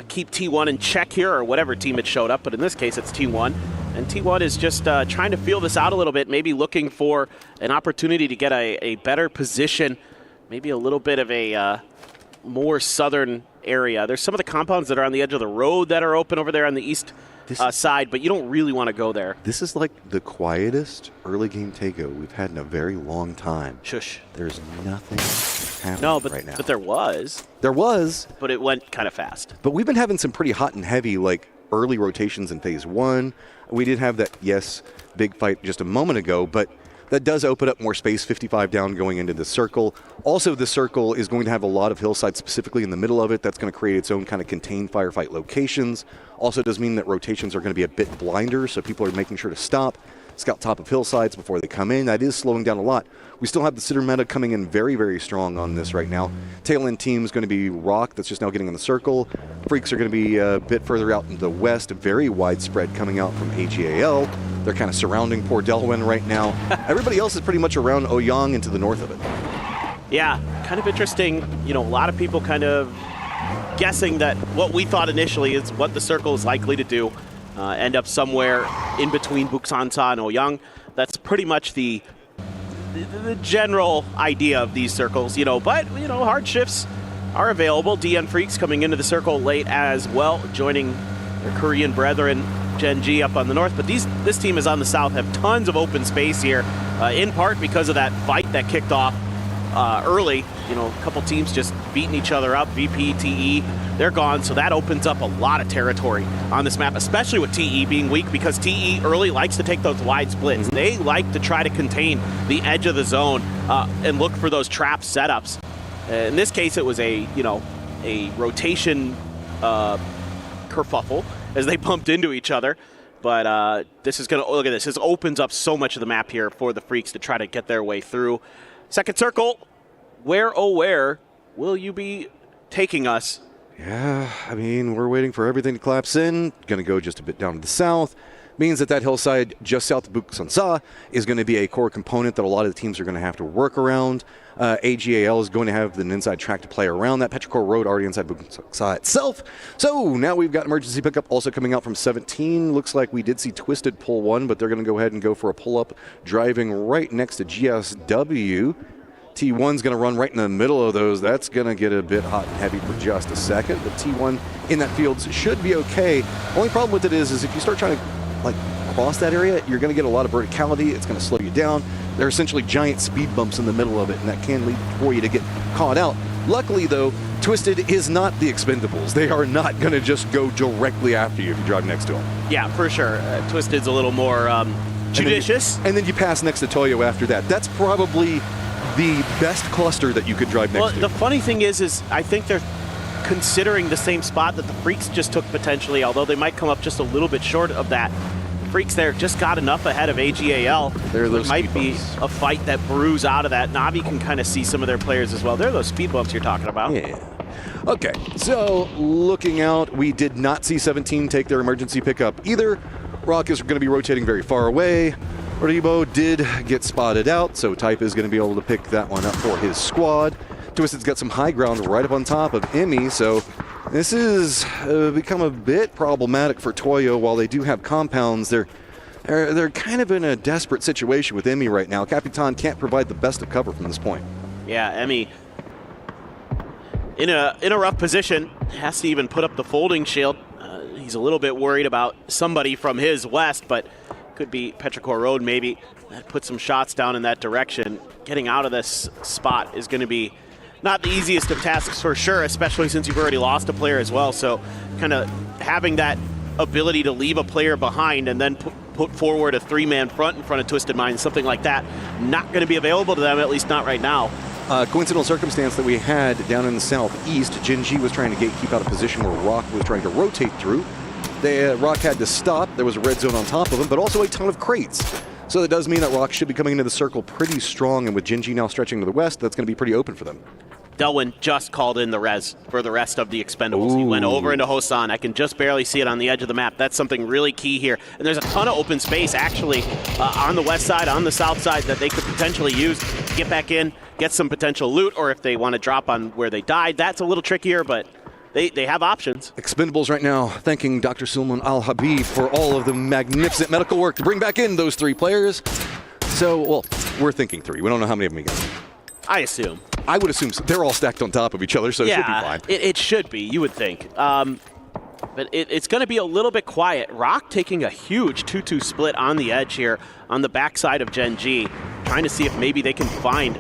keep T1 in check here, or whatever team had showed up, but in this case it's T1. And T1 is just trying to feel this out a little bit, maybe looking for an opportunity to get a better position, maybe a little bit of a more southern area. There's some of the compounds that are on the edge of the road that are open over there on the east side, but you don't really want to go there. This is like the quietest early game takeout we've had in a very long time. Shush. There's nothing happening right now. But there was. There was. But it went kind of fast. But we've been having some pretty hot and heavy, like, early rotations in phase 1. We did have that, yes, big fight just a moment ago, but that does open up more space, 55 down going into the circle. Also, the circle is going to have a lot of hillside specifically in the middle of it. That's going to create its own kind of contained firefight locations. Also does mean that rotations are going to be a bit blinder, so people are making sure to stop, scout top of hillsides before they come in. That is slowing down a lot. We still have the sitter meta coming in very, very strong on this right now. Tail end team is going to be Rock, that's just now getting in the circle. Freaks are going to be a bit further out in the west, very widespread coming out from AGAL. They're kind of surrounding Port Delwyn right now. Everybody else is pretty much around Oyang and to the north of it. Yeah, kind of interesting. You know, a lot of people kind of guessing that what we thought initially is what the circle is likely to do. End up somewhere in between Buksansa and Oyang. That's pretty much the general idea of these circles, you know, but, you know, hard shifts are available. DN Freaks coming into the circle late as well, joining their Korean brethren, Gen G, up on the north. But this team is on the south, have tons of open space here, in part because of that fight that kicked off early. You know, a couple teams just beating each other up. VP, TE, they're gone, so that opens up a lot of territory on this map, especially with TE being weak, because TE early likes to take those wide splits. They like to try to contain the edge of the zone and look for those trap setups. In this case, it was a rotation kerfuffle as they bumped into each other. But this is going to, look at this. This opens up so much of the map here for the Freaks to try to get their way through. Second circle, where, oh where, will you be taking us? Yeah, I mean, we're waiting for everything to collapse in. Going to go just a bit down to the south. Means that hillside just south of Buksansa is going to be a core component that a lot of the teams are going to have to work around. AGAL is going to have an inside track to play around that. Petrichor Road already inside Buksansa itself. So now we've got emergency pickup also coming out from 17. Looks like we did see Twisted pull one, but they're going to go ahead and go for a pull-up, driving right next to GSW. T1's going to run right in the middle of those. That's going to get a bit hot and heavy for just a second, but T1 in that field should be okay. Only problem with it is if you start trying to cross that area, you're going to get a lot of verticality. It's going to slow you down. There are essentially giant speed bumps in the middle of it, and that can lead for you to get caught out. Luckily, though, Twisted is not the Expendables. They are not going to just go directly after you if you drive next to them. Yeah, for sure. Twisted's a little more judicious. And then you pass next to Toyo after that. That's probably the best cluster that you could drive next to. The funny thing is I think they're considering the same spot that the Freaks just took potentially, although they might come up just a little bit short of that. The Freaks there just got enough ahead of AGAL. There might be a fight that brews out of that. Navi can kind of see some of their players as well. They're those speed bumps you're talking about. Yeah. Okay, so looking out, we did not see 17 take their emergency pickup either. Rock is going to be rotating very far away. Rebo did get spotted out, so Type is going to be able to pick that one up for his squad. Twisted's got some high ground right up on top of Emmy, so this is become a bit problematic for Toyo. While they do have compounds, they're kind of in a desperate situation with Emmy right now. Capitan can't provide the best of cover from this point. Yeah, Emmy in a rough position, has to even put up the folding shield. He's a little bit worried about somebody from his west, but could be Petrichor Road maybe. That put some shots down in that direction. Getting out of this spot is going to be not the easiest of tasks for sure, especially since you've already lost a player as well. So kind of having that ability to leave a player behind and then put forward a three-man front in front of Twisted Minds, something like that, not going to be available to them, at least not right now. Coincidental circumstance that we had down in the southeast, Gen G was trying to keep out a position where Rock was trying to rotate through. Rock had to stop. There was a red zone on top of him, but also a ton of crates. So that does mean that Rock should be coming into the circle pretty strong, and with Gen G now stretching to the west, that's going to be pretty open for them. Delwyn just called in the res for the rest of the Expendables. Ooh. He went over into Hosan. I can just barely see it on the edge of the map. That's something really key here. And there's a ton of open space, actually, on the west side, on the south side, that they could potentially use to get back in, get some potential loot, or if they want to drop on where they died. That's a little trickier, but they have options. Expendables right now thanking Dr. Sulman Al-Habib for all of the magnificent medical work to bring back in those 3 players. So, well, we're thinking 3. We don't know how many of them we got. I assume. I would assume so. They're all stacked on top of each other, so it should be fine. It should be, you would think. But it's going to be a little bit quiet. Rock taking a huge 2-2 split on the edge here on the backside of Gen G, trying to see if maybe they can find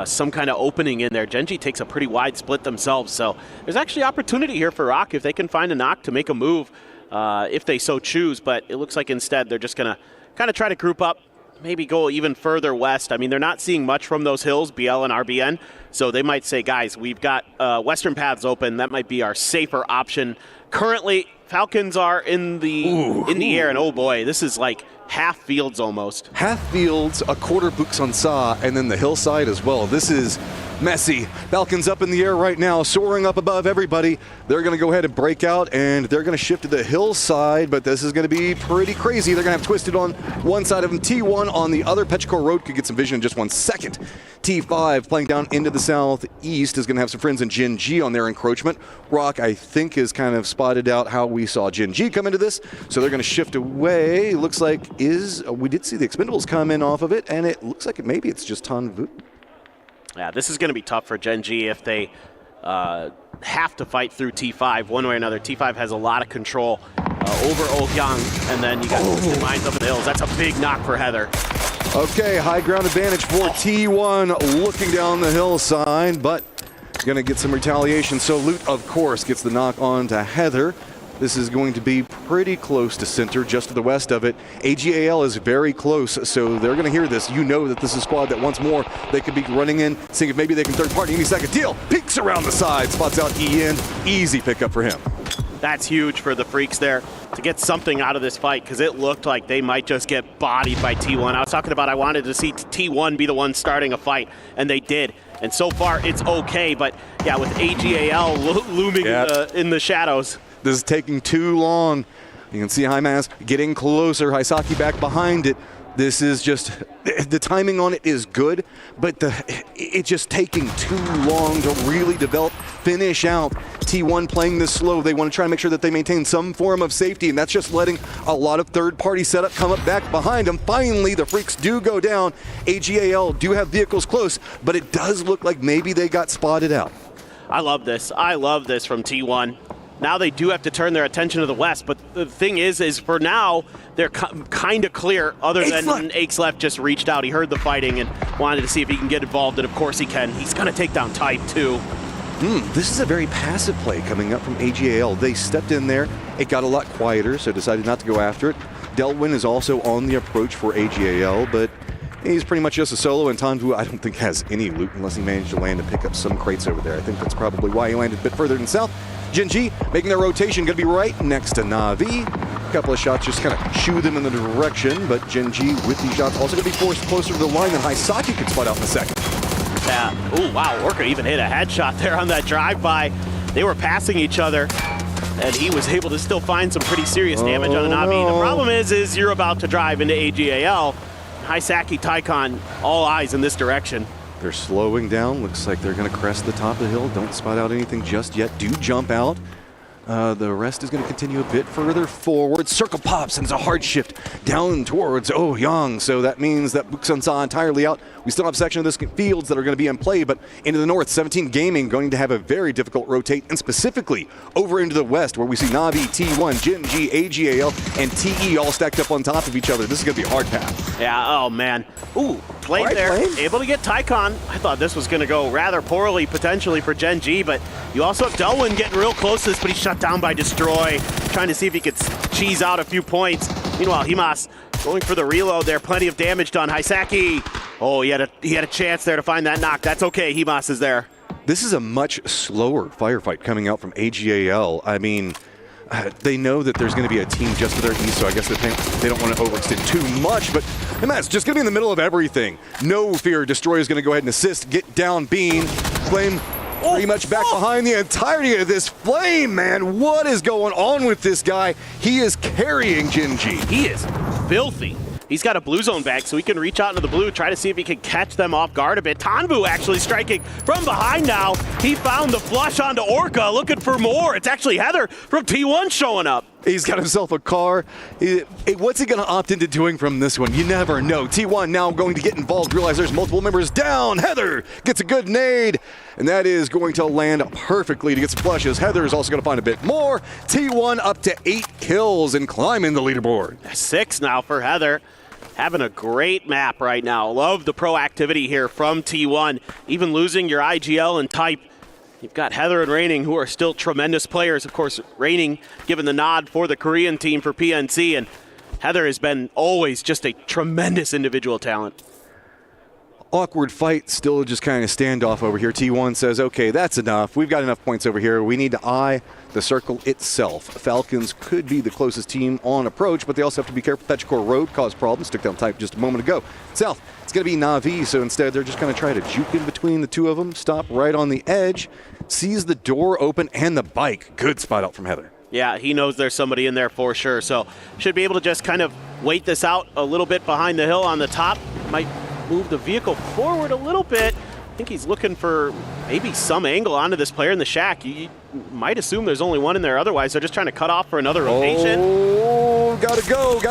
some kind of opening in there. Gen G takes a pretty wide split themselves, so there's actually opportunity here for Rock if they can find a knock to make a move if they so choose, but it looks like instead they're just going to kind of try to group up, maybe go even further west. I mean, they're not seeing much from those hills, BL and RBN, so they might say, guys, we've got western paths open. That might be our safer option. Currently, Falcons are in the air, and oh boy, this is like half fields almost. Half fields, a quarter Buxansa, and then the hillside as well. This is messy. Falcons up in the air right now, soaring up above everybody. They're going to go ahead and break out, and they're going to shift to the hillside, but this is going to be pretty crazy. They're going to have Twisted on one side of them, T1 on the other. Petrichor Road could get some vision in just 1 second. T5 playing down into the southeast is going to have some friends in Gen G on their encroachment. Rock, I think, has kind of spotted out how we saw Gen G come into this, so they're going to shift away. Looks like we did see the Expendables come in off of it, and it looks like maybe it's just Tanvu. Yeah, this is going to be tough for Gen G if they have to fight through T5 one way or another. T5 has a lot of control over Ohyang, and then you got Twisted Minds up in the hills. That's a big knock for Heather. Okay, high ground advantage for T1 looking down the hillside, but going to get some retaliation. So Loot, of course, gets the knock on to Heather. This is going to be pretty close to center, just to the west of it. AGAL is very close, so they're going to hear this. You know that this is a squad that once more they could be running in, seeing if maybe they can third party any second. Deal peeks around the side, spots out EN. Easy pickup for him. That's huge for the Freaks there to get something out of this fight, because it looked like they might just get bodied by T1. I was talking about I wanted to see T1 be the one starting a fight, and they did. And so far, it's okay, but yeah, with AGAL looming in the shadows. This is taking too long. You can see Hymas getting closer. Hisaki back behind it. This is just, the timing on it is good, but it's just taking too long to really develop, finish out. T1 playing this slow. They want to try and make sure that they maintain some form of safety, and that's just letting a lot of third-party setup come up back behind them. Finally, the Freaks do go down. AGAL do have vehicles close, but it does look like maybe they got spotted out. I love this. I love this from T1. Now they do have to turn their attention to the west, but the thing is for now, they're kind of clear, other than Akesleft just reached out. He heard the fighting and wanted to see if he can get involved, and of course he can. He's going to take down Type, too. This is a very passive play coming up from AGAL. They stepped in there. It got a lot quieter, so decided not to go after it. Delwyn is also on the approach for AGAL, but he's pretty much just a solo, and Tanvu, I don't think, has any loot unless he managed to land and pick up some crates over there. I think that's probably why he landed a bit further than south. Gen G making their rotation, going to be right next to Na'Vi. A couple of shots just kind of shoo them in the direction, but Gen G with these shots also going to be forced closer to the line than Hisaki could spot out in a second. Yeah. Oh, wow. Orca even hit a headshot there on that drive-by. They were passing each other, and he was able to still find some pretty serious damage on Na'Vi. The problem is you're about to drive into AGAL. Hisaki, Taikon, all eyes in this direction. They're slowing down. Looks like they're going to crest the top of the hill. Don't spot out anything just yet. Do jump out. The rest is going to continue a bit further forward. Circle pops, and it's a hard shift down towards Ohyang. So that means that Buxansa entirely out. We still have section of this fields that are going to be in play, but into the north, 17 Gaming going to have a very difficult rotate, and specifically over into the west, where we see Na'Vi, T1, Gen G, AGAL, and TE all stacked up on top of each other. This is going to be a hard path. Yeah, oh man. Ooh, played there. Able to get Taikon. I thought this was going to go rather poorly, potentially, for Gen G, but you also have Delwyn getting real close to this, but he's shut down by Destroy, trying to see if he could cheese out a few points. Meanwhile, Himas going for the reload there. Plenty of damage done. Hisaki. Oh, he had a chance there to find that knock. That's okay. Himas is there. This is a much slower firefight coming out from AGAL. I mean, they know that there's going to be a team just to their east, so I guess they don't want to overextend too much, but Himas just going to be in the middle of everything. No fear. Destroy is going to go ahead and assist. Get down Bean. Flame pretty much back behind the entirety of this Flame, man. What is going on with this guy? He is carrying Gen G. He is filthy. he's got a blue zone back, so he can reach out into the blue, try to see if he can catch them off guard a bit. Tanvu actually striking from behind now. He found the flush onto Orca, looking for more. It's actually Heather from T1 showing up. He's got himself a car. What's he going to opt into doing from this one? You never know. T1 now going to get involved, realize there's multiple members down. Heather gets a good nade, and that is going to land perfectly to get some flushes. Heather is also going to find a bit more. T1 up to 8 kills and climbing the leaderboard. 6 now for Heather. Having a great map right now. Love the proactivity here from T1. Even losing your IGL and Type, you've got Heather and Raining, who are still tremendous players. Of course, Raining given the nod for the Korean team for PNC, and Heather has been always just a tremendous individual talent. Awkward fight, still just kind of standoff over here. T1 says, okay, that's enough. We've got enough points over here. We need to eye the circle itself. Falcons could be the closest team on approach, but they also have to be careful. Petrichor Road caused problems. Took down Type just a moment ago. South, it's going to be Na'Vi, so instead they're just going to try to juke in between the two of them, stop right on the edge, sees the door open and the bike. Good spot out from Heather. Yeah, he knows there's somebody in there for sure, so should be able to just kind of wait this out a little bit behind the hill on the top. Might move the vehicle forward a little bit. I think he's looking for maybe some angle onto this player in the shack. You might assume there's only one in there otherwise. They're just trying to cut off for another rotation. Oh, gotta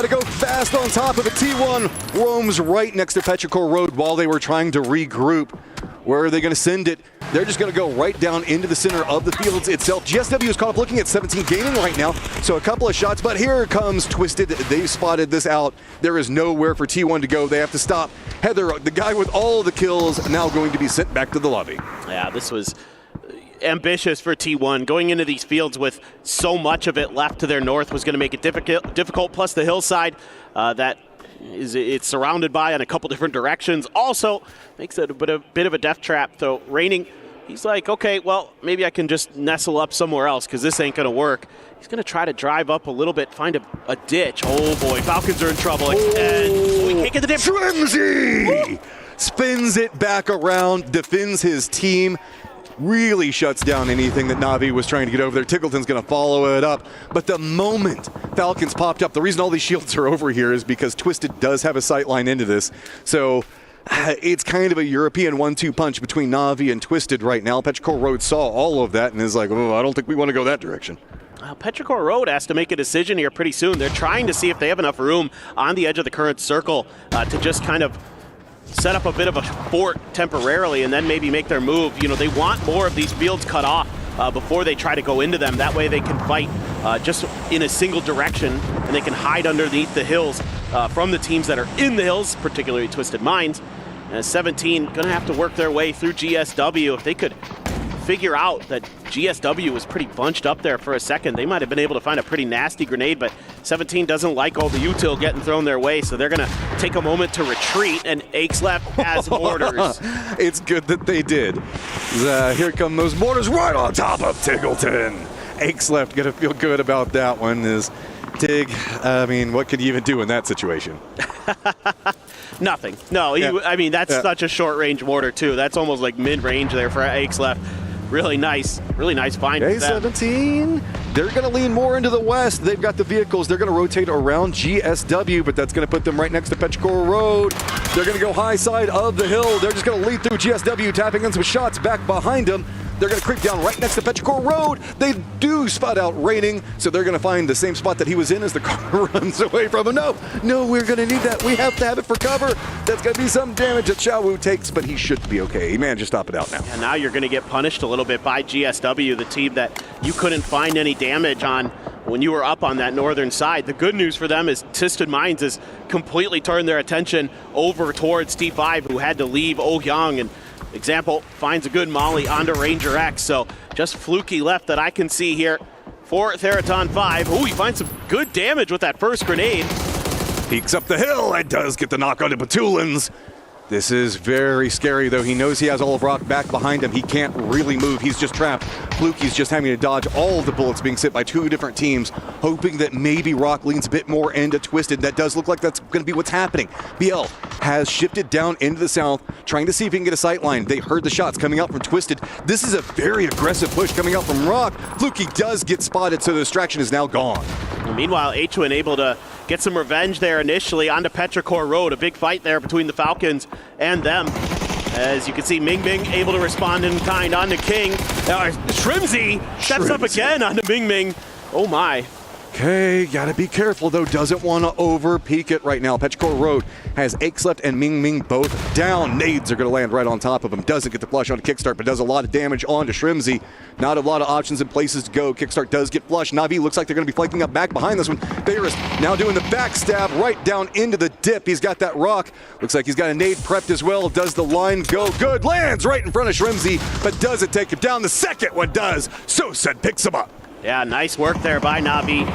go fast on top of it. T1 roams right next to Petrichor Road while they were trying to regroup. Where are they going to send it? They're just going to go right down into the center of the fields itself. GSW is caught up looking at 17 Gaming right now, so a couple of shots, but here comes Twisted. They've spotted this out. There is nowhere for T1 to go. They have to stop. Heather, the guy with all the kills, now going to be sent back to the lobby. Yeah, this was ambitious for T1. Going into these fields with so much of it left to their north was going to make it difficult, plus the hillside it's surrounded by in a couple different directions. Also makes it a bit of a death trap. So Raining, he's like, okay, well, maybe I can just nestle up somewhere else because this ain't going to work. He's going to try to drive up a little bit, find a ditch. Oh, boy, Falcons are in trouble. And he can't get the dip. Trimsy spins it back around, defends his team. Really shuts down anything that Na'Vi was trying to get over there. Tickleton's going to follow it up. But the moment Falcons popped up, the reason all these shields are over here is because Twisted does have a sight line into this. So it's kind of a European 1-2 punch between Na'Vi and Twisted right now. Petrichor Road saw all of that and is like, oh, I don't think we want to go that direction. Petrichor Road has to make a decision here pretty soon. They're trying to see if they have enough room on the edge of the current circle to just kind of set up a bit of a fort temporarily and then maybe make their move. You know, they want more of these fields cut off before they try to go into them. That way they can fight just in a single direction and they can hide underneath the hills from the teams that are in the hills, particularly Twisted Minds. 17 gonna have to work their way through GSW. If they could figure out that GSW was pretty bunched up there for a second, they might have been able to find a pretty nasty grenade, but 17 doesn't like all the util getting thrown their way, so they're going to take a moment to retreat, and Aches left has mortars. It's good that they did. Here come those mortars right on top of Tiggleton. Aches left going to feel good about that one. Is Tig, I mean, what could you even do in that situation? Nothing. No, I mean, that's such a short-range mortar, too. That's almost like mid-range there for Aches left. Really nice find. A17, they're going to lean more into the west. They've got the vehicles. They're going to rotate around GSW, but that's going to put them right next to Petrichor Road. They're going to go high side of the hill. They're just going to lead through GSW, tapping in some shots back behind them. They're going to creep down right next to Petrichor Road. They do spot out Raining, so they're going to find the same spot that he was in as the car runs away from him. No, we're going to need that. We have to have it for cover. That's going to be some damage that Xiaowu takes, but he should be okay. He managed to stop it out now. And now you're going to get punished a little bit by GSW, the team that you couldn't find any damage on when you were up on that northern side. The good news for them is Twisted Minds has completely turned their attention over towards T5, who had to leave Oh Young, and Example finds a good molly onto Ranger X, so just fluky left that I can see here for Theraton 5. Ooh, he finds some good damage with that first grenade. Peeks up the hill and does get the knock onto Batulins. This is very scary, though. He knows he has all of Rock back behind him. He can't really move. He's just trapped. Fluky's just having to dodge all of the bullets being sent by two different teams, hoping that maybe Rock leans a bit more into Twisted. That does look like that's going to be what's happening. BL has shifted down into the south, trying to see if he can get a sight line. They heard the shots coming out from Twisted. This is a very aggressive push coming out from Rock. Fluky does get spotted, so the distraction is now gone. Meanwhile, H1 able to get some revenge there initially onto Petrichor Road. A big fight there between the Falcons and them. As you can see, Ming Ming able to respond in kind onto King. Shrimzy steps up again onto Ming Ming. Oh my. Okay, gotta be careful though. Doesn't want to over peek it right now. Petrichor Road has Aches left and Ming Ming both down. Nades are gonna land right on top of him. Doesn't get the flush on a Kickstart, but does a lot of damage onto Shrimzy. Not a lot of options and places to go. Kickstart does get flushed. Na'Vi looks like they're gonna be flanking up back behind this one. Beirut now doing the backstab right down into the dip. He's got that rock. Looks like he's got a nade prepped as well. Does the line go good? Lands right in front of Shrimzy, but does it take him down? The second one does. Soset picks him up. Yeah, nice work there by Na'Vi.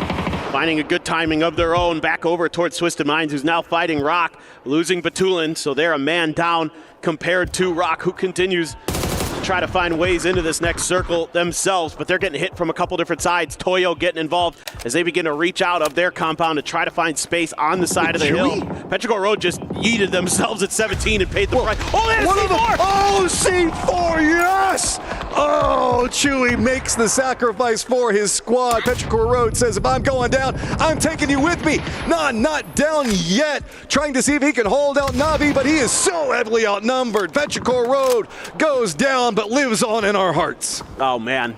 Finding a good timing of their own. Back over towards Twisted Minds, who's now fighting Rock, losing Batulin, so they're a man down compared to Rock, who continues to try to find ways into this next circle themselves, but they're getting hit from a couple different sides. Toyo getting involved as they begin to reach out of their compound to try to find space on the side of the hill. Petrichor Road just yeeted themselves at 17 and paid the price. Oh, there's C4! Oh, C4, yes! Oh, Chewy makes the sacrifice for his squad. Petrichor Road says, if I'm going down, I'm taking you with me. Not down yet. Trying to see if he can hold out Na'Vi, but he is so heavily outnumbered. Petrichor Road goes down, but lives on in our hearts. Oh, man.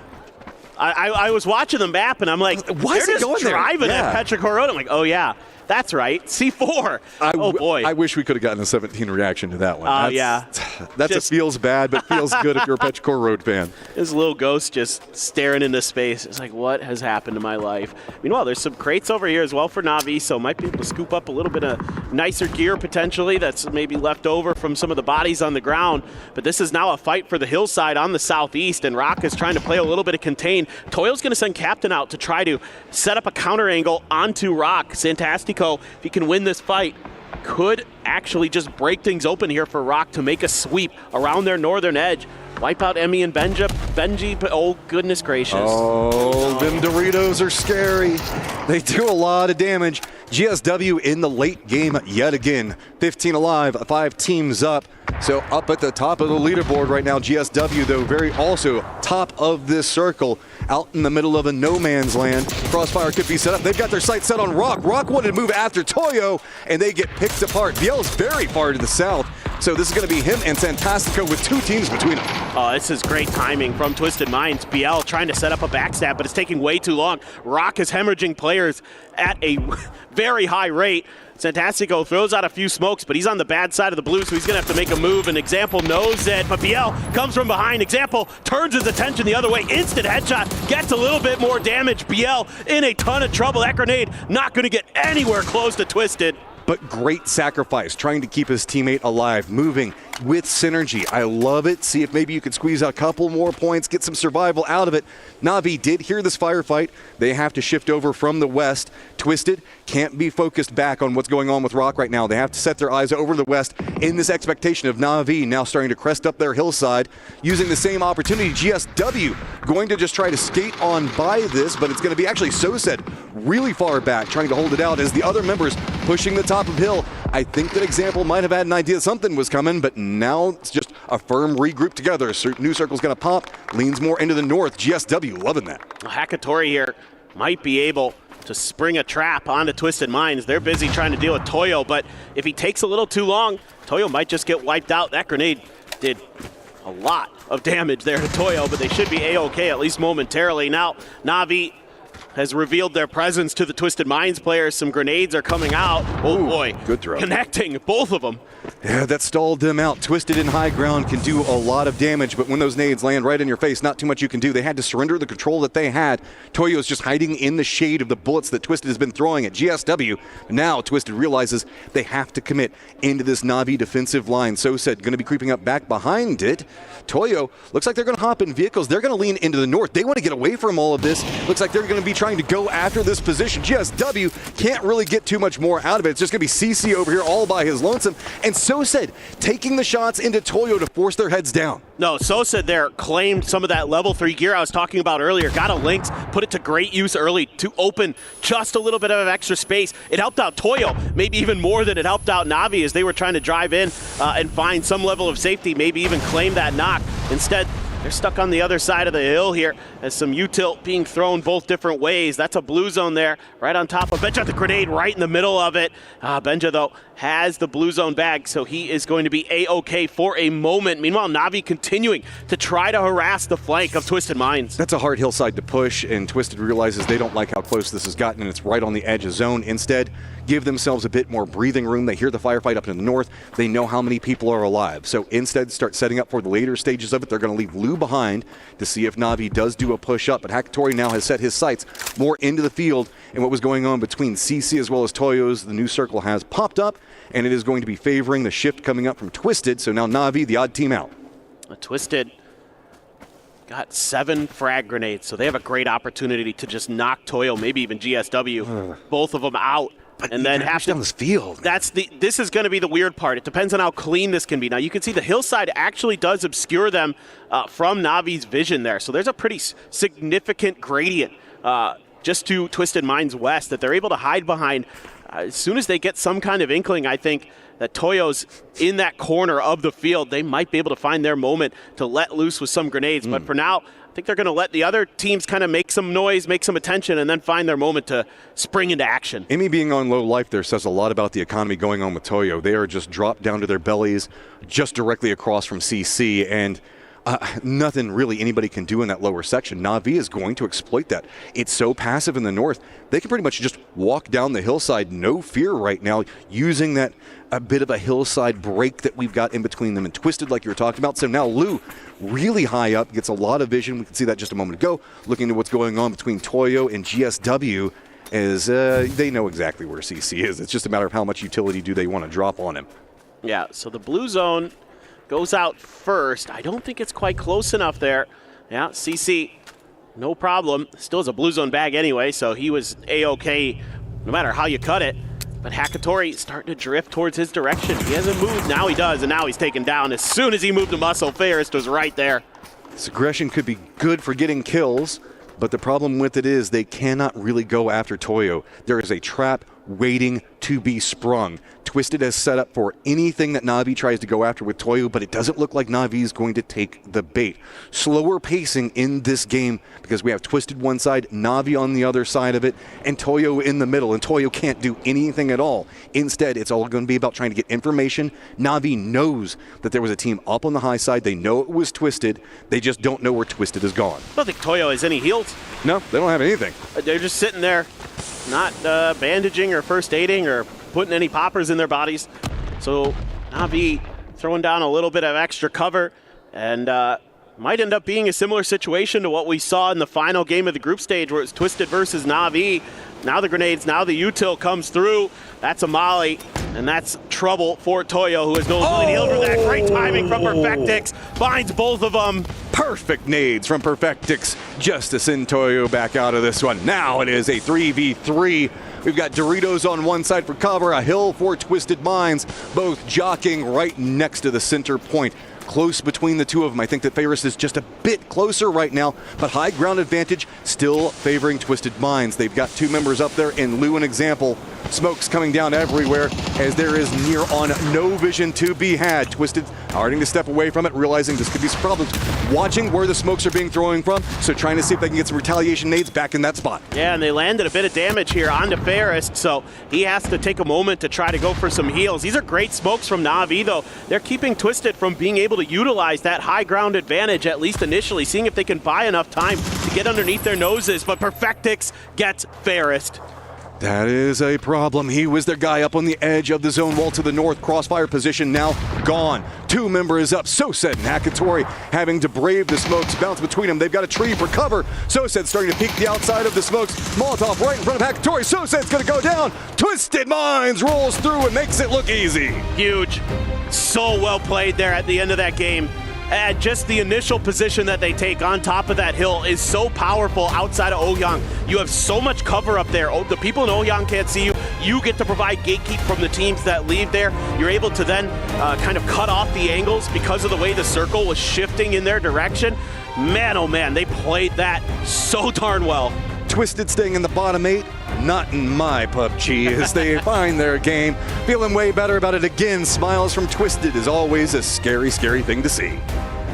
I was watching the map, and I'm like, why is they're he just going there? driving Yeah. at Petrichor Road. I'm like, oh, yeah. That's right, C4. Oh, boy. I wish we could have gotten a 17 reaction to that one. Oh, yeah. That just feels bad, but feels good if you're a Petrichor Road fan. His little ghost just staring into space. It's like, what has happened to my life? Meanwhile, there's some crates over here as well for Na'Vi, so might be able to scoop up a little bit of nicer gear potentially that's maybe left over from some of the bodies on the ground. But this is now a fight for the hillside on the southeast, and Rock is trying to play a little bit of contain. Toyo's going to send Captain out to try to set up a counter angle onto Rock. Santastico, if he can win this fight, could actually just break things open here for Rock to make a sweep around their northern edge. Wipe out Emmy and Benji, but oh, goodness gracious. Oh, them Doritos are scary. They do a lot of damage. GSW in the late game yet again. 15 alive, 5 teams up. So up at the top of the leaderboard right now. GSW, though, very also top of this circle. Out in the middle of a no man's land. Crossfire could be set up. They've got their sights set on Rock. Rock wanted to move after Toyo, and they get picked apart. Biel's very far to the south. So this is going to be him and Santastico with 2 teams between them. Oh, this is great timing from Twisted Minds. Biel trying to set up a backstab, but it's taking way too long. Rock is hemorrhaging players at a very high rate. Santastico throws out a few smokes, but he's on the bad side of the blue, so he's going to have to make a move, and Example knows it, but Biel comes from behind. Example turns his attention the other way. Instant headshot, gets a little bit more damage. Biel in a ton of trouble. That grenade not going to get anywhere close to Twisted. But great sacrifice, trying to keep his teammate alive, moving with synergy. I love it. See if maybe you could squeeze out a couple more points, get some survival out of it. Na'Vi did hear this firefight. They have to shift over from the west. Twisted can't be focused back on what's going on with Rock right now. They have to set their eyes over the west in this expectation of Na'Vi now starting to crest up their hillside, using the same opportunity. GSW going to just try to skate on by this, but it's going to be actually Soset really far back, trying to hold it out as the other members pushing the top of hill. I think that Example might have had an idea something was coming, but now it's just a firm regroup together. New circle's going to pop, leans more into the north. GSW loving that. Hakatori here might be able to spring a trap onto Twisted Minds. They're busy trying to deal with Toyo, but if he takes a little too long, Toyo might just get wiped out. That grenade did a lot of damage there to Toyo, but they should be A-OK at least momentarily. Now, Na'Vi has revealed their presence to the Twisted Minds players. Some grenades are coming out. Oh, boy. Good throw. Connecting, both of them. Yeah, that stalled them out. Twisted in high ground can do a lot of damage, but when those nades land right in your face, not too much you can do. They had to surrender the control that they had. Toyo's just hiding in the shade of the bullets that Twisted has been throwing at GSW. Now Twisted realizes they have to commit into this Na'Vi defensive line. Soset going to be creeping up back behind it. Toyo looks like they're going to hop in vehicles. They're going to lean into the north. They want to get away from all of this. Looks like they're going to be trying to go after this position. GSW can't really get too much more out of it. It's just going to be CC over here all by his lonesome. And Soset taking the shots into Toyo to force their heads down. No, Soset there claimed some of that level 3 gear I was talking about earlier. Got a Lynx, put it to great use early to open just a little bit of extra space. It helped out Toyo, maybe even more than it helped out Na'Vi as they were trying to drive in and find some level of safety, maybe even claim that knock. Instead, They're stuck on the other side of the hill here as some util being thrown both different ways. That's a blue zone there, right on top of Benja. The grenade right in the middle of it. Benja, though, has the blue zone bag, so he is going to be A-OK for a moment. Meanwhile, Na'Vi continuing to try to harass the flank of Twisted Minds. That's a hard hillside to push, and Twisted realizes they don't like how close this has gotten, and it's right on the edge of zone. Instead, give themselves a bit more breathing room. They hear the firefight up in the north. They know how many people are alive. So instead, start setting up for the later stages of it. They're going to leave Lou behind to see if Na'Vi does do a push up. But Hakatori now has set his sights more into the field, and what was going on between CC as well as Toyo's, the new circle has popped up, and it is going to be favoring the shift coming up from Twisted. So now Na'Vi, the odd team out. Twisted got 7 frag grenades, so they have a great opportunity to just knock Toyo, maybe even GSW, both of them out. But and then have to down this field. This is going to be the weird part. It depends on how clean this can be. Now you can see the hillside actually does obscure them from Navi's vision there. So there's a pretty significant gradient just to Twisted Minds west that they're able to hide behind. As soon as they get some kind of inkling, I think that Toyo's in that corner of the field, they might be able to find their moment to let loose with some grenades. But for now, I think they're going to let the other teams kind of make some noise, make some attention, and then find their moment to spring into action. Amy being on low life there says a lot about the economy going on with Toyo. They are just dropped down to their bellies just directly across from CC, and nothing really anybody can do in that lower section. Na'Vi is going to exploit that. It's so passive in the north. They can pretty much just walk down the hillside, no fear right now, using that a bit of a hillside break that we've got in between them and Twisted like you were talking about. So now Lou, really high up, gets a lot of vision. We can see that just a moment ago, looking at what's going on between Toyo and GSW, as they know exactly where CC is. It's just a matter of how much utility do they want to drop on him. Yeah, so the blue zone goes out first. I don't think it's quite close enough there. Yeah, CC, no problem. Still has a blue zone bag anyway, so he was A-OK no matter how you cut it. But Hakatori starting to drift towards his direction. He hasn't moved, now he does, and now he's taken down. As soon as he moved the muscle, Ferris was right there. This aggression could be good for getting kills, but the problem with it is they cannot really go after Toyo. There is a trap waiting to be sprung. Twisted has set up for anything that Na'Vi tries to go after with Toyo, but it doesn't look like Na'Vi is going to take the bait. Slower pacing in this game because we have Twisted one side, Na'Vi on the other side of it, and Toyo in the middle, and Toyo can't do anything at all. Instead, it's all going to be about trying to get information. Na'Vi knows that there was a team up on the high side. They know it was Twisted. They just don't know where Twisted is gone. I don't think Toyo has any heals. No, they don't have anything. They're just sitting there, not bandaging or first aiding or putting any poppers in their bodies. So Na'Vi throwing down a little bit of extra cover, and might end up being a similar situation to what we saw in the final game of the group stage where it's Twisted versus Na'Vi. Now the grenades, now the util comes through. That's a molly, and that's trouble for Toyo, who has no ability to heal for that. Great timing from Perfectix, finds both of them. Perfect nades from Perfectix just to send Toyo back out of this one. Now it is a 3v3. We've got Doritos on one side for cover, a hill for Twisted Minds, both jockeying right next to the center point. Close between the two of them. I think that Ferris is just a bit closer right now, but high ground advantage still favoring Twisted Minds. They've got two members up there, and Lou an example. Smoke's coming down everywhere as there is near on no vision to be had. Twisted starting to step away from it, realizing this could be some problems. Watching where the smokes are being thrown from, so trying to see if they can get some retaliation nades back in that spot. Yeah, and they landed a bit of damage here onto Ferris, so he has to take a moment to try to go for some heals. These are great smokes from Na'Vi, though. They're keeping Twisted from being able to utilize that high ground advantage, at least initially, seeing if they can buy enough time to get underneath their noses, but Perfectix gets Ferris. That is a problem. He was their guy up on the edge of the zone wall to the north. Crossfire position now gone. Two members up. Soset and Hakatori having to brave the smokes. Bounce between them. They've got a tree for cover. Soset starting to peek the outside of the smokes. Molotov right in front of Hakatori. Soset's going to go down. Twisted Minds rolls through and makes it look easy. Huge. So well played there at the end of that game. And just the initial position that they take on top of that hill is so powerful outside of Ouyang. You have so much cover up there. The people in Ouyang can't see you. You get to provide gatekeep from the teams that leave there. You're able to then kind of cut off the angles because of the way the circle was shifting in their direction. Man, oh man, they played that so darn well. Twisted staying in the bottom 8, not in my PUBG as they find their game. Feeling way better about it again. Smiles from Twisted is always a scary, scary thing to see.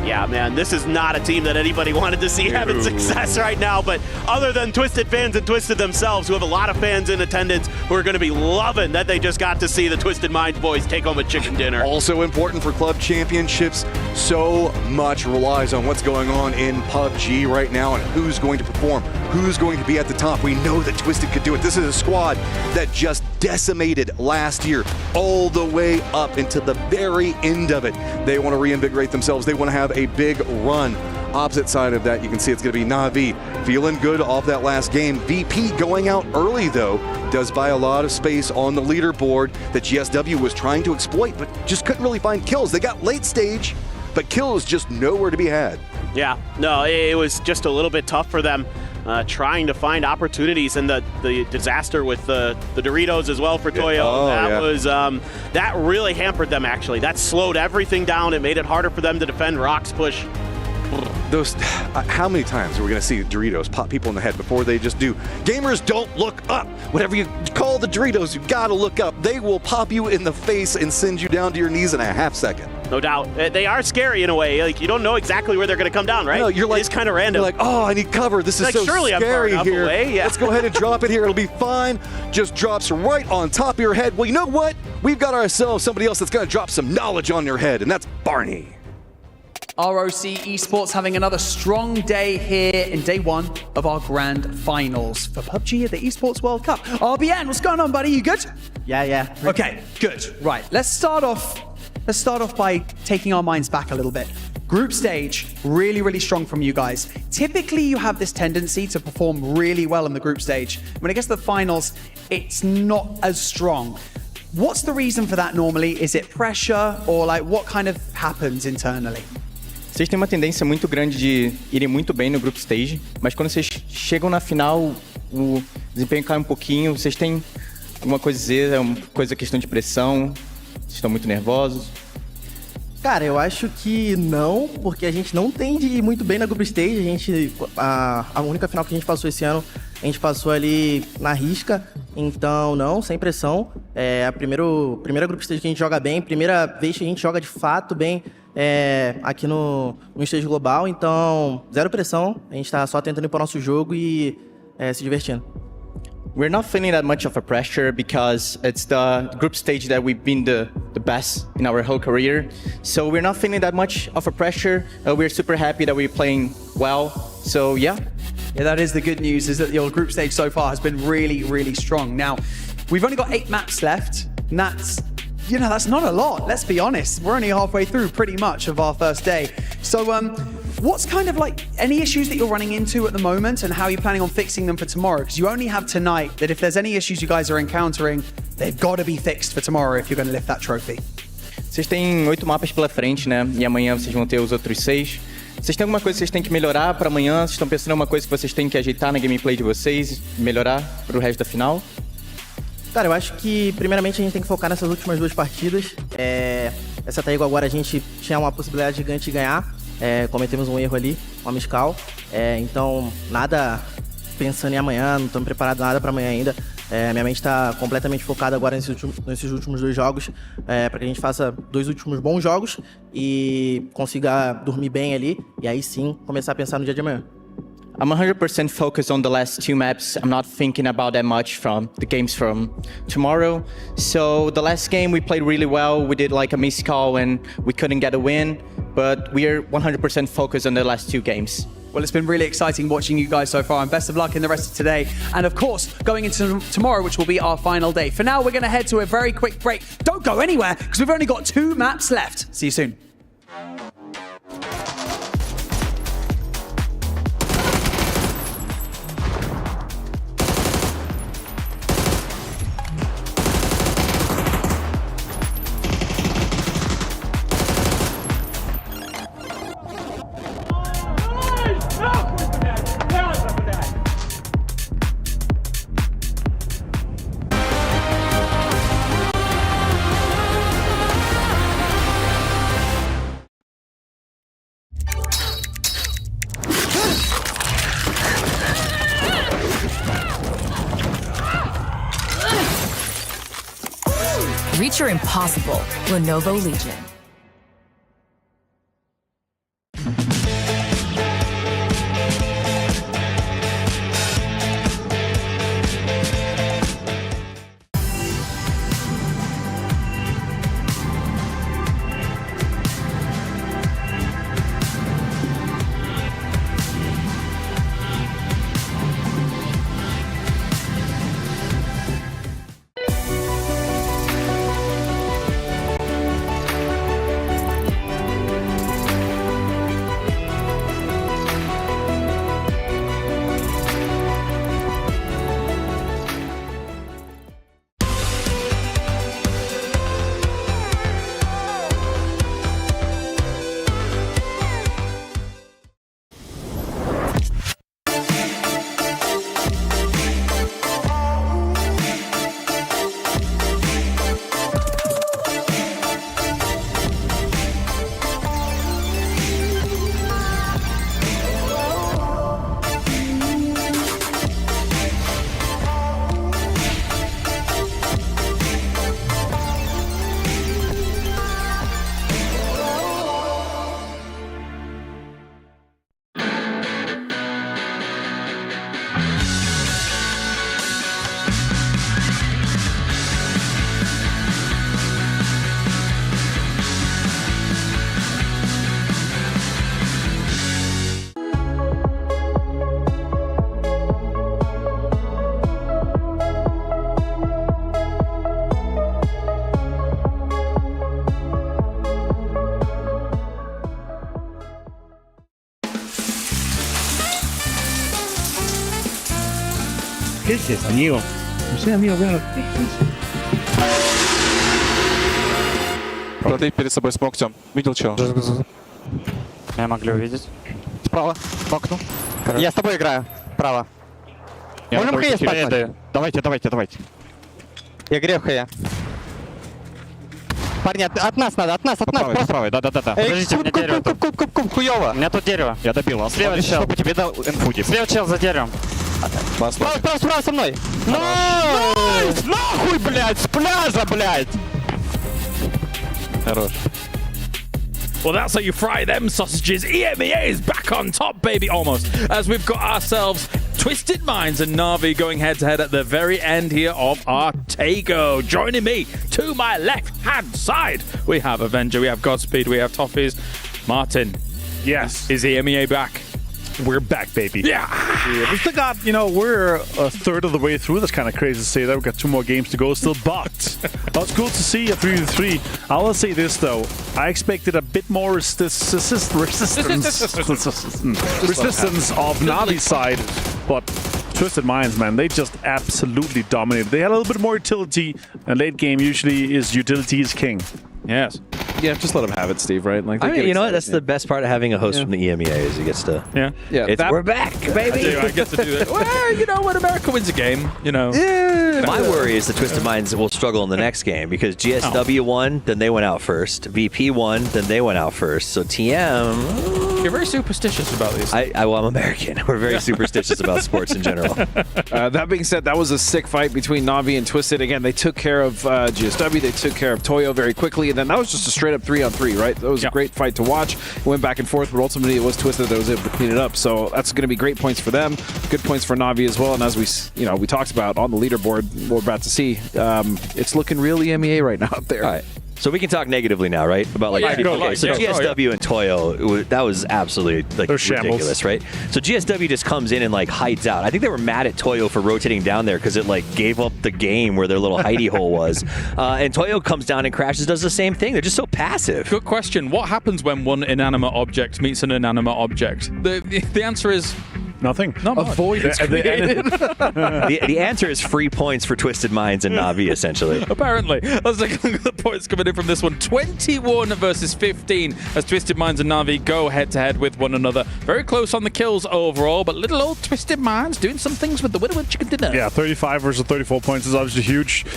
Yeah, man, this is not a team that anybody wanted to see having success right now, but other than Twisted fans and Twisted themselves, who have a lot of fans in attendance who are going to be loving that they just got to see the Twisted Minds boys take home a chicken dinner. Also important for club championships, so much relies on what's going on in PUBG right now and who's going to perform, who's going to be at the top. We know that Twisted could do it. This is a squad that just decimated last year all the way up into the very end of it. They want to reinvigorate themselves. They want to have a big run. Opposite side of that, you can see it's going to be Na'Vi feeling good off that last game. VP going out early, though, does buy a lot of space on the leaderboard that GSW was trying to exploit, but just couldn't really find kills. They got late stage, but kills just nowhere to be had. Yeah, no, it was just a little bit tough for them trying to find opportunities, and the disaster with the Doritos as well for Toyo. That really hampered them, actually. That slowed everything down. It made it harder for them to defend Rock's push. Those, how many times are we going to see Doritos pop people in the head before they just do? Gamers, don't look up. Whatever you call the Doritos, you got to look up. They will pop you in the face and send you down to your knees in a half second. No doubt. They are scary in a way. Like, you don't know exactly where they're going to come down, right? No, you're like, it's kind of random. You're like, oh, I need cover. This is like, so surely scary I'm far here. Away. Yeah. Let's go ahead and drop it here. It'll be fine. Just drops right on top of your head. Well, you know what? We've got ourselves somebody else that's going to drop some knowledge on your head, and that's Barney. ROC Esports having another strong day here in day one of our grand finals for PUBG at the Esports World Cup. RBN, what's going on, buddy? You good? Yeah. Okay, good. Right, let's start off by taking our minds back a little bit. Group stage, really strong from you guys. Typically, you have this tendency to perform really well in the group stage. When it gets to the finals, it's not as strong. What's the reason for that normally? Is it pressure, or like what kind of happens internally? Vocês têm uma tendência muito grande de irem muito bem no group stage, mas quando vocês chegam na final, o desempenho cai um pouquinho. Vocês têm alguma coisa a dizer? É uma coisa, questão de pressão? Vocês estão muito nervosos? Cara, eu acho que não, porque a gente não tem de ir muito bem na group stage. A única final que a gente passou esse ano, a gente passou ali na risca. Então, não, sem pressão. É a primeira group stage que a gente joga bem, primeira vez que a gente joga de fato bem aqui no stage global. Então, zero pressão. A gente tá só tentando ir pro nosso jogo e se divertindo. We're not feeling that much of a pressure because it's the group stage that we've been the best in our whole career. So we're not feeling that much of a pressure. We're super happy that we're playing well. So yeah, that is the good news, is that your group stage so far has been really strong. Now, we've only got 8 maps left, and that's not a lot, let's be honest. We're only halfway through pretty much of our first day. So what's kind of like any issues that you're running into at the moment, and how are you planning on fixing them for tomorrow? Because you only have tonight, that if there's any issues you guys are encountering, they've got to be fixed for tomorrow if you're going to lift that trophy. Vocês têm 8 mapas pela frente, né? E amanhã vocês vão ter os outros 6. Vocês têm alguma coisa que vocês têm que melhorar para amanhã? Vocês estão pensando em alguma coisa que vocês têm que ajeitar na gameplay de vocês, melhorar para o resto da final? Cara, eu acho que primeiramente a gente tem que focar nessas últimas 2 partidas. Essa Taígo agora a gente tinha uma possibilidade gigante de ganhar. Cometemos um erro ali, uma miscal. Então, nada pensando em amanhã, não estamos preparados nada para amanhã ainda. Minha mente está completamente focada agora nesses últimos 2 jogos, para que a gente faça 2 últimos bons jogos e consiga dormir bem ali, e aí sim começar a pensar no dia de amanhã. I'm 100% focused on the last 2 maps. I'm not thinking about that much from the games from tomorrow. So the last game we played really well. We did like a missed call and we couldn't get a win, but we are 100% focused on the last 2 games. Well, it's been really exciting watching you guys so far, and best of luck in the rest of today. And of course, going into tomorrow, which will be our final day. For now, we're going to head to a very quick break. Don't go anywhere, because we've only got 2 maps left. See you soon. Reach your impossible. Lenovo Legion. Ese es amigo. Ese amigo, bueno. Ты перед собой смог, Тём. Видел чё? Я могу увидеть. Справа, по окну. Я с тобой играю. Право. Можем хае спать? Давайте. Я грею хае. Парни, от нас надо, от нас. Правый, да. Подождите, у меня дерево тут. Куб, хуёво. У меня тут дерево. Я добил. Слева чел. Чтобы тебе дал инфу, типа. Слева чел за деревом. Справа со мной. Найс! Нахуй, блядь, с пляжа, блядь! Хорош. Well, that's how you fry them sausages. EMEA is back on top, baby, almost. As we've got ourselves Twisted Minds and Na'Vi going head-to-head at the very end here of our Takeover. Joining me to my left-hand side, we have Avenger, we have Godspeed, we have Toffees. Martin. Yes. Is EMEA back? We're back, baby. Yeah. We still got, we're a third of the way through. That's kind of crazy to say that. We've got 2 more games to go still, but it's cool to see a 3-3. I will say this, though. I expected a bit more resistance of Navi's side, but Twisted Minds, man, they just absolutely dominated. They had a little bit more utility, and late game usually is utility is king. Yes. Yeah, just let him have it, Steve, right? Like, I mean, you know what? That's the best part of having a host from the EMEA is he gets to... We're back, baby! I get to do that. Well, you know, when America wins a game, Yeah. My worry is the Twisted Minds will struggle in the next game because GSW won, then they went out first. VP won, then they went out first. So TM... You're very superstitious about these. Well, I'm American. We're very superstitious about sports in general. That being said, that was a sick fight between Na'Vi and Twisted. Again, they took care of GSW, they took care of Toyo very quickly, and then that was just a straight up 3-on-3, right? That was a great fight to watch. It went back and forth, but ultimately it was Twisted that was able to clean it up. So that's going to be great points for them, good points for Na'Vi as well. And as we talked about on the leaderboard, we're about to see, it's looking real EMEA right now out there. All right. So we can talk negatively now, right? About GSW and Toyo, that was absolutely ridiculous, right? So GSW just comes in and hides out. I think they were mad at Toyo for rotating down there because it gave up the game where their little hidey hole was. And Toyo comes down and crashes, does the same thing. They're just so passive. Good question. What happens when one inanimate object meets an inanimate object? The answer is... Nothing. A void is created. The answer is free points for Twisted Minds and Na'Vi, essentially. Apparently. Let's take a look at the points coming in from this one. 21 versus 15 as Twisted Minds and Na'Vi go head-to-head with one another. Very close on the kills overall, but little old Twisted Minds doing some things with the winner with chicken dinner. Yeah, 35 versus 34 points is obviously huge.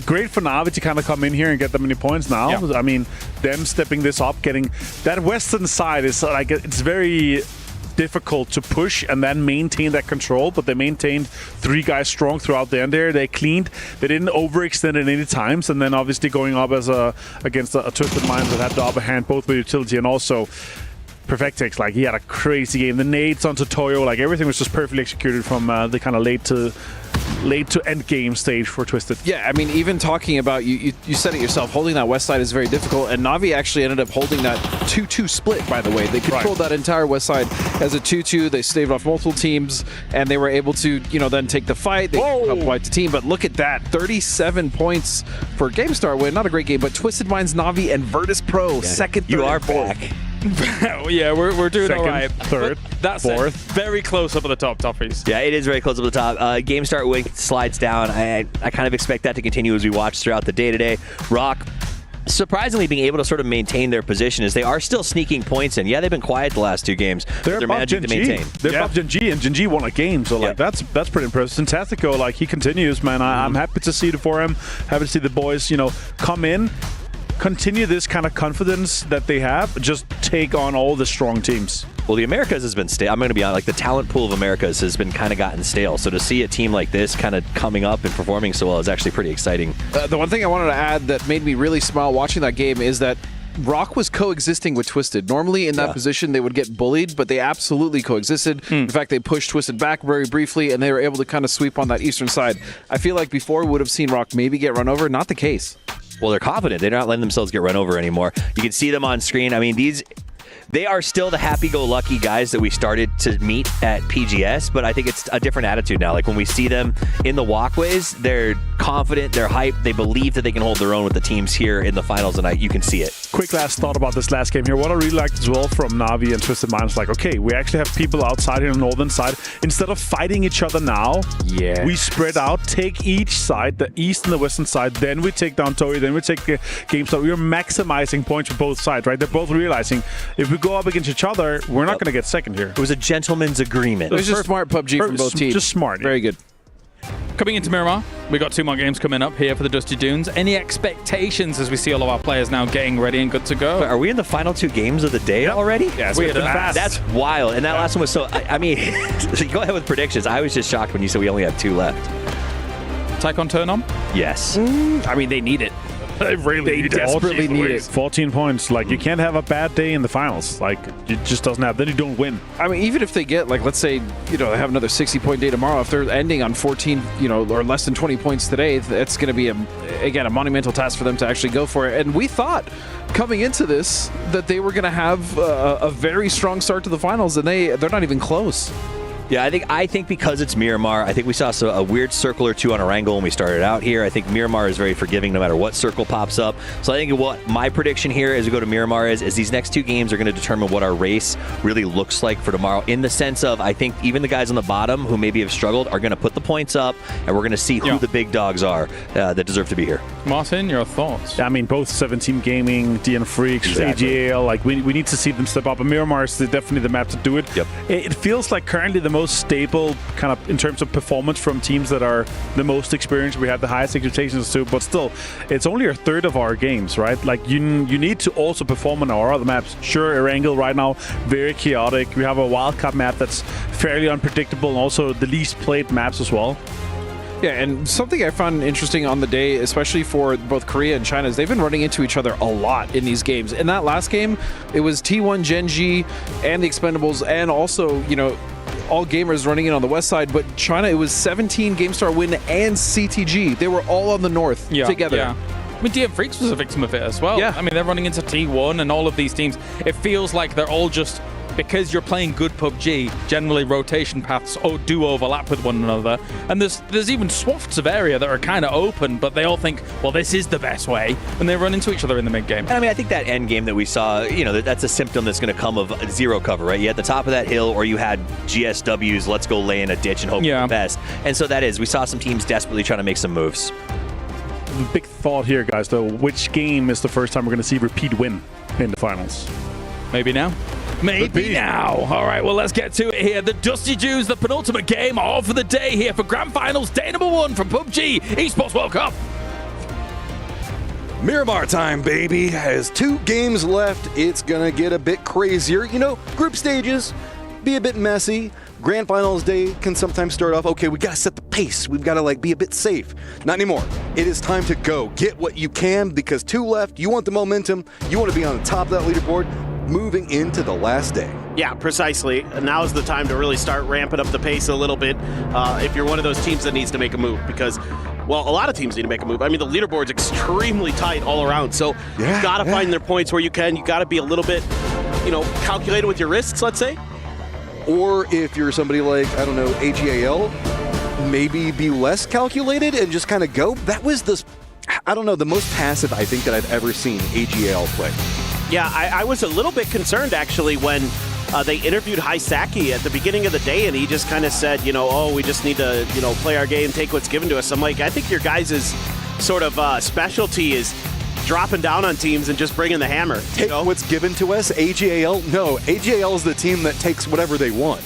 Great for Na'Vi to kind of come in here and get that many points now. Yeah. I mean, them stepping this up, getting... That western side is it's very... difficult to push and then maintain that control, but they maintained 3 guys strong throughout the end there. They cleaned. They didn't overextend at any times, and then obviously going up as against a Twisted Minds that had the upper hand both with utility and also Perfectix. He had a crazy game. The nades onto Toyo, everything was just perfectly executed from the kind of late to end game stage for Twisted. Yeah, I mean, even talking about, you said it yourself, holding that west side is very difficult, and Na'Vi actually ended up holding that 2-2 split, by the way. They controlled that entire west side as a 2-2. They staved off multiple teams, and they were able to, then take the fight. They helped wipe the team, but look at that. 37 points for a Game Star win. Not a great game, but Twisted Minds, Na'Vi, and Virtus Pro, second, third, You are fourth. back. Yeah, we're doing Second, all right. Third, that's fourth. Very close up at the top, Toffees. Yeah, it is very close up at the top. Game start wing slides down. I kind of expect that to continue as we watch throughout the day-to-day. Rock surprisingly being able to sort of maintain their position as they are still sneaking points in. Yeah, they've been quiet the last 2 games. They're managing to maintain. They're above Gen G, and Gen G won a game, so that's pretty impressive. Fantastico, he continues, man. I'm happy to see it for him. Happy to see the boys, come in, continue this kind of confidence that they have, just take on all the strong teams. Well, the Americas has been stale. I'm going to be honest, the talent pool of Americas has been kind of gotten stale. So to see a team like this kind of coming up and performing so well is actually pretty exciting. The one thing I wanted to add that made me really smile watching that game is that Rock was coexisting with Twisted. Normally in that position they would get bullied, but they absolutely coexisted. In fact, they pushed Twisted back very briefly, and they were able to kind of sweep on that eastern side. I feel like before we would have seen Rock maybe get run over. Not the case. Well, they're confident. They're not letting themselves get run over anymore. You can see them on screen. I mean, they are still the happy-go-lucky guys that we started to meet at PGS, but I think it's a different attitude now. Like when we see them in the walkways, they're confident, they're hyped, they believe that they can hold their own with the teams here in the finals, and you can see it. Quick last thought about this last game here. What I really liked as well from Na'Vi and Twisted Minds, like, okay, we actually have people outside here on the northern side. Instead of fighting each other now, we spread out, take each side, the east and the western side, then we take down Toei, then we take games. So we're maximizing points for both sides, right? They're both realizing if we go up against each other, we're not going to get second here. It was a gentleman's agreement. It was just smart PUBG from both teams. Just smart. Very good. Coming into Miramar, we got 2 more games coming up here for the Dusty Dunes. Any expectations as we see all of our players now getting ready and good to go? Are we in the final 2 games of the day already? Yeah, weird. That's wild. And that last one was so... I mean, so go ahead with predictions. I was just shocked when you said we only had 2 left. Tycon turn on? Yes. I mean, they need it. They really desperately need it. 14 points. Like, you can't have a bad day in the finals. Like, it just doesn't happen. Then you don't win. I mean, even if they get, like, let's say, they have another 60-point day tomorrow, if they're ending on 14, or less than 20 points today, that's going to be, a monumental task for them to actually go for it. And we thought, coming into this, that they were going to have a very strong start to the finals, and they're not even close. Yeah, I think because it's Miramar, I think we saw a weird circle or 2 on Erangel when we started out here. I think Miramar is very forgiving no matter what circle pops up. So I think what my prediction here as we go to Miramar is these next 2 games are going to determine what our race really looks like for tomorrow, in the sense of I think even the guys on the bottom who maybe have struggled are going to put the points up, and we're going to see who the big dogs are that deserve to be here. Martin, your thoughts? I mean, both 17 Gaming, DN Freaks, AGAL, like we need to see them step up. And Miramar is definitely the map to do it. Yep. It feels like currently the most stable kind of in terms of performance from teams that are the most experienced. We have the highest expectations too, but still, it's only a third of our games, right? Like you need to also perform on our other maps. Sure, Erangel right now, very chaotic. We have a wildcard map that's fairly unpredictable, and also the least played maps as well. Yeah, and something I found interesting on the day, especially for both Korea and China, is they've been running into each other a lot in these games. In that last game, it was T1, Genji, and the Expendables, and also, all gamers running in on the west side, but China, it was 17 GameStar win and CTG. They were all on the north together. Yeah. I mean, DM Freaks was a victim of it as well. Yeah. I mean, they're running into T1 and all of these teams. It feels like they're all just, because you're playing good PUBG, generally rotation paths do overlap with one another. And there's even swaths of area that are kind of open, but they all think, well, this is the best way, and they run into each other in the mid-game. And I mean, I think that end game that we saw, that's a symptom that's going to come of zero cover, right? You had the top of that hill, or you had GSWs, let's go lay in a ditch and hope for the best. And so we saw some teams desperately trying to make some moves. The big thought here, guys, though, which game is the first time we're going to see repeat win in the finals? Maybe now. Maybe now. All right, well, let's get to it here. The Dusty Dunes, the penultimate game of the day here for Grand Finals, day number 1 from PUBG Esports World Cup. Miramar time, baby. Has 2 games left. It's going to get a bit crazier. Group stages, be a bit messy. Grand Finals day can sometimes start off, okay, we got to set the pace. We've got to be a bit safe. Not anymore. It is time to go. Get what you can, because 2 left. You want the momentum. You want to be on the top of that leaderboard moving into the last day. Yeah, precisely. Now is the time to really start ramping up the pace a little bit if you're one of those teams that needs to make a move, because, well, a lot of teams need to make a move. I mean, the leaderboard's extremely tight all around, so you've got to find their points where you can. You got to be a little bit, calculated with your risks, let's say. Or if you're somebody like, I don't know, AGAL, maybe be less calculated and just kind of go. That was the most passive I think that I've ever seen AGAL play. Yeah, I was a little bit concerned, actually, when they interviewed Hisaki at the beginning of the day, and he just kind of said, we just need to, play our game, take what's given to us. I'm like, I think your guys' sort of specialty is dropping down on teams and just bringing the hammer. Take what's given to us? AGAL? No, AGAL is the team that takes whatever they want.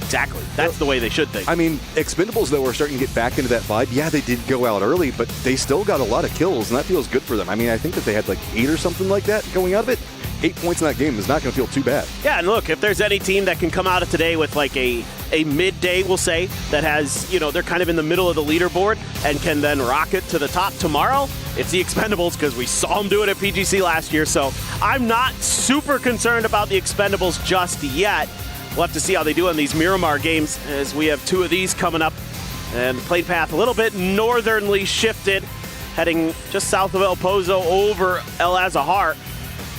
Exactly. That's the way they should think. I mean, Expendables, though, are starting to get back into that vibe. Yeah, they did go out early, but they still got a lot of kills, and that feels good for them. I mean, I think that they had 8 or something like that going out of it. 8 points in that game is not going to feel too bad. Yeah, and look, if there's any team that can come out of today with a midday, we'll say, that has, they're kind of in the middle of the leaderboard and can then rocket to the top tomorrow, it's the Expendables, because we saw them do it at PGC last year. So I'm not super concerned about the Expendables just yet. We'll have to see how they do in these Miramar games, as we have 2 of these coming up. And the play path a little bit northernly shifted, heading just south of El Pozo over El Azahar.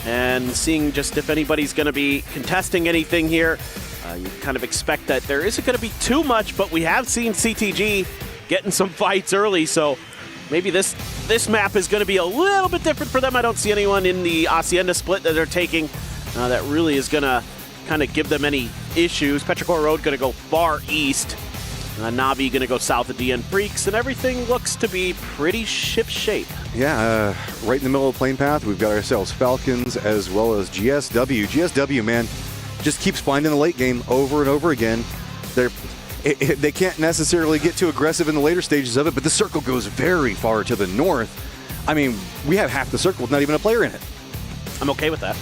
and seeing just if anybody's going to be contesting anything here. You kind of expect that there isn't going to be too much, but we have seen CTG getting some fights early, so maybe this map is going to be a little bit different for them. I don't see anyone in the Hacienda split that they're taking that really is going to kind of give them any issues. Petrichor Road going to go far east. Navi going to go south of DN Freaks, and everything looks to be pretty ship-shape. Yeah, right in the middle of the plane path, we've got ourselves Falcons as well as GSW. GSW, man, just keeps finding the late game over and over again. They can't necessarily get too aggressive in the later stages of it, but the circle goes very far to the north. I mean, we have half the circle with not even a player in it. I'm okay with that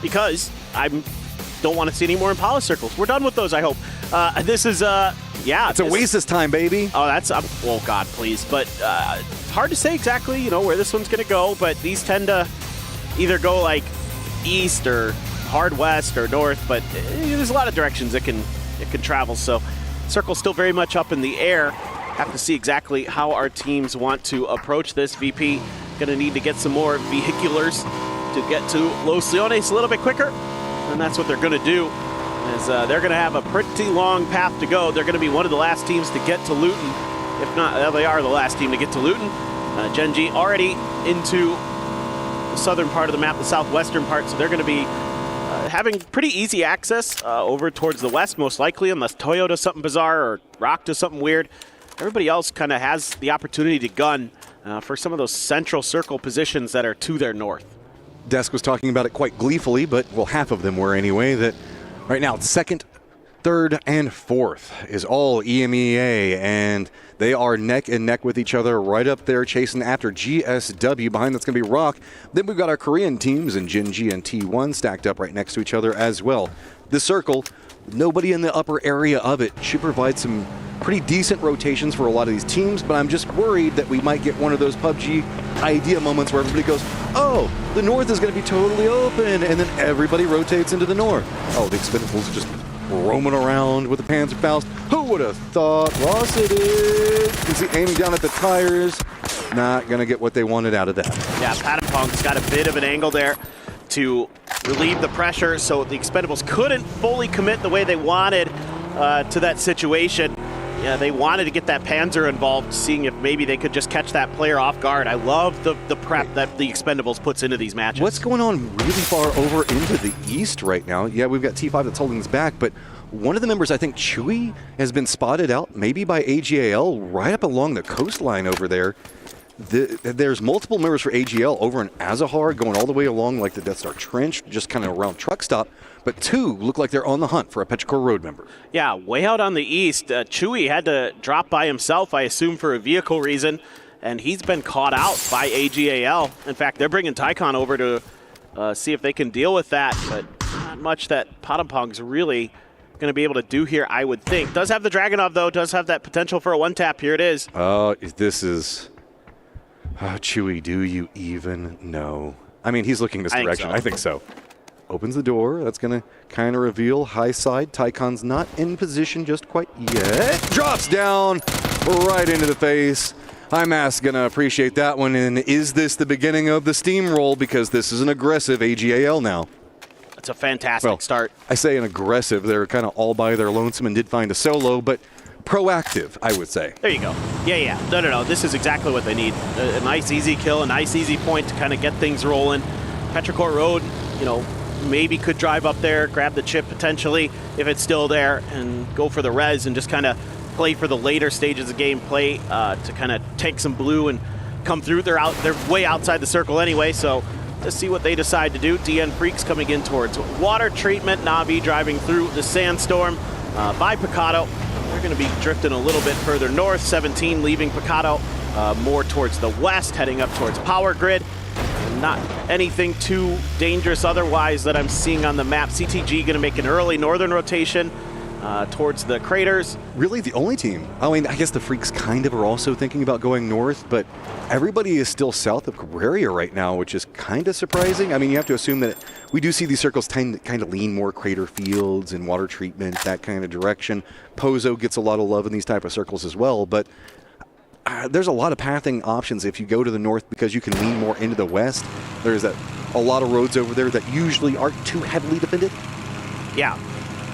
because I don't want to see any more Impala circles. We're done with those, I hope. This is, yeah. It's Oasis time, baby. Oh, that's, oh God, please. But it's hard to say exactly, you know, where this one's going to go, but these tend to either go like east or hard west or north, but there's a lot of directions it can travel, so circle's still very much up in the air. Have to see exactly how our teams want to approach this. VP going to need to get some more vehiculars to get to Los Leones a little bit quicker, and that's what they're going to do. Is they're going to have a pretty long path to go. They're going to be one of the last teams to get to Luton. If not, they are the last team to get to Luton. Gen.G already into the southern part of the map, the southwestern part, so they're going to be having pretty easy access over towards the west, most likely, unless Toyo does something bizarre or Rock does something weird. Everybody else kind of has the opportunity to gun for some of those central circle positions that are to their north. Desk was talking about it quite gleefully, but, well, half of them were anyway, that right now, second, third, and fourth is all EMEA, and they are neck and neck with each other right up there chasing after GSW. Behind that's going to be Rock. Then we've got our Korean teams in Gen.G and T1 stacked up right next to each other as well. The circle, nobody in the upper area of it, should provide some pretty decent rotations for a lot of these teams, but I'm just worried that we might get one of those PUBG idea moments where everybody goes, oh, the north is going to be totally open, and then everybody rotates into the north. Oh, the Expendables just roaming around with the Panzerfaust. Who would have thought? Lost it is. You can see aiming down at the tires. Not going to get what they wanted out of that. Yeah, Pataponk's got a bit of an angle there to relieve the pressure, so the Expendables couldn't fully commit the way they wanted to that situation. Yeah, they wanted to get that Panzer involved, seeing if maybe they could just catch that player off guard. I love the prep that the Expendables puts into these matches. What's going on really far over into the east right now? Yeah, we've got T5 that's holding us back, but one of the members, I think Chewy, has been spotted out, maybe by AGAL, right up along the coastline over there. There's multiple members for AGL over in Azahar, going all the way along like the Death Star Trench, just kind of around truck stop. But two look like they're on the hunt for a Petrichor Road member. Yeah, way out on the east. Chewy had to drop by himself, I assume, for a vehicle reason, and he's been caught out by AGAL. In fact, they're bringing Tycon over to see if they can deal with that, but not much that Pataponk's really going to be able to do here, I would think. Does have the Dragunov, though, does have that potential for a one-tap. Here it is. Oh, this is... Chewy, do you even know? I mean, he's looking this direction. I think so. Opens the door. That's going to kind of reveal high side. Tycon's not in position just quite yet. Drops down right into the face. IMAS going to appreciate that one. And is this the beginning of the steamroll? Because this is an aggressive AGAL now. It's a fantastic start. I say an aggressive. They're kind of all by their lonesome and did find a solo, but proactive, I would say. There you go. Yeah. No. This is exactly what they need. A nice, easy kill, a nice, easy point to kind of get things rolling. Petrichor Road, you know, maybe could drive up there, grab the chip potentially if it's still there, and go for the res and just kind of play for the later stages of gameplay to kind of take some blue and come through. They're way outside the circle anyway, so let's see what they decide to do. DN Freaks coming in towards water treatment. Navi driving through the sandstorm by Picado. They're going to be drifting a little bit further north. 17 leaving Picado more towards the west, heading up towards Power Grid. Not anything too dangerous otherwise that I'm seeing on the map. CTG going to make an early northern rotation towards the craters. Really the only team. I mean, I guess the Freaks kind of are also thinking about going north, but everybody is still south of Crateria right now, which is kind of surprising. I mean, you have to assume that we do see these circles kind of lean more crater fields and water treatment, that kind of direction. Pozo gets a lot of love in these type of circles as well, but there's a lot of pathing options if you go to the north because you can lean more into the west. There's that a lot of roads over there that usually aren't too heavily defended. Yeah,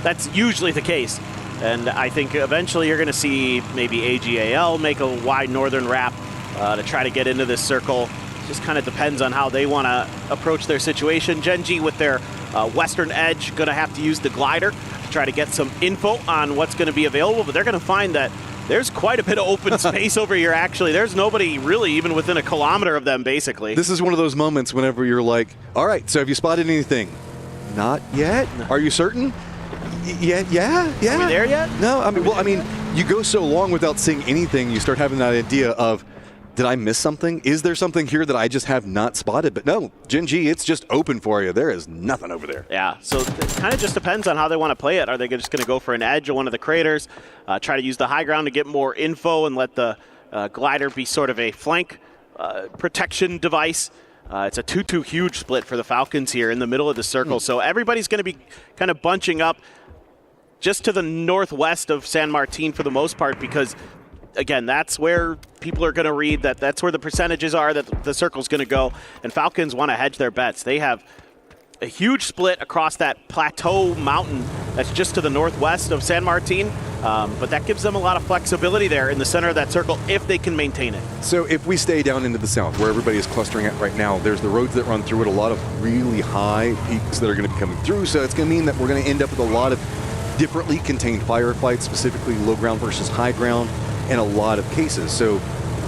that's usually the case. And I think eventually you're going to see maybe AGAL make a wide northern wrap to try to get into this circle. Just kind of depends on how they want to approach their situation. Gen G with their western edge going to have to use the glider to try to get some info on what's going to be available, but they're going to find that there's quite a bit of open space over here, actually. There's nobody really even within a kilometer of them, basically. This is one of those moments whenever you're like, all right, so have you spotted anything? Not yet. Are you certain? Yeah. Are we there yet? No, I mean, you go so long without seeing anything, you start having that idea of, did I miss something? Is there something here that I just have not spotted? But no, Gen G, it's just open for you. There is nothing over there. Yeah, so it kind of just depends on how they want to play it. Are they just going to go for an edge of one of the craters, try to use the high ground to get more info and let the glider be sort of a flank protection device? It's a 2-2 huge split for the Falcons here in the middle of the circle. So everybody's going to be kind of bunching up just to the northwest of San Martin for the most part because, again, that's where people are going to read that that's where the percentages are that the circle's going to go. And Falcons want to hedge their bets. They have a huge split across that plateau mountain that's just to the northwest of San Martin. But that gives them a lot of flexibility there in the center of that circle if they can maintain it. So if we stay down into the south, where everybody is clustering at right now, there's the roads that run through it, a lot of really high peaks that are going to be coming through. So it's going to mean that we're going to end up with a lot of differently contained firefights, specifically low ground versus high ground, in a lot of cases. So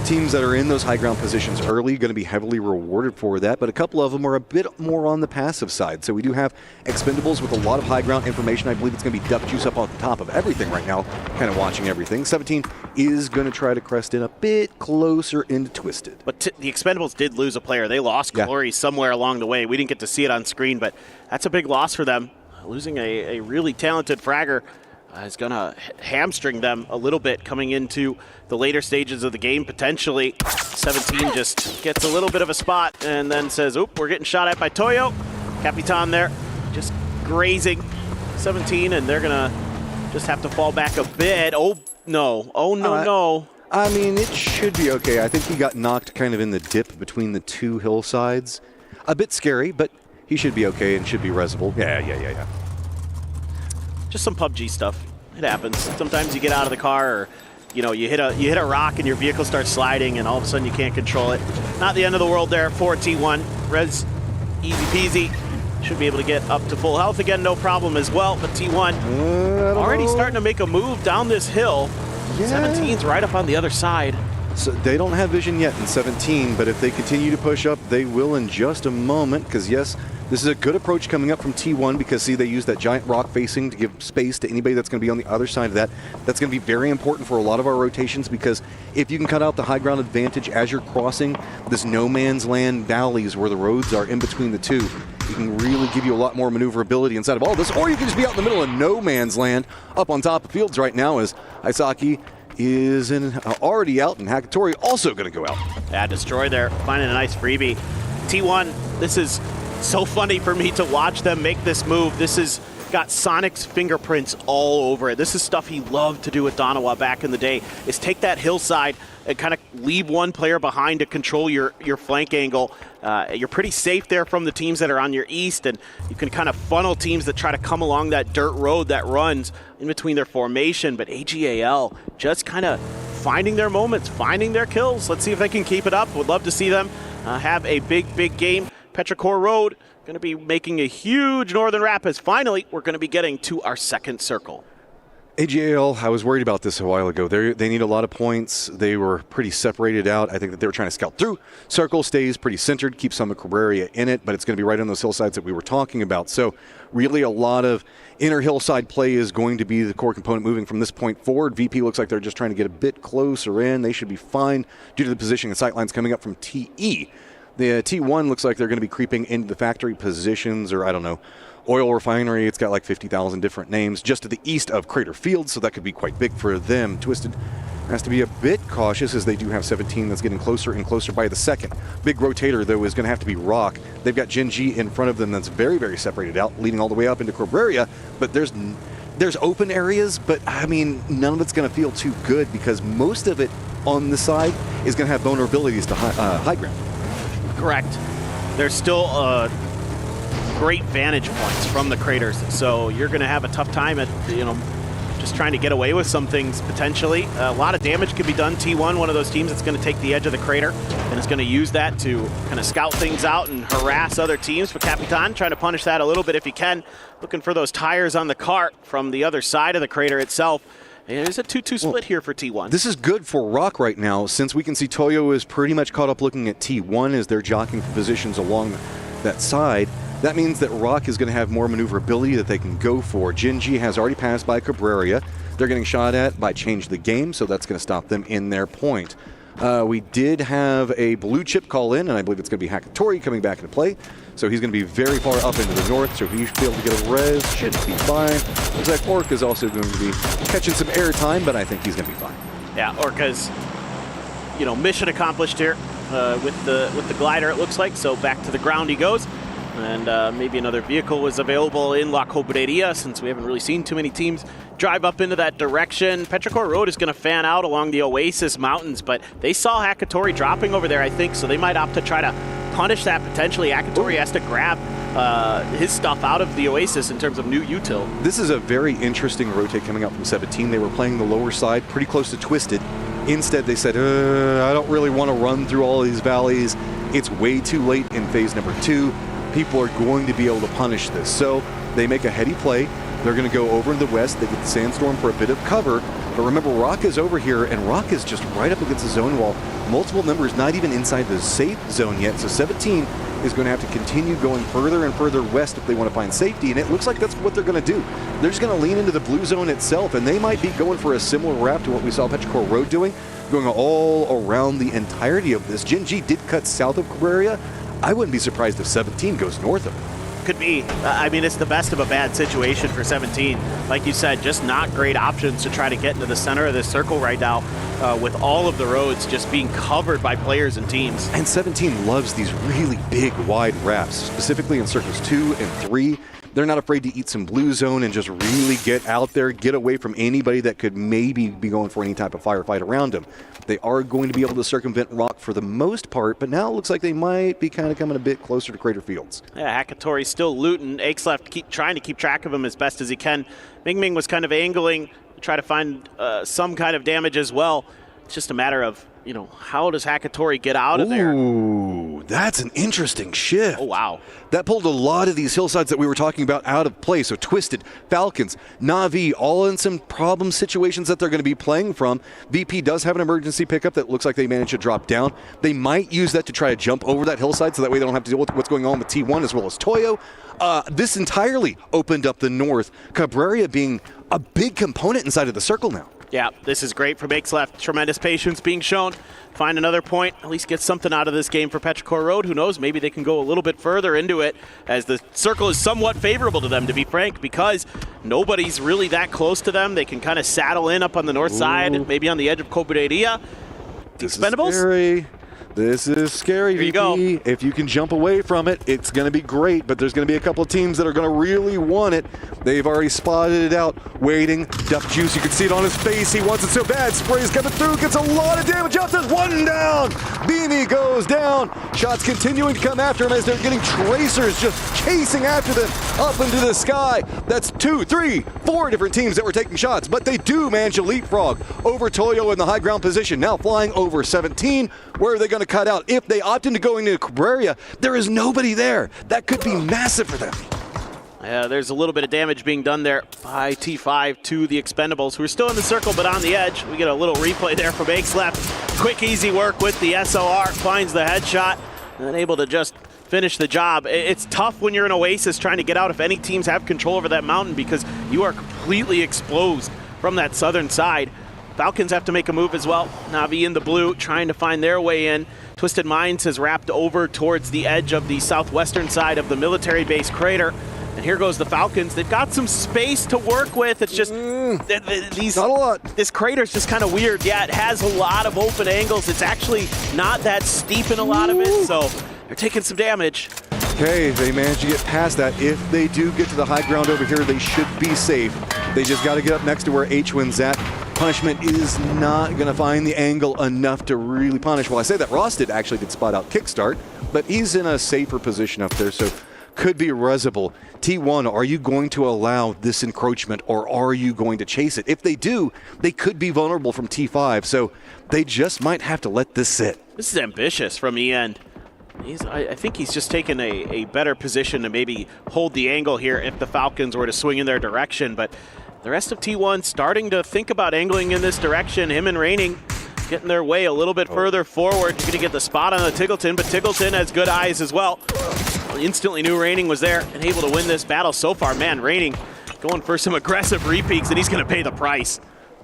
teams that are in those high ground positions early going to be heavily rewarded for that, but a couple of them are a bit more on the passive side. So we do have expendables with a lot of high ground information. I believe it's going to be Duck Juice up on the top of everything right now, kind of watching everything. 17 is going to try to crest in a bit closer into Twisted. But the expendables did lose a player. They lost Glory somewhere along the way. We didn't get to see it on screen, but that's a big loss for them. Losing a really talented fragger is going to hamstring them a little bit coming into the later stages of the game, potentially. 17 just gets a little bit of a spot and then says, oop, we're getting shot at by Toyo. Capitan there just grazing 17, and they're going to just have to fall back a bit. Oh, no. Oh, no. I mean, it should be okay. I think he got knocked kind of in the dip between the two hillsides. A bit scary, but he should be okay and should be resable. Yeah. Just some PUBG stuff. It happens. Sometimes you get out of the car, or you hit a rock and your vehicle starts sliding, and all of a sudden you can't control it. Not the end of the world there for T1. Res, easy peasy. Should be able to get up to full health again, no problem as well. But T1 already starting to make a move down this hill. Yeah. 17's right up on the other side. So they don't have vision yet in 17, but if they continue to push up, they will in just a moment, because yes, this is a good approach coming up from T1 because, see, they use that giant rock facing to give space to anybody that's going to be on the other side of that. That's going to be very important for a lot of our rotations because if you can cut out the high ground advantage as you're crossing this no man's land valleys where the roads are in between the two, you can really give you a lot more maneuverability inside of all this, or you can just be out in the middle of no man's land up on top of fields right now as Isaki is already out, and Hakatori also going to go out. Yeah, Destroy there, finding a nice freebie. T1, this is so funny for me to watch them make this move. This has got Sonic's fingerprints all over it. This is stuff he loved to do with Donawa back in the day, is take that hillside and kind of leave one player behind to control your flank angle. You're pretty safe there from the teams that are on your east, and you can kind of funnel teams that try to come along that dirt road that runs in between their formation. But AGAL just kind of finding their moments, finding their kills. Let's see if they can keep it up. Would love to see them have a big game. Petrichor Road going to be making a huge northern rapids. Finally, we're going to be getting to our second circle. AGAL, I was worried about this a while ago. They need a lot of points. They were pretty separated out. I think that they were trying to scout through. Circle stays pretty centered, keeps some of Cabrera in it, but it's going to be right on those hillsides that we were talking about. So really a lot of inner hillside play is going to be the core component moving from this point forward. VP looks like they're just trying to get a bit closer in. They should be fine due to the positioning and sightlines coming up from TE. The T1 looks like they're going to be creeping into the factory positions, or I don't know, oil refinery. It's got like 50,000 different names just to the east of Crater Field, so that could be quite big for them. Twisted has to be a bit cautious as they do have 17 that's getting closer and closer by the second. Big rotator, though, is going to have to be Rock. They've got Gen G in front of them that's very separated out, leading all the way up into Cabrera, but there's open areas, but I mean, none of it's going to feel too good because most of it on the side is going to have vulnerabilities to high ground. Correct. There's still great vantage points from the craters. So you're going to have a tough time at, just trying to get away with some things potentially. A lot of damage could be done. T1, one of those teams that's going to take the edge of the crater and is going to use that to kind of scout things out and harass other teams. For Capitan, trying to punish that a little bit if he can. Looking for those tires on the cart from the other side of the crater itself. There's a 2-2 split here for T1. This is good for Rock right now, since we can see Toyo is pretty much caught up looking at T1 as they're jockeying for positions along that side. That means that Rock is going to have more maneuverability that they can go for. Gen.G has already passed by Cabrera. They're getting shot at by Change the Game, so that's going to stop them in their point. We did have a blue chip call in, and I believe it's going to be Hakatori coming back into play. So he's going to be very far up into the north, so he should be able to get a res, should be fine. Looks like Orc is also going to be catching some air time, but I think he's going to be fine. Yeah, Orca's, mission accomplished here with the glider, it looks like. So back to the ground he goes. And maybe another vehicle was available in La Cobreria, since we haven't really seen too many teams drive up into that direction. Petrichor Road is going to fan out along the Oasis Mountains, but they saw Hakatori dropping over there, I think, so they might opt to try to punish that potentially. Hakatori has to grab his stuff out of the Oasis in terms of new util. This is a very interesting rotate coming out from 17. They were playing the lower side, pretty close to Twisted. Instead, they said, I don't really want to run through all these valleys. It's way too late in phase number 2. People are going to be able to punish this. So they make a heady play. They're going to go over in the west. They get the Sandstorm for a bit of cover. But remember, Rock is over here, and Rock is just right up against the zone wall. Multiple members not even inside the safe zone yet. So 17 is going to have to continue going further and further west if they want to find safety. And it looks like that's what they're going to do. They're just going to lean into the blue zone itself, and they might be going for a similar route to what we saw Petrichor Road doing, going all around the entirety of this. Gen.G did cut south of Cabrera. I wouldn't be surprised if 17 goes north of it. Could be. I mean, it's the best of a bad situation for 17. Like you said, just not great options to try to get into the center of this circle right now, with all of the roads just being covered by players and teams. And 17 loves these really big, wide wraps, specifically in circles 2 and 3. They're not afraid to eat some blue zone and just really get out there, get away from anybody that could maybe be going for any type of firefight around them. They are going to be able to circumvent Rock for the most part, but now it looks like they might be kind of coming a bit closer to Crater Fields. Yeah, Hakatori's still looting. Aches left trying to keep track of him as best as he can. Ming Ming was kind of angling to try to find some kind of damage as well. It's just a matter of, how does Hakatori get out of there? Ooh, that's an interesting shift. Oh, wow. That pulled a lot of these hillsides that we were talking about out of play. So Twisted, Falcons, Na'Vi, all in some problem situations that they're going to be playing from. VP does have an emergency pickup that looks like they managed to drop down. They might use that to try to jump over that hillside so that way they don't have to deal with what's going on with T1 as well as Toyo. This entirely opened up the north, Cabrera being a big component inside of the circle now. Yeah, this is great for Bakes left. Tremendous patience being shown. Find another point, at least get something out of this game for Petrichor Road. Who knows, maybe they can go a little bit further into it, as the circle is somewhat favorable to them, to be frank, because nobody's really that close to them. They can kind of saddle in up on the north side, maybe on the edge of Cobreria. Expendables? This is scary, VP. Go. If you can jump away from it, it's going to be great, but there's going to be a couple of teams that are going to really want it. They've already spotted it out, waiting. Duck Juice, you can see it on his face. He wants it so bad. Spray's coming through, gets a lot of damage up. There's one down. Beanie goes down. Shots continuing to come after him as they're getting tracers just chasing after them up into the sky. That's 2, 3, 4 different teams that were taking shots, but they do manage to leapfrog over Toyo in the high ground position. Now flying over 17. Where are they going to cut out? If they opt into going into Cabrera, there is nobody there. That could be massive for them. Yeah, there's a little bit of damage being done there by T5 to the Expendables, who are still in the circle but on the edge. We get a little replay there from Bakes left. Quick, easy work with the SLR, finds the headshot, and then able to just finish the job. It's tough when you're in Oasis trying to get out if any teams have control over that mountain, because you are completely exposed from that southern side. Falcons have to make a move as well. Na'Vi in the blue trying to find their way in. Twisted Minds has wrapped over towards the edge of the southwestern side of the military base crater. And here goes the Falcons. They've got some space to work with. It's just not a lot. This crater's just kind of weird. Yeah, it has a lot of open angles. It's actually not that steep in a lot of it, so they're taking some damage. Okay, they managed to get past that. If they do get to the high ground over here, they should be safe. They just got to get up next to where H-Win's at. Punishment is not going to find the angle enough to really punish. Well, I say that Ross actually did spot out Kickstart, but he's in a safer position up there, so could be risible. T1, are you going to allow this encroachment, or are you going to chase it? If they do, they could be vulnerable from T5, so they just might have to let this sit. This is ambitious from EN. I think he's just taken a better position to maybe hold the angle here if the Falcons were to swing in their direction, but the rest of T1 starting to think about angling in this direction. Him and Raining getting their way a little bit further forward. You're going to get the spot on the Tiggleton, but Tiggleton has good eyes as well. Instantly knew Raining was there and able to win this battle so far. Man, Raining going for some aggressive repeats, and he's going to pay the price.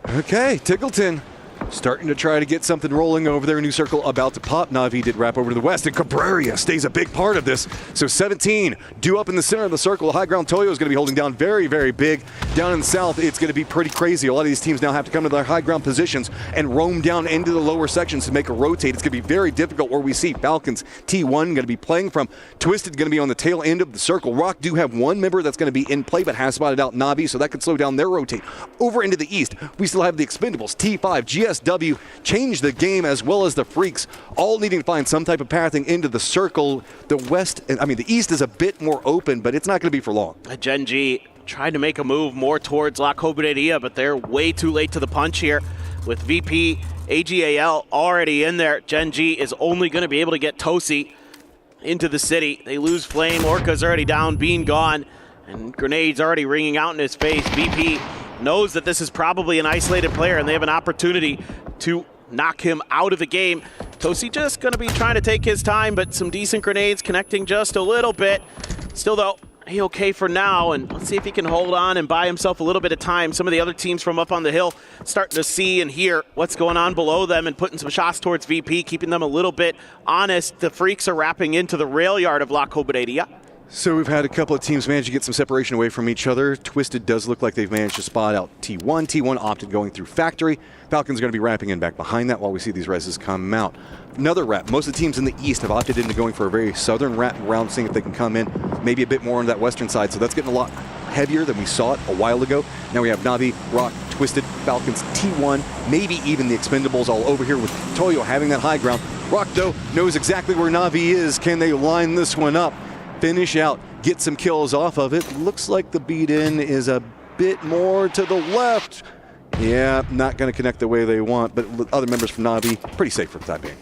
Okay, Tiggleton starting to try to get something rolling over there. New circle about to pop. Na'Vi did wrap over to the west, and Cabrera stays a big part of this. So 17 due up in the center of the circle. High ground Toyo is going to be holding down very, very big. Down in the south, it's going to be pretty crazy. A lot of these teams now have to come to their high ground positions and roam down into the lower sections to make a rotate. It's going to be very difficult where we see Falcons T1 going to be playing from. Twisted going to be on the tail end of the circle. Rock do have one member that's going to be in play, but has spotted out Na'Vi, so that could slow down their rotate. Over into the east, we still have the Expendables, T5, GSW, change the game, as well as the Freaks, all needing to find some type of pathing into the circle. The east is a bit more open, but it's not going to be for long. Gen G tried to make a move more towards La Cobreria, but they're way too late to the punch here. With VP, AGAL already in there, Gen G is only going to be able to get Tosi into the city. They lose Flame, Orca's already down, Bean gone, and Grenades already ringing out in his face. VP knows that this is probably an isolated player, and they have an opportunity to knock him out of the game. Tosi just going to be trying to take his time, but some decent grenades connecting just a little bit. Still, though, he okay for now, and let's see if he can hold on and buy himself a little bit of time. Some of the other teams from up on the hill starting to see and hear what's going on below them and putting some shots towards VP, keeping them a little bit honest. The Freaks are wrapping into the rail yard of La Cobreria. So we've had a couple of teams manage to get some separation away from each other. Twisted does look like they've managed to spot out T1. T1 opted going through Factory. Falcons are going to be wrapping in back behind that while we see these reses come out. Another wrap. Most of the teams in the east have opted into going for a very southern wrap round, seeing if they can come in maybe a bit more on that western side. So that's getting a lot heavier than we saw it a while ago. Now we have Na'Vi, Rock, Twisted, Falcons, T1, maybe even the Expendables all over here with Toyo having that high ground. Rock, though, knows exactly where Na'Vi is. Can they line this one up? Finish out, get some kills off of it. Looks like the beat-in is a bit more to the left. Yeah, not going to connect the way they want, but other members from Na'Vi, pretty safe for the time being.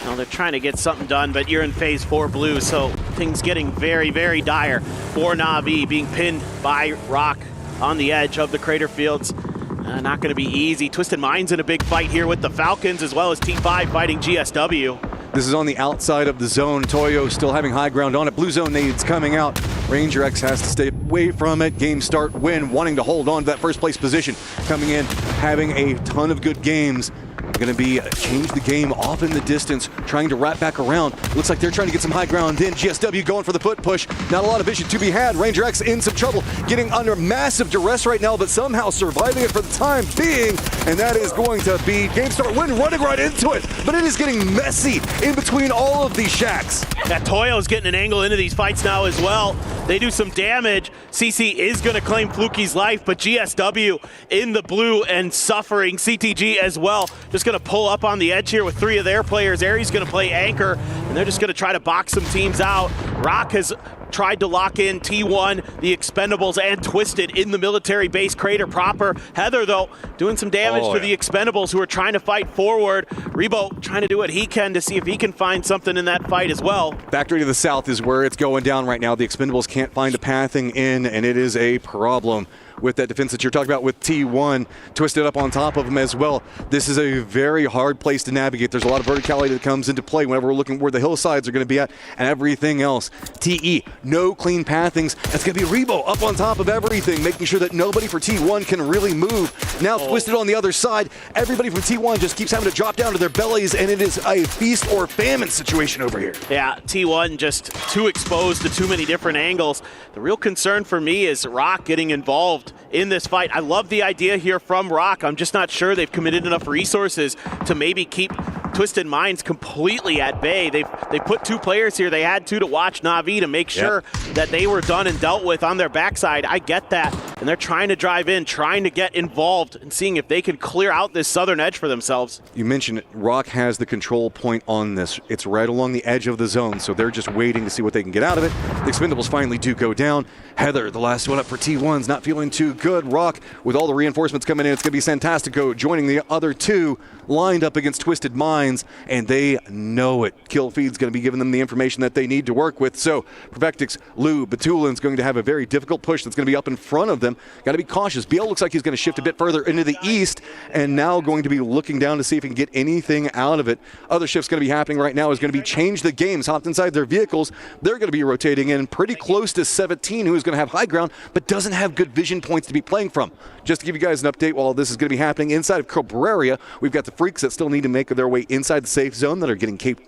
Well, they're trying to get something done, but you're in phase 4 blue, so things getting very, very dire for Na'Vi, being pinned by Rock on the edge of the Crater Fields. Not going to be easy. Twisted Minds in a big fight here with the Falcons, as well as T5 fighting GSW. This is on the outside of the zone. Toyo still having high ground on it. Blue zone nades coming out. Ranger X has to stay away from it. Game start win, wanting to hold on to that first place position. Coming in, having a ton of good games. Going to be change the game off in the distance, trying to wrap back around. Looks like they're trying to get some high ground in. GSW going for the foot push. Not a lot of vision to be had. Ranger X in some trouble, getting under massive duress right now, but somehow surviving it for the time being. And that is going to be game start win, running right into it. But it is getting messy in between all of these shacks. That Toyo's getting an angle into these fights now as well. They do some damage. CC is going to claim Fluky's life, but GSW in the blue and suffering. CTG as well. Just going to pull up on the edge here with 3 of their players. Aries going to play anchor, and they're just going to try to box some teams out. Rock has tried to lock in T1, the Expendables, and Twisted in the military base crater proper. Heather, though, doing some damage to the Expendables, who are trying to fight forward. Rebo trying to do what he can to see if he can find something in that fight as well. Factory to the south is where it's going down right now. The Expendables can't find a pathing in, and it is a problem with that defense that you're talking about with T1 Twisted up on top of them as well. This is a very hard place to navigate. There's a lot of verticality that comes into play whenever we're looking where the hillsides are going to be at and everything else. TE, no clean pathings. That's going to be Rebo up on top of everything, making sure that nobody for T1 can really move. Now Twisted on the other side. Everybody from T1 just keeps having to drop down to their bellies, and it is a feast or famine situation over here. Yeah, T1 just too exposed to too many different angles. The real concern for me is Rock getting involved in this fight. I love the idea here from Rock. I'm just not sure they've committed enough resources to maybe keep Twisted Minds completely at bay. They put 2 players here. They had to watch Na'Vi to make sure that they were done and dealt with on their backside. I get that. and they're trying to drive in, trying to get involved, and seeing if they can clear out this southern edge for themselves. You mentioned it. Rock has the control point on this. It's right along the edge of the zone, so they're just waiting to see what they can get out of it. The Expendables finally do go down. Heather, the last one up for T1's, not feeling too good. Rock, with all the reinforcements coming in, it's going to be Santastico joining the other two, lined up against Twisted Minds, and they know it. Kill Feed's going to be giving them the information that they need to work with. So Perfectix, Lou, Batulin's going to have a very difficult push that's going to be up in front of them. Got to be cautious. BL looks like he's going to shift a bit further into the east, and now going to be looking down to see if he can get anything out of it. Other shift's going to be happening right now is going to be Change the Games, hopped inside their vehicles. They're going to be rotating in pretty close to 17, who is going to have high ground, but doesn't have good vision points to be playing from. Just to give you guys an update while this is going to be happening, inside of Cabrera, we've got the Freaks that still need to make their way inside the safe zone that are getting gate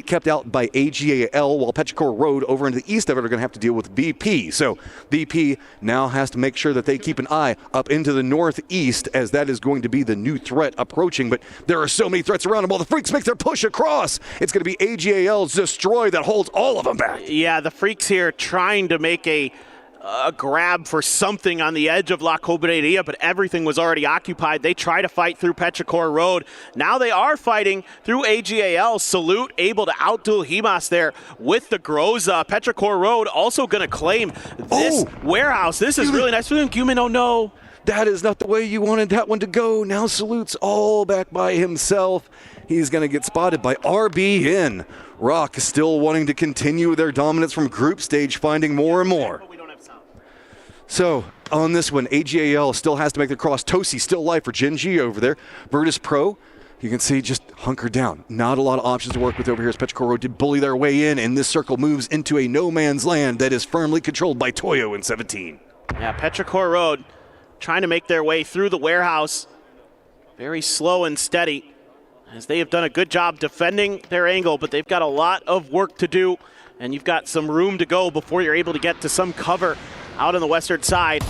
kept out by AGAL, while Petrichor Road over into the east of it are going to have to deal with VP. So VP now has to make sure that they keep an eye up into the northeast, as that is going to be the new threat approaching. But there are so many threats around them. While the Freaks make their push across, it's going to be AGAL's Destroy that holds all of them back. Yeah, the Freaks here trying to make a grab for something on the edge of La Cobreria, but everything was already occupied. They try to fight through Petrichor Road. Now they are fighting through AGAL. Salute able to outduel Himas there with the Groza. Petrichor Road also going to claim this warehouse. This is really nice for them. Gumin, oh no. That is not the way you wanted that one to go. Now Salute's all back by himself. He's going to get spotted by RBN. Rock still wanting to continue their dominance from group stage, finding more and more. So on this one, AGAL still has to make the cross. Tosi still alive for Genji over there. Virtus Pro, you can see, just hunkered down. Not a lot of options to work with over here as Petrichor Road did bully their way in, and this circle moves into a no man's land that is firmly controlled by Toyo in 17. Yeah, Petrichor Road trying to make their way through the warehouse. Very slow and steady, as they have done a good job defending their angle, but they've got a lot of work to do, and you've got some room to go before you're able to get to some cover out on the western side.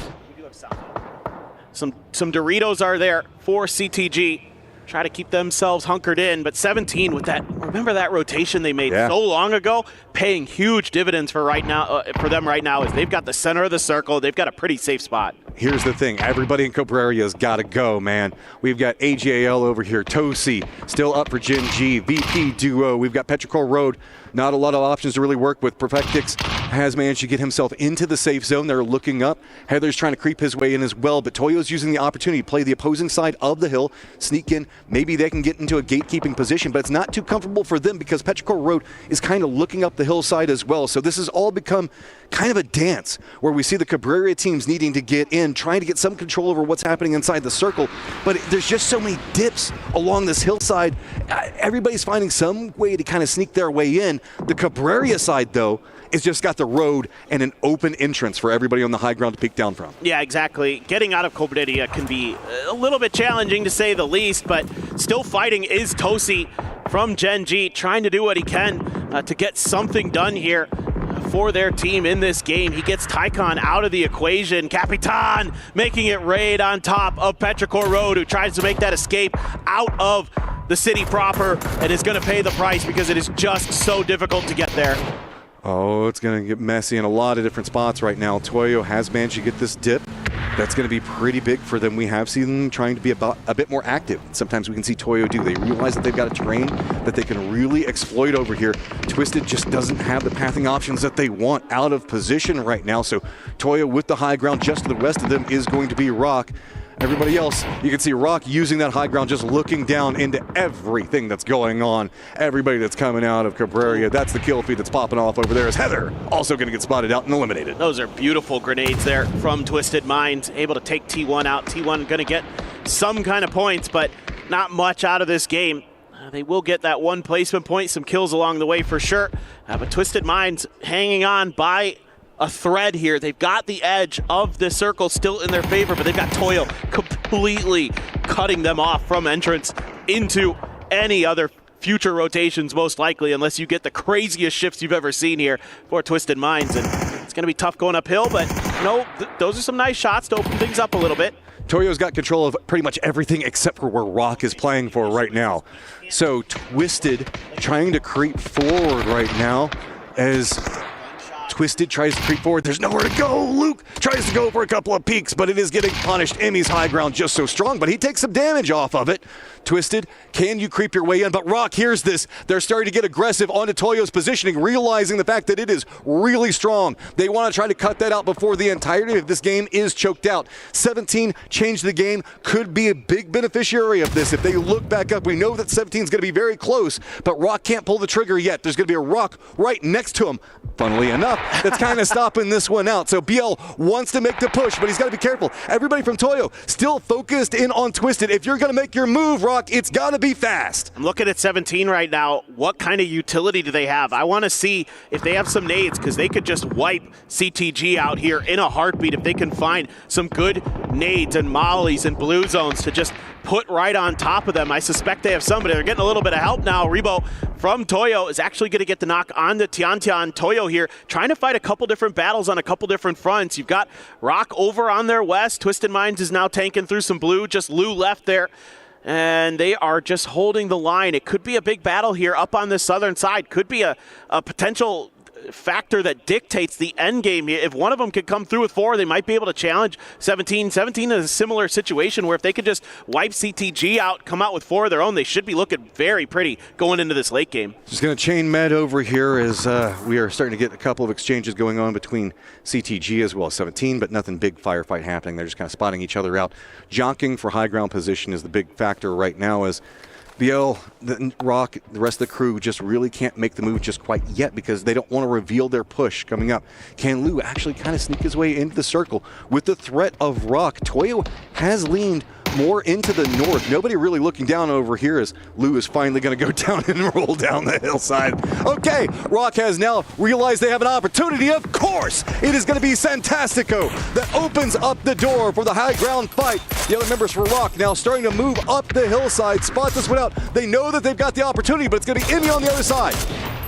Some Doritos are there for CTG. Try to keep themselves hunkered in, but 17 with that, remember that rotation they made so long ago, paying huge dividends for them right now, as they've got the center of the circle. They've got a pretty safe spot. Here's the thing, everybody in Cabreria's got to go, man. We've got AGAL over here, Tosi still up for Gen G, VP duo. We've got Petrichor Road, not a lot of options to really work with. Perfectix has managed to get himself into the safe zone. They're looking up. Heather's trying to creep his way in as well, but Toyo's using the opportunity to play the opposing side of the hill, sneak in. Maybe they can get into a gatekeeping position, but it's not too comfortable for them because Petrichor Road is kind of looking up the hillside as well. So this has all become kind of a dance where we see the Cabreria teams needing to get in, trying to get some control over what's happening inside the circle, but there's just so many dips along this hillside. Everybody's finding some way to kind of sneak their way in. The Cabreria side, though, it's just got the road and an open entrance for everybody on the high ground to peek down from. Yeah, exactly. Getting out of Cobreria can be a little bit challenging, to say the least, but still fighting is Tosi from Gen G, trying to do what he can to get something done here for their team in this game. He gets Tycon out of the equation. Capitan making it raid on top of Petrichor Road, who tries to make that escape out of the city proper and is going to pay the price because it is just so difficult to get there. Oh, it's going to get messy in a lot of different spots right now. Toyo has managed to get this dip. That's going to be pretty big for them. We have seen them trying to be a bit more active. Sometimes we can see Toyo do. They realize that they've got a terrain that they can really exploit over here. Twisted just doesn't have the pathing options that they want out of position right now. So Toyo with the high ground, just to the west of them is going to be Rock. Everybody else, you can see Rock using that high ground, just looking down into everything that's going on. Everybody that's coming out of Cabreria, that's the kill feed that's popping off over there. Is Heather also going to get spotted out and eliminated. Those are beautiful grenades there from Twisted Minds, able to take T1 out. T1 going to get some kind of points, but not much out of this game. They will get that one placement point, some kills along the way for sure. But Twisted Minds hanging on by a thread here. They've got the edge of the circle still in their favor, but they've got Toyo completely cutting them off from entrance into any other future rotations, most likely, unless you get the craziest shifts you've ever seen here for Twisted Minds. And it's going to be tough going uphill, but no, those are some nice shots to open things up a little bit. Toyo's got control of pretty much everything except for where Rock is playing for right now. So Twisted trying to creep forward right now as Twisted tries to creep forward. There's nowhere to go. Luke tries to go for a couple of peeks, but it is getting punished. Emmy's high ground just so strong, but he takes some damage off of it. Twisted, can you creep your way in? But Rock hears this. They're starting to get aggressive onto Toyo's positioning, realizing the fact that it is really strong. They want to try to cut that out before the entirety of this game is choked out. 17 changed the game, could be a big beneficiary of this. If they look back up, we know that 17 is going to be very close, but Rock can't pull the trigger yet. There's going to be a Rock right next to him, funnily enough, that's kind of stopping this one out. So BL wants to make the push, but he's got to be careful. Everybody from Toyo still focused in on Twisted. If you're going to make your move, Rock, it's got to be fast. I'm looking at 17 right now. What kind of utility do they have? I want to see if they have some nades, because they could just wipe CTG out here in a heartbeat if they can find some good nades and mollies and blue zones to just put right on top of them. I suspect they have somebody. They're getting a little bit of help now. Rebo from Toyo is actually going to get the knock on the Tiantian. Toyo here trying to fight a couple different battles on a couple different fronts. You've got Rock over on their west. Twisted Minds is now tanking through some blue. Just Lou left there. And they are just holding the line. It could be a big battle here up on the southern side. Could be a potential factor that dictates the end game. If one of them could come through with 4, they might be able to challenge 17. 17 is a similar situation where if they could just wipe CTG out, come out with 4 of their own, they should be looking very pretty going into this late game. Just going to chain med over here as we are starting to get a couple of exchanges going on between CTG as well as 17, but nothing big firefight happening. They're just kind of spotting each other out. Jonking for high ground position is the big factor right now, as BL, Rock, the rest of the crew just really can't make the move just quite yet because they don't want to reveal their push coming up. Can Lou actually kind of sneak his way into the circle? With the threat of Rock, Toyo has leaned more into the north. Nobody really looking down over here as Lou is finally going to go down and roll down the hillside. Okay, Rock has now realized they have an opportunity. Of course, it is going to be Santastico that opens up the door for the high ground fight. The other members for Rock now starting to move up the hillside, spot this one out. They know that they've got the opportunity, but it's going to be Emmy on the other side.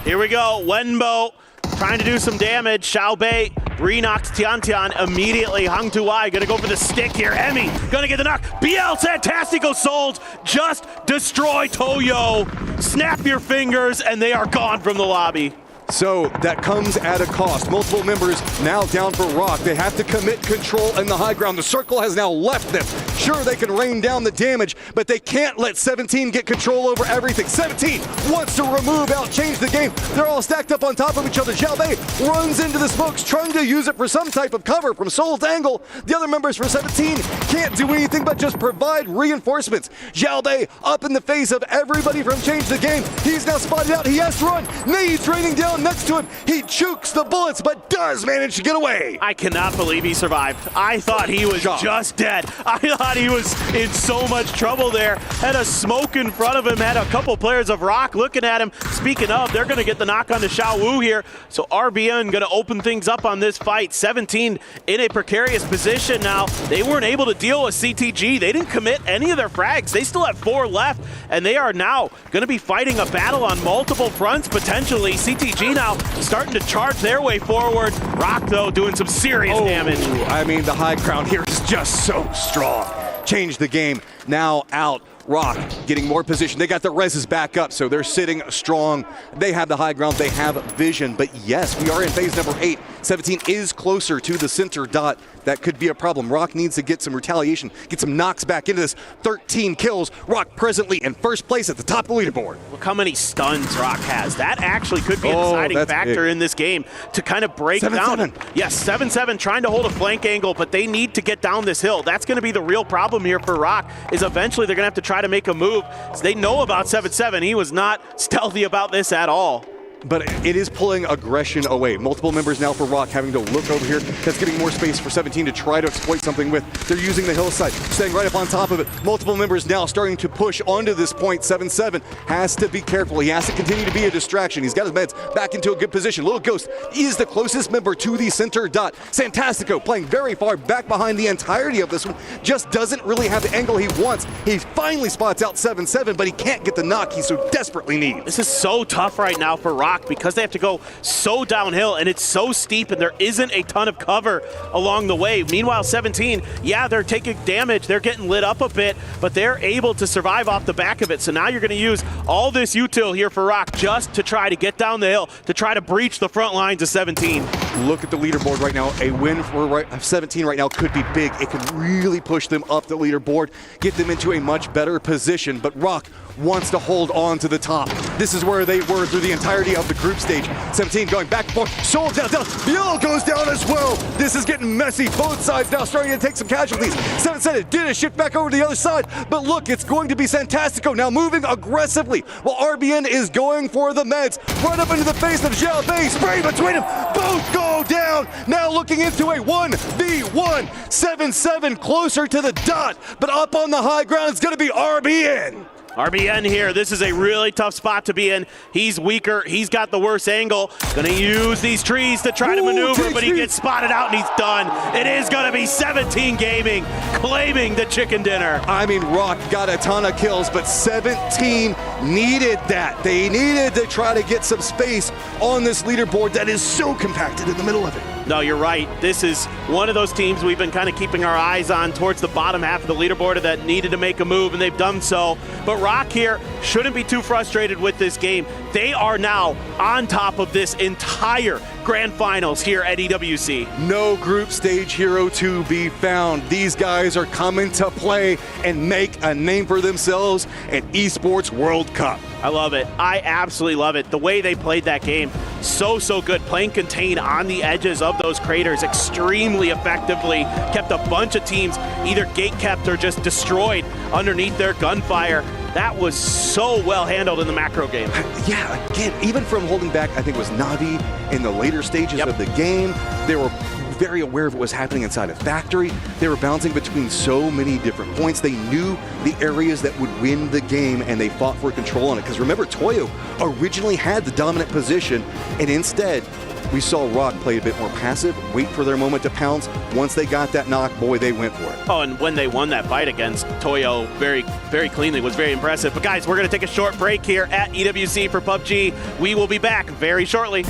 Here we go, Wenbo trying to do some damage. Xiaobei re-knocked Tiantian immediately. Hung Tuai gonna go for the stick here. Emmy gonna get the knock. BL Santastico Souls just destroy Toyo. Snap your fingers and they are gone from the lobby. So that comes at a cost. Multiple members now down for Rock. They have to commit control in the high ground. The circle has now left them. Sure, they can rain down the damage, but they can't let 17 get control over everything. 17 wants to remove out, change the game. They're all stacked up on top of each other. Xiaobei runs into the smokes, trying to use it for some type of cover from Soul's angle. The other members for 17 can't do anything but just provide reinforcements. Xiaobei up in the face of everybody from Change the Game. He's now spotted out. He has to run. Nades raining down next to him. He chokes the bullets, but does manage to get away. I cannot believe he survived. I thought he was just dead. I thought he was in so much trouble there. Had a smoke in front of him, had a couple players of Rock looking at him. Speaking of, they're going to get the knock on to Xiao Wu here. So RBN going to open things up on this fight. 17 in a precarious position now. They weren't able to deal with CTG. They didn't commit any of their frags. They still have 4 left, and they are now going to be fighting a battle on multiple fronts, potentially. CTG now starting to charge their way forward. Rock, though, doing some serious damage. I mean, the high ground here is just so strong. Change the game. Now out. Rock getting more position. They got the reses back up, so they're sitting strong. They have the high ground. They have vision. But yes, we are in phase number 8. 17 is closer to the center dot. That could be a problem. Rock needs to get some retaliation, get some knocks back into this. 13 kills. Rock presently in first place at the top of the leaderboard. Look how many stuns Rock has. That actually could be a deciding factor in this game to kind of break down. Yes, 7-7 trying to hold a flank angle, but they need to get down this hill. That's going to be the real problem here for Rock, is eventually they're going to have to try to make a move. So they know about 7-7. He was not stealthy about this at all. But it is pulling aggression away. Multiple members now for Rock having to look over here. That's getting more space for 17 to try to exploit something with. They're using the hillside, staying right up on top of it. Multiple members now starting to push onto this point. 7-7 has to be careful. He has to continue to be a distraction. He's got his meds back into a good position. Little Ghost is the closest member to the center dot. Santastico playing very far back behind the entirety of this one. Just doesn't really have the angle he wants. He finally spots out 7-7, but he can't get the knock he so desperately needs. This is so tough right now for Rock, because they have to go so downhill and it's so steep and there isn't a ton of cover along the way. Meanwhile, 17, yeah, they're taking damage, they're getting lit up a bit, but they're able to survive off the back of it. So now you're going to use all this util here for Rock just to try to get down the hill, to try to breach the front lines of 17. Look at the leaderboard right now. A win for 17 right now could be big. It could really push them up the leaderboard, get them into a much better position. But Rock wants to hold on to the top. This is where they were through the entirety of the group stage. 17 going back and forth. Soul down. Mule goes down as well. This is getting messy. Both sides now starting to take some casualties. 7 did a shift back over to the other side. But look, it's going to be Santastico now moving aggressively while RBN is going for the meds. Right up into the face of Xiao Bei. Spray between them. Both go down. Now looking into a 1v1. 7-7 closer to the dot. But up on the high ground, it's going to be RBN. RBN here, this is a really tough spot to be in. He's weaker, he's got the worst angle. Gonna use these trees to try to maneuver, but he gets spotted out and he's done. It is gonna be 17 Gaming claiming the chicken dinner. I mean, Rock got a ton of kills, but 17 needed that. They needed to try to get some space on this leaderboard that is so compacted in the middle of it. No, you're right. This is one of those teams we've been kind of keeping our eyes on towards the bottom half of the leaderboard that needed to make a move, and they've done so. But Rock here shouldn't be too frustrated with this game. They are now on top of this entire grand finals here at EWC. No group stage hero to be found. These guys are coming to play and make a name for themselves at Esports World Cup. I love it. I absolutely love it. The way they played that game, so good. Playing contain on the edges of those craters extremely effectively. Kept a bunch of teams either gate kept or just destroyed underneath their gunfire. That was so well handled in the macro game. Yeah, again, even from holding back, I think it was Navi in the later stages of the game. They were very aware of what was happening inside a factory. They were bouncing between so many different points. They knew the areas that would win the game, and they fought for control on it. Because remember, Toyo originally had the dominant position, and instead, we saw Rock play a bit more passive, wait for their moment to pounce. Once they got that knock, boy, they went for it. Oh, and when they won that fight against Toyo very cleanly, was very impressive. But guys, we're going to take a short break here at EWC for PUBG. We will be back very shortly.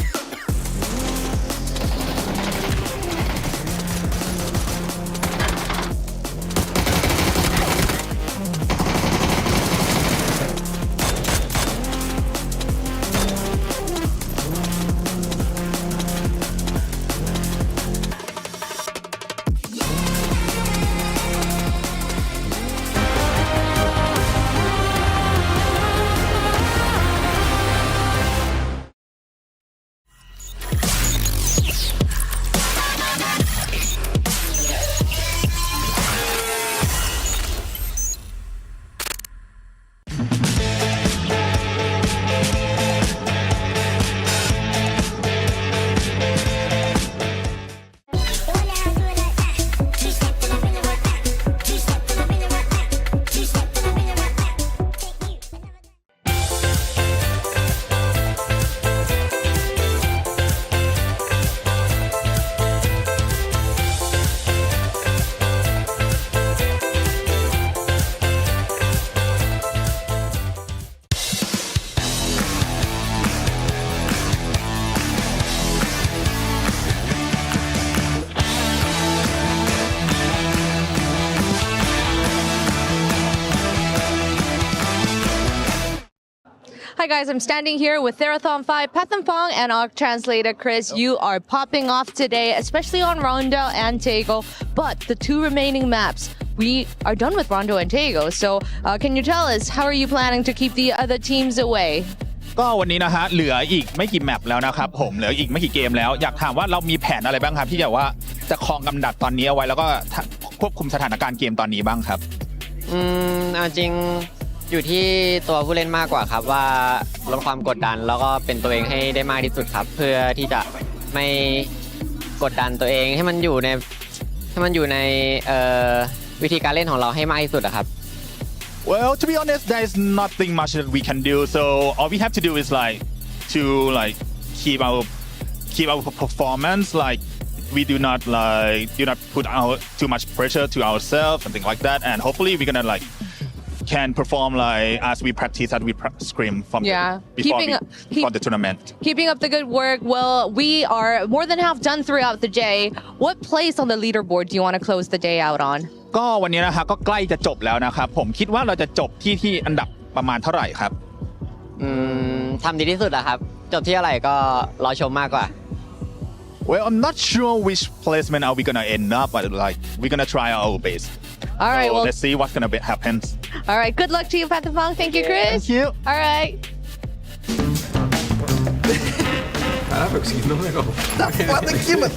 Hi guys, I'm standing here with Therathon 5, Pathampong, and our translator Chris. You are popping off today, especially on Rondo and Tego, but the two remaining maps, we are done with Rondo and Tego. So can you tell us, how are you planning to keep the other teams away? ก็วันนี้นะฮะเหลืออีกไม่กี่แมปแล้วนะครับผมเหลืออีกไม่กี่เกมแล้วอยากถามว่าเรามีแผนอะไรบ้างครับที่จะว่าจะครองกำดักตอนนี้เอาไว้แล้วก็ควบคุมสถานการณ์เกมตอนนี้บ้างครับเอาจริงอยู่ที่ตัวผู้เล่นมากกว่าครับว่าลดความกดดันแล้วก็เป็นตัวเองให้ได้มากที่สุดครับเพื่อที่จะไม่กดดันตัวเองให้มันอยู่ในวิธีการเล่นของเราให้มากที่สุดครับ Well, to be honest, there is nothing much that we can do. So all we have to do is to keep our performance. Like we do not put out too much pressure to ourselves, something like that. And hopefully we're gonna can perform as we practice, as we scrim from before the tournament. Keeping up the good work. Well, we are more than half done throughout the day. What place on the leaderboard do you want to close the day out on? ก็วันนี้นะครับก็ใกล้จะจบแล้วนะครับผมคิดว่าเราจะจบที่อันดับประมาณเท่าไหร่ครับทำดีที่สุดครับจบที่อะไรก็รอชมมากกว่า Well, I'm not sure which placement are we gonna end up, but like we're gonna try our best. All right, so well, let's see what's gonna happen. All right, good luck to you, Patapong. Thank you, Chris. Thank you. All right. Caraca, eu consegui ver um negócio. Tá foda aqui, mano.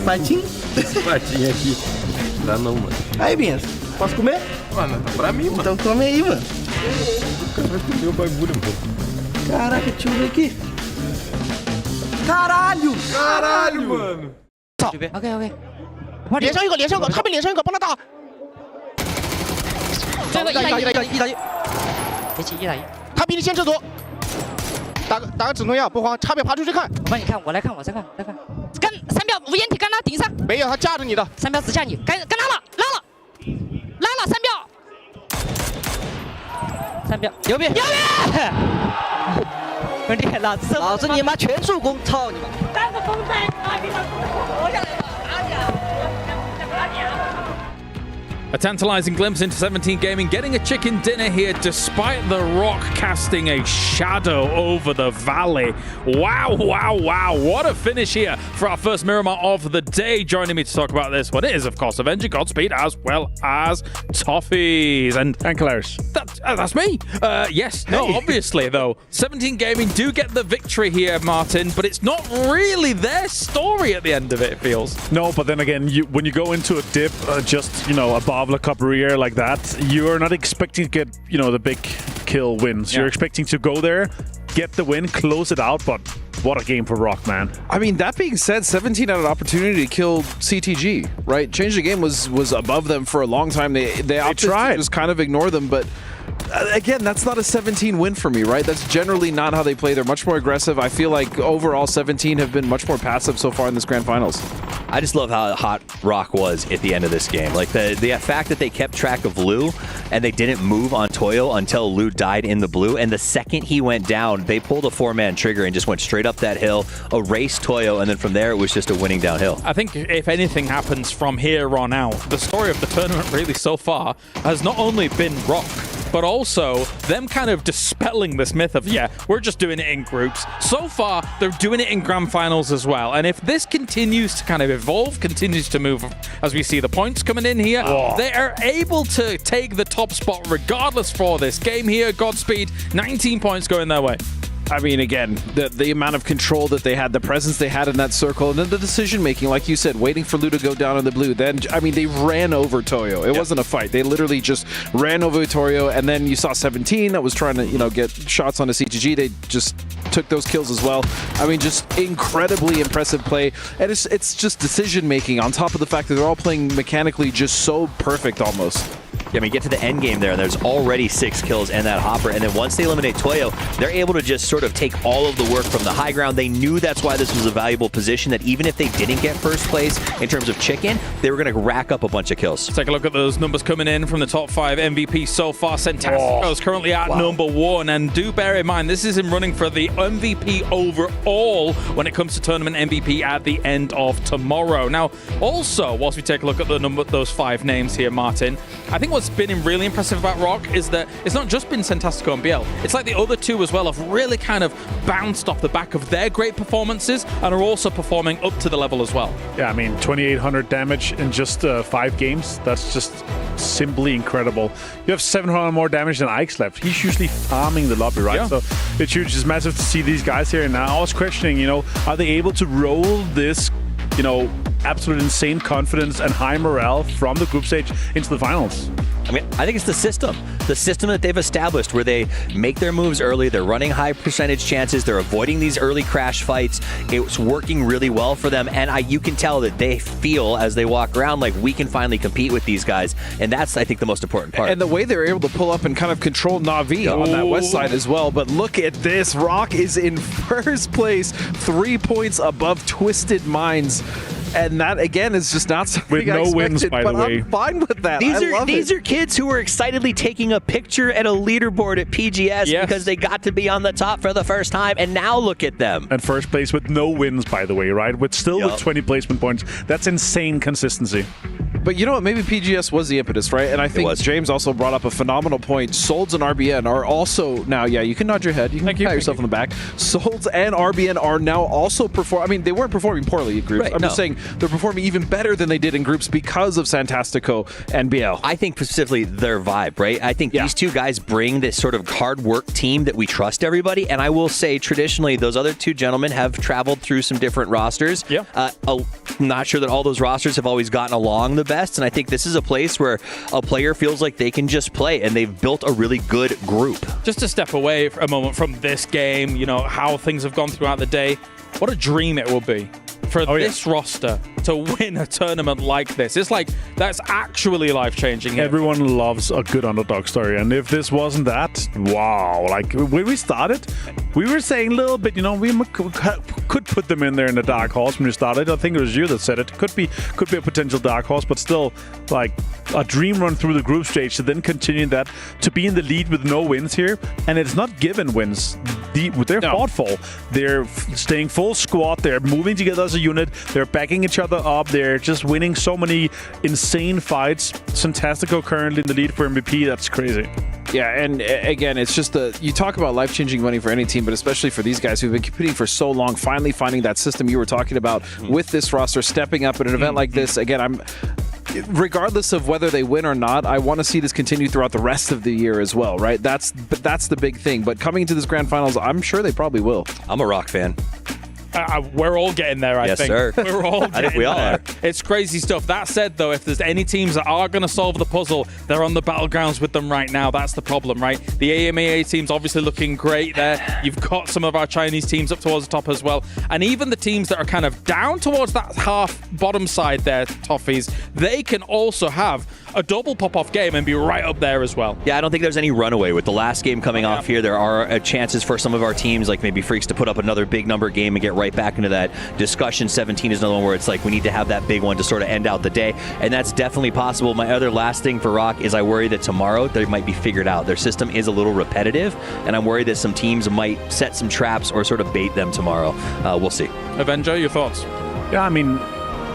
Patinho? Esse patinho aqui. Dá não, mano. Aí, Binhas, posso comer? Mano, tá pra mim, mano. Então come aí, mano. O cara vai comer o bagulho, pô. Caraca, deixa eu ver aqui. Caralho! Caralho, mano. OK，连上一个，他们连上一个，帮他打。这个1打1，别急，1打1。他比你先撤左，打个止痛药，不慌，差别爬出去看。我帮你看，我来看，我再看，干3秒无掩体，干他顶上。没有，他架着你的。3秒只架你，干拉了3秒。3秒，牛逼！兄弟，老子你妈全助攻，操你妈！单个风扇，你活下来了，打你啊！打你啊！ A tantalizing glimpse into 17 Gaming getting a chicken dinner here despite the rock casting a shadow over the valley. Wow. What a finish here for our first Miramar of the day. Joining me to talk about this one is, of course, Avenger Godspeed as well as Toffees. And Claris. That's me. Yes. No, obviously, though. 17 Gaming do get the victory here, Martin, but it's not really their story at the end of it, it feels. No, but then again, when you go into a dip, just, above the career like that, you're not expecting to get, the big kill wins. You're expecting to go there, get the win, close it out, but what a game for Rock, man. I mean, that being said, 17 had an opportunity to kill CTG, right? Change the Game was above them for a long time. They opted to just kind of ignore them, but again, that's not a 17 win for me, right? That's generally not how they play. They're much more aggressive. I feel like overall 17 have been much more passive so far in this grand finals. I just love how hot Rock was at the end of this game. Like the fact that they kept track of Lou and they didn't move on Toyo until Lou died in the blue. And the second he went down, they pulled a 4-man trigger and just went straight up that hill, erased Toyo, and then from there it was just a winning downhill. I think if anything happens from here on out, the story of the tournament really so far has not only been Rock, but also them kind of dispelling this myth of, we're just doing it in groups. So far, they're doing it in grand finals as well. And if this continues to kind of evolve, continues to move as we see the points coming in here, they are able to take the top spot regardless for this game here. Godspeed, 19 points going their way. I mean, again, the amount of control that they had, the presence they had in that circle, and then the decision-making, like you said, waiting for Lou to go down in the blue. Then, I mean, they ran over Toyo. It wasn't a fight. They literally just ran over Toyo, and then you saw 17 that was trying to, get shots onto CTG. They just took those kills as well. I mean, just incredibly impressive play. And it's just decision-making on top of the fact that they're all playing mechanically just so perfect almost. Yeah, I mean, get to the end game there, and there's already 6 kills and that hopper. And then once they eliminate Toyo, they're able to just sort of take all of the work from the high ground. They knew that's why this was a valuable position, that even if they didn't get first place in terms of chicken, they were going to rack up a bunch of kills. Take a look at those numbers coming in from the top 5 MVP so far. Sentastico is currently at number 1. And do bear in mind, this is him running for the MVP overall when it comes to tournament MVP at the end of tomorrow. Now, also, whilst we take a look at those 5 names here, Martin, I think what's been really impressive about Rock is that it's not just been Sentastico and BL. It's like the other 2 as well have really kind of bounced off the back of their great performances and are also performing up to the level as well. Yeah, I mean, 2,800 damage in just 5 games. That's just simply incredible. You have 700 more damage than Ike's left. He's usually farming the lobby, right? So it's huge. It's massive to see these guys here. And now I was questioning, are they able to roll this, absolute insane confidence and high morale from the group stage into the finals? I mean, I think it's the system that they've established where they make their moves early, they're running high percentage chances, they're avoiding these early crash fights. It's working really well for them, and you can tell that they feel as they walk around like we can finally compete with these guys, and that's, I think, the most important part. And the way they're able to pull up and kind of control Na'Vi on that west side as well. But look at this, Rock is in first place, 3 points above Twisted Minds. And that, again, is just not something with no wins, by the way. I'm fine with that. These are kids who were excitedly taking a picture at a leaderboard at PGS because they got to be on the top for the first time, and now look at them. And first place with no wins, by the way, right? With 20 placement points. That's insane consistency. But you know what? Maybe PGS was the impetus, right? And I think James also brought up a phenomenal point. Solds and RBN are also now, yeah, you can nod your head. You can pat yourself on the back. Solds and RBN are now also performing. I mean, they weren't performing poorly in groups. Right, I'm just saying they're performing even better than they did in groups because of Santastico and BL. I think specifically their vibe, right? I think these two guys bring this sort of hard work team that we trust everybody. And I will say, traditionally, those other two gentlemen have traveled through some different rosters. Yeah. I'm not sure that all those rosters have always gotten along the best. And I think this is a place where a player feels like they can just play, and they've built a really good group. Just to step away for a moment from this game, you know, how things have gone throughout the day, what a dream it will be for this roster to win a tournament like this. It's like, that's actually life-changing. Everyone loves a good underdog story, and if this wasn't that, wow. Like, when we started, we were saying a little bit, you know, we could put them in there in the dark horse when we started. I think it was you that said it. Could be a potential dark horse, but still, like, a dream run through the group stage to then continue that, to be in the lead with no wins here. And it's not given wins. They're thoughtful. They're staying full squad. They're moving together as a unit. They're backing each other up. They're just winning so many insane fights. Santastico currently in the lead for MVP. That's crazy. Yeah, and again, it's just you talk about life-changing money for any team, but especially for these guys who've been competing for so long, finally finding that system you were talking about with this roster, stepping up at an event like this. Again, regardless of whether they win or not, I want to see this continue throughout the rest of the year as well, right? That's the big thing. But coming into this grand finals, I'm sure they probably will. I'm a Rock fan. We're all getting there, I think. Yes, sir. We're all getting I think we all there. are. It's crazy stuff. That said, though, if there's any teams that are going to solve the puzzle, they're on the Battlegrounds with them right now. That's the problem, right? The AMEA team's obviously looking great there. You've got some of our Chinese teams up towards the top as well. And even the teams that are kind of down towards that half bottom side there, Toffees, they can also have a double pop-off game and be right up there as well. Yeah, I don't think there's any runaway. With the last game coming off here, there are chances for some of our teams, like maybe Freaks, to put up another big number game and get right back into that discussion. 17 is another one where it's like we need to have that big one to sort of end out the day, and that's definitely possible. My other last thing for Rock is I worry that tomorrow they might be figured out. Their system is a little repetitive, and I'm worried that some teams might set some traps or sort of bait them tomorrow. We'll see. Avenger, your thoughts? Yeah, I mean,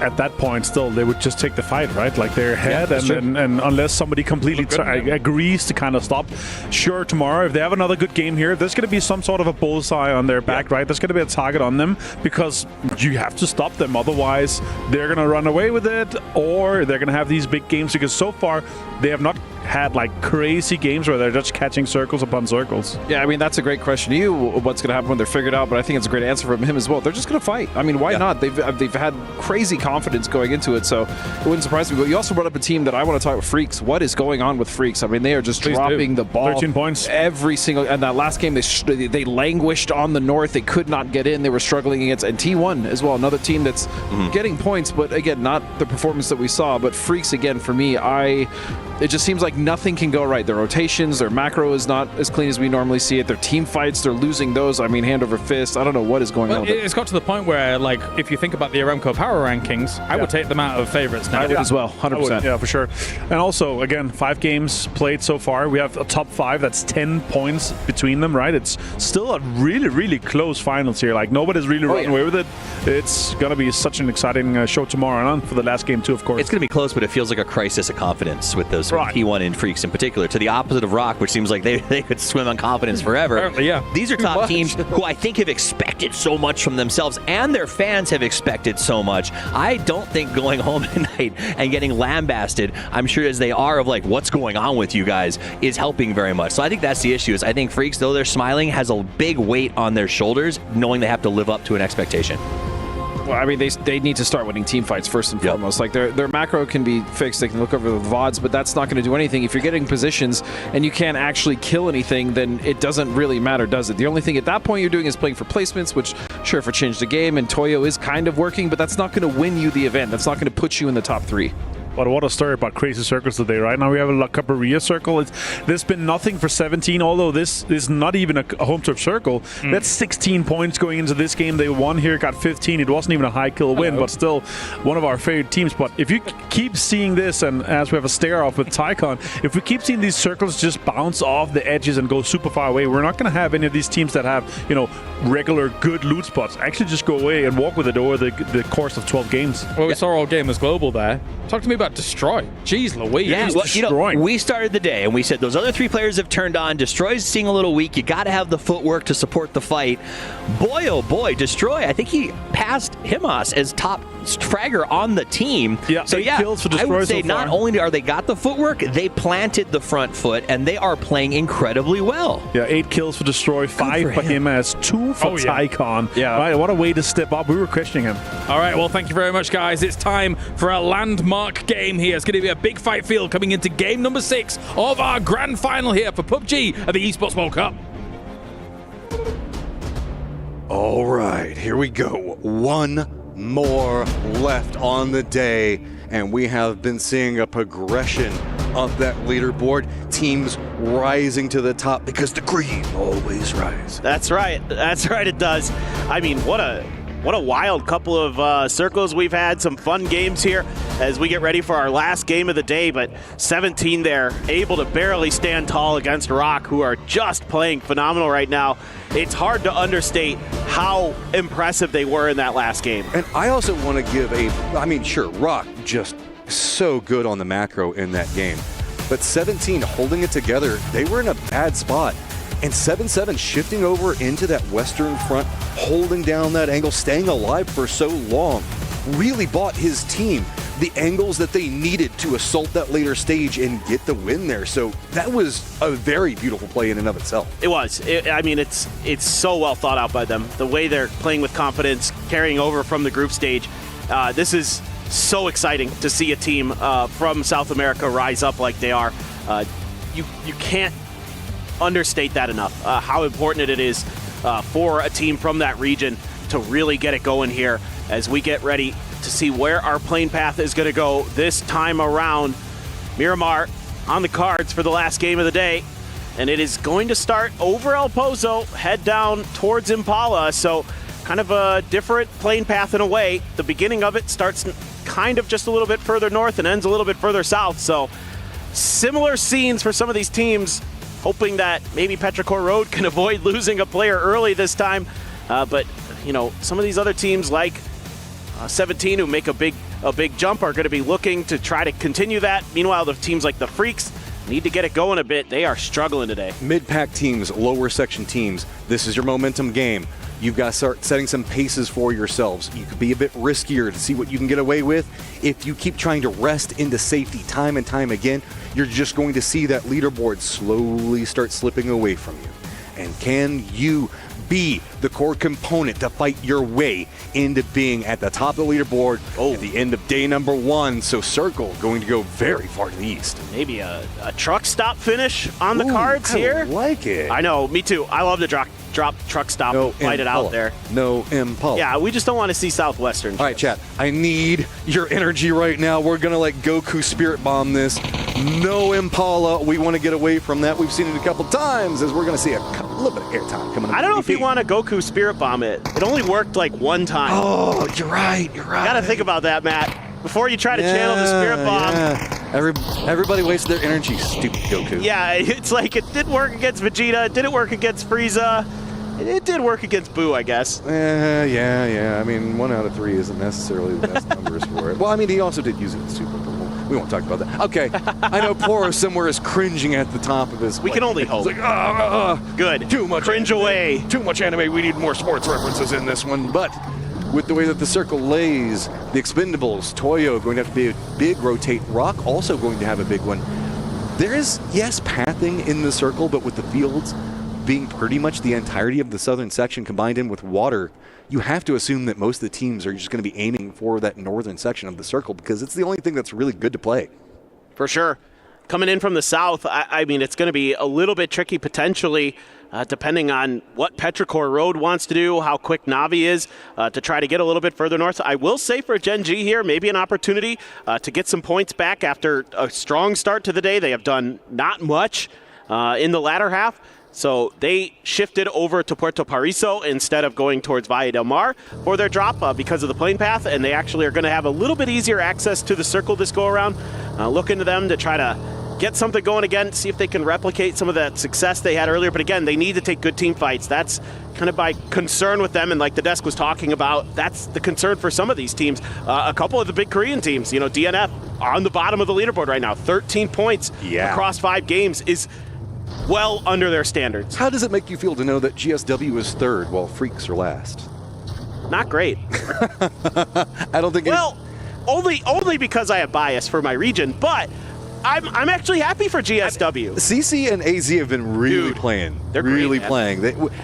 at that point, still, they would just take the fight, right? Like, they're ahead, and unless somebody completely agrees to kind of stop. Sure, tomorrow, if they have another good game here, there's going to be some sort of a bullseye on their back, right? There's going to be a target on them, because you have to stop them. Otherwise, they're going to run away with it, or they're going to have these big games, because so far, they have not had like crazy games where they're just catching circles upon circles. Yeah, I mean, that's a great question to you, what's going to happen when they're figured out, but I think it's a great answer from him as well. They're just going to fight. I mean, why not? They've had crazy confidence going into it, so it wouldn't surprise me. But you also brought up a team that I want to talk about, Freaks. What is going on with Freaks? I mean, they are just dropping the ball. 13 points. Every single, and that last game, they languished on the north. They could not get in. They were struggling against, and T1 as well, another team that's getting points, but again, not the performance that we saw. But Freaks, again, for me, it just seems like nothing can go right. Their rotations, their macro is not as clean as we normally see it. Their team fights, they're losing those. I mean, hand over fist. I don't know what is going on with it. It's got to the point where, like, if you think about the Aramco power rankings, I would take them out of favorites now. I would as well, 100%. Yeah, for sure. And also, again, 5 games played so far. We have a top 5. That's 10 points between them, right? It's still a really, really close finals here. Like, nobody's really running away with it. It's going to be such an exciting show tomorrow on for the last game, too, of course. It's going to be close, but it feels like a crisis of confidence with those P1 and Freaks in particular, to the opposite of Rock, which seems like they could swim on confidence forever. Apparently, yeah. These are top teams who I think have expected so much from themselves, and their fans have expected so much. I don't think going home tonight and getting lambasted, I'm sure as they are, of like, what's going on with you guys, is helping very much. So I think that's the issue. Is I think Freaks, though they're smiling, has a big weight on their shoulders, knowing they have to live up to an expectation. Well, I mean, they need to start winning team fights first and foremost. Like, their macro can be fixed. They can look over the VODs, but that's not going to do anything. If you're getting positions and you can't actually kill anything, then it doesn't really matter, does it? The only thing at that point you're doing is playing for placements, which, sure, for Change the Game and Toyo is kind of working, but that's not going to win you the event. That's not going to put you in the top 3. But what a story about crazy circles today. Right now we have a La Caparia circle. There's been nothing for 17, although this is not even a home turf circle. That's 16 points going into this game. They won here, got 15. It wasn't even a high kill win, but still one of our favorite teams. But if you keep seeing this, and as we have a stare off with Tycon, if we keep seeing these circles just bounce off the edges and go super far away, we're not going to have any of these teams that have, regular good loot spots actually just go away and walk with it over the course of 12 games. Well, we saw all gamers global there. Talk to me about about Destroy? Jeez Louise. Yeah, well, you know, we started the day and we said those other 3 players have turned on. Destroy's seeing a little weak. You got to have the footwork to support the fight. Boy, oh boy, Destroy. I think he passed Himas as top fragger on the team. Yeah, so yeah, kills for Destroy I would say so not far. only are they got the footwork, they planted the front foot and they are playing incredibly well. Yeah, 8 kills for Destroy, 5 for Himas, 2 for Tycon. Yeah. Right, what a way to step up. We were questioning him. All right, well, thank you very much, guys. It's time for a landmark game here. It's going to be a big fight field coming into game number 6 of our grand final here for PUBG at the Esports World Cup. All right, here we go. One more left on the day, and we have been seeing a progression of that leaderboard. Teams rising to the top because the green always rise. That's right. That's right, it does. I mean, what a wild couple of circles we've had. Some fun games here as we get ready for our last game of the day. But 17 there, able to barely stand tall against Rock, who are just playing phenomenal right now. It's hard to understate how impressive they were in that last game. And I also want to give sure, Rock just so good on the macro in that game. But 17 holding it together, they were in a bad spot. And 7-7 shifting over into that western front, holding down that angle, staying alive for so long, really bought his team the angles that they needed to assault that later stage and get the win there. So that was a very beautiful play in and of itself. It was. It's so well thought out by them. The way they're playing with confidence, carrying over from the group stage. This is so exciting to see a team from South America rise up like they are. You can't understate that enough, how important it is for a team from that region to really get it going here as we get ready to see where our plane path is going to go this time around. Miramar on the cards for the last game of the day, and it is going to start over El Pozo, head down towards Impala, so kind of a different plane path in a way. The beginning of it starts kind of just a little bit further north and ends a little bit further south, so similar scenes for some of these teams, hoping that maybe Petrichor Road can avoid losing a player early this time. But, you know, some of these other teams like 17 who make a big jump are going to be looking to try to continue that. Meanwhile, the teams like the Freaks need to get it going a bit. They are struggling today. Mid-pack teams, lower section teams, this is your momentum game. You've got to start setting some paces for yourselves. You could be a bit riskier to see what you can get away with. If you keep trying to rest into safety time and time again, you're just going to see that leaderboard slowly start slipping away from you. And can you be the core component to fight your way into being at the top of the leaderboard at the end of day number 1? So Circle going to go very far to the east. Maybe a truck stop finish on the cards here. I like it. I know, me too. I love to drop truck stop and fight it out there. No Impala. Yeah, we just don't want to see Southwestern. All right, chat. I need your energy right now. We're going to let Goku Spirit Bomb this. No Impala. We want to get away from that. We've seen it a couple times as we're going to see a little bit of airtime coming up. I don't know if you want to Goku Spirit Bomb it. It only worked like one time. Oh, you're right. You got to think about that, Matt. Before you try to channel the Spirit Bomb. Yeah. Everybody wasted their energy, stupid Goku. Yeah, it's like it did work against Vegeta. It didn't work against Frieza. It did work against Boo, I guess. Yeah. I mean, 1 out of 3 isn't necessarily the best numbers for it. Well, I mean, he also did use it in Super Bowl. We won't talk about that. Okay, I know Poro somewhere is cringing at the top of his. We can only hope. It's like, good. Too much cringe anime. away. Too much anime. We need more sports references in this one. But with the way that the circle lays, the Expendables, Toyo going to have to be a big rotate. Rock also going to have a big one. There is, yes, pathing in the circle, but with the fields being pretty much the entirety of the southern section combined in with water, you have to assume that most of the teams are just going to be aiming for that northern section of the circle because it's the only thing that's really good to play. For sure. Coming in from the south, I mean, it's going to be a little bit tricky potentially, depending on what Petrichor Road wants to do, how quick Navi is to try to get a little bit further north. I will say for Gen G here, maybe an opportunity to get some points back after a strong start to the day. They have done not much in the latter half. So they shifted over to Puerto Pariso instead of going towards Valle del Mar for their drop because of the plane path, and they actually are going to have a little bit easier access to the circle this go around. Looking to them to try to get something going again, see if they can replicate some of that success they had earlier. But again, they need to take good team fights. That's kind of my concern with them. And like the desk was talking about, that's the concern for some of these teams. A couple of the big Korean teams, DNF on the bottom of the leaderboard right now. 13 points across 5 games is well under their standards. How does it make you feel to know that GSW is 3rd while Freaks are last? Not great. I don't think. Well, only because I have bias for my region, but I'm actually happy for GSW. CC and AZ have been really playing. They're really playing.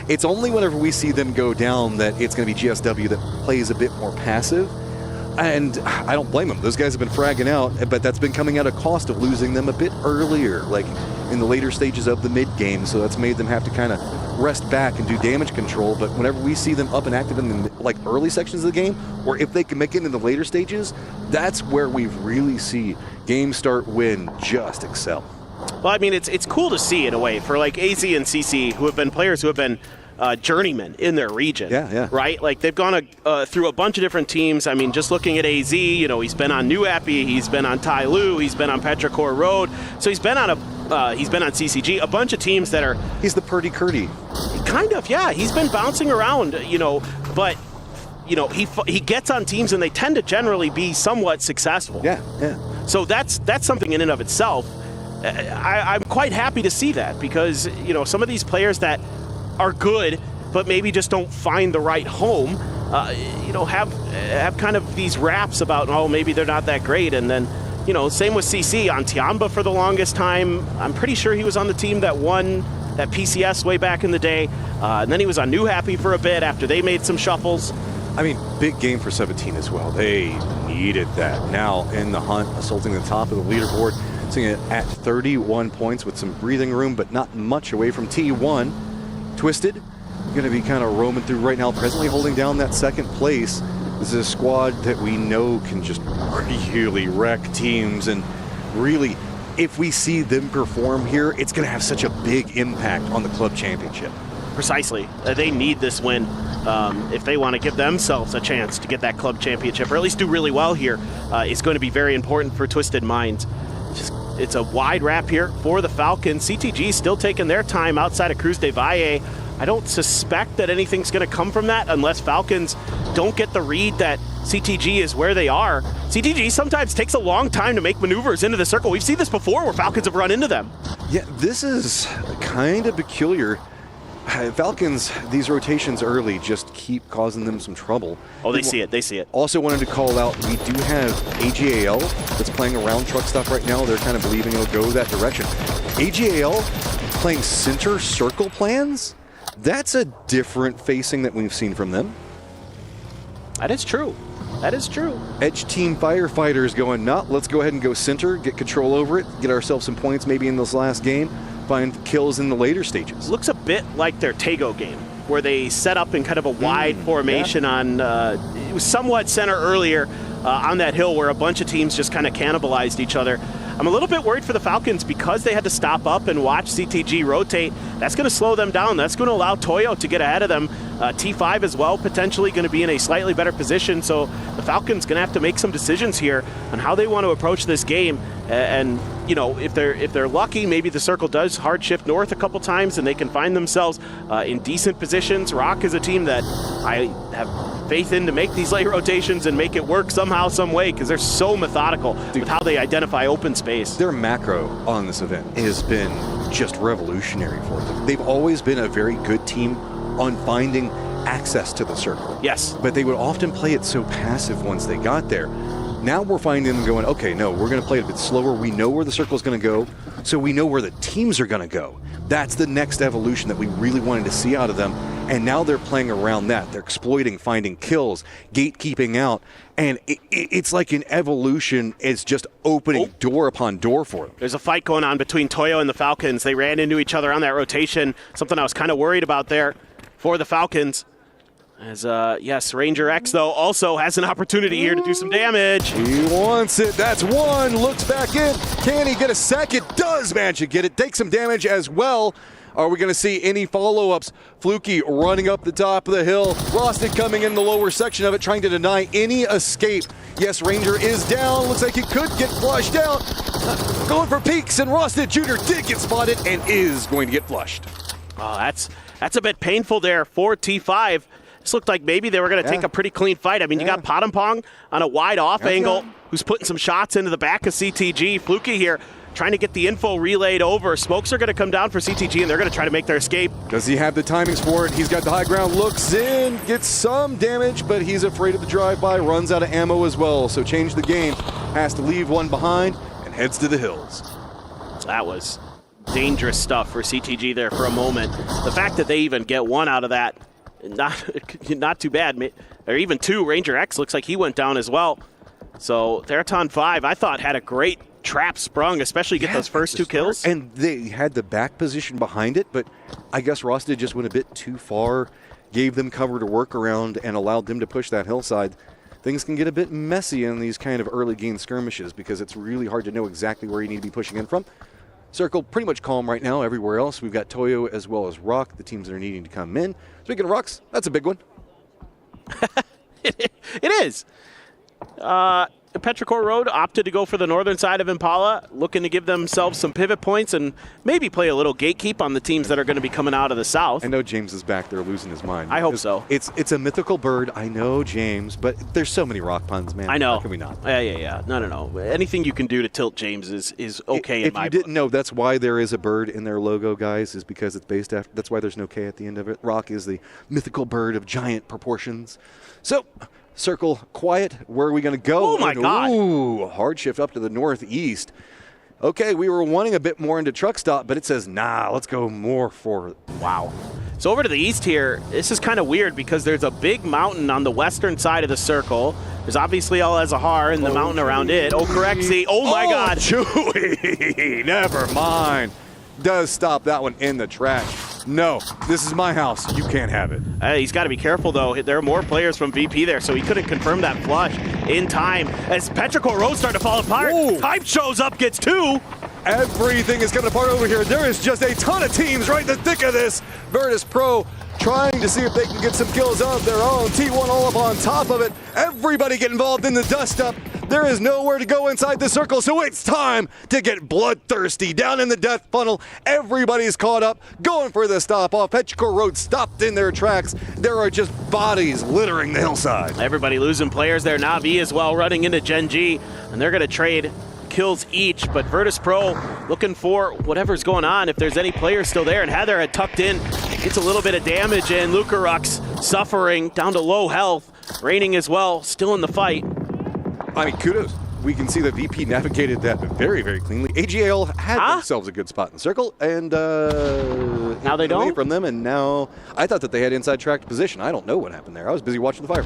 It's only whenever we see them go down that it's going to be GSW that plays a bit more passive. And I don't blame them. Those guys have been fragging out, but that's been coming at a cost of losing them a bit earlier, like in the later stages of the mid-game. So that's made them have to kind of rest back and do damage control. But whenever we see them up and active in the early sections of the game, or if they can make it in the later stages, that's where we really see game start win just excel. Well, I mean, it's cool to see in a way for like AZ and CC, who have been players who have been journeymen in their region. Right? Like they've gone through a bunch of different teams. I mean, just looking at AZ, he's been on New Happy, he's been on Tai Lu, he's been on Petrichor Road. So he's been on CCG, a bunch of teams that are. He's the Purdy Curdy. Kind of, yeah. He's been bouncing around, but he gets on teams and they tend to generally be somewhat successful. Yeah. So that's something in and of itself. I'm quite happy to see that because some of these players that are good, but maybe just don't find the right home, have kind of these raps about, maybe they're not that great. And then, same with CC on Tiamba for the longest time. I'm pretty sure he was on the team that won that PCS way back in the day. And then he was on New Happy for a bit after they made some shuffles. I mean, big game for 17 as well. They needed that. Now in the hunt, assaulting the top of the leaderboard, sitting at 31 points with some breathing room, but not much away from T1. Twisted, going to be kind of roaming through right now, presently holding down that 2nd place. This is a squad that we know can just really wreck teams, and really, if we see them perform here, it's going to have such a big impact on the club championship. Precisely. They need this win if they want to give themselves a chance to get that club championship, or at least do really well here. It's going to be very important for Twisted Minds. It's a wide wrap here for the Falcons. CTG still taking their time outside of Cruz de Valle. I don't suspect that anything's going to come from that unless Falcons don't get the read that CTG is where they are. CTG sometimes takes a long time to make maneuvers into the circle. We've seen this before where Falcons have run into them. Yeah, this is kind of peculiar. Falcons, these rotations early just keep causing them some trouble. Oh, they see it. Also wanted to call out, we do have AGAL that's playing around truck stuff right now. They're kind of believing it'll go that direction. AGAL playing center circle plans? That's a different facing that we've seen from them. That is true. Edge team firefighters going, let's go ahead and go center, get control over it, get ourselves some points maybe in this last game, find kills in the later stages. Looks a bit like their Tego game, where they set up in kind of a wide formation on, it was somewhat center earlier on that hill where a bunch of teams just kind of cannibalized each other. I'm a little bit worried for the Falcons because they had to stop up and watch CTG rotate. That's going to slow them down. That's going to allow Toyo to get ahead of them. T5 as well, potentially going to be in a slightly better position. So the Falcons going to have to make some decisions here on how they want to approach this game. And if they're lucky, maybe the circle does hard shift north a couple times and they can find themselves in decent positions. Rock is a team that I have faith in to make these late rotations and make it work somehow, some way, because they're so methodical with how they identify open space. Their macro on this event has been just revolutionary for them. They've always been a very good team on finding access to the circle. Yes. But they would often play it so passive once they got there. Now we're finding them going, okay, no, we're going to play it a bit slower. We know where the circle is going to go, so we know where the teams are going to go. That's the next evolution that we really wanted to see out of them. And now they're playing around that. They're exploiting, finding kills, gatekeeping out. And it's like an evolution. It's just opening door upon door for them. There's a fight going on between Toyo and the Falcons. They ran into each other on that rotation. Something I was kind of worried about there for the Falcons. As, yes, Ranger X, though, also has an opportunity here to do some damage. He wants it. That's one. Looks back in. Can he get a second? Does manage to get it. Take some damage as well. Are we going to see any follow-ups? Fluky running up the top of the hill. Rosted coming in the lower section of it, trying to deny any escape. Yes, Ranger is down. Looks like he could get flushed out. Going for peeks, and Rosted Jr. did get spotted and is going to get flushed. Oh, that's a bit painful there for T5. This looked like maybe they were going to take a pretty clean fight. I mean, you got Padampong on a wide off angle, who's putting some shots into the back of CTG. Fluky here trying to get the info relayed over. Smokes are going to come down for CTG, and they're going to try to make their escape. Does he have the timings for it? He's got the high ground, looks in, gets some damage, but he's afraid of the drive-by, runs out of ammo as well. So change the game, has to leave one behind, and heads to the hills. That was dangerous stuff for CTG there for a moment. The fact that they even get one out of that, not too bad. Or even two. Ranger X looks like he went down as well. So Theraton 5, I thought, had a great trap sprung, especially get those first two kills. And they had the back position behind it, but I guess Rosted just went a bit too far, gave them cover to work around, and allowed them to push that hillside. Things can get a bit messy in these kind of early game skirmishes because it's really hard to know exactly where you need to be pushing in from. Circle pretty much calm right now everywhere else. We've got Toyo as well as Rock, the teams that are needing to come in. Speaking of Rocks, that's a big one. It is. Petrichor Road opted to go for the northern side of Impala, looking to give themselves some pivot points and maybe play a little gatekeep on the teams that are going to be coming out of the south. I know James is back there losing his mind. I hope so. It's a mythical bird. I know, James, but there's so many rock puns, man. I know. How can we not? Yeah. No. Anything you can do to tilt James is okay in my book. If you didn't know, that's why there is a bird in their logo, guys, is because it's based after. That's why there's no K at the end of it. Rock is the mythical bird of giant proportions. So, Circle quiet. Where are we going to go? Oh, my God. Ooh, hard shift up to the northeast. Okay, we were wanting a bit more into truck stop, but it says, nah, let's go more for... Wow. So over to the east here, this is kind of weird because there's a big mountain on the western side of the circle. There's obviously El Azahar and the mountain around it. Oh, correct. See, oh my God. Chewy. Never mind. Does stop that one in the trash. No, this is my house. You can't have it. He's got to be careful, though. There are more players from VP there, so he couldn't confirm that flush in time. As Petrichor Road started to fall apart, Hype shows up, gets two. Everything is coming apart over here. There is just a ton of teams right in the thick of this. Virtus Pro trying to see if they can get some kills of their own. T1 all up on top of it. Everybody get involved in the dust-up. There is nowhere to go inside the circle, so it's time to get bloodthirsty. Down in the death funnel, everybody's caught up, going for the stop-off. Petrichor Road stopped in their tracks. There are just bodies littering the hillside. Everybody losing players there. Navi as well running into Gen G, and they're going to trade kills each, but Virtus Pro looking for whatever's going on, if there's any players still there, and Heather had tucked in, gets a little bit of damage, and Lucarux suffering down to low health. Raining as well, still in the fight. I mean, kudos. We can see that VP navigated that very, very cleanly. AGL had themselves a good spot in the circle, and now they don't? Away from them, and now I thought that they had inside tracked position. I don't know what happened there. I was busy watching the fire.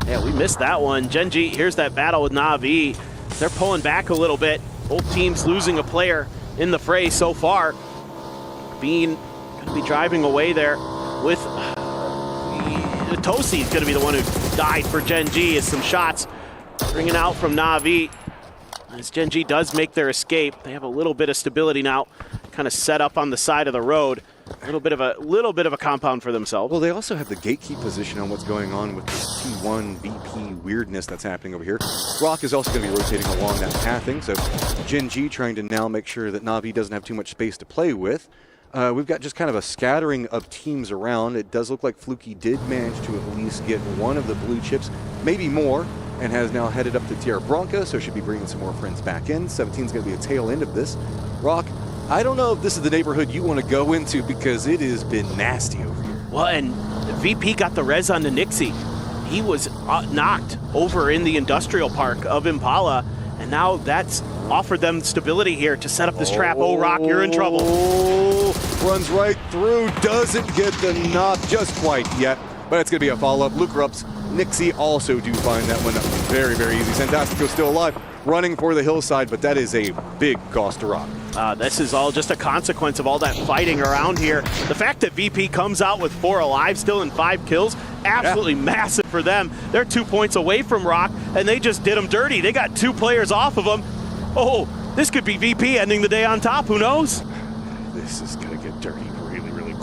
Yeah, we missed that one. Gen G, here's that battle with Na'Vi. They're pulling back a little bit. Both teams losing a player in the fray so far. Bean going to be driving away there with Tosi is going to be the one who died for Gen G as some shots bringing out from Na'Vi. As Gen G does make their escape, they have a little bit of stability now, kind of set up on the side of the road. A little bit of a compound for themselves. Well, they also have the gatekeep position on what's going on with this T1 VP weirdness that's happening over here. Rock is also going to be rotating along that pathing, so Gen G trying to now make sure that Na'Vi doesn't have too much space to play with. We've got just kind of a scattering of teams around. It does look like Fluky did manage to at least get one of the blue chips, maybe more, and has now headed up to Tierra Bronca, so should be bringing some more friends back in. 17 is going to be a tail end of this. Rock, I don't know if this is the neighborhood you want to go into because it has been nasty over here. Well, and VP got the res on the Nixie. He was knocked over in the industrial park of Impala, and now that's offered them stability here to set up this trap. Oh, Rock, you're in trouble. Runs right through, doesn't get the knock just quite yet, but it's going to be a follow-up. Lucarux, Nixie also do find that one very, very easy. Santastico still alive, running for the hillside, but that is a big cost to Rock. This is all just a consequence of all that fighting around here. The fact that VP comes out with 4 alive still and 5 kills, absolutely massive for them. They're 2 points away from Rock, and they just did them dirty. They got 2 players off of them. Oh, this could be VP ending the day on top. Who knows? This is going to get dirty.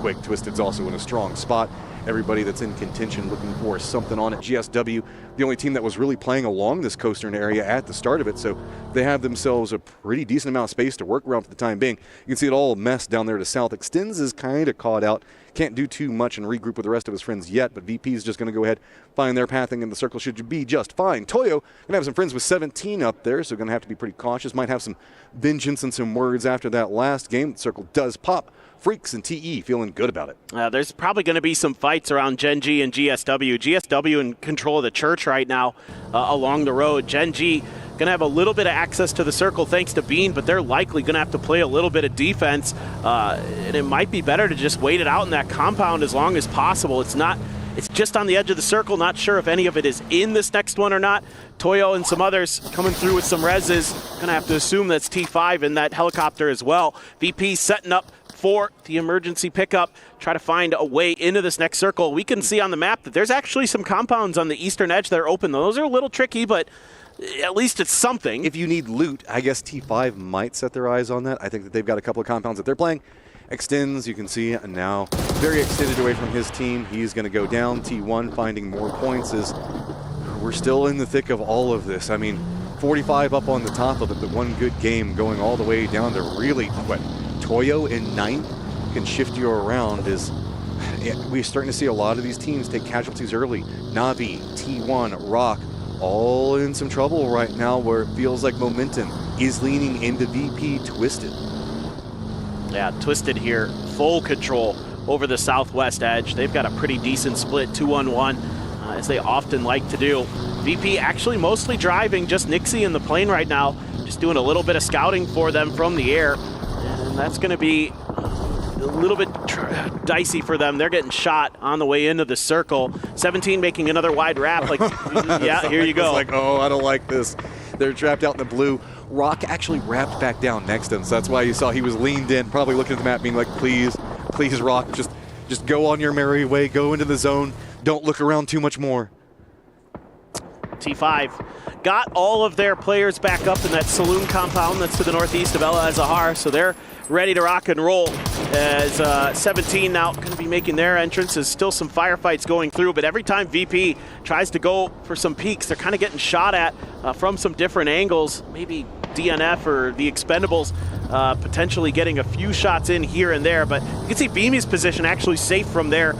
quick. Twisted's also in a strong spot. Everybody that's in contention looking for something on it. GSW, the only team that was really playing along this coastern area at the start of it, so they have themselves a pretty decent amount of space to work around for the time being. You can see it all messed down there to south. Extends is kind of caught out. Can't do too much and regroup with the rest of his friends yet, but VP is just going to go ahead, find their pathing, and the circle should be just fine. Toyo going to have some friends with 17 up there, so going to have to be pretty cautious. Might have some vengeance and some words after that last game. The circle does pop. Freaks and TE feeling good about it. There's probably going to be some fights around Gen G and GSW. GSW in control of the church right now along the road. Gen G going to have a little bit of access to the circle thanks to Bean, but they're likely going to have to play a little bit of defense. And it might be better to just wait it out in that compound as long as possible. It's just on the edge of the circle. Not sure if any of it is in this next one or not. Toyo and some others coming through with some reses. Going to have to assume that's T5 in that helicopter as well. VP setting up for the emergency pickup, try to find a way into this next circle. We can see on the map that there's actually some compounds on the eastern edge that are open. Those are a little tricky, but at least it's something. If you need loot, I guess T5 might set their eyes on that. I think that they've got a couple of compounds that they're playing. Extends, you can see now very extended away from his team. He's going to go down. T1 finding more points as we're still in the thick of all of this. I mean, 45 up on the top of it, the one good game going all the way down to really quick. Toyo in 9th can shift you around as we're starting to see a lot of these teams take casualties early. Navi, T1, Rock, all in some trouble right now where it feels like momentum is leaning into VP Twisted. Yeah, Twisted here, full control over the southwest edge. They've got a pretty decent split, 2-on-1, as they often like to do. VP actually mostly driving, just Nixie in the plane right now, just doing a little bit of scouting for them from the air. And that's going to be a little bit dicey for them. They're getting shot on the way into the circle. 17 making another wide wrap. Like, yeah, here you go. It's like, oh, I don't like this. They're trapped out in the blue. Rock actually wrapped back down next to him, so that's why you saw he was leaned in, probably looking at the map being like, please, please, Rock, just go on your merry way, go into the zone. Don't look around too much more. T5 got all of their players back up in that saloon compound that's to the northeast of El Azahar, so they're ready to rock and roll as 17 now going to be making their entrance. There's still some firefights going through, but every time VP tries to go for some peaks, they're kind of getting shot at from some different angles. Maybe DNF or the Expendables potentially getting a few shots in here and there, but you can see Beamy's position actually safe from their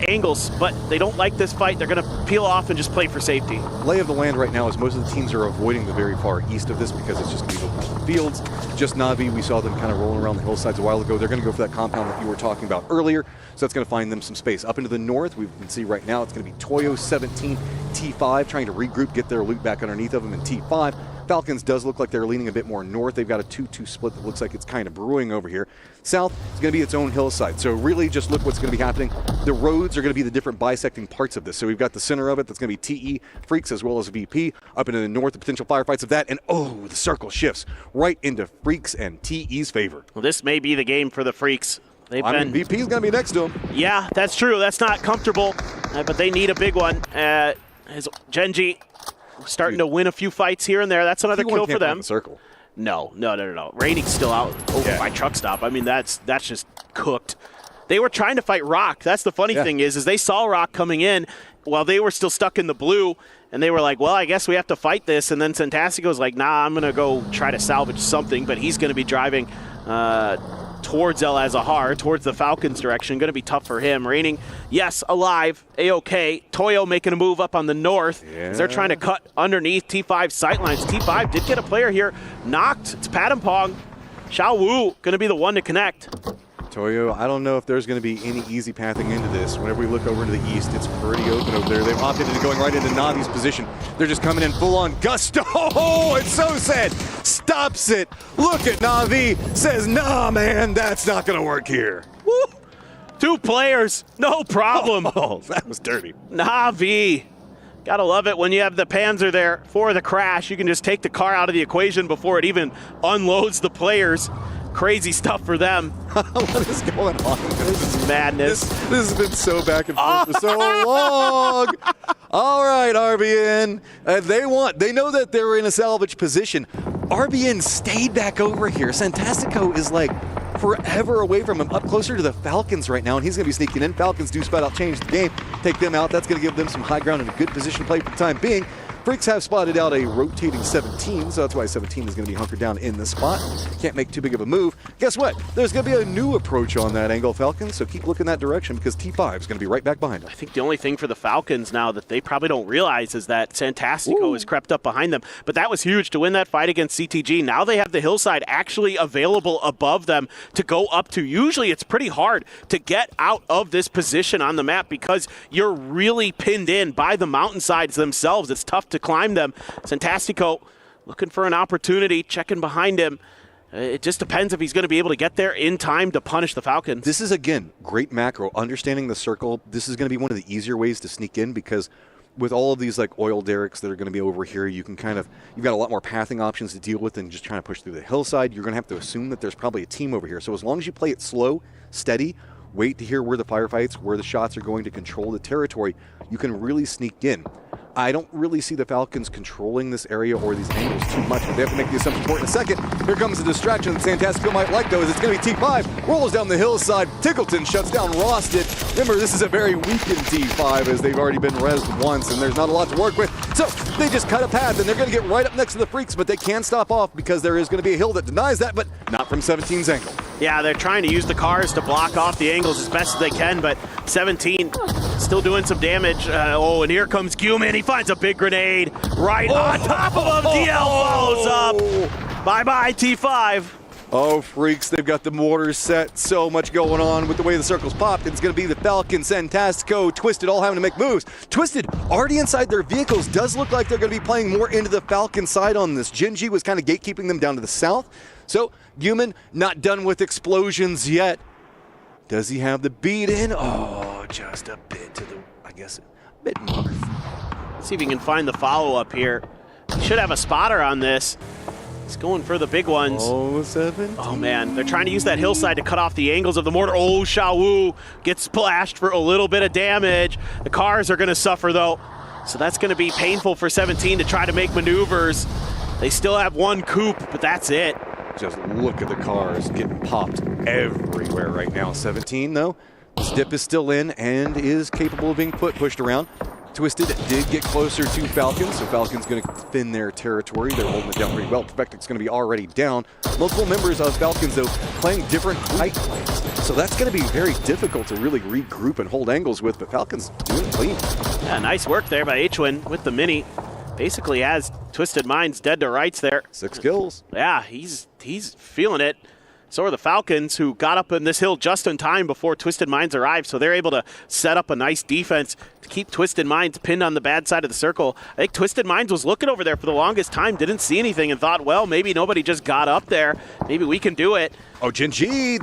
angles, but they don't like this fight. They're going to peel off and just play for safety. Lay of the land right now is most of the teams are avoiding the very far east of this because it's just going to be open fields. Just Navi, we saw them kind of rolling around the hillsides a while ago. They're going to go for that compound that you were talking about earlier, so that's going to find them some space. Up into the north, we can see right now it's going to be Toyo 17, T5 trying to regroup, get their loot back underneath of them, and T5. Falcons does look like they're leaning a bit more north. They've got a 2-2 split that looks like it's kind of brewing over here. South is going to be its own hillside. So really just look what's going to be happening. The roads are going to be the different bisecting parts of this. So we've got the center of it that's going to be TE, Freaks, as well as VP. Up into the north, the potential firefights of that. And oh, the circle shifts right into Freaks and TE's favor. Well, this may be the game for the Freaks. VP's going to be next to him. Yeah, that's true. That's not comfortable, but they need a big one. As Genji starting to win a few fights here and there. That's another kill for them. The circle. No. Raining's still out over by truck stop. I mean, that's just cooked. They were trying to fight Rock. That's the funny thing is they saw Rock coming in while they were still stuck in the blue, and they were like, well, I guess we have to fight this. And then Santastico's like, nah, I'm going to go try to salvage something, but he's going to be driving towards El Azahar, towards the Falcons direction. Going to be tough for him. Raining, yes, alive, A-OK. Toyo making a move up on the north as they're trying to cut underneath T5 sightlines. T5 did get a player here knocked. It's Padampong. Xiao Wu going to be the one to connect. Toyo, I don't know if there's going to be any easy pathing into this. Whenever we look over to the east, it's pretty open over there. They've opted into going right into Navi's position. They're just coming in full-on gusto. Oh, it's so sad. Stops it. Look at Navi. Says, nah, man, that's not going to work here. Woo. 2 players. No problem. Oh, that was dirty. Navi. Gotta love it when you have the Panzer there for the crash. You can just take the car out of the equation before it even unloads the players. Crazy stuff for them. What is going on? This is madness. This has been so back and forth for so long. All right, RBN. They know that they're in a salvage position. RBN stayed back over here. Santastico is like forever away from him, up closer to the Falcons right now, and he's going to be sneaking in. Falcons do spot out, change the game, take them out. That's going to give them some high ground and a good position to play for the time being. Freaks have spotted out a rotating 17, so that's why 17 is going to be hunkered down in the spot. Can't make too big of a move. Guess what? There's going to be a new approach on that angle, Falcons, so keep looking that direction because T5 is going to be right back behind them. I think the only thing for the Falcons now that they probably don't realize is that Santastico has crept up behind them, but that was huge to win that fight against CTG. Now they have the hillside actually available above them to go up to. Usually it's pretty hard to get out of this position on the map because you're really pinned in by the mountainsides themselves. It's tough to climb them. Santastico looking for an opportunity, checking behind him. It just depends if he's going to be able to get there in time to punish the Falcons. This is, again, great macro. Understanding the circle, this is going to be one of the easier ways to sneak in because with all of these like oil derricks that are going to be over here, you can you've got a lot more pathing options to deal with than just trying to push through the hillside. You're going to have to assume that there's probably a team over here. So as long as you play it slow, steady, wait to hear where the firefights, where the shots are going to control the territory, you can really sneak in. I don't really see the Falcons controlling this area or these angles too much, but they have to make the assumption for it in a second. Here comes the distraction that Santastico might like, though, as it's going to be T5, rolls down the hillside. Tickleton shuts down Rosted. Remember, this is a very weakened T5 as they've already been rezzed once, and there's not a lot to work with. So they just cut a path, and they're going to get right up next to the Freaks, but they can stop off because there is going to be a hill that denies that, but not from 17's angle. Yeah, they're trying to use the cars to block off the angles as best as they can, but 17 still doing some damage. And here comes Guman. He finds a big grenade right on top of him. DL follows up. Bye-bye, T5. Oh, Freaks, they've got the mortars set. So much going on with the way the circle's popped. It's going to be the Falcons, Santastico, Twisted all having to make moves. Twisted already inside their vehicles. Does look like they're going to be playing more into the Falcon side on this. Genji was kind of gatekeeping them down to the south. So, Guman not done with explosions yet. Does he have the beat in? Oh, just a bit to the, I guess, a bit north. See if he can find the follow-up here. He should have a spotter on this. He's going for the big ones. Oh, 17. Oh, man. They're trying to use that hillside to cut off the angles of the mortar. Oh, Xiaowu gets splashed for a little bit of damage. The cars are going to suffer, though. So that's going to be painful for 17 to try to make maneuvers. They still have one coupe, but that's it. Just look at the cars getting popped everywhere right now. 17, though, this dip is still in and is capable of being pushed around. Twisted did get closer to Falcons, so Falcons going to thin their territory. They're holding it down pretty well. Perfectic's going to be already down. Multiple members of Falcons, though, playing different height planes. So that's going to be very difficult to really regroup and hold angles with, but Falcons doing it clean. Yeah, nice work there by Hwin with the mini. Basically has Twisted Minds dead to rights there. 6 kills. Yeah, he's feeling it. So are the Falcons, who got up in this hill just in time before Twisted Minds arrived, so they're able to set up a nice defense to keep Twisted Minds pinned on the bad side of the circle. I think Twisted Minds was looking over there for the longest time, didn't see anything, and thought, well, maybe nobody just got up there. Maybe we can do it. Oh, Genji!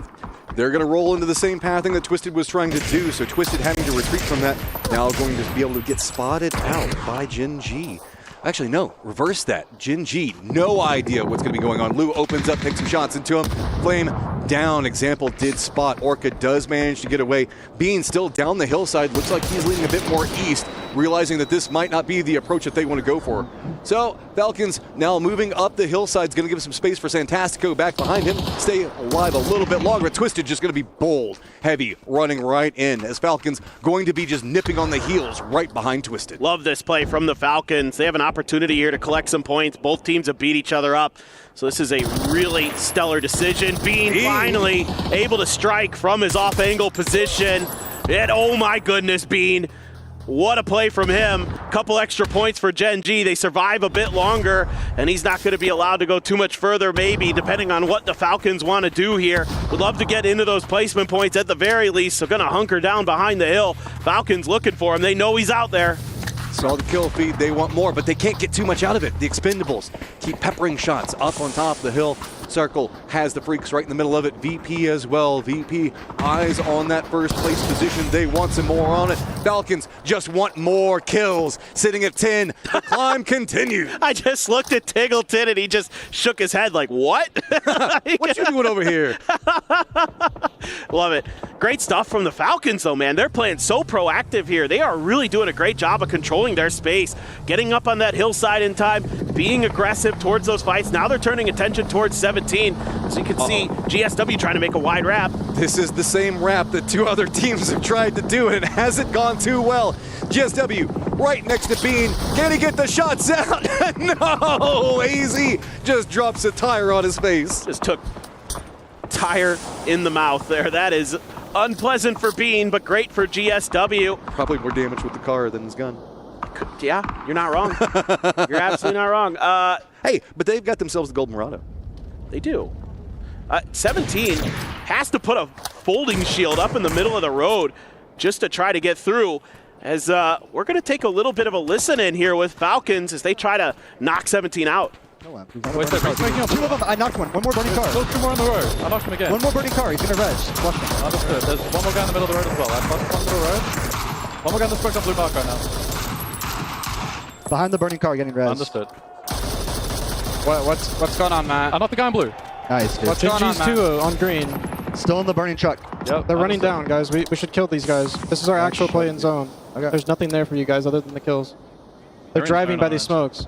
They're going to roll into the same pathing that Twisted was trying to do, so Twisted having to retreat from that, now going to be able to get spotted out by Genji. Actually, no, reverse that. Genji, no idea what's going to be going on. Lu opens up, takes some shots into him. Flame down. Example did spot. Orca does manage to get away. Bean still down the hillside. Looks like he's leaning a bit more east, realizing that this might not be the approach that they want to go for. So, Falcons now moving up the hillside is going to give some space for Santastico back behind him. Stay alive a little bit longer. Twisted just going to be bold, heavy, running right in as Falcons going to be just nipping on the heels right behind Twisted. Love this play from the Falcons. They have an opportunity here to collect some points. Both teams have beat each other up. So this is a really stellar decision. Bean finally able to strike from his off-angle position. And oh my goodness, Bean. What a play from him. Couple extra points for Genji. They survive a bit longer, and he's not going to be allowed to go too much further, maybe, depending on what the Falcons want to do here. Would love to get into those placement points at the very least, so going to hunker down behind the hill. Falcons looking for him. They know he's out there. Saw the kill feed, they want more, but they can't get too much out of it. The Expendables keep peppering shots up on top of the hill. Circle has the Freaks right in the middle of it. VP as well. VP eyes on that first place position. They want some more on it. Falcons just want more kills. Sitting at 10. The climb continues. I just looked at Tiggleton and he just shook his head like, what? What you doing over here? Love it. Great stuff from the Falcons, though, man. They're playing so proactive here. They are really doing a great job of controlling their space, getting up on that hillside in time, being aggressive towards those fights. Now they're turning attention towards 17. 17. As you can see, GSW trying to make a wide wrap. This is the same wrap that two other teams have tried to do, and it hasn't gone too well. GSW right next to Bean. Can he get the shots out? No! AZ just drops a tire on his face. Just took tire in the mouth there. That is unpleasant for Bean, but great for GSW. Probably more damage with the car than his gun. Yeah, you're not wrong. You're absolutely not wrong. Hey, but they've got themselves the Gold Murado. They do. 17 has to put a folding shield up in the middle of the road just to try to get through. As we're going to take a little bit of a listen in here with Falcons as they try to knock 17 out. Two of them. I knocked one. One more burning car. Two more on the road. I knocked him again. One more burning car. He's going to res. Flush him. Understood. There's one more guy in the middle of the road as well. I flushed one to the road. One more guy in the square on blue mark right now. Behind the burning car, getting res. Understood. What's going on, Matt? I knocked the guy in blue. Nice, dude. What's going on, Matt? on green. Still in the burning truck. Yep. They're running down, guys. We should kill these guys. This is our actual play in zone. Okay. There's nothing there for you guys other than the kills. They're driving by these smokes.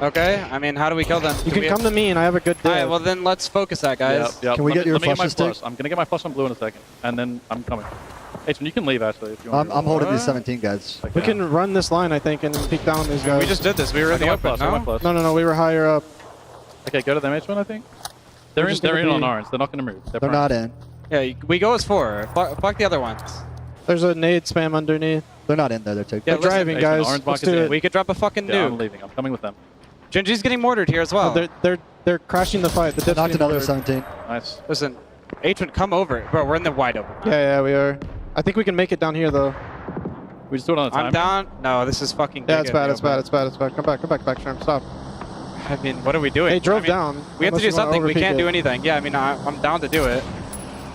Okay, I mean, how do we kill them? You can come to me and I have a good day. All right, well then let's focus that, guys. Yep. Can we get your flush flushes stick? I'm going to get my flush on blue in a second, and then I'm coming. Aiden, you can leave, actually, if you want. I'm holding these 17 guys. Okay. We can run this line, I think, and peek down these guys. We just did this. We were in the open, No, we were higher up. Okay, go to them, H1, I think. They're in on orange. They're not going to move. They're not in. Yeah, we go as 4. Fuck the other ones. There's a nade spam underneath. They're not in there. They're taking. Yeah, They're driving, guys. Orange Let's box is do in. it. We could drop a fucking Yeah, nuke. I'm leaving. I'm coming with them. Genji's getting mortared here as well. They're crashing the fight. The knocked another 17. Nice. Listen, Atron, come over. Bro, we're in the wide open. Yeah, we are. I think we can make it down here, though. We just do it on a time. I'm down. No, this is fucking Yeah, big it's at bad, the it's bad, open. it's bad, it's bad. Come back, Shrimp. Stop. I mean, what are we doing? They drove I mean, down. We have to Unless do you wanna something. We overpeak can't it. do anything. Yeah, I mean, I'm down to do it.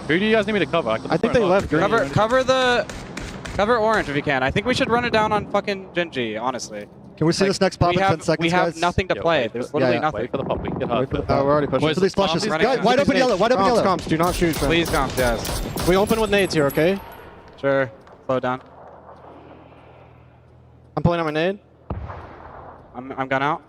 Who do you guys need me to cover? I think they left green. Cover orange if you can. I think we should run it down on fucking Genji, honestly. Can we see this next pop in 10 seconds, We have guys? nothing to play. There's literally nothing. Wait for the pop. We can get hard. We're already pushing. To these flushes. Guys, wide open yellow, Comps, do not shoot, Shrimp. Please, comps, yes. We open with nades here, okay? Sure. Slow down. I'm pulling out my nade. I'm gone out.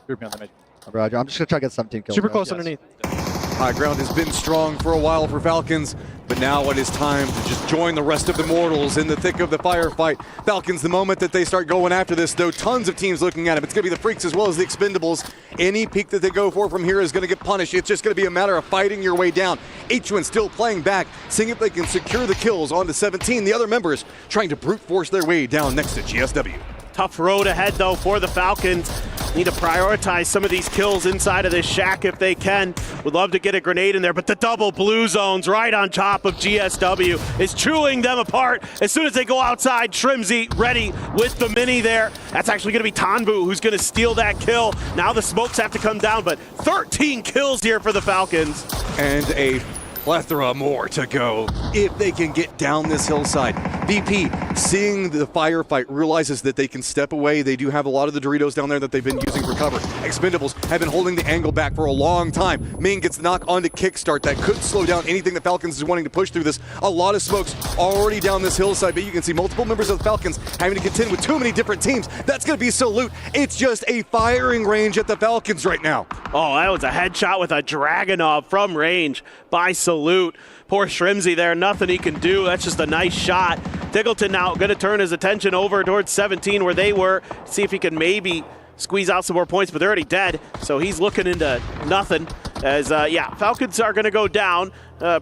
Group me on the mid. Roger, I'm just going to try to get 17 kills. Super close underneath. High ground has been strong for a while for Falcons, but now it is time to just join the rest of the mortals in the thick of the firefight. Falcons, the moment that they start going after this, though, tons of teams looking at them. It's going to be the Freaks as well as the Expendables. Any peak that they go for from here is going to get punished. It's just going to be a matter of fighting your way down. H1 still playing back, seeing if they can secure the kills onto 17. The other members trying to brute force their way down next to GSW. Tough road ahead, though, for the Falcons. Need to prioritize some of these kills inside of this shack if they can. Would love to get a grenade in there, but the double blue zones right on top of GSW is chewing them apart. As soon as they go outside, Shrimzy ready with the mini there. That's actually going to be Tanbu who's going to steal that kill. Now the smokes have to come down, but 13 kills here for the Falcons. And a plethora more to go if they can get down this hillside. VP, seeing the firefight, realizes that they can step away. They do have a lot of the Doritos down there that they've been using for cover. Expendables have been holding the angle back for a long time. Ming gets the knock onto Kickstart. That could slow down anything the Falcons is wanting to push through this. A lot of smokes already down this hillside, but you can see multiple members of the Falcons having to contend with too many different teams. That's going to be Salute. It's just a firing range at the Falcons right now. Oh, that was a headshot with a Dragunov from range by Salute. Poor Shrimzy there, nothing he can do. That's just a nice shot. Tiggleton now going to turn his attention over towards 17 where they were, see if he can maybe squeeze out some more points, but they're already dead, so he's looking into nothing. As, Falcons are going to go down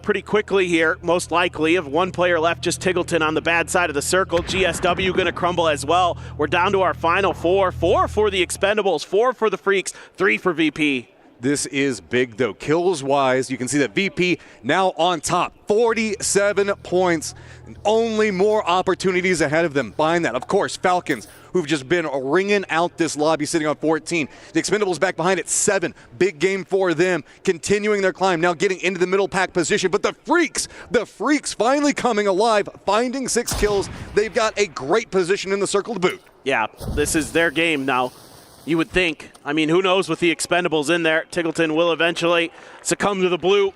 pretty quickly here, most likely. Of one player left, just Tiggleton on the bad side of the circle. GSW going to crumble as well. We're down to our final 4. 4 for the Expendables, 4 for the Freaks, 3 for VP. This is big, though. Kills-wise, you can see that VP now on top. 47 points. And only more opportunities ahead of them. Behind that, of course, Falcons, who've just been ringing out this lobby, sitting on 14. The Expendables back behind at 7. Big game for them. Continuing their climb, now getting into the middle pack position. But the Freaks finally coming alive, finding 6 kills. They've got a great position in the circle to boot. Yeah, this is their game now. You would think. I mean, who knows with the Expendables in there. Tiggleton will eventually succumb to the blue.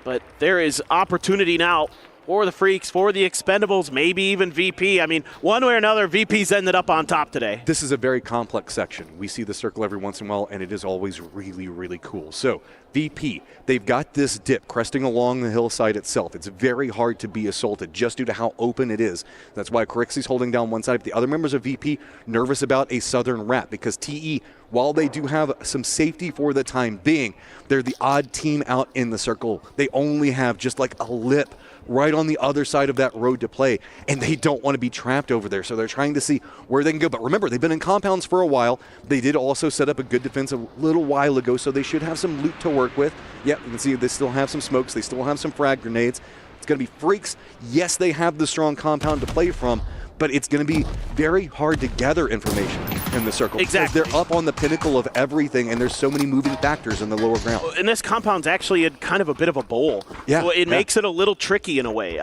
But there is opportunity now for the Freaks, for the Expendables, maybe even VP. I mean, one way or another, VP's ended up on top today. This is a very complex section. We see the circle every once in a while, and it is always really, really cool. So, VP, they've got this dip cresting along the hillside itself. It's very hard to be assaulted just due to how open it is. That's why Corixi's holding down one side. The other members of VP nervous about a southern wrap because TE, while they do have some safety for the time being, they're the odd team out in the circle. They only have just like a lip right on the other side of that road to play, and they don't want to be trapped over there, so they're trying to see where they can go. But remember, they've been in compounds for a while. They did also set up a good defense a little while ago, so they should have some loot to work with. Yeah, you can see they still have some smokes. They still have some frag grenades. It's going to be Freaks. Yes, they have the strong compound to play from, but it's going to be very hard to gather information in the circle. Exactly. Because they're up on the pinnacle of everything, and there's so many moving factors in the lower ground. And this compound's actually kind of a bit of a bowl. Yeah, so it makes it a little tricky in a way.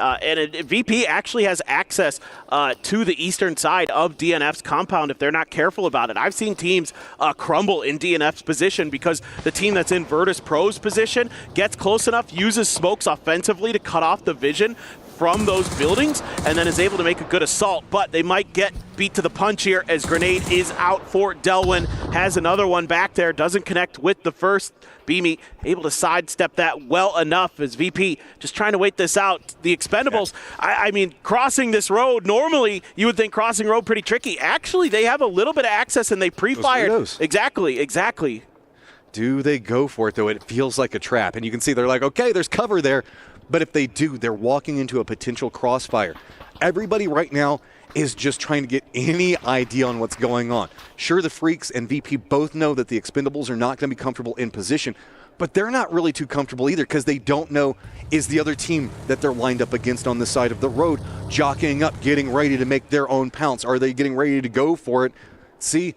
VP actually has access to the eastern side of DNF's compound if they're not careful about it. I've seen teams crumble in DNF's position because the team that's in Virtus Pro's position gets close enough, uses smokes offensively to cut off the vision from those buildings, and then is able to make a good assault, but they might get beat to the punch here as grenade is out for Delwyn. Has another one back there, doesn't connect with the first. Beamy able to sidestep that well enough as VP just trying to wait this out. The Expendables, I mean, crossing this road, normally you would think crossing road pretty tricky. Actually, they have a little bit of access and they pre-fired. Exactly. Do they go for it, though? It feels like a trap, and you can see they're like, okay, there's cover there. But if they do, they're walking into a potential crossfire. Everybody right now is just trying to get any idea on what's going on. Sure, the Freaks and VP both know that the Expendables are not going to be comfortable in position, but they're not really too comfortable either because they don't know is the other team that they're lined up against on the side of the road jockeying up, getting ready to make their own pounce. Are they getting ready to go for it? See,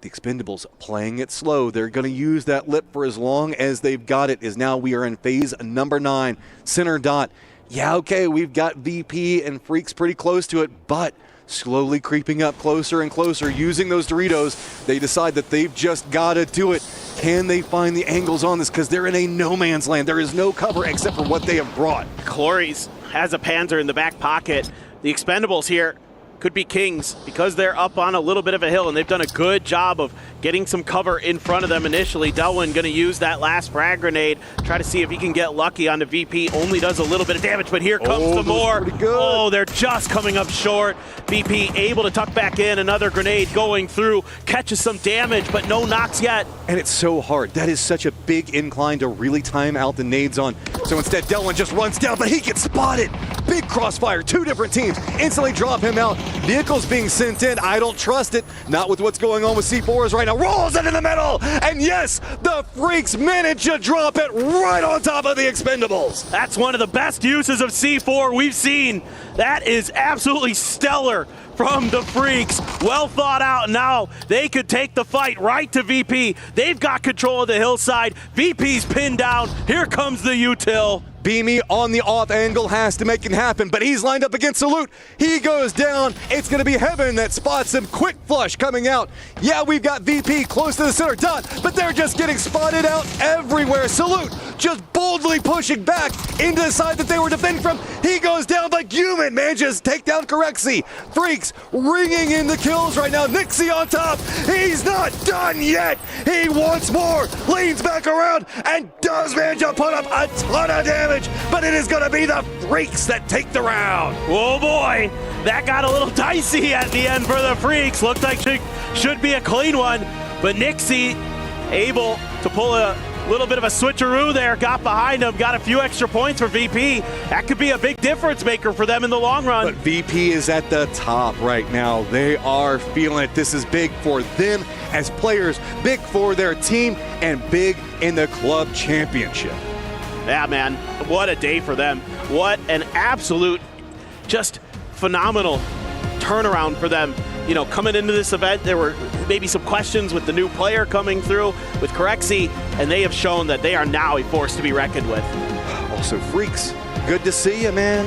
the Expendables playing it slow. They're going to use that lip for as long as they've got it. As now we are in phase number 9. Center dot. Yeah, okay, we've got VP and Freaks pretty close to it, but slowly creeping up closer and closer, using those Doritos. They decide that they've just got to do it. Can they find the angles on this? Because they're in a no man's land. There is no cover except for what they have brought. Clories has a Panzer in the back pocket. The Expendables here could be kings because they're up on a little bit of a hill, and they've done a good job of getting some cover in front of them initially. Delwyn going to use that last frag grenade, try to see if he can get lucky on the VP. Only does a little bit of damage, but here comes some more. Oh, they're just coming up short. VP able to tuck back in, another grenade going through, catches some damage, but no knocks yet. And it's so hard. That is such a big incline to really time out the nades on. So instead, Delwyn just runs down, but he gets spotted. Big crossfire, 2 different teams instantly drop him out. Vehicles being sent in. I don't trust it. Not with what's going on with C4s right now. Rolls it in the middle. And yes, the Freaks manage to drop it right on top of the Expendables. That's one of the best uses of C4 we've seen. That is absolutely stellar from the Freaks. Well thought out. Now they could take the fight right to VP. They've got control of the hillside. VP's pinned down. Here comes the util. Beamy on the off angle has to make it happen, but he's lined up against Salute. He goes down. It's going to be Heaven that spots him. Quick flush coming out. Yeah, we've got VP close to the center dot, but they're just getting spotted out everywhere. Salute just boldly pushing back into the side that they were defending from. He goes down, but Human manages to take down Corexi. Freaks ringing in the kills right now. Nixie on top. He's not done yet. He wants more. Leans back around and does manage to put up a ton of damage, but it is going to be the Freaks that take the round. Oh boy, that got a little dicey at the end for the Freaks. Looked like it should be a clean one, but Nixie able to pull a little bit of a switcheroo there, got behind him, got a few extra points for VP. That could be a big difference maker for them in the long run. But VP is at the top right now. They are feeling it. This is big for them as players, big for their team, and big in the club championship. Yeah, man, what a day for them. What an absolute, just phenomenal turnaround for them. You know, coming into this event, there were maybe some questions with the new player coming through with Corexi, and they have shown that they are now a force to be reckoned with. Also, Freaks, good to see you, man.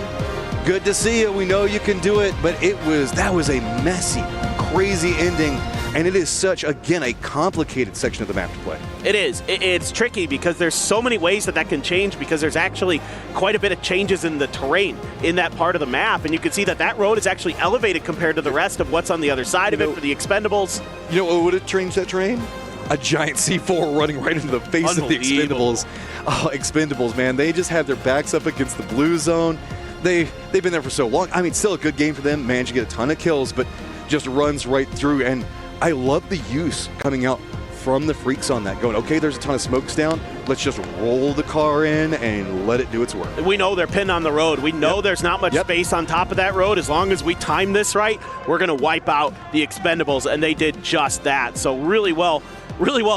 Good to see you. We know you can do it, but that was a messy, crazy ending And it is such, again, a complicated section of the map to play. It is. It's tricky because there's so many ways that can change, because there's actually quite a bit of changes in the terrain in that part of the map. And you can see that that road is actually elevated compared to the rest of what's on the other side of it for the Expendables. You know what would have changed that terrain? A giant C4 running right into the face of the Expendables. Oh, Expendables, man. They just have their backs up against the blue zone. They've been there for so long. I mean, still a good game for them. Managed to get a ton of kills, but just runs right through. And I love the use coming out from the Freaks on that, going, okay, there's a ton of smokes down. Let's just roll the car in and let it do its work. We know they're pinned on the road. We know there's not much space on top of that road. As long as we time this right, we're going to wipe out the Expendables, and they did just that. So really well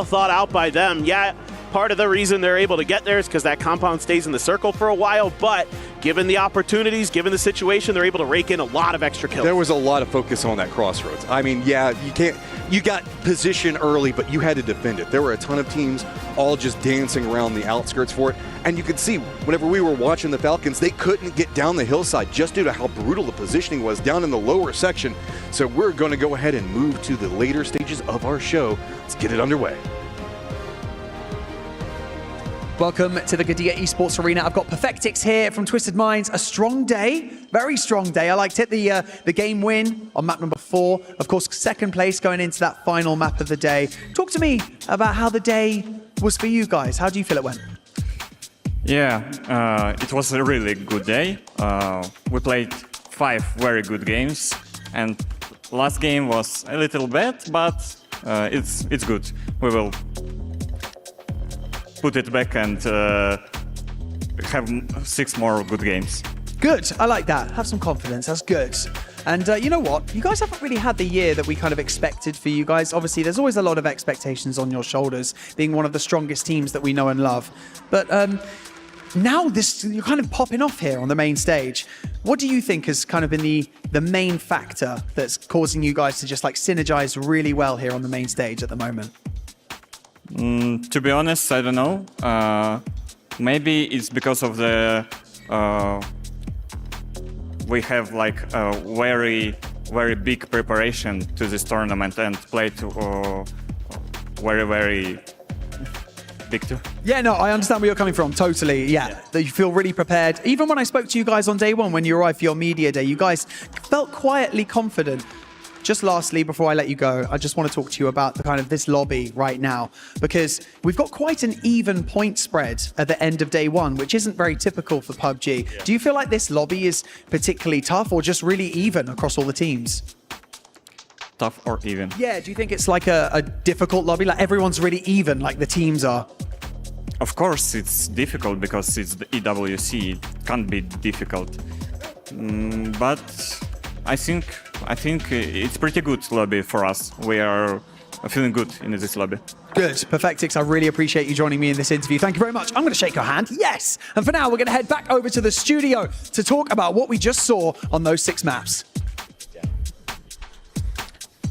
thought out by them. Yeah, part of the reason they're able to get there is because that compound stays in the circle for a while, but given the opportunities, given the situation, they're able to rake in a lot of extra kills. There was a lot of focus on that crossroads. I mean, yeah, you got position early, but you had to defend it. There were a ton of teams all just dancing around the outskirts for it. And you could see whenever we were watching the Falcons, they couldn't get down the hillside just due to how brutal the positioning was down in the lower section. So we're going to go ahead and move to the later stages of our show. Let's get it underway. Welcome to the Gadia Esports Arena. I've got Perfectix here from Twisted Minds. A strong day, very strong day. I liked it. The game win on map number 4. Of course, second place going into that final map of the day. Talk to me about how the day was for you guys. How do you feel it went? Yeah, it was a really good day. We played 5 very good games, and last game was a little bad, but it's good. We will put it back and have 6 more good games. Good, I like that. Have some confidence, that's good. And you know what? You guys haven't really had the year that we kind of expected for you guys. Obviously, there's always a lot of expectations on your shoulders, being one of the strongest teams that we know and love. But now you're kind of popping off here on the main stage. What do you think has kind of been the main factor that's causing you guys to just like synergize really well here on the main stage at the moment? To be honest, I don't know. Maybe it's because of the we have like a very, very big preparation to this tournament and play to very, very big too. Yeah, no, I understand where you're coming from. Totally. Yeah, that you feel really prepared. Even when I spoke to you guys on day 1, when you arrived for your media day, you guys felt quietly confident. Just lastly, before I let you go, I just want to talk to you about the kind of this lobby right now, because we've got quite an even point spread at the end of day 1, which isn't very typical for PUBG. Yeah. Do you feel like this lobby is particularly tough or just really even across all the teams? Tough or even? Yeah, do you think it's like a difficult lobby? Like everyone's really even, like the teams are? Of course, it's difficult because it's the EWC. It can't be difficult. But I think it's pretty good lobby for us. We are feeling good in this lobby. Good. Perfectix, I really appreciate you joining me in this interview. Thank you very much. I'm going to shake your hand. Yes. And for now, we're going to head back over to the studio to talk about what we just saw on those 6 maps.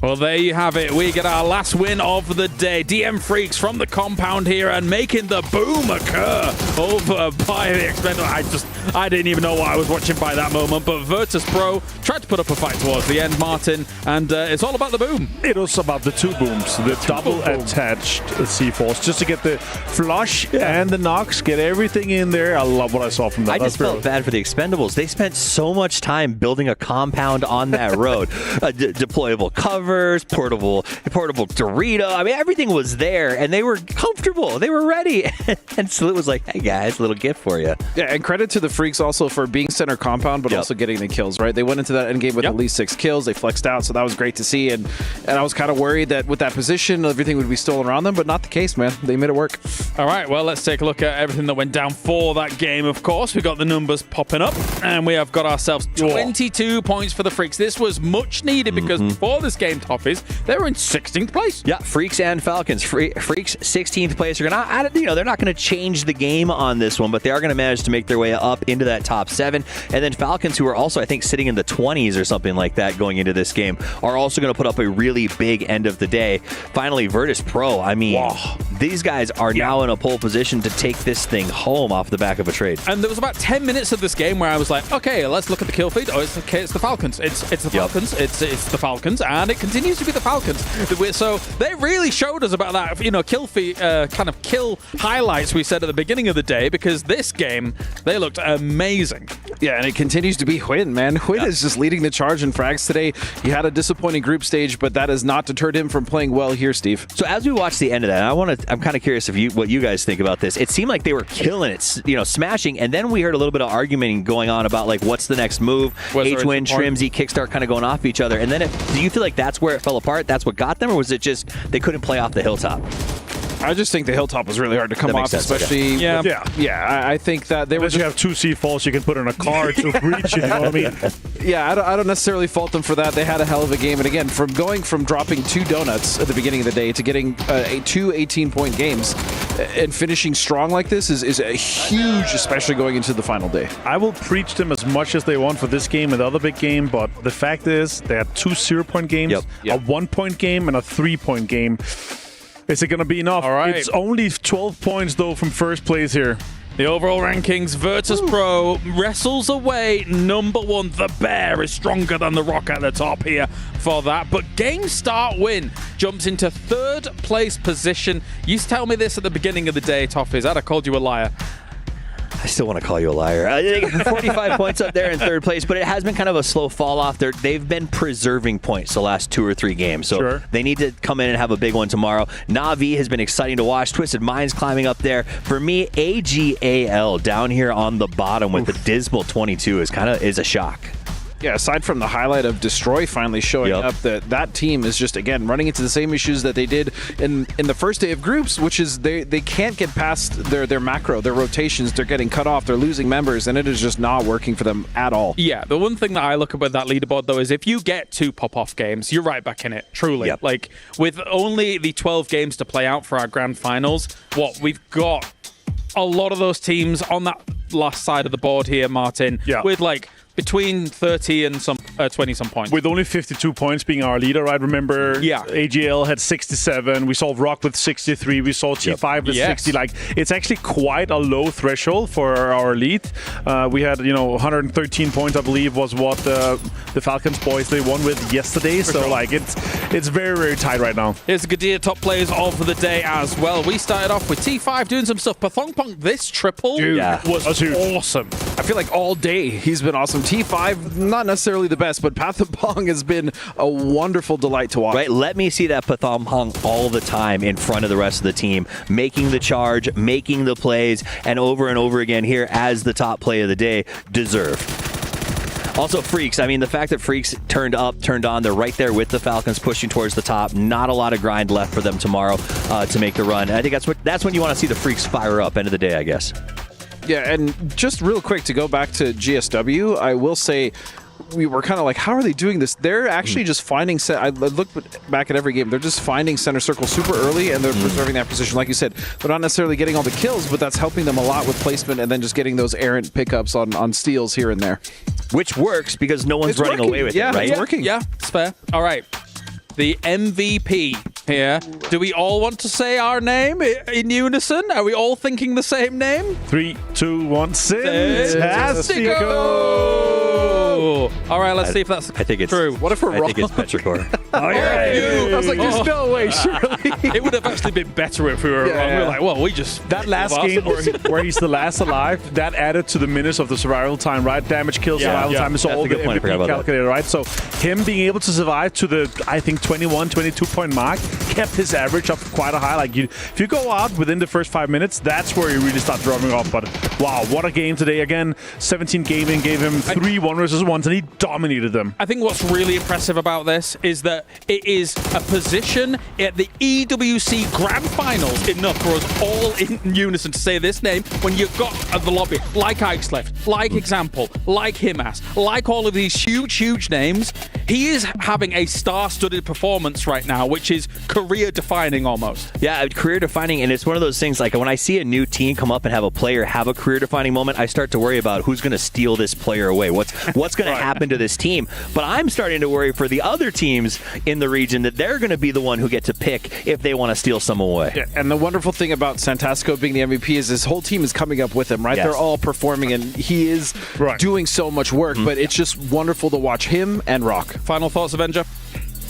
Well, there you have it. We get our last win of the day. DM Freaks from the compound here and making the boom occur over by the Expendables. I didn't even know what I was watching by that moment, but Virtus Pro tried to put up a fight towards the end, Martin, and it's all about the boom. It was about the 2 booms, the double attached C4s, just to get the flush and the knocks, get everything in there. I love what I saw from that. I just felt bad for the Expendables. They spent so much time building a compound on that road. Deployable covers, portable Dorito. I mean, everything was there, and they were comfortable. They were ready. And so it was like, hey, guys, a little gift for you. Yeah, and credit to the Freaks also for being center compound, but also getting the kills, right? They went into that endgame with at least 6 kills. They flexed out, so that was great to see. And I was kind of worried that with that position, everything would be stolen around them, but not the case, man. They made it work. All right, well, let's take a look at everything that went down for that game, of course. We got the numbers popping up, and we have got ourselves 22 points for the Freaks. This was much needed because before this game, Toffees, they were in 16th place. Yeah, Freaks and Falcons. Freaks 16th place. They're not going to change the game on this one, but they are going to manage to make their way up into that top 7. And then Falcons, who are also, I think, sitting in the 20s or something like that going into this game, are also going to put up a really big end of the day. Finally, Virtus Pro. I mean, these guys are now in a pole position to take this thing home off the back of a trade. And there was about 10 minutes of this game where I was like, okay, let's look at the kill feed. Oh, it's the Falcons. It's the Falcons. It's the Falcons, and it continues. continues to be the Falcons. So they really showed us about that, kill highlights we said at the beginning of the day, because this game, they looked amazing. Yeah, and it continues to be Huynh, man. Huynh is just leading the charge in frags today. He had a disappointing group stage, but that has not deterred him from playing well here, Steve. So as we watch the end of that, I'm kind of curious what you guys think about this. It seemed like they were killing it, smashing, and then we heard a little bit of argument going on about like what's the next move. H-Win, Trimzy, Kickstart kind of going off each other. And then do you feel like that's where it fell apart? That's what got them, or was it just they couldn't play off the hilltop? I just think the hilltop was really hard to come off, especially. Okay. I think that they were. You have two C4s you can put in a car to reach. You know what I mean? Yeah, I don't necessarily fault them for that. They had a hell of a game, and again, from dropping 2 donuts at the beginning of the day to getting 2 18-point games and finishing strong like this is a huge, especially going into the final day. I will preach them as much as they want for this game and the other big game, but the fact is they had 2 0-point games, a 1-point game, and a 3-point game. Is it going to be enough? All right. It's only 12 points, though, from first place here. The overall rankings, Virtus.pro wrestles away number 1. The Bear is stronger than the Rock at the top here for that. But Game Start Win jumps into 3rd place position. You used to tell me this at the beginning of the day, Toffees. I'd have called you a liar. I still want to call you a liar. 45 points up there in 3rd place, but it has been kind of a slow fall off. They've been preserving points the last 2 or 3 games, so they need to come in and have a big one tomorrow. Na'Vi has been exciting to watch. Twisted Minds climbing up there. For me, AGAL down here on the bottom with the dismal 22 is a shock. Yeah, aside from the highlight of Destroy finally showing up, that team is just, again, running into the same issues that they did in the first day of groups, which is they can't get past their macro, their rotations. They're getting cut off. They're losing members, and it is just not working for them at all. Yeah, the one thing that I look at with that leaderboard, though, is if you get 2 pop-off games, you're right back in it, truly. Like, with only the 12 games to play out for our grand finals, we've got a lot of those teams on that last side of the board here, Martin, with, like, between 30 and 20 some points. With only 52 points being our leader, right? Remember, AGL had 67. We saw Rock with 63. We saw T5 with 60. Like, it's actually quite a low threshold for our elite. We had, 113 points, I believe, was what the Falcons boys they won with yesterday. Like, it's very, very tight right now. Here's the Gadir top players of the day as well. We started off with T5 doing some stuff. Pathongpong, this triple was awesome. I feel like all day he's been awesome. T5, not necessarily the best, but Pathongpong has been a wonderful delight to watch. Right, let me see that Pathongpong all the time in front of the rest of the team, making the charge, making the plays, and over again here as the top play of the day, deserve. Also, Freaks. I mean, the fact that Freaks turned on, they're right there with the Falcons pushing towards the top. Not a lot of grind left for them tomorrow to make the run. I think that's when you want to see the Freaks fire up, end of the day, I guess. Yeah, and just real quick to go back to GSW, I will say we were kind of like, how are they doing this? They're actually just finding I look back at every game. They're just finding center circle super early, and they're preserving that position. Like you said, they're not necessarily getting all the kills, but that's helping them a lot with placement and then just getting those errant pickups on steals here and there. Which works because no one's running away with it, right? It's working. Yeah, it's fair. All right. The MVP here. Do we all want to say our name in unison? Are we all thinking the same name? 3, 2, 1, Fantastico! All right, let's see if that's true. What if we're wrong? I think it's Petrichor. I was like, there's no way, surely. It would have actually been better if we were wrong. We were like, well, we just... That last game where he's the last alive, that added to the minutes of the survival time, right? Damage, kill, survival time is all the MVP calculated, right? So him being able to survive to the, I think, 21, 22-point mark kept his average up quite a high. Like, if you go out within the first 5 minutes, that's where you really start dropping off. But wow, what a game today. Again, 17 gaming gave him 3 1 versus 1s, and he dominated them. I think what's really impressive about this is that it is a position at the EWC Grand Finals enough for us all in unison to say this name when you've got at the lobby, like Ixleft, like Example, like Himas, like all of these huge names. He is having a star-studded performance right now, which is career-defining almost. Yeah, career-defining, and it's one of those things, like when I see a new team come up and have a player have a career-defining moment, I start to worry about who's going to steal this player away. What's going to happen to this team? But I'm starting to worry for the other teams in the region that they're going to be the one who get to pick if they want to steal someone away. Yeah, and the wonderful thing about Fantastico being the MVP is his whole team is coming up with him, right? Yes. They're all performing, and he is doing so much work, but it's just wonderful to watch him and Rock. Final thoughts, Avenger?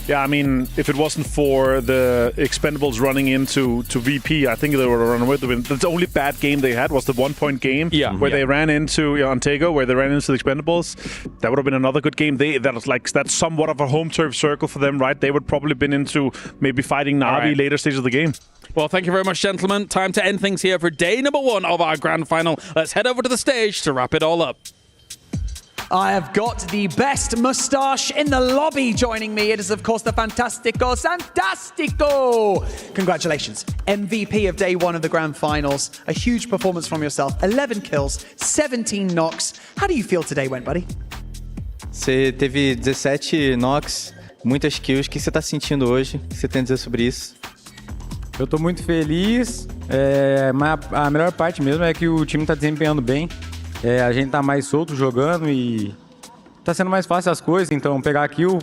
Yeah, I mean, if it wasn't for the Expendables running into VP, I think they would have run away with the win. The only bad game they had was the 1-point game where they ran into Antego, where they ran into the Expendables. That would have been another good game. That's somewhat of a home turf circle for them, right? They would probably have been into maybe fighting Na'Vi later stages of the game. Well, thank you very much, gentlemen. Time to end things here for day number 1 of our grand final. Let's head over to the stage to wrap it all up. I have got the best moustache in the lobby joining me. It is, of course, the Fantastico Santastico. Congratulations. MVP of day 1 of the grand finals. A huge performance from yourself. 11 kills, 17 knocks. How do you feel today went, buddy? Você teve 17 knocks, muitas kills. O que você está sentindo hoje? O que você tem a dizer sobre isso? Eu tô muito feliz, mas a melhor parte mesmo é que o time tá desempenhando bem. A gente tá mais solto jogando e tá sendo mais fácil as coisas. Então pegar kill,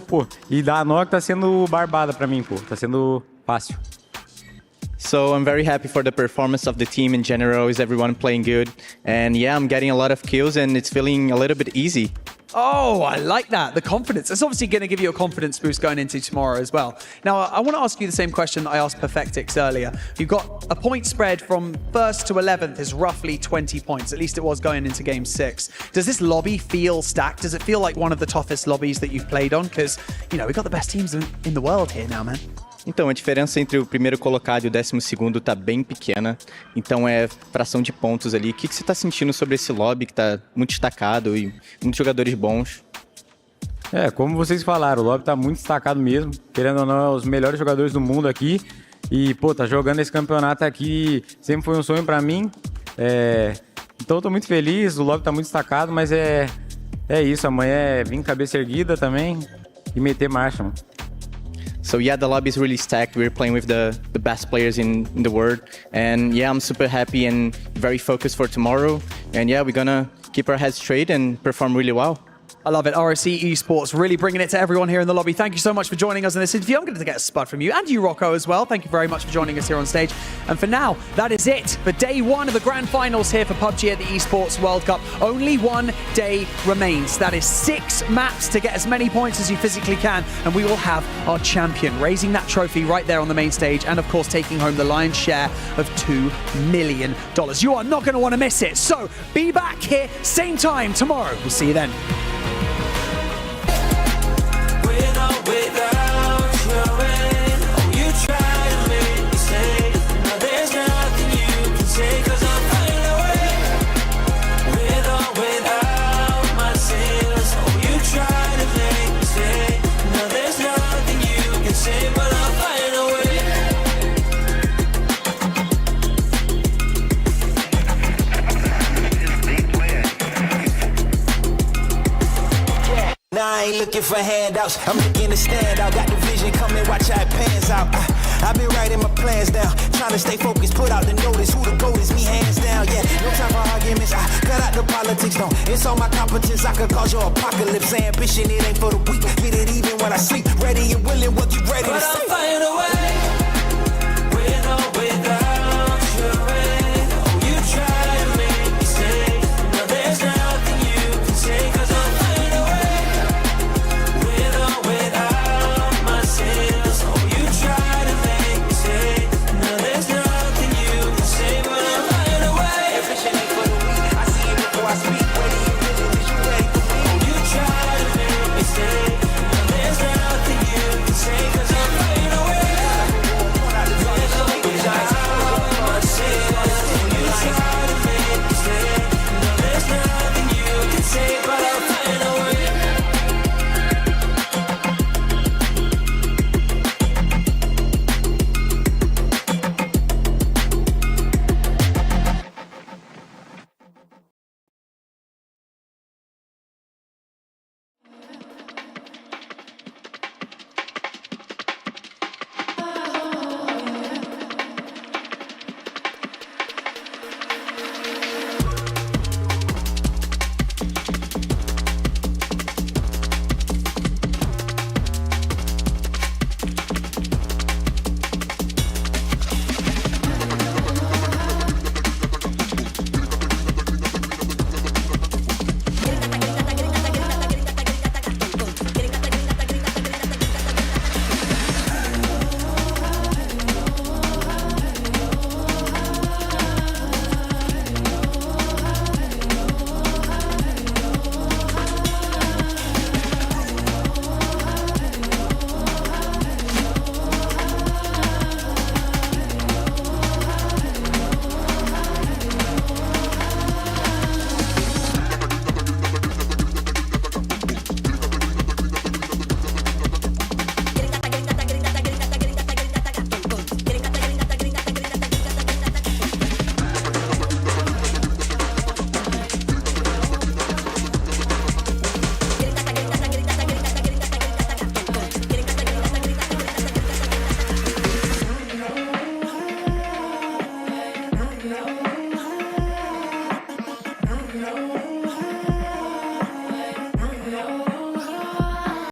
e dar knock tá sendo barbada pra mim, tá sendo fácil. So I'm very happy for the performance of the team in general. Is everyone playing good? And yeah, I'm getting a lot of kills and it's feeling a little bit easy. Oh, I like that. The confidence. It's obviously going to give you a confidence boost going into tomorrow as well. Now, I want to ask you the same question that I asked Perfectix earlier. You've got a point spread from 1st to 11th is roughly 20 points. At least it was going into game 6. Does this lobby feel stacked? Does it feel like one of the toughest lobbies that you've played on? Because, we've got the best teams in the world here now, man. Então, a diferença entre o primeiro colocado e o 12º tá bem pequena. Então, é fração de pontos ali. O que você tá sentindo sobre esse lobby que tá muito destacado e muitos jogadores bons? Como vocês falaram, o lobby tá muito destacado mesmo. Querendo ou não, os melhores jogadores do mundo aqui. E, tá jogando esse campeonato aqui sempre foi um sonho pra mim. Então, eu tô muito feliz, o lobby tá muito destacado, mas é isso. Amanhã é vir cabeça erguida também e meter marcha, mano. So yeah, the lobby is really stacked. We're playing with the best players in the world. And yeah, I'm super happy and very focused for tomorrow. And yeah, we're gonna keep our heads straight and perform really well. I love it. RSC Esports really bringing it to everyone here in the lobby. Thank you so much for joining us in this interview. I'm going to get a spud from you and you, Rocco, as well. Thank you very much for joining us here on stage. And for now, that is it for day 1 of the grand finals here for PUBG at the Esports World Cup. Only 1 day remains. That is 6 maps to get as many points as you physically can. And we will have our champion raising that trophy right there on the main stage. And of course, taking home the lion's share of $2 million. You are not going to want to miss it. So be back here, same time tomorrow. We'll see you then. Without your end, you try to make me say, now there's nothing you can say, 'cause I'm flying away. With or without my sins, you try to make me say, now there's nothing you can say, but I'm flying away. Now I ain't looking for handouts, I'm looking to stand out. Got the vision coming, watch how it pans out. I've been writing my plans down, trying to stay focused, put out the notice. Who the GOAT is, me hands down, yeah. No time for arguments, I cut out the politics, no. It's all my competence, I could cause your apocalypse. Ambition, it ain't for the weak, get it even when I sleep. Ready and willing, what you ready to say. But I'm flying away.